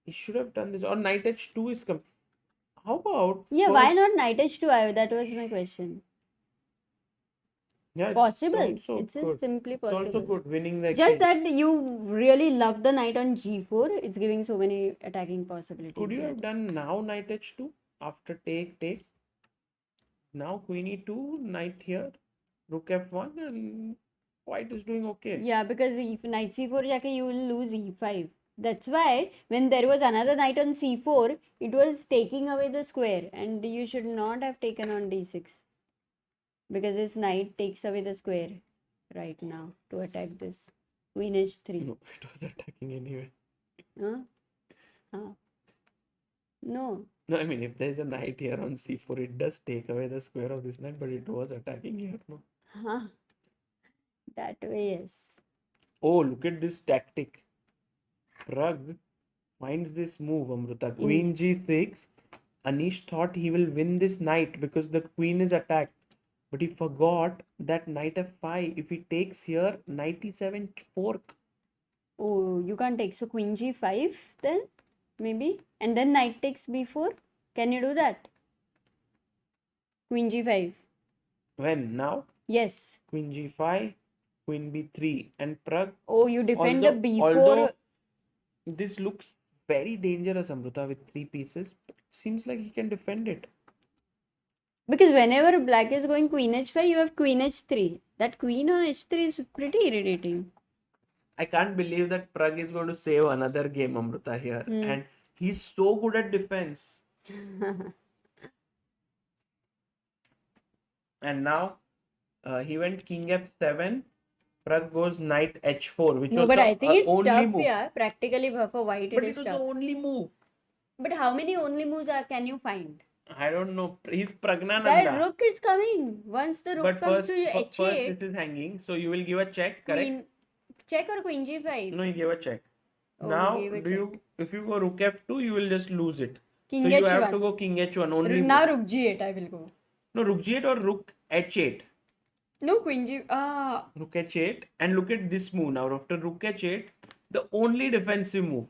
he should have done this. Or knight h2 is come. How about? Yeah, why not knight h2? That was my question. Yeah, Possible. It's Just simply It's also possible. good winning the Just exchange. that you really love the knight on g4. It's giving so many attacking possibilities. Could you there. have done now knight h2 after take? Now queen e2, knight here, rook f1, and white is doing okay. Yeah, because if knight c4 jaake you will lose e5. That's why when there was another knight on c4, it was taking away the square, and you should not have taken on d6 because this knight takes away the square right now to attack this queen h3. No, it was attacking anyway. Huh? Huh? No. No, I mean if there is a knight here on c4, it does take away the square of this knight, but it was attacking here. No. Huh? That way, yes. Oh, look at this tactic. Pragg finds this move, Amruta. Queen g6. Anish thought he will win this knight because the queen is attacked. But he forgot that knight f5. If he takes here, knight e7 fork. Oh, you can't take. So queen g5 then? Maybe. And then knight takes b4. Can you do that? Queen g5. When? Now? Yes. Queen g5, queen b3. And Pragg. Oh, you defend a b4. Although this looks very dangerous, Amruta, with 3 pieces. But it seems like he can defend it. Because whenever black is going queen h5, you have queen h3. That queen on h3 is pretty irritating. I can't believe that Pragg is going to save another game, Amruta, here. And he's so good at defense. And now he went king f7. Pragg goes knight h4, which No, was but the I think it's only tough, move. yeah. Practically for white, But it it is was the tough. only move. But how many only moves can you find? I don't know. He's That Pragnananda. rook is coming. Once the rook But comes first, to first h8, this is hanging. So you will give a check, correct? queen check or queen g5. No, you give a check. Oh, Now, he gave a do check. you? If you go rook f2, you will just lose it. King So you have to h1. go king h1 only. Now rook g8 I will go. No, rook g8 or rook h8. No, queen g. Rook h8, and look at this move now. After rook h8, the only defensive move,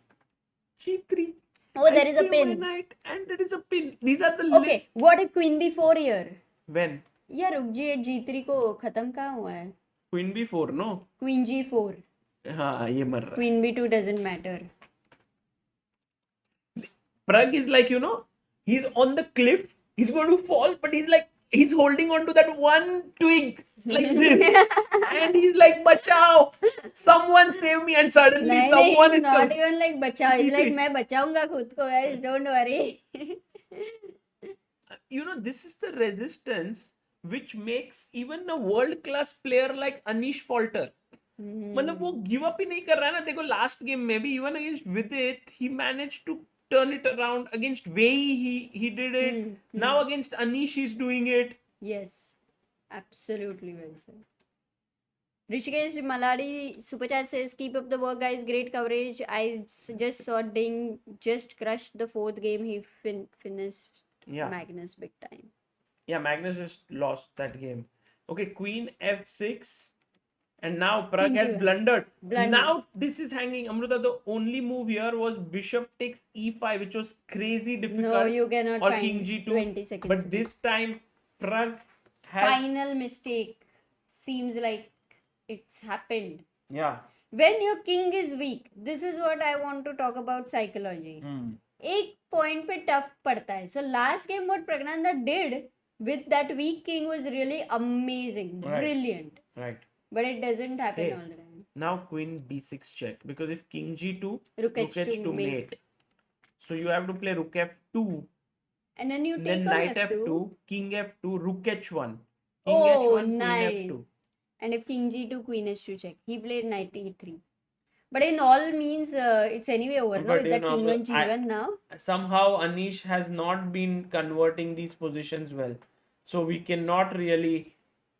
g3. Oh, there I is a save my pin. knight, and there is a pin. These are the Okay, what if queen b4 here? When Yeah, rook g8 g3 को खत्म कहाँ हुआ है? queen b4, no? Queen g4. हाँ, ये मर रहा है. Queen b2 doesn't matter. Pragg is like, he's on the cliff. He's going to fall, but he's holding on to that one twig like this. And he's like, bachao, someone save me. And suddenly नहीं someone he's is not coming. even like बचाओ. He's like G3. मैं बचाऊंगा खुद को guys, don't worry. This is the resistance which makes even a world-class player like Anish falter. मतलब वो give up ही नहीं कर रहा है ना. देखो लास्ट गेम में भी even against with it he manage to turn it around. Against Wei he did it. Now against Anish he's doing it. Yes, absolutely well said. Rishikesh Maladi super chat says keep up the work guys, great coverage. I just saw Ding just crushed the fourth game. He finished Magnus big time. Yeah, Magnus just lost that game. Okay, queen f6. And now Pragg has blundered. Now this is hanging. Amruta, the only move here was bishop takes e5, which was crazy difficult. No, you cannot or find king g2. 20 seconds. But this time Pragg has... Final mistake. Seems like it's happened. Yeah. When your king is weak, this is what I want to talk about psychology. एक point पे tough पड़ता है. So last game what Pragnanda did with that weak king was really amazing. Right. Brilliant. Right. But it doesn't happen all the time. Now queen b6 check. Because if king g2, rook h2 mate. So you have to play rook f2. And then you take then on knight f2. King f2, rook h1. King oh, h1, nice. queen f2. And if king g2, queen h2 check. He played knight e3. But in all means, it's anyway over, no? With that king on g1 now. Somehow Anish has not been converting these positions well. So we cannot really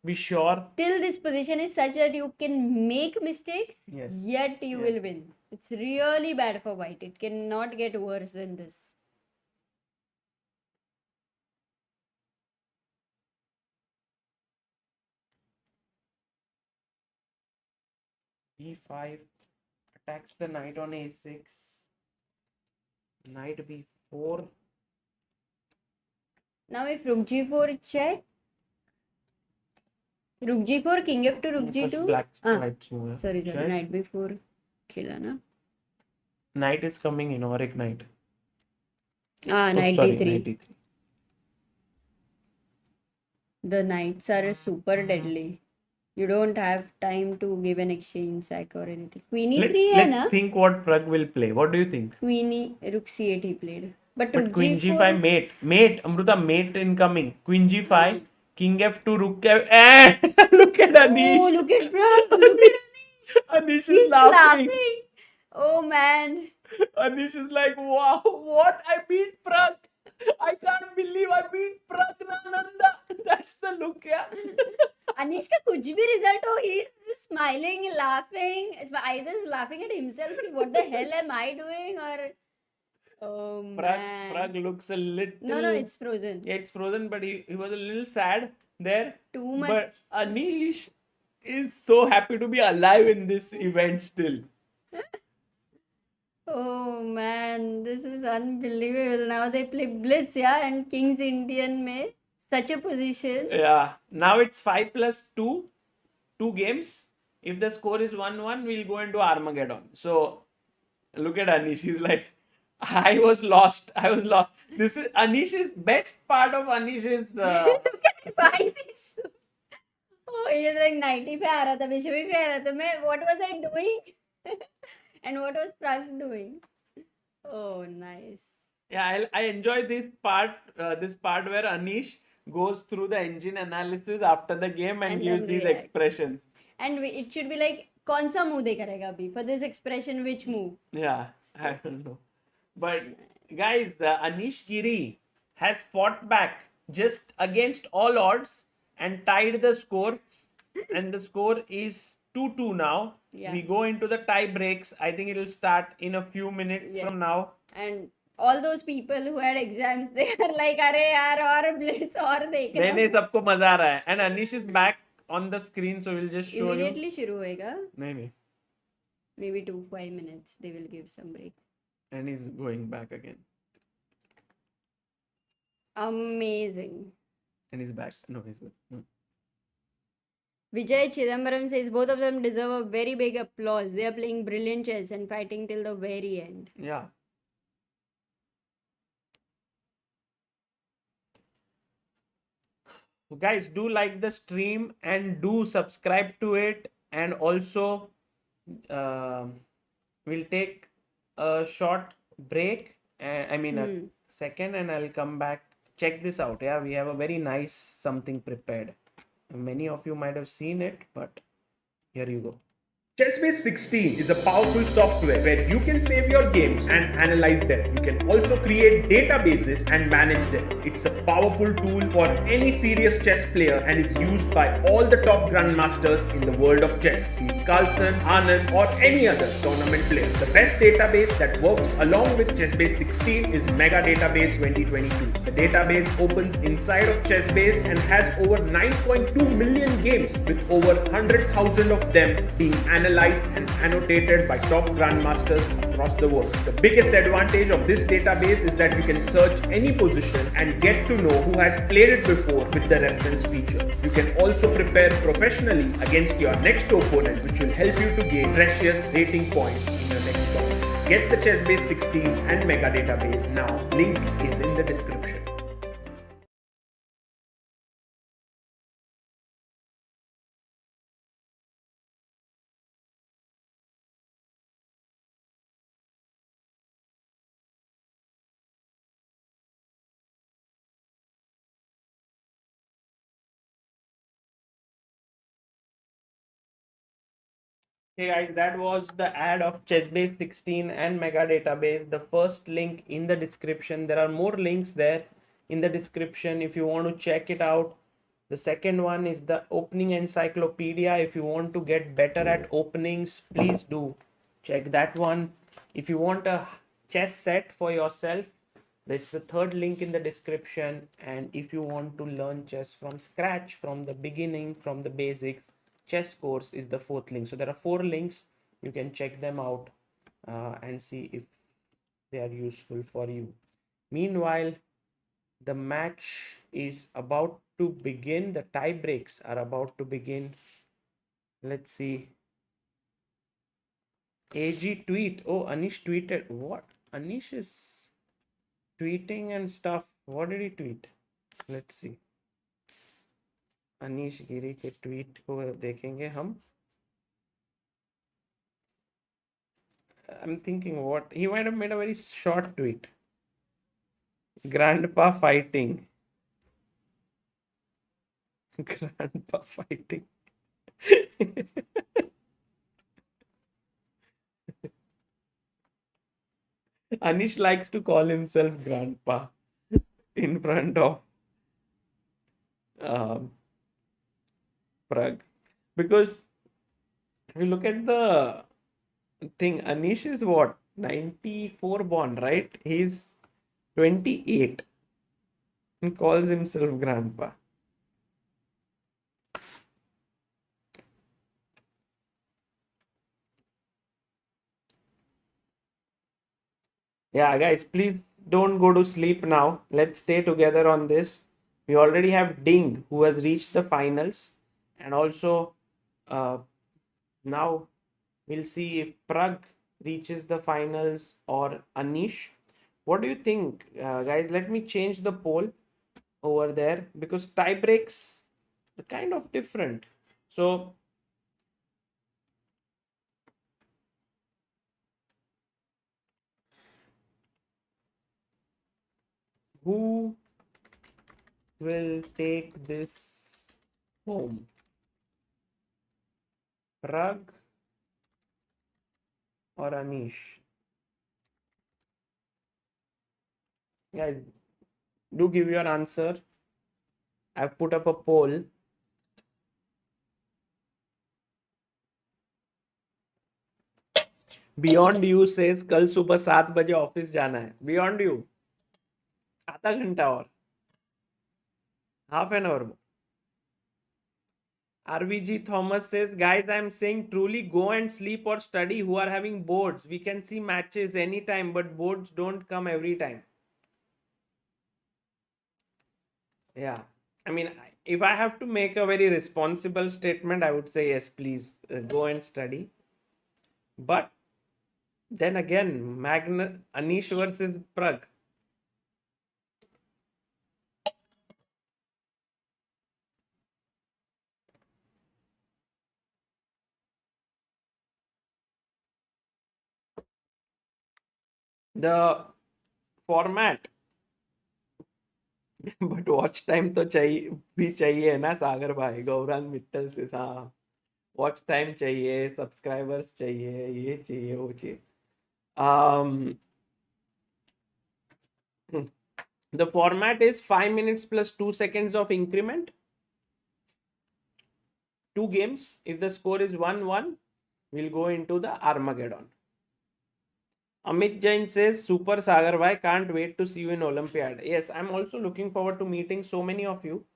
be sure. Still this position is such that you can make mistakes, yet you will win. It's really bad for white. It cannot get worse than this. b5 attacks the knight on a6. Knight b4. Now if rook g4 check. Rook g4, king f2, rook g2. Black, sorry, knight b4. Khela na. Knight is coming in, Auric knight. Knight d3. The knights are super deadly. You don't have time to give an exchange sack or anything. Queen e3 let's think what Pragg will play. What do you think? Queen rook c8 he played. But queen g4... g5 mate. Amruta, mate incoming. Queen g5, king f2, rook f... Look at Anish. Oh, look at Pragg. Look at Anish. Anish is laughing. Oh man. Anish is like, wow, what? I beat Pragg. I can't believe I beat Pragnananda. That's the look, yeah. Anish ka kuch bhi result ho, he's smiling, laughing. Either laughing at himself, what the hell am I doing? Or oh man. Pragg looks a little... No, it's frozen. Yeah, it's frozen, but he was a little sad there. Too much. But Anish is so happy to be alive in this event still. Oh man, this is unbelievable. Now they play Blitz, and King's Indian mein such a position. Yeah. Now it's 5+2, 2 games. If the score is 1-1, we'll go into Armageddon. So look at Anish. He's like, I was lost. This is Anish's best part of Anish is... Look at it. Why is it so? Oh, he is like 90 पे आ रहा था, Vishy पे आ रहा था. What was I doing? And what was Pragg doing? Oh, nice. Yeah, I enjoy this part where Anish goes through the engine analysis after the game and And gives then these reacts. expressions. And it should be like, कौन सा मुंह देखेगा अभी for this expression, which move? Yeah, I don't know. But guys, Anish Giri has fought back just against all odds and tied the score. And the score is 2-2 now. Yeah. We go into the tie breaks. I think it will start in a few minutes Yes. from now. And all those people who had exams, they are like, अरे यार और blitz और देखना. नहीं सबको मजा आ रहा है. And Anish is back on the screen, so we'll just show Immediately you. शुरू होएगा. नहीं. Maybe 2-5 minutes. They will give some break. And he's going back again. Amazing. And he's back. No, he's good. No. Vijay Chidambaram says both of them deserve a very big applause. They are playing brilliant chess and fighting till the very end. Yeah. So guys, do like the stream and do subscribe to it. And also, we'll take a short break. I mean, a second, and I'll come back. Check this out. Yeah, we have a very nice something prepared. Many of you might have seen it, but here you go. Chessbase 16 is a powerful software where you can save your games and analyze them. You can also create databases and manage them. It's a powerful tool for any serious chess player and is used by all the top grandmasters in the world of chess, be it Carlsen, Anand, or any other tournament player. The best database that works along with Chessbase 16 is Mega Database 2022. The database opens inside of Chessbase and has over 9.2 million games with over 100,000 of them being analyzed and annotated by top grandmasters across the world. The biggest advantage of this database is that you can search any position and get to know who has played it before with the reference feature. You can also prepare professionally against your next opponent, which will help you to gain precious rating points in your next tournament. Get the Chessbase 16 and Mega Database now. Link is in the description. Hey guys, that was the ad of Chessbase 16 and Mega Database. The first link in the description. There are more links there in the description if you want to check it out. The second one is the opening encyclopedia. If you want to get better at openings, please do check that one. If you want a chess set for yourself, that's the third link in the description. And if you want to learn chess from scratch, from the beginning, from the basics, chess course is the fourth link. So there are 4 links. You can check them out and see if they are useful for you. Meanwhile, the match is about to begin. The tie breaks are about to begin. Let's see. AG tweet. Oh, Anish tweeted. What? Anish is tweeting and stuff. What did he tweet? Let's see. Anish गिरी के tweet को देखेंगे हम. I'm thinking what he might have made a very short tweet. Grandpa fighting. Grandpa fighting. Anish likes to call himself grandpa in front of Pragg, because if you look at the thing, Anish is what, 94 born, right? He's 28 and calls himself grandpa. Yeah, guys, please don't go to sleep now. Let's stay together on this. We already have Ding, who has reached the finals, and also now we'll see if Pragg reaches the finals or Anish. What do you think, guys? Let me change the poll over there because tie breaks are kind of different. So who will take this home? Pragg or Anish? Guys, do give your answer. I've put up a poll. Beyond You says कल सुबह 7 बजे office जाना है. Beyond You, आधा घंटा और, half an hour. RVG Thomas says, guys, I'm saying truly go and sleep or study who are having boards. We can see matches anytime, but boards don't come every time. Yeah. I mean, if I have to make a very responsible statement, I would say yes, please go and study. But then again, Anish versus Pragg. The format. But watch time तो चाहिए भी चाहिए ना सागर भाई. गौरांग मित्तल से हाँ, watch time चाहिए, subscribers चाहिए, ये चाहिए, वो चाहिए. The format is 5 minutes plus 2 seconds of increment. 2 games. If the score is 1-1, we'll go into the Armageddon. Amit Jain says, Super Sagar bhai, can't wait to see you in Olympiad. Yes, I'm also looking forward to meeting so many of you.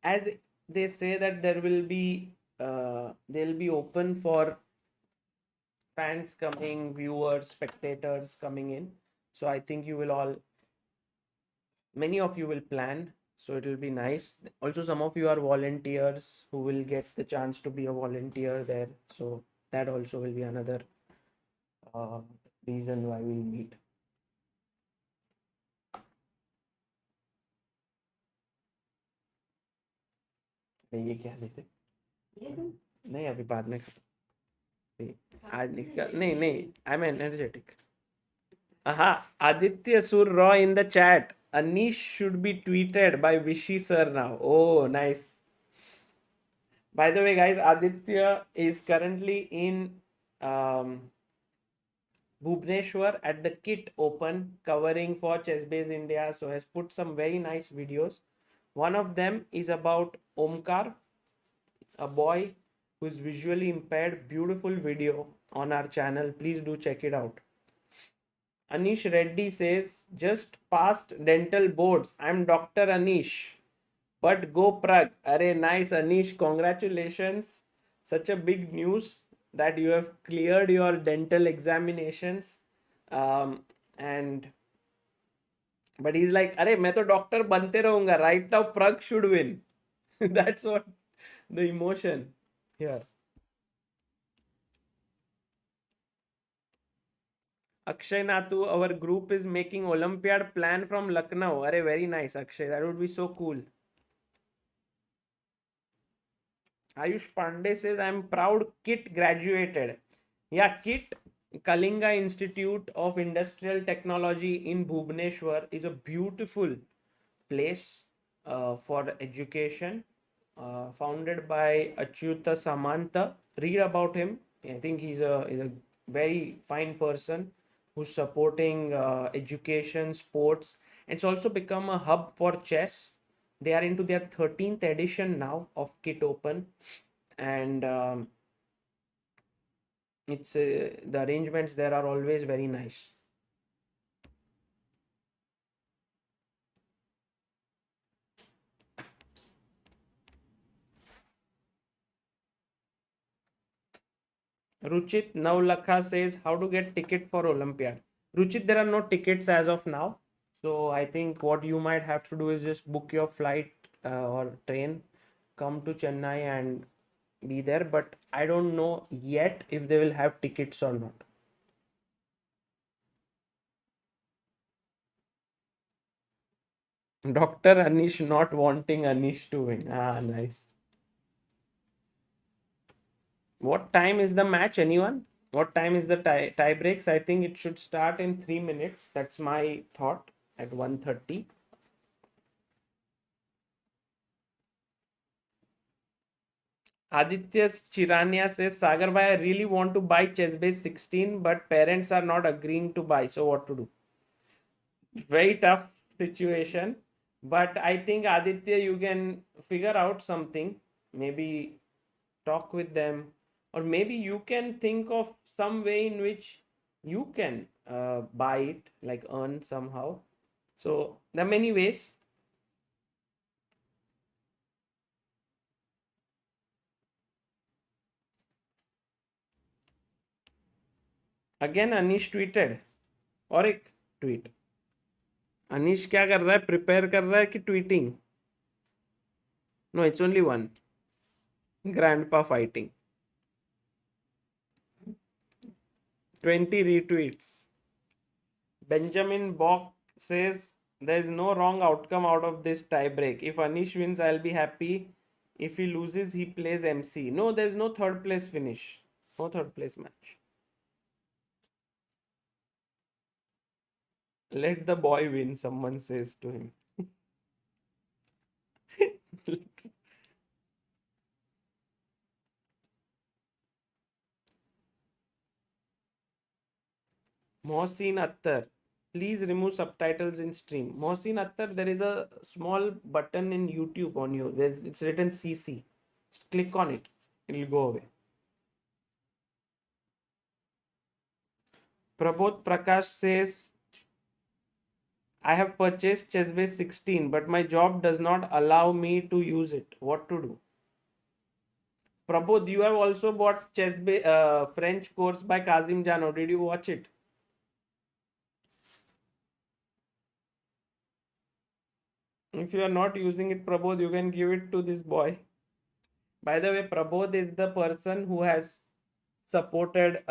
As they say that there will be, they'll be open for fans coming, viewers, spectators coming in. So I think you will all, many of you will plan. So it will be nice. Also, some of you are volunteers who will get the chance to be a volunteer there. So that also will be another reason why we'll meet. ये क्या देते? नहीं अभी बाद में आज नहीं नहीं I'm energetic. Aha, Aditya Sur Raw in the chat. Anish should be tweeted by Vishy sir now. Oh, nice. By the way, guys, Aditya is currently in Bhubaneswar at the Kit Open covering for Chessbase India. So has put some very nice videos. One of them is about Omkar, a boy who is visually impaired. Beautiful video on our channel. Please do check it out. Anish Reddy says, just passed dental boards. I'm Dr. Anish. But go Pragg. Arey, nice Anish. Congratulations. Such a big news that you have cleared your dental examinations. And but he's like, अरे मैं तो doctor बनते रहूंगा. Right now Pragg should win. That's what the emotion here. Akshay Natu, our group is making Olympiad plan from Lucknow. Arey, very nice, Akshay. That would be so cool. Ayush Pandey says, I'm proud Kit graduated. Yeah, Kit, Kalinga Institute of Industrial Technology in Bhubaneswar is a beautiful place for education, founded by Achyuta Samanta. Read about him. I think he's a very fine person who's supporting education, sports. It's also become a hub for chess. They are into their 13th edition now of Kit Open, and it's the arrangements there are always very nice. Ruchit Navlakha says, how to get ticket for Olympiad? Ruchit, there are no tickets as of now. So I think what you might have to do is just book your flight or train, come to Chennai and be there. But I don't know yet if they will have tickets or not. Dr. Anish not wanting Anish to win. Ah, nice. What time is the match, anyone? What time is the tie breaks? I think it should start in 3 minutes. That's my thought, at 1:30. Aditya Chirania says, Sagar bhai, I really want to buy Chessbase 16, but parents are not agreeing to buy. So what to do? Very tough situation. But I think Aditya, you can figure out something. Maybe talk with them, or maybe you can think of some way in which you can buy it, like earn somehow. So there are many ways. Again, Anish tweeted, और एक tweet अनिश क्या कर रहा है, prepare कर रहा है कि tweeting? No, it's only one, grandpa fighting. 20 retweets. Benjamin Bock says there is no wrong outcome out of this tiebreak. If Anish wins, I'll be happy. If he loses, he plays MC. No, there's no third place finish. No third place match. Let the boy win, someone says to him. Mohsin Attar, please remove subtitles in stream. Mohsin Attar, there is a small button in YouTube on you. It's written CC. Just click on it. It'll go away. Prabodh Prakash says, I have purchased Chessbase 16, but my job does not allow me to use it. What to do? Prabodh, you have also bought Chessbase French course by Kazim Jano. Did you watch it? If you are not using it, Prabodh, you can give it to this boy. By the way, Prabodh is the person who has supported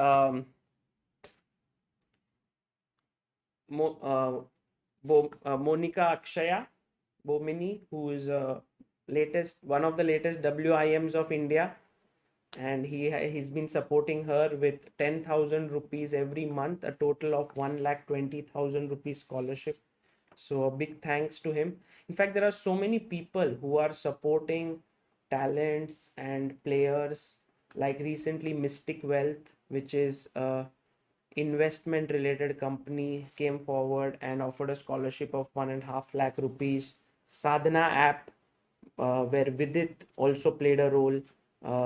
Monica Akshaya Bomini, who is one of the latest WIMs of India, and he's been supporting her with 10,000 rupees every month, a total of 1,20,000 rupees scholarship. So a big thanks to him. In fact, there are so many people who are supporting talents and players. Like recently, Mystic Wealth, which is a investment related company, came forward and offered a scholarship of 1.5 lakh rupees. Sadhana app, where Vidit also played a role,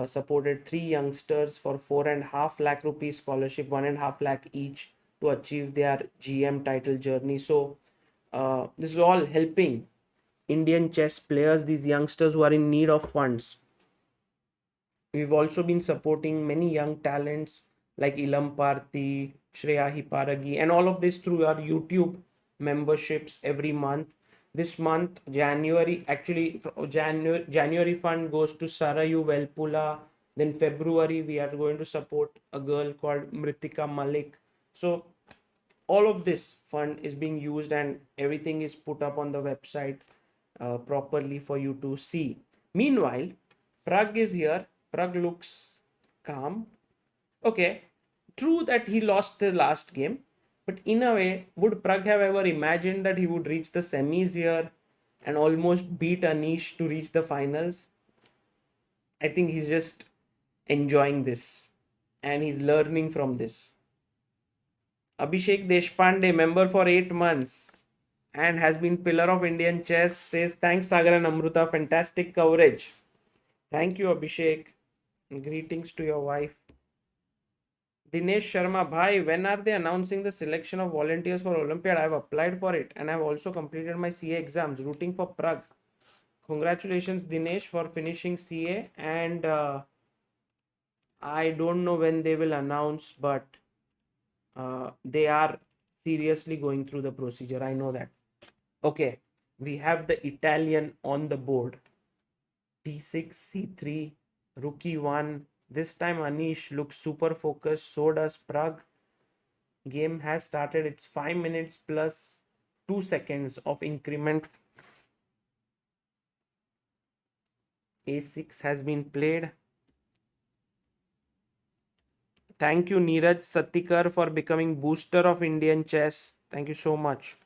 supported 3 youngsters for 4.5 lakh rupees scholarship, 1.5 lakh each, to achieve their GM title journey. So this is all helping Indian chess players, these youngsters who are in need of funds. We've also been supporting many young talents like Ilam Parthi, Shreya Hiparagi, and all of this through our YouTube memberships every month. This month, January, actually, January fund goes to Sarayu Velpula. Then February, we are going to support a girl called Mritika Malik. So all of this fund is being used, and everything is put up on the website properly for you to see. Meanwhile, Pragg is here. Pragg looks calm. Okay, true that he lost the last game, but in a way, would Pragg have ever imagined that he would reach the semis here and almost beat Anish to reach the finals? I think he's just enjoying this and he's learning from this. Abhishek Deshpande, member for 8 months and has been pillar of Indian chess, says, thanks Sagar and Amruta, fantastic coverage. Thank you, Abhishek. Greetings to your wife. Dinesh Sharma, bhai, when are they announcing the selection of volunteers for Olympiad? I have applied for it and I have also completed my CA exams. Rooting for Pragg. Congratulations, Dinesh, for finishing CA. And I don't know when they will announce, but they are seriously going through the procedure. I know that. Okay, we have the Italian on the board. D6, C3, Rook E1. This time Anish looks super focused. So does Pragg. Game has started. It's 5 minutes plus 2 seconds of increment. A6 has been played. Thank you, Neeraj Satikar, for becoming booster of Indian chess. Thank you so much.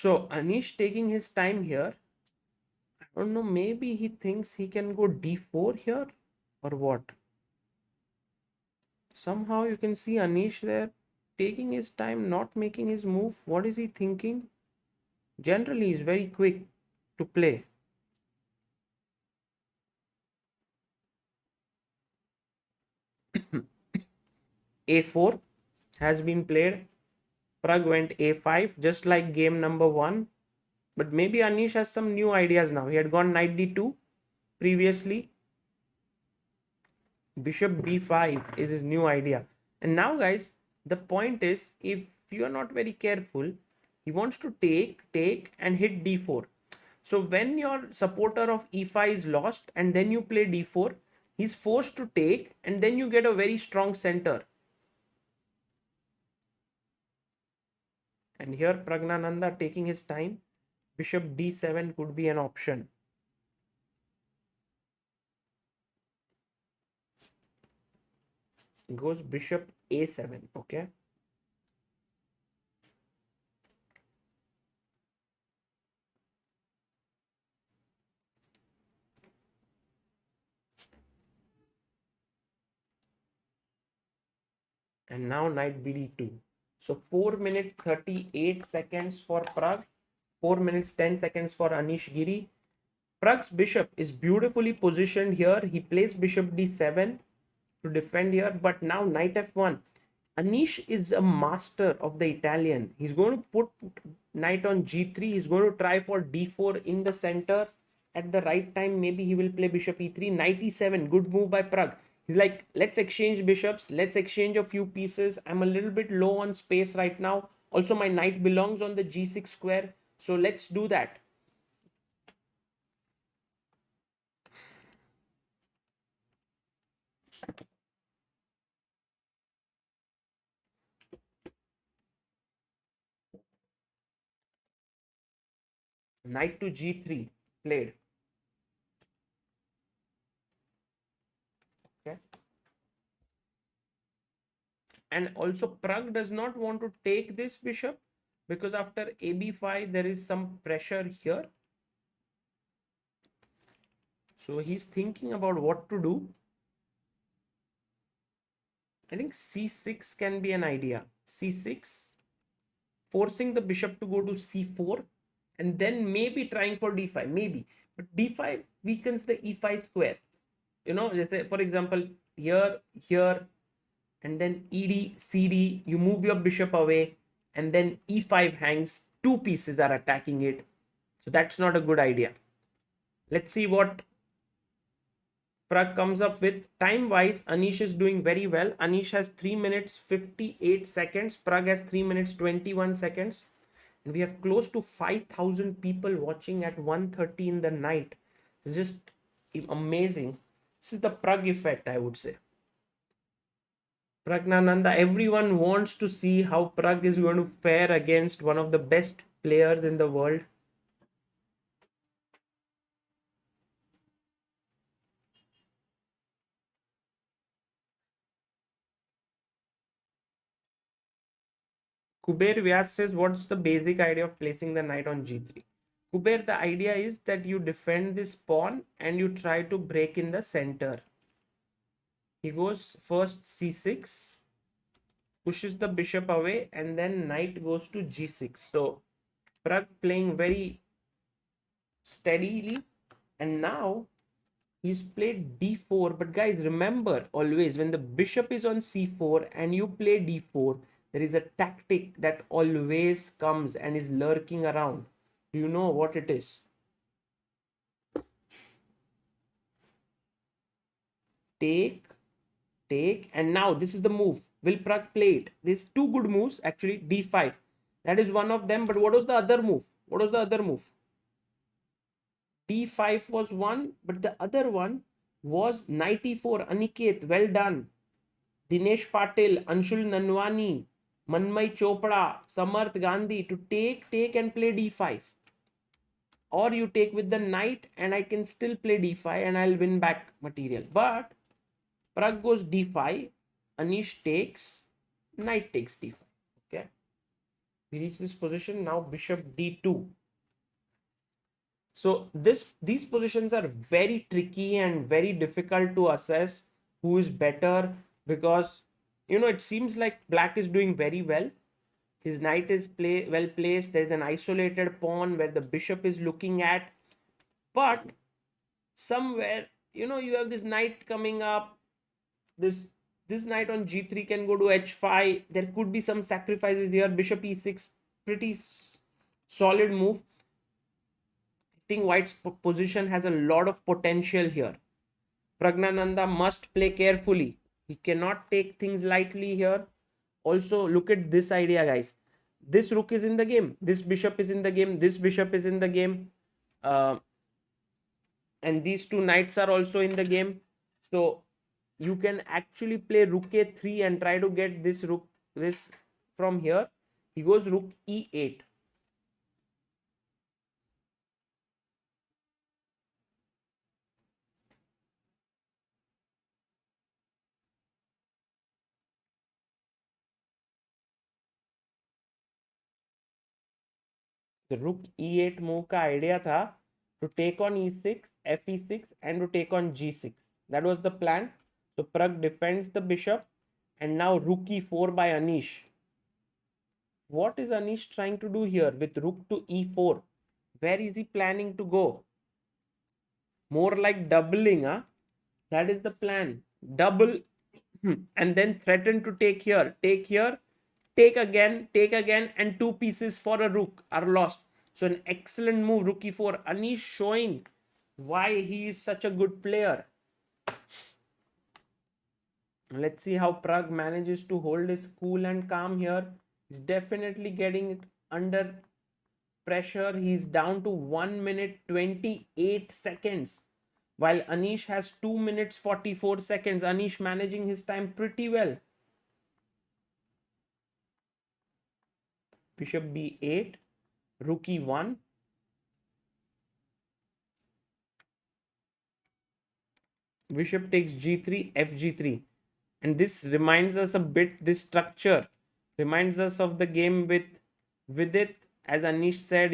So Anish taking his time here. I don't know, maybe he thinks he can go d4 here or what. Somehow you can see Anish there taking his time, not making his move. What is he thinking? Generally, he's very quick to play. A4 has been played. Pragg went A5, just like game number 1. But maybe Anish has some new ideas now. He had gone knight d2 previously. Bishop b5 is his new idea. And now, guys, the point is, if you are not very careful, he wants to take, and hit d4. So when your supporter of e5 is lost and then you play d4, he's forced to take, and then you get a very strong center. And here Pragnananda taking his time. Bishop d7 could be an option. Goes bishop a7. Okay. And now knight bd2. So 4 minutes 38 seconds for Pragg, 4 minutes 10 seconds for Anish Giri. Pragg's bishop is beautifully positioned here. He plays bishop d7 to defend here, but now knight f1. Anish is a master of the Italian. He's going to put knight on g3. He's going to try for d4 in the center. At the right time, maybe he will play bishop e3, knight e7. Good move by Pragg. He's like, let's exchange bishops. Let's exchange a few pieces. I'm a little bit low on space right now. Also, my knight belongs on the g6 square. So let's do that. Knight to g3 played. Okay. And also Pragg does not want to take this bishop because after ab5 there is some pressure here. So he's thinking about what to do. I think c6 can be an idea. c6, forcing the bishop to go to c4, and then maybe trying for d5, maybe. But d5 weakens the e5 square. You know, let's say, for example, here, and then ed, cd, you move your bishop away, and then e5 hangs, two pieces are attacking it. So that's not a good idea. Let's see what Pragg comes up with. Time wise, Anish is doing very well. Anish has 3 minutes 58 seconds. Pragg has 3 minutes 21 seconds. And we have close to 5,000 people watching at 1:30 in the night. It's just amazing. This is the Pragg effect, I would say. Pragnananda, everyone wants to see how Pragg is going to fare against one of the best players in the world. Kuber Vyas says, what's the basic idea of placing the knight on g3? Kuber, the idea is that you defend this pawn and you try to break in the center. He goes first c6, pushes the bishop away, and then knight goes to g6. So Pragg playing very steadily, and now he's played d4. But guys, remember always when the bishop is on c4 and you play d4, there is a tactic that always comes and is lurking around. Do you know what it is? Take, and now this is the move. Will Pragg play it? There's two good moves actually. d5, that is one of them. But what was the other move? What was the other move? d5 was one, but the other one was knight e4. Aniket, well done. Dinesh Patil, Anshul Nanwani, Manmay Chopra, Samarth Gandhi to take and play d5. Or you take with the knight and I can still play d5 and I'll win back material. But Pragg goes d5, Anish takes, knight takes d5. Okay. We reach this position. Now bishop d2. So these positions are very tricky and very difficult to assess who is better, because it seems like black is doing very well. His knight is well placed. There's an isolated pawn where the bishop is looking at, but somewhere you have this knight coming up. This knight on g3 can go to h5. There could be some sacrifices here. Bishop e6, pretty solid move. I think white's position has a lot of potential here. Pragnananda must play carefully. He cannot take things lightly here. Also, look at this idea, guys. This rook is in the game. This bishop is in the game. This bishop is in the game. And these two knights are also in the game. So you can actually play rook a3 and try to get this from here. He goes rook e8. The rook e8 move का idea था to take on e6, fe6 and to take on g6. That was the plan. So Pragg defends the bishop, and now rook e4 by Anish. What is Anish trying to do here with rook to e4? Where is he planning to go? More like doubling, huh? That is the plan. Double and then threaten to take here, take again, and two pieces for a rook are lost. So an excellent move, rook e4. Anish showing why he is such a good player. Let's see how Pragg manages to hold his cool and calm here. He's definitely getting it under pressure. He's down to 1 minute 28 seconds, while Anish has 2 minutes 44 seconds. Anish managing his time pretty well. Bishop b8, rook e1. Bishop takes g3, fg3. And this reminds us a bit, this structure reminds us of the game with it, as Anish said,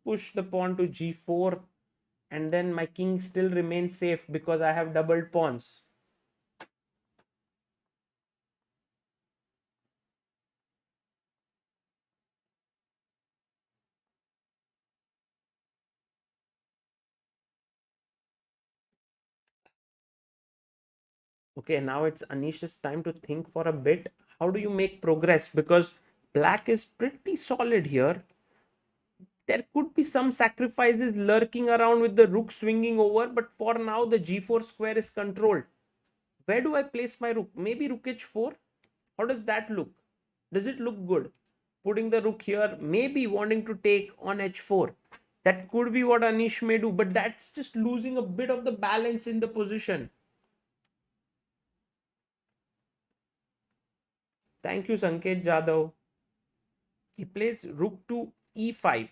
push the pawn to g4, and then my king still remains safe because I have doubled pawns. Okay, now it's Anish's time to think for a bit. How do you make progress? Because black is pretty solid here. There could be some sacrifices lurking around with the rook swinging over, but for now the g4 square is controlled. Where do I place my rook? Maybe rook h4? How does that look? Does it look good? Putting the rook here, maybe wanting to take on h4. That could be what Anish may do, but that's just losing a bit of the balance in the position. Thank you, Sanket Jadhav. He plays rook to e5.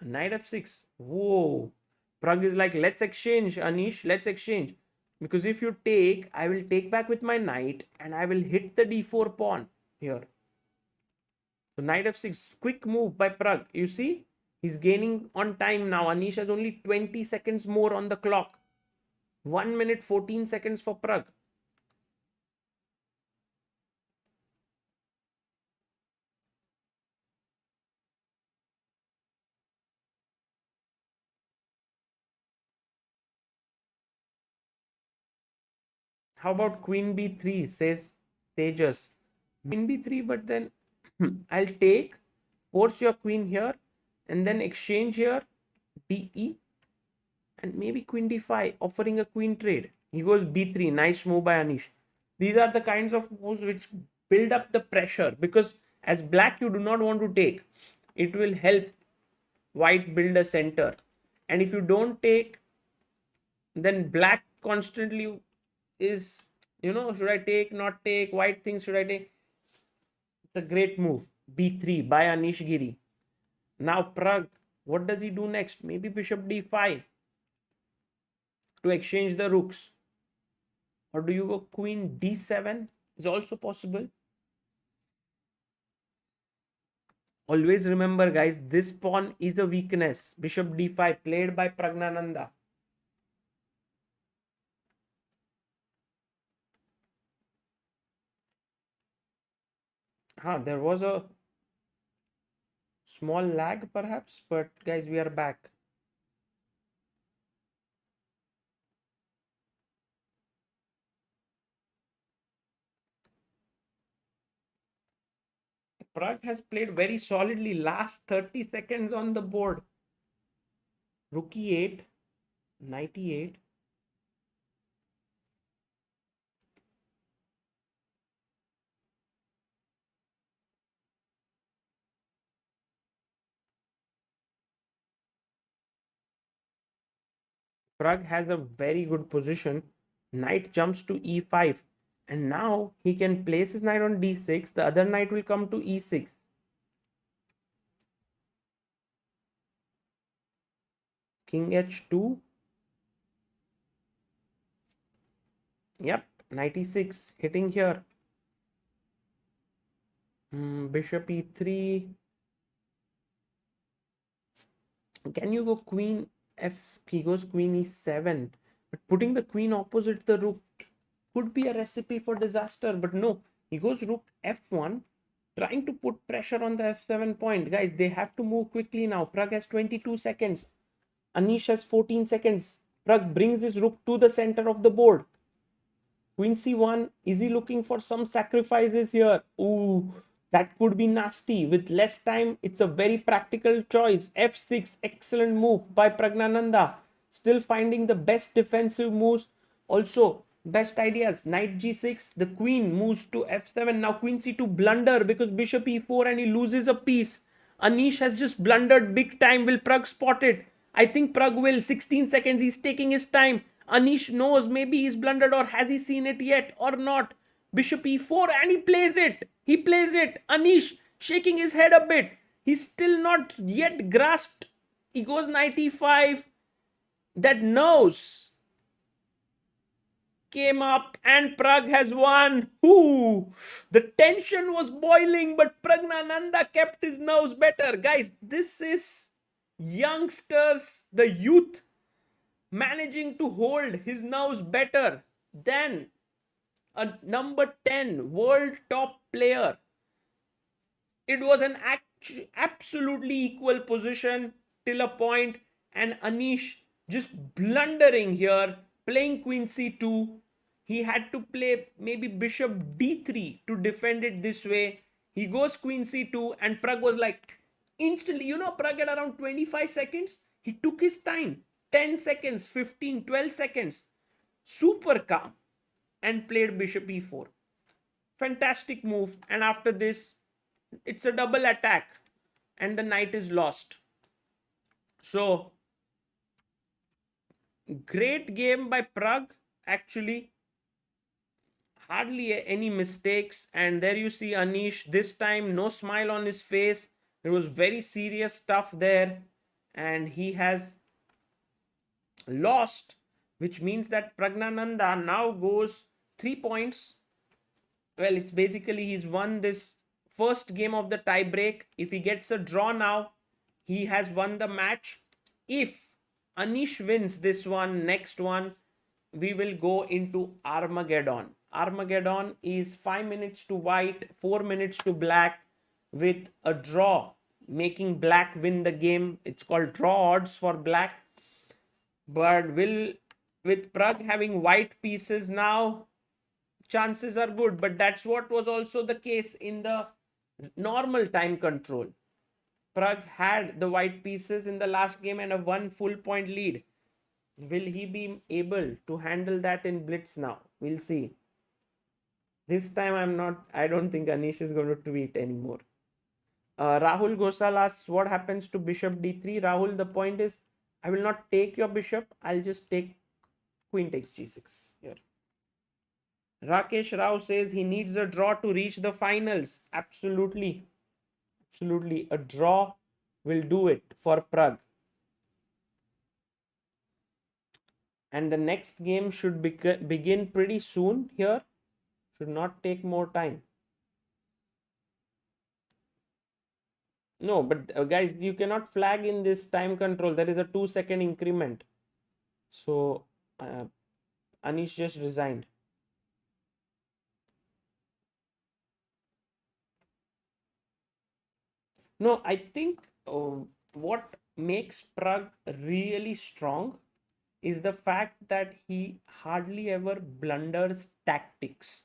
Knight f6. Whoa. Pragg is like, let's exchange, Anish. Let's exchange. Because if you take, I will take back with my knight and I will hit the d4 pawn here. So knight f6. Quick move by Pragg. You see? He's gaining on time now. Anish has only 20 seconds more on the clock. 1 minute 14 seconds for Pragg. How about queen b3, says Tejas. Queen b3, but then I'll take, force your queen here, and then exchange here, de, and maybe queen d5, offering a queen trade. He goes b3. Nice move by Anish. These are the kinds of moves which build up the pressure, because as black you do not want to take. It will help white build a center. And if you don't take, then black constantly is, should I take, not take, white thinks, should I take? It's a great move. b3 by Anish Giri. Now Pragg, what does he do next? Maybe bishop d5 to exchange the rooks. Or do you go queen d7? Is also possible. Always remember, guys, this pawn is a weakness. Bishop d5 played by Pragnananda. There was a small lag perhaps, but guys, we are back. Pragg has played very solidly last 30 seconds on the board. Rook e8, knight e8. Pragg has a very good position. Knight jumps to e5. And now he can place his knight on d6. The other knight will come to e6. King h2. Yep, knight e6 hitting here. Bishop e3. Can you go queen f? He goes queen e7. But putting the queen opposite the rook could be a recipe for disaster. But no, he goes rook f1, trying to put pressure on the f7 point. Guys, they have to move quickly now. Pragg has 22 seconds. Anish has 14 seconds. Pragg brings his rook to the center of the board. Queen c1. Is he looking for some sacrifices here? Ooh, that could be nasty. With less time, it's a very practical choice. f6, excellent move by Pragnananda. Still finding the best defensive moves. Also, best ideas. Knight g6, the queen moves to f7. Now queen c2 blunder because bishop e4 and he loses a piece. Anish has just blundered big time. Will Pragg spot it? I think Pragg will. 16 seconds. He's taking his time. Anish knows maybe he's blundered, or has he seen it yet or not? Bishop e4 and he plays it. He plays it. Anish shaking his head a bit. He's still not yet grasped. He goes knight e5. That nose came up and Pragg has won. Ooh, the tension was boiling, but Pragnananda kept his nerves better. Guys, this is youngsters, the youth, managing to hold his nerves better than a number 10 world top player. It was an absolutely equal position till a point, and Anish just blundering here, playing queen c2. He had to play maybe bishop d3 to defend it this way. He goes queen c2, and Pragg was like instantly, Pragg at around 25 seconds, he took his time. 10 seconds, 15, 12 seconds, super calm, and played bishop e4. Fantastic move. And after this, it's a double attack and the knight is lost. So great game by Pragg, actually. Hardly any mistakes. And there you see Anish, this time no smile on his face. There was very serious stuff there, and he has lost, which means that Pragnananda now goes 3 points. Well, it's basically he's won this first game of the tie break. If he gets a draw now, he has won the match. If Anish wins this one, next one, we will go into Armageddon. Armageddon is 5 minutes to white, 4 minutes to black, with a draw, making black win the game. It's called draw odds for black. But with Pragg having white pieces now, chances are good. But that's what was also the case in the normal time control. Pragg had the white pieces in the last game and a 1 full point lead. Will he be able to handle that in blitz now? We'll see. This time I don't think Anish is going to tweet anymore. Rahul Gosal asks, what happens to bishop d3? Rahul, the point is, I will not take your bishop. I'll just take queen takes g6 here. Rakesh Rao says he needs a draw to reach the finals. Absolutely. Absolutely. A draw will do it for Pragg. And the next game should begin pretty soon here. Should not take more time. No, but guys, you cannot flag in this time control. There is a 2-second increment. So uh, Anish just resigned. No, I think what makes Pragg really strong is the fact that he hardly ever blunders tactics.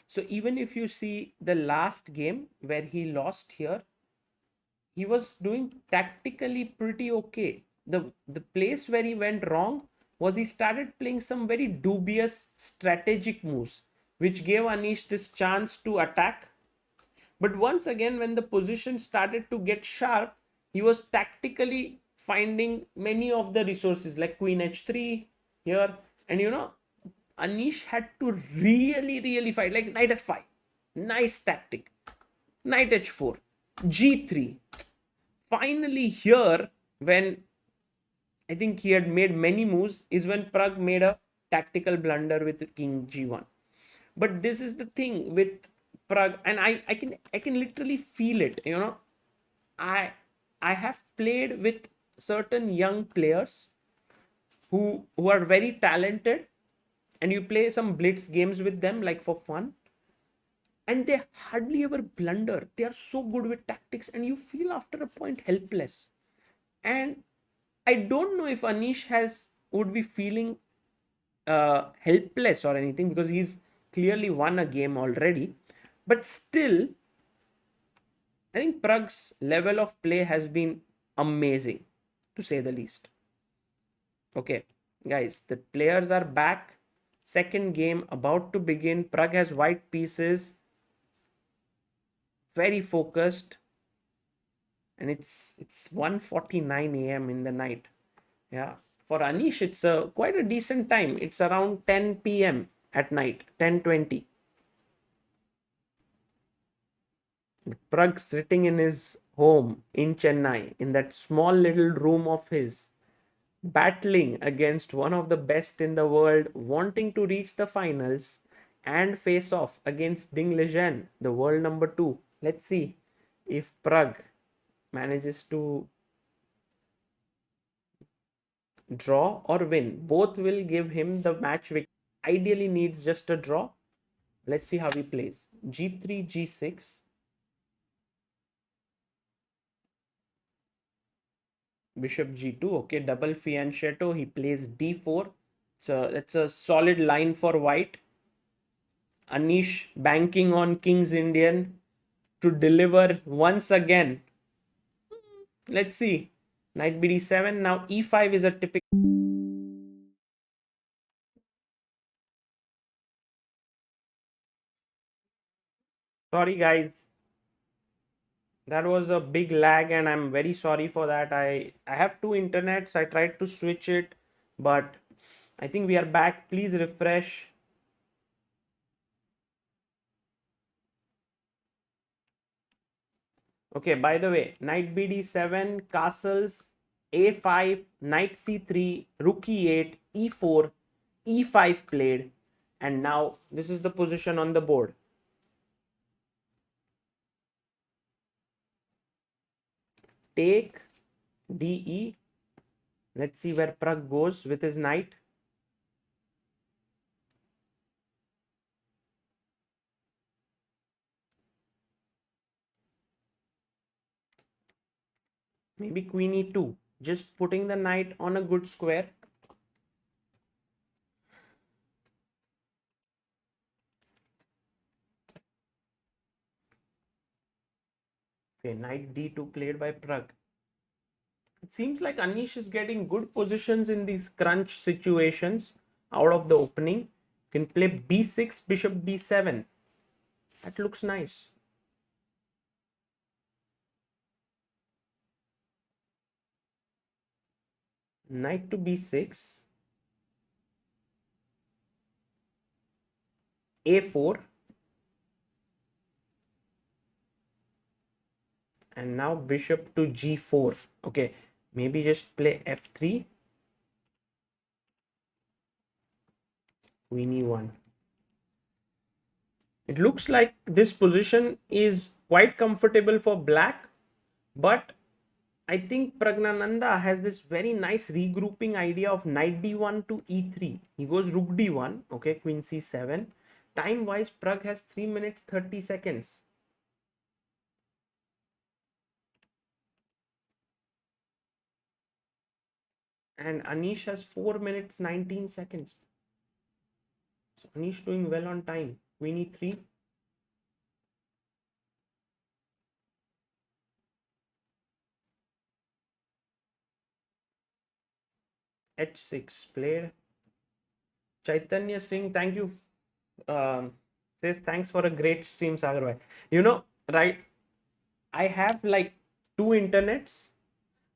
So even if you see the last game where he lost here, he was doing tactically pretty okay. The place where he went wrong was he started playing some very dubious strategic moves, which gave Anish this chance to attack. But once again, when the position started to get sharp, he was tactically finding many of the resources like Queen H3 here. And Anish had to really fight, like Knight F5. Nice tactic. Knight H4. G3. Finally, here, when I think he had made many moves, is when Pragg made a tactical blunder with King G1. But this is the thing with Pragg, and I can literally feel it. I I have played with certain young players who are very talented, and you play some blitz games with them like for fun, and they hardly ever blunder. They are so good with tactics, and you feel after a point helpless. And I don't know if Anish has would be feeling helpless or anything, because he's clearly won a game already. But still, I think Pragg's level of play has been amazing, to say the least. Okay, guys, the players are back. Second game about to begin. Pragg has white pieces, very focused, and it's 1:49 a.m. in the night. Yeah, for Anish, it's quite a decent time. It's around 10 p.m. at night, 10:20. Pragg sitting in his home in Chennai, in that small little room of his, battling against one of the best in the world, wanting to reach the finals and face off against Ding Liren, the world number 2. Let's see if Pragg manages to draw or win. Both will give him the match victory. Ideally needs just a draw. Let's see how he plays. G3, G6. Bishop G2. Okay, double fianchetto. He plays D4. So that's a solid line for white. Anish banking on King's Indian to deliver once again. Let's see. Knight BD7. Now E5 is a typical. Sorry, guys. That was a big lag, and I'm very sorry for that. I have two internets. I tried to switch it, but I think we are back. Please refresh. Okay, by the way, knight bd7, castles, a5, knight c3, rook e8, e4, e5 played, and now this is the position on the board. Take de. Let's see where Pragg goes with his knight. Maybe queen e2, just putting the knight on a good square. Okay, knight d2 played by Pragg. It seems like Anish is getting good positions in these crunch situations out of the opening. Can play b6, bishop b7. That looks nice. Knight to b6. a4. And now bishop to g4. Okay, maybe just play f3. Queen e1. It looks like this position is quite comfortable for black, But I think Pragnananda has this very nice regrouping idea of knight d1 to e3. He goes rook d1, okay, queen c7. Time wise, Pragg has 3 minutes 30 seconds. And Anish has 4 minutes 19 seconds. So Anish doing well on time. Queen e3. h6 played. Chaitanya Singh, thank you. Says thanks for a great stream, Sagar. You know, right? I have like two internets.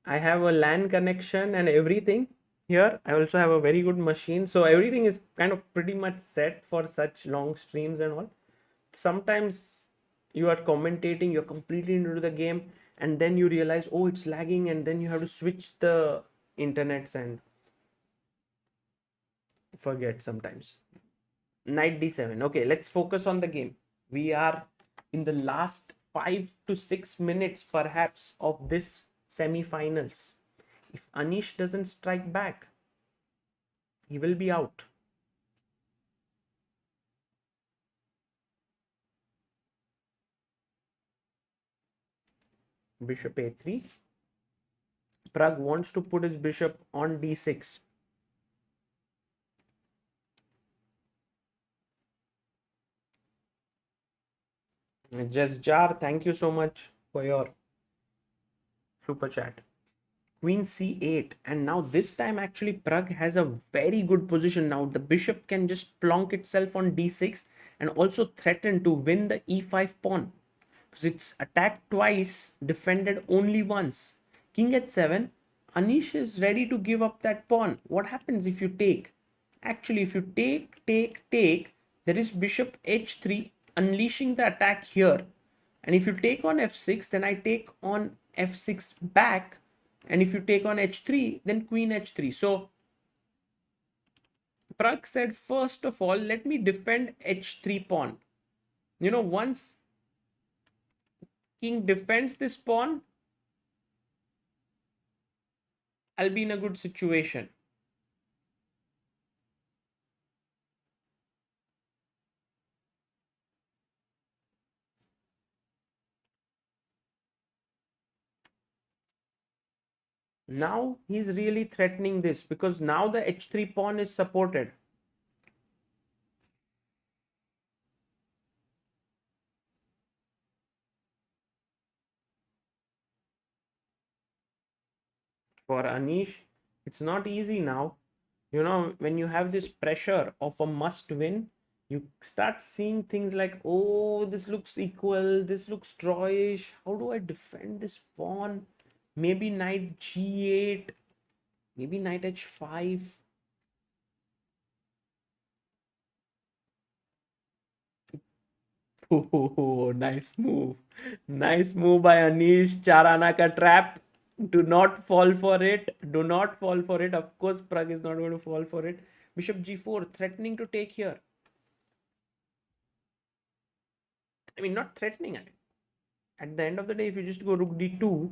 I have a LAN connection and everything here. I also have a very good machine. So everything is kind of pretty much set for such long streams and all. Sometimes you are commentating, you're completely into the game, and then you realize, oh, it's lagging, and then you have to switch the internets and forget sometimes. Knight d7. Okay, let's focus on the game. We are in the last 5 to 6 minutes perhaps of this semi-finals. If Anish doesn't strike back, he will be out. Bishop a3. Pragg wants to put his bishop on d6. Just Jar, thank you so much for your super chat. Queen c8, and now this time actually Pragg has a very good position. Now the bishop can just plonk itself on d6 and also threaten to win the e5 pawn because it's attacked twice, defended only once. King h7. Anish is ready to give up that pawn. What happens if you take? Actually, if you take, there is bishop h3 unleashing the attack here. And if you take on f6, then I take on f6 back. And if you take on h3, then queen h3. So Pragg said, first of all, let me defend h3 pawn. You know, once king defends this pawn, I'll be in a good situation. Now he's really threatening this because now the h3 pawn is supported. For Anish, it's not easy now. You know, when you have this pressure of a must win, you start seeing things like, oh, this looks equal, this looks drawish. How do I defend this pawn? Maybe knight g8, maybe knight h5. Oh, nice move. Nice move by Anish. Charana ka trap. Do not fall for it. Do not fall for it. Of course, Pragg is not going to fall for it. Bishop g4, threatening to take here. I mean, not threatening. At the end of the day, if you just go rook d2,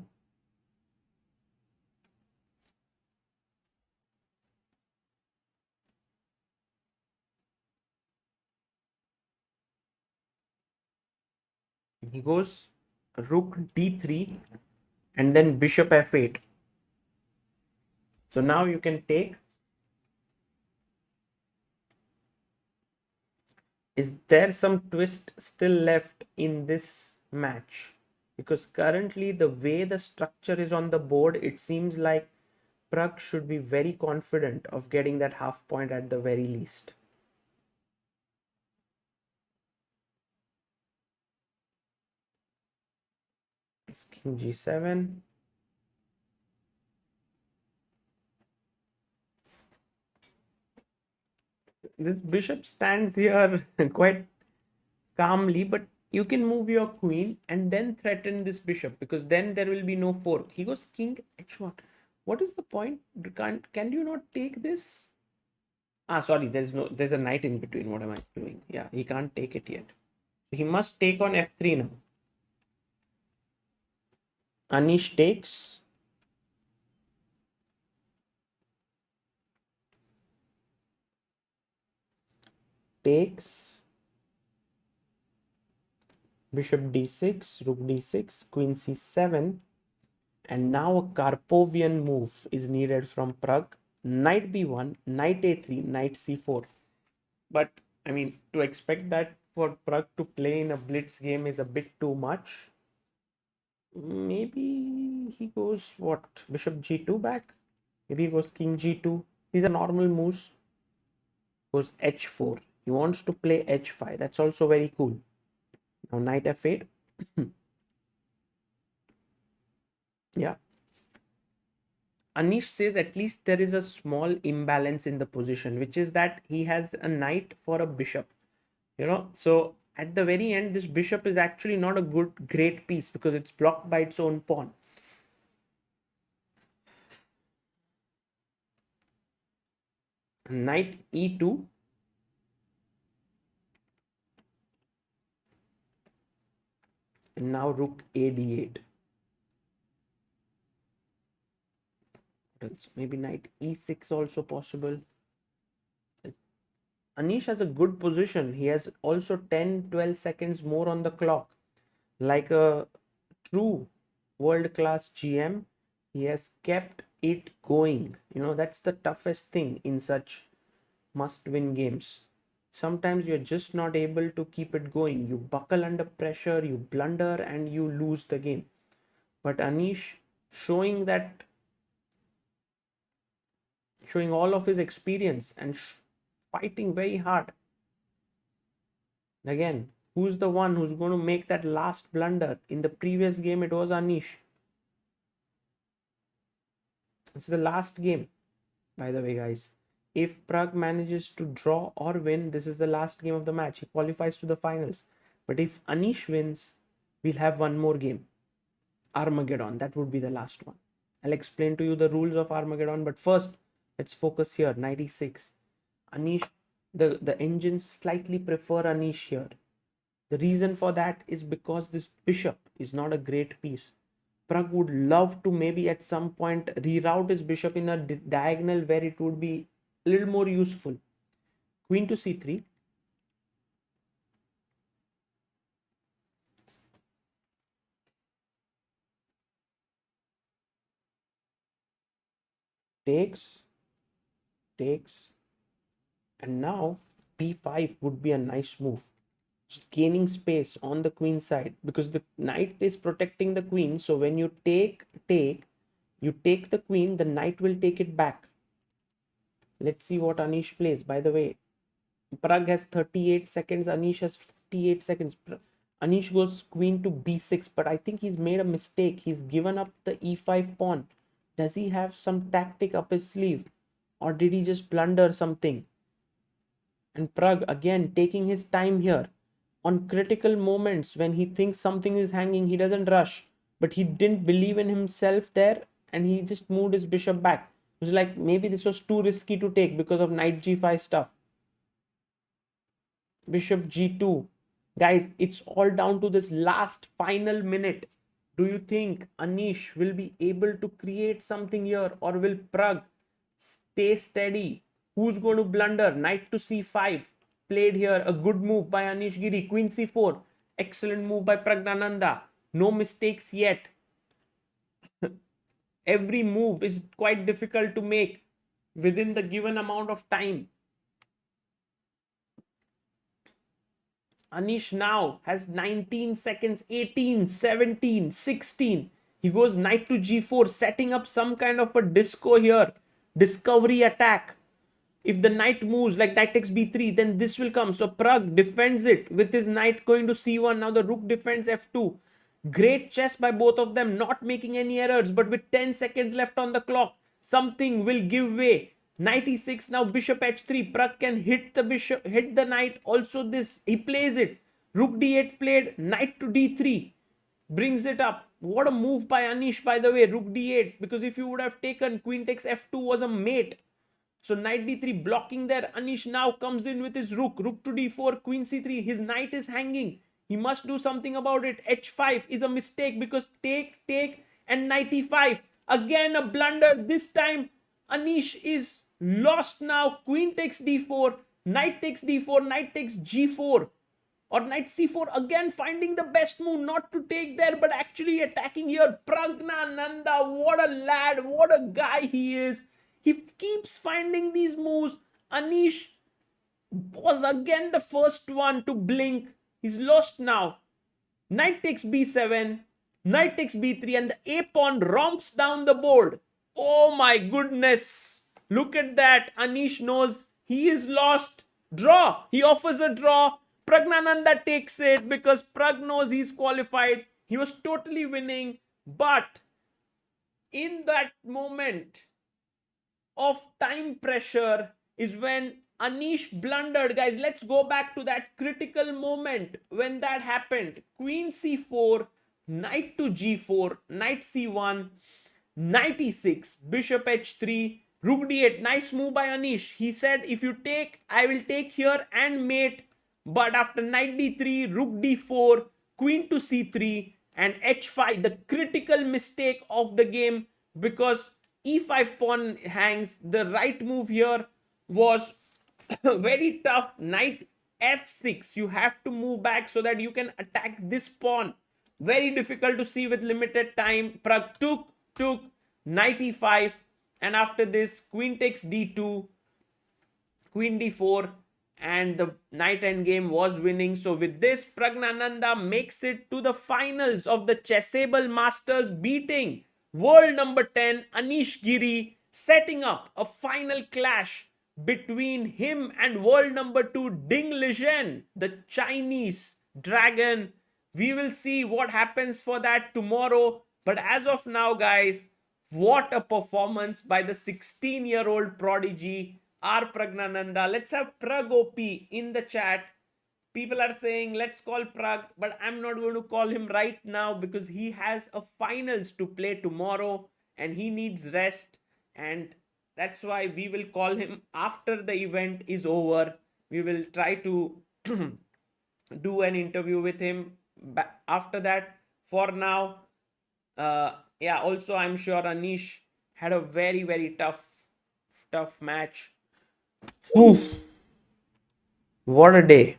he goes rook d3 and then bishop f8. So now you can take. Is there some twist still left in this match? Because currently the way the structure is on the board, it seems like Pragg should be very confident of getting that half point at the very least. It's king g7. This bishop stands here quite calmly, but you can move your queen and then threaten this bishop because then there will be no fork. He goes king h1. What is the point? Can you not take this? Sorry, there's a knight in between. What am I doing? Yeah, he can't take it yet. So he must take on f3 now. Anish takes. Takes. Bishop d6, rook d6, queen c7. And now a Karpovian move is needed from Pragg. Knight b1, knight a3, knight c4. But I mean, to expect that for Pragg to play in a blitz game is a bit too much. Maybe he goes what? Bishop g2 back? Maybe he goes king g2. These are normal moves. Goes h4. He wants to play h5. That's also very cool. Now knight f8. Yeah. Anish says at least there is a small imbalance in the position, which is that he has a knight for a bishop. So at the very end, this bishop is actually not a great piece because it's blocked by its own pawn. Knight e2. And now rook a d8. Maybe knight e6 also possible. Anish has a good position. He has also 10-12 seconds more on the clock. Like a true world-class GM, he has kept it going. That's the toughest thing in such must-win games. Sometimes you're just not able to keep it going. You buckle under pressure, you blunder, and you lose the game. But Anish showing all of his experience and fighting very hard. Again, who's the one who's going to make that last blunder? In the previous game, it was Anish. This is the last game, by the way, guys. If Pragg manages to draw or win, this is the last game of the match. He qualifies to the finals. But if Anish wins, we'll have one more game. Armageddon. That would be the last one. I'll explain to you the rules of Armageddon. But first, let's focus here. 96. Anish, the engines slightly prefer Anish here. The reason for that is because this bishop is not a great piece. Pragg would love to maybe at some point reroute his bishop in a diagonal where it would be a little more useful. Queen to c3. Takes. And now b5 would be a nice move. Just gaining space on the queen side because the knight is protecting the queen. So when you take the queen, the knight will take it back. Let's see what Anish plays. By the way, Pragg has 38 seconds. Anish has 58 seconds. Anish goes queen to b6, but I think he's made a mistake. He's given up the e5 pawn. Does he have some tactic up his sleeve? Or did he just blunder something? And Pragg again taking his time here. On critical moments when he thinks something is hanging, he doesn't rush. But he didn't believe in himself there and he just moved his bishop back. It was like maybe this was too risky to take because of knight g5 stuff. Bishop g2. Guys, it's all down to this last final minute. Do you think Anish will be able to create something here or will Pragg stay steady? Who's going to blunder? Knight to c5. Played here. A good move by Anish Giri. Queen c4. Excellent move by Pragnananda. No mistakes yet. Every move is quite difficult to make within the given amount of time. Anish now has 19 seconds, 18, 17, 16. He goes knight to g4, setting up some kind of a disco here. Discovery attack. If the knight moves like knight takes b3, then this will come. So Pragg defends it with his knight going to c1. Now the rook defends f2. Great chess by both of them, not making any errors. But with 10 seconds left on the clock, something will give way. Knight e6, now bishop h3. Pragg can hit the bishop, hit the knight. Also this, he plays it. Rook d8 played, knight to d3. Brings it up. What a move by Anish, by the way. Rook d8, because if you would have taken queen takes f2 was a mate. So knight d3 blocking there. Anish now comes in with his rook. Rook to d4, queen c3. His knight is hanging. He must do something about it. h5 is a mistake because take and knight e5. Again a blunder. This time Anish is lost now. Queen takes d4, knight takes d4, knight takes g4 or knight c4, again finding the best move not to take there but actually attacking here. Pragnananda, what a lad, what a guy he is. He keeps finding these moves. Anish was again the first one to blink. He's lost now. Knight takes b7, knight takes b3, and the a pawn romps down the board. Oh my goodness. Look at that. Anish knows he is lost. Draw. He offers a draw. Pragnananda takes it because Pragg knows he's qualified. He was totally winning. But in that moment of time pressure is when Anish blundered. Guys, let's go back to that critical moment when that happened. Queen c4, knight to g4, knight c1, knight e6, bishop h3, rook d8. Nice move by Anish. He said, if you take, I will take here and mate. But after knight d3, rook d4, queen to c3 and h5, the critical mistake of the game, because e5 pawn hangs. The right move here was very tough. Knight f6. You have to move back so that you can attack this pawn. Very difficult to see with limited time. Pragg took knight e5, and after this queen takes d2, queen d4, and the knight endgame was winning. So with this, Pragnananda makes it to the finals of the Chessable Masters, beating world number 10 Anish Giri, setting up a final clash between him and world number 2 Ding Liren, the Chinese dragon. We will see what happens for that tomorrow. But as of now, guys, what a performance by the 16-year-old prodigy, R. Pragnananda. Let's have Pragg OP in the chat. People are saying let's call Pragg, but I'm not going to call him right now because he has a finals to play tomorrow and he needs rest, and that's why we will call him after the event is over. We will try to do an interview with him after that. For now, yeah, also I'm sure Anish had a very tough match. Oof. What a day.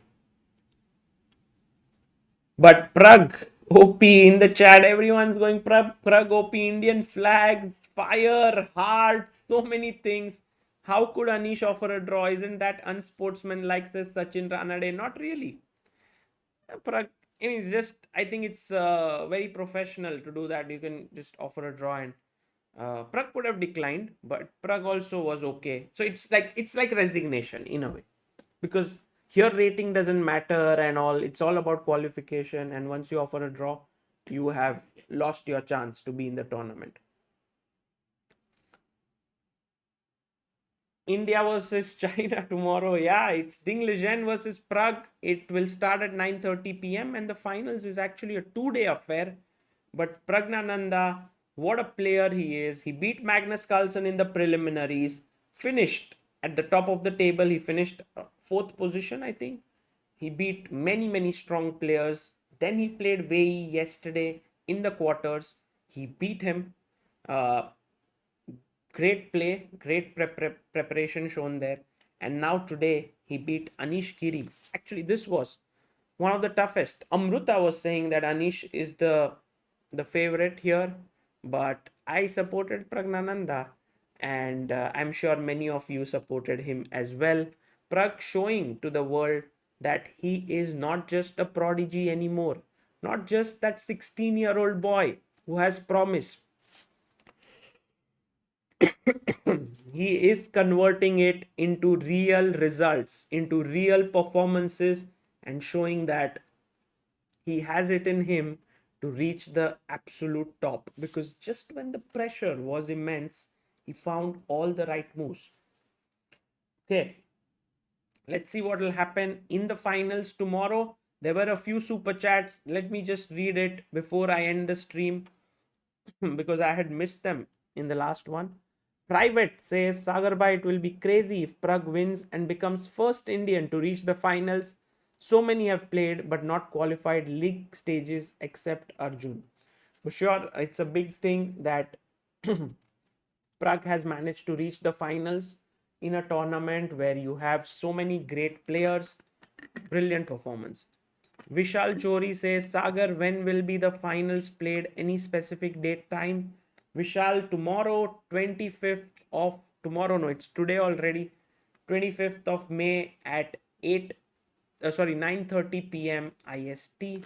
But Pragg OP in the chat, everyone's going Pragg OP, Indian flags, fire, hearts, so many things. How could Anish offer a draw? Isn't that unsportsmanlike, says Sachin Ranade? Not really. Pragg, I mean, it's just, I think it's very professional to do that. You can just offer a draw, and Pragg could have declined, but Pragg also was okay. So it's like resignation in a way, because here rating doesn't matter and all. It's all about qualification, and once you offer a draw, you have lost your chance to be in the tournament. India versus China tomorrow. Yeah, it's Ding Liren versus Pragg. It will start at 9:30 p.m. and the finals is actually a 2-day affair. But Pragnananda, what a player he is. He beat Magnus Carlsen in the preliminaries, finished at the top of the table. He finished 4th position, I think. He beat many strong players. Then he played Wei yesterday in the quarters. He beat him. Great play, great preparation shown there. And now today he beat Anish Giri. Actually, this was one of the toughest. Amruta was saying that Anish is the favorite here, but I supported Pragnananda, and I'm sure many of you supported him as well. Pragg showing to the world that he is not just a prodigy anymore, not just that 16-year-old boy who has promise. He is converting it into real results, into real performances, and showing that he has it in him to reach the absolute top, because just when the pressure was immense, he found all the right moves. Okay, let's see what will happen in the finals tomorrow. There were a few super chats. Let me just read it before I end the stream because I had missed them in the last one. Private says, Sagar bhai, it will be crazy if Pragg wins and becomes first Indian to reach the finals. So many have played but not qualified league stages except Arjun. For sure, it's a big thing that Pragg has managed to reach the finals in a tournament where you have so many great players. Brilliant performance. Vishal Chori says, Sagar, when will be the finals played? Any specific date time? Vishal, tomorrow, 25th of tomorrow, no, it's today already, 25th of May at 9:30 p.m. IST.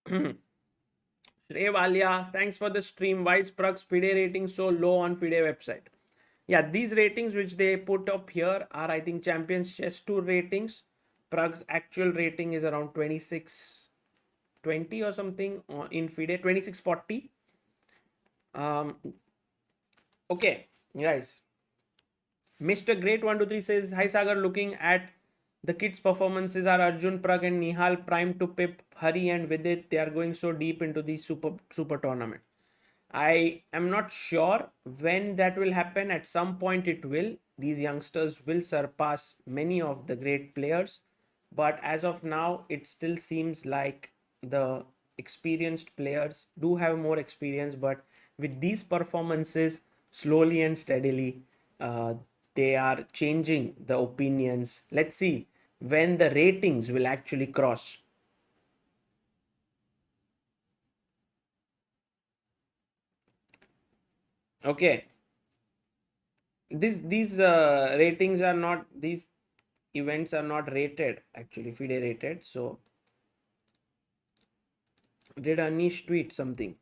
Shrey Walia, thanks for the stream. Why is Pragg's FIDE rating so low on FIDE website? Yeah, these ratings which they put up here are, I think, Champions Chess Tour ratings. Pragg's actual rating is around 2620 or something in FIDE, 2640. Okay, guys. Mr. Great 123 says, Hi Sagar, looking at the kids' performances are Arjun, Pragg and Nihal primed to pip Hari and Vidit. They are going so deep into the super tournament. I am not sure when that will happen. At some point it will. These youngsters will surpass many of the great players. But as of now, it still seems like the experienced players do have more experience. But with these performances, slowly and steadily, they are changing the opinions. Let's see when the ratings will actually cross. Okay, these ratings are not, these events are not rated, actually FIDE rated. So did Anish tweet something?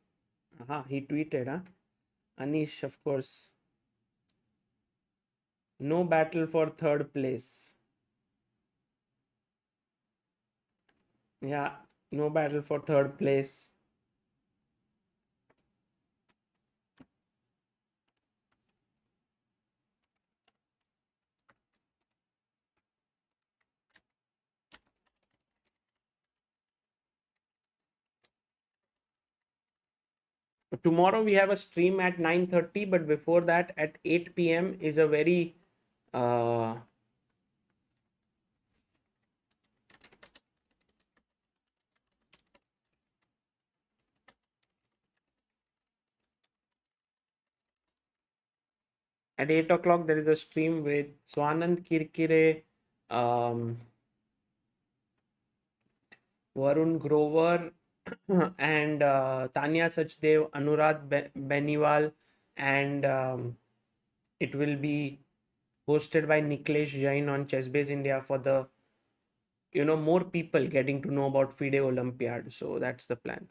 He tweeted, Anish, of course. No battle for third place. Yeah, no battle for third place. Tomorrow we have a stream at 9:30, but before that at 8 p.m. is a very at 8 o'clock there is a stream with Swanand Kirkire, Varun Grover, and Tanya Sachdev, Anurag Beniwal, and it will be hosted by Niklesh Jain on Chessbase India for the more people getting to know about FIDE Olympiad. So that's the plan.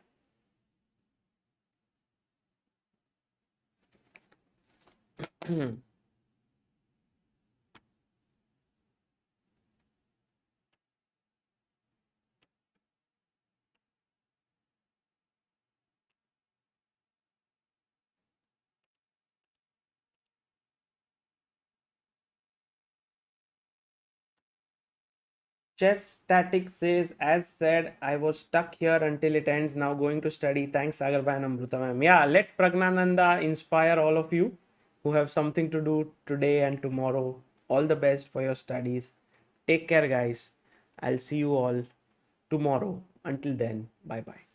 Chess Static says, as said, I was stuck here until it ends. Now going to study. Thanks, Sagar Bhai and Amruta ma'am. Yeah, let Pragnananda inspire all of you who have something to do today and tomorrow. All the best for your studies. Take care, guys. I'll see you all tomorrow. Until then, bye bye.